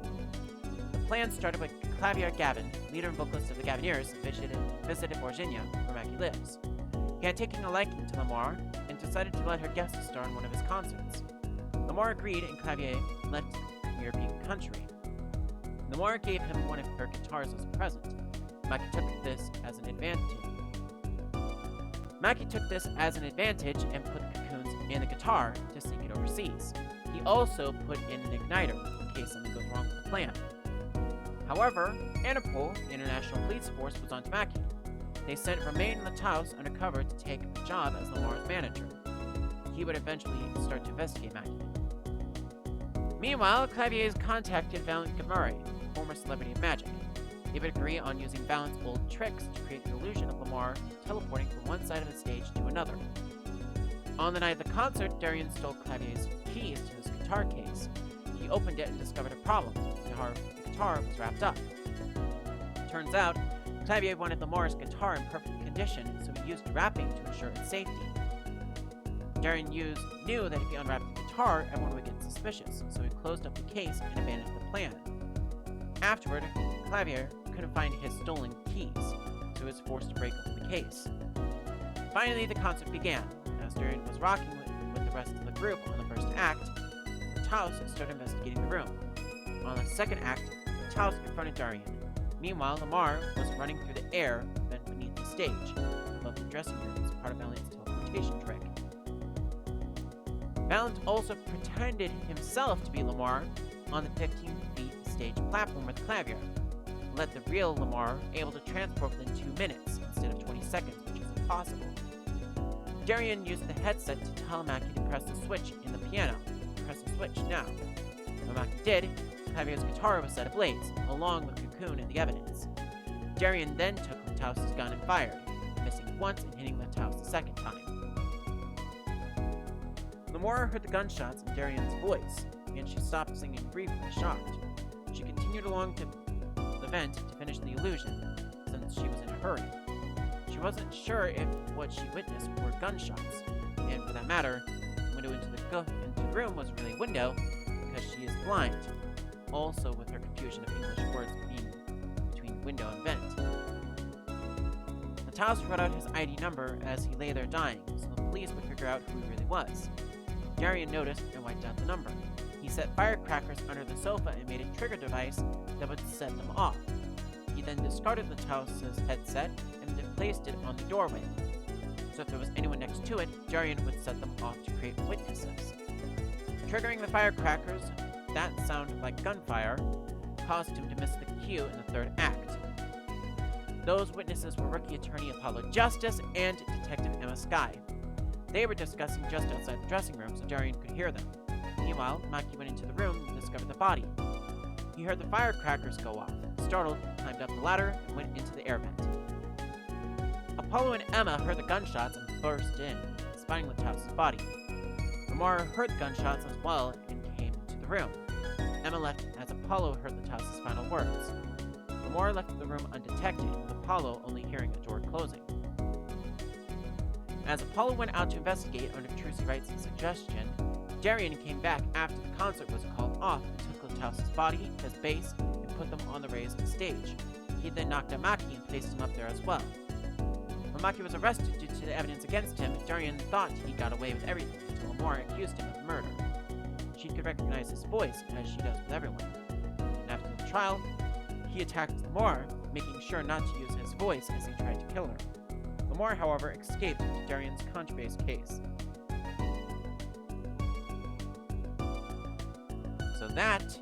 The plan started when Clavier Gavin, leader and vocalist of the Gavineers, visited Virginia, where Mackie lives. He had taken a liking to Lamar and decided to let her guest star in one of his concerts. Lamar agreed, and Clavier left the European country. Lamar gave him one of her guitars as a present. Mackie took this as an advantage and put cocoons in the guitar to sneak it overseas. He also put in an igniter in case something goes wrong with the plan. However, Interpol, the international police force, was onto Mackie. They sent Romain Lataus undercover to take a job as Lamar's manager. He would eventually start to investigate Mackie. Meanwhile, Clavier's contacted Valant Gamuri, a former celebrity of magic. They would agree on using Valant's old tricks to create the illusion of Lamar teleporting from one side of the stage to another. On the night of the concert, Darian stole Clavier's keys to his guitar case. He opened it and discovered a problem. The guitar was wrapped up. Turns out, Clavier wanted Lamar's guitar in perfect condition, so he used wrapping to ensure its safety. Darian knew that if he unwrapped the guitar, everyone would get suspicious, so he closed up the case and abandoned the plan. Afterward, Clavier couldn't find his stolen keys, so he was forced to break open the case. Finally, the concert began. As Darian was rocking with the rest of the group on the first act, Taos started investigating the room. On the second act, Taos confronted Darian. Meanwhile, Lamar was running through the air vent beneath the stage, above the dressing room as part of Valiant's teleportation trick. Valant also pretended himself to be Lamar on the 15 feet stage platform with Clavier, let the real Lamar able to transport within 2 minutes instead of 20 seconds, which is impossible. Darian used the headset to tell Mackie to press the switch in the piano. Press the switch now. When Mackie did, Clavier's guitar was set ablaze, along with Cocoon and the evidence. Darian then took Lataus' gun and fired, missing once and hitting Lataus the second time. Lamar heard the gunshots in Darian's voice, and she stopped singing briefly, shocked. She continued along to the vent to finish the illusion, since she was in a hurry. She wasn't sure if what she witnessed were gunshots, and for that matter, the window into the room was really a window because she is blind, also with her confusion of English words being between window and vent. Lataus wrote out his ID number as he lay there dying, so the police would figure out who he really was. Darian noticed and wiped out the number. He set firecrackers under the sofa and made a trigger device that would set them off. He then discarded Lataus' headset and placed it on the doorway. So if there was anyone next to it, Darian would set them off to create witnesses. Triggering the firecrackers, that sounded like gunfire, caused him to miss the cue in the third act. Those witnesses were rookie attorney Apollo Justice and Detective Emma Skye. They were discussing just outside the dressing room so Darian could hear them. Meanwhile, Mackie went into the room and discovered the body. He heard the firecrackers go off. Startled, he climbed up the ladder and went into the air vent. Apollo and Emma heard the gunshots and burst in, spotting Lataus' body. Lamar heard the gunshots as well and came into the room. Emma left as Apollo heard Lataus' final words. Lamar left the room undetected, with Apollo only hearing a door closing. As Apollo went out to investigate under Trucy Wright's suggestion, Darian came back after the concert was called off and took Lataus' body, his bass, and put them on the raised stage. He then knocked out Mackie and placed him up there as well. When Mackie was arrested due to the evidence against him, Darian thought he got away with everything until Lamar accused him of murder. She could recognize his voice, as she does with everyone. And after the trial, he attacked Lamar, making sure not to use his voice as he tried to kill her. Lamar, however, escaped to Darian's contra-based case. So that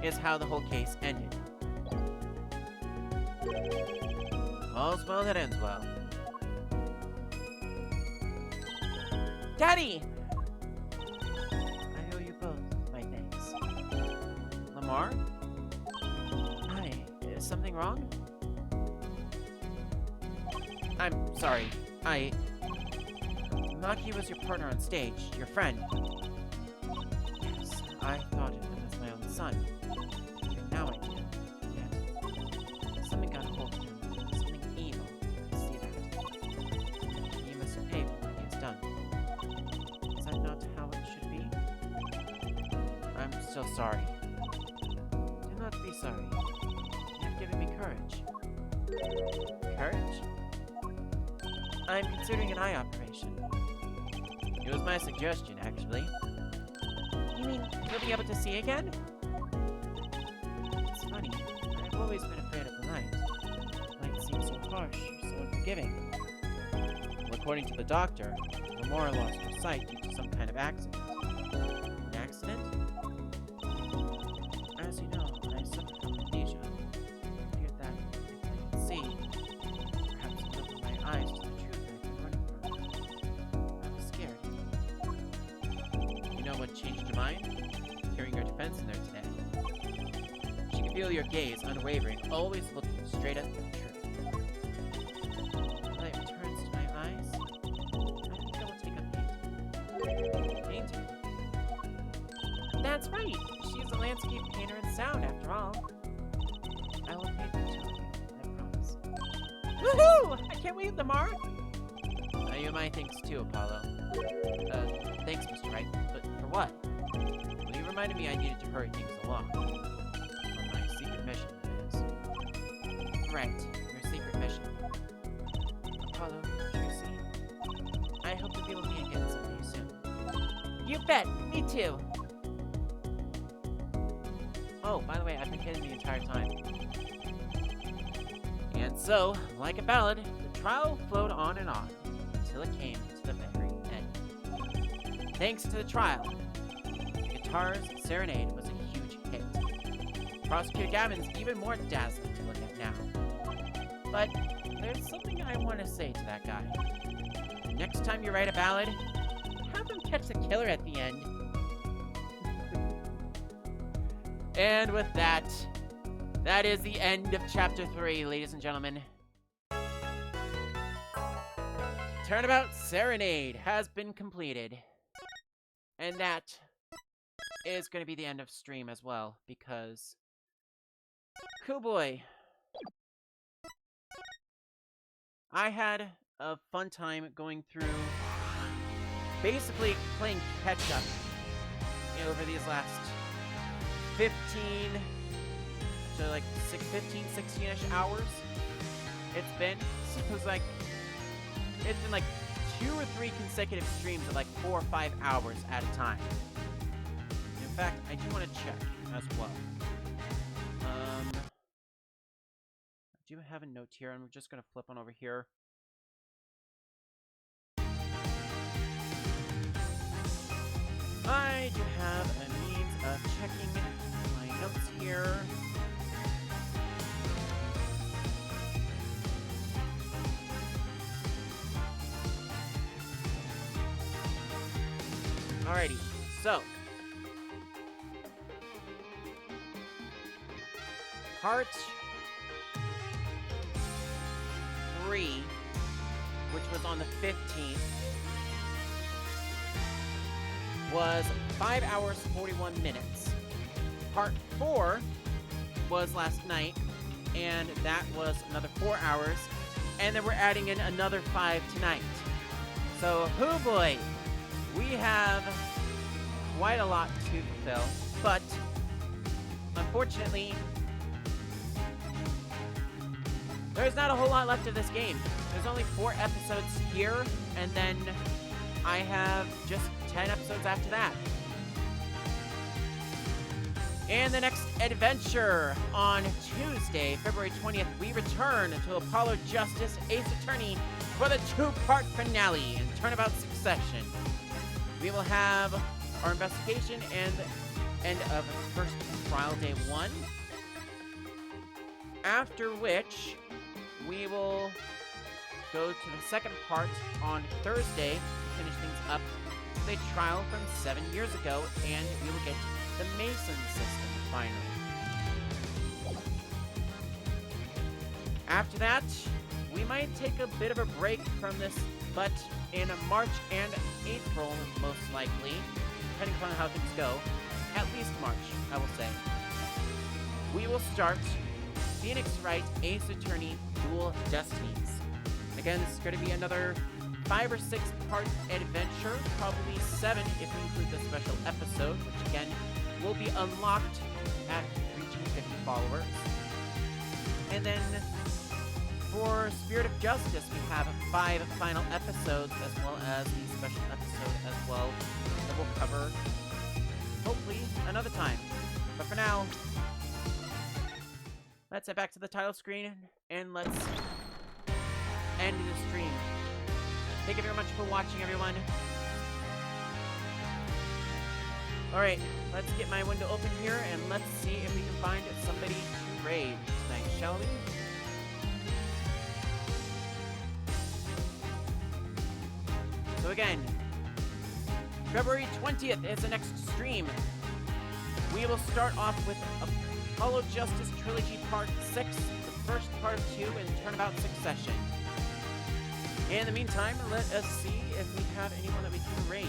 is how the whole case ended. All's well that ends well. Daddy! I owe you both my thanks. Lamar? Hi, is something wrong? I'm sorry. Maki was your partner on stage, your friend. Yes, I thought of him as my own son. And now I do. Yet, something got hold of him. Something evil. I see that. He must pay for what he has done. Is that not how it should be? I'm still sorry. Do not be sorry. courage. Courage? I'm considering an eye operation. It was my suggestion, actually. You mean you'll be able to see again? It's funny. I've always been afraid of the light. Light seems so harsh, so unforgiving. Well, according to the doctor, Lamora lost her sight due to some kind of accident. An accident? As you know, I suffer from amnesia. I feared that if I could see, perhaps it would open my eyes to the truth I've been running from. I was scared. You know what changed your mind? Hearing your defense in there today. She could feel your gaze, unwavering, always looking straight at the truth. When light returns to my eyes, I think I will take up painting. Painting? That's right! She's a landscape painter in sound, after all. I will paint the two of you, I promise. Woohoo! I can't wait, Lamar! You might thanks too, Apollo. Thanks, Mr. Wright, but for what? Well, you reminded me I needed to hurry things along. On my secret mission, that is. Right, your secret mission. Apollo, Tracy, I hope to be able to meet again someday soon. You bet! Me too! Oh, by the way, I've been kidding the entire time. And so, like a ballad, the trial flowed on and on, until it came to the very end. Thanks to the trial, Guitar's Serenade was a huge hit. Prosecutor Gavin's even more dazzling to look at now. But there's something I want to say to that guy. Next time you write a ballad, have him catch the killer at the end. And with that, that is the end of Chapter 3, ladies and gentlemen. Turnabout Serenade has been completed. And that is going to be the end of stream as well, because... Cool boy. I had a fun time going through, basically playing catch-up over these last 15 to like 16-ish hours. It's been like 2 or 3 consecutive streams of like 4 or 5 hours at a time. In fact, I do want to check as well. I do have a note here. I'm just gonna flip on over here. I do have a means of checking my notes here. Alrighty, so part 3, which was on the 15th, was 5 hours 41 minutes. Part 4 was last night, and that was another 4 hours, and then we're adding in another 5 tonight. So, hoo boy, we have quite a lot to fulfill, but unfortunately, there's not a whole lot left of this game. There's only 4 episodes here, and then I have just 10 episodes after that. And the next adventure on Tuesday, February 20th, we return to Apollo Justice Ace Attorney for the 2-part finale in Turnabout Succession. We will have our investigation and end of first trial day 1. After which, we will go to the second part on Thursday to finish things up with a trial from 7 years ago, and we will get the Mason system finally. After that, we might take a bit of a break from this, but in March and April, most likely, depending upon how things go, at least March, I will say, we will start Phoenix Wright Ace Attorney Dual Destinies. Again, this is going to be another 5 or 6 part adventure, probably 7 if we include the special episode, which again will be unlocked at reaching 50 followers. And then for Spirit of Justice, we have 5 final episodes, as well as the special episode as well that we'll cover, hopefully, another time. But for now, let's head back to the title screen, and let's end the stream. Thank you very much for watching, everyone. Alright, let's get my window open here, and let's see if we can find somebody to raid tonight, shall we? So again, February 20th is the next stream. We will start off with Apollo Justice Trilogy Part 6, the first part of 2 in turnabout succession. In the meantime, let us see if we have anyone that we can raid.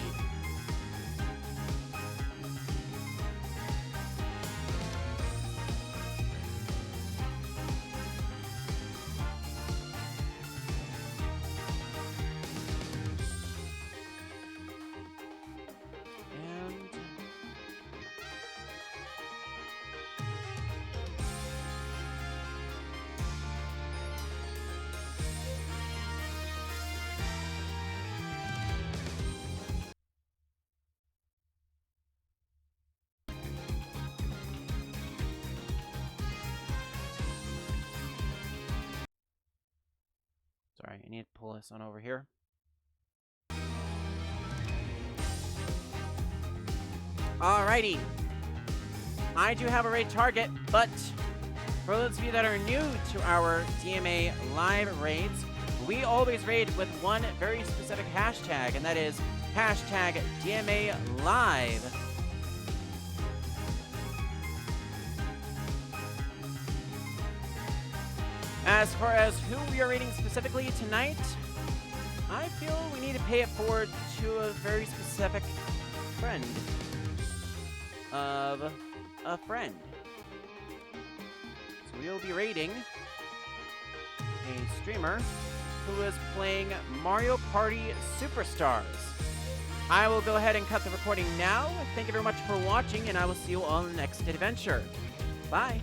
Sorry, I need to pull this on over here. Alrighty. I do have a raid target, but for those of you that are new to our DMA live raids, we always raid with one very specific hashtag, and that is hashtag DMA Live. As far as who we are raiding specifically tonight, I feel we need to pay it forward to a very specific friend of a friend. So we will be raiding a streamer who is playing Mario Party Superstars. I will go ahead and cut the recording now. Thank you very much for watching, and I will see you all in the next adventure. Bye.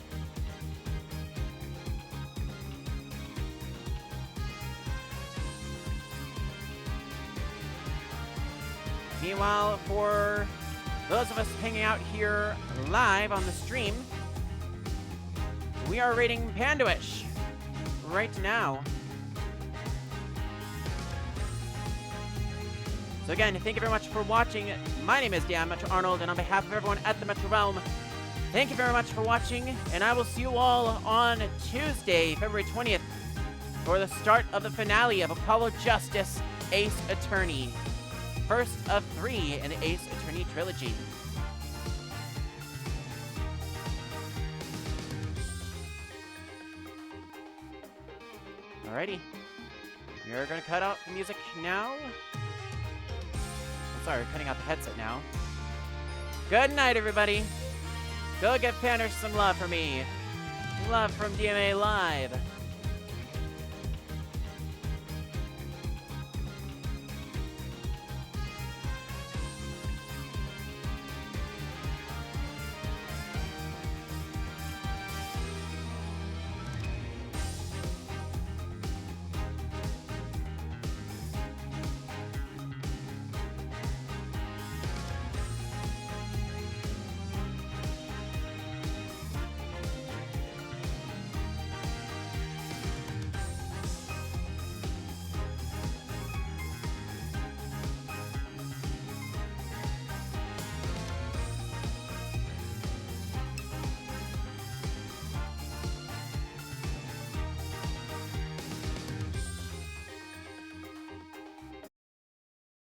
Meanwhile, for those of us hanging out here live on the stream, we are raiding Pandoish right now. So again, thank you very much for watching. My name is Dan Metro Arnold, and on behalf of everyone at the Metro Realm, thank you very much for watching, and I will see you all on Tuesday, February 20th, for the start of the finale of Apollo Justice Ace Attorney. First of 3 in the Ace Attorney trilogy. Alrighty. We're gonna cut out the music now. I'm sorry, we're cutting out the headset now. Good night, everybody. Go give Pandoish some love for me. Love from DMA Live.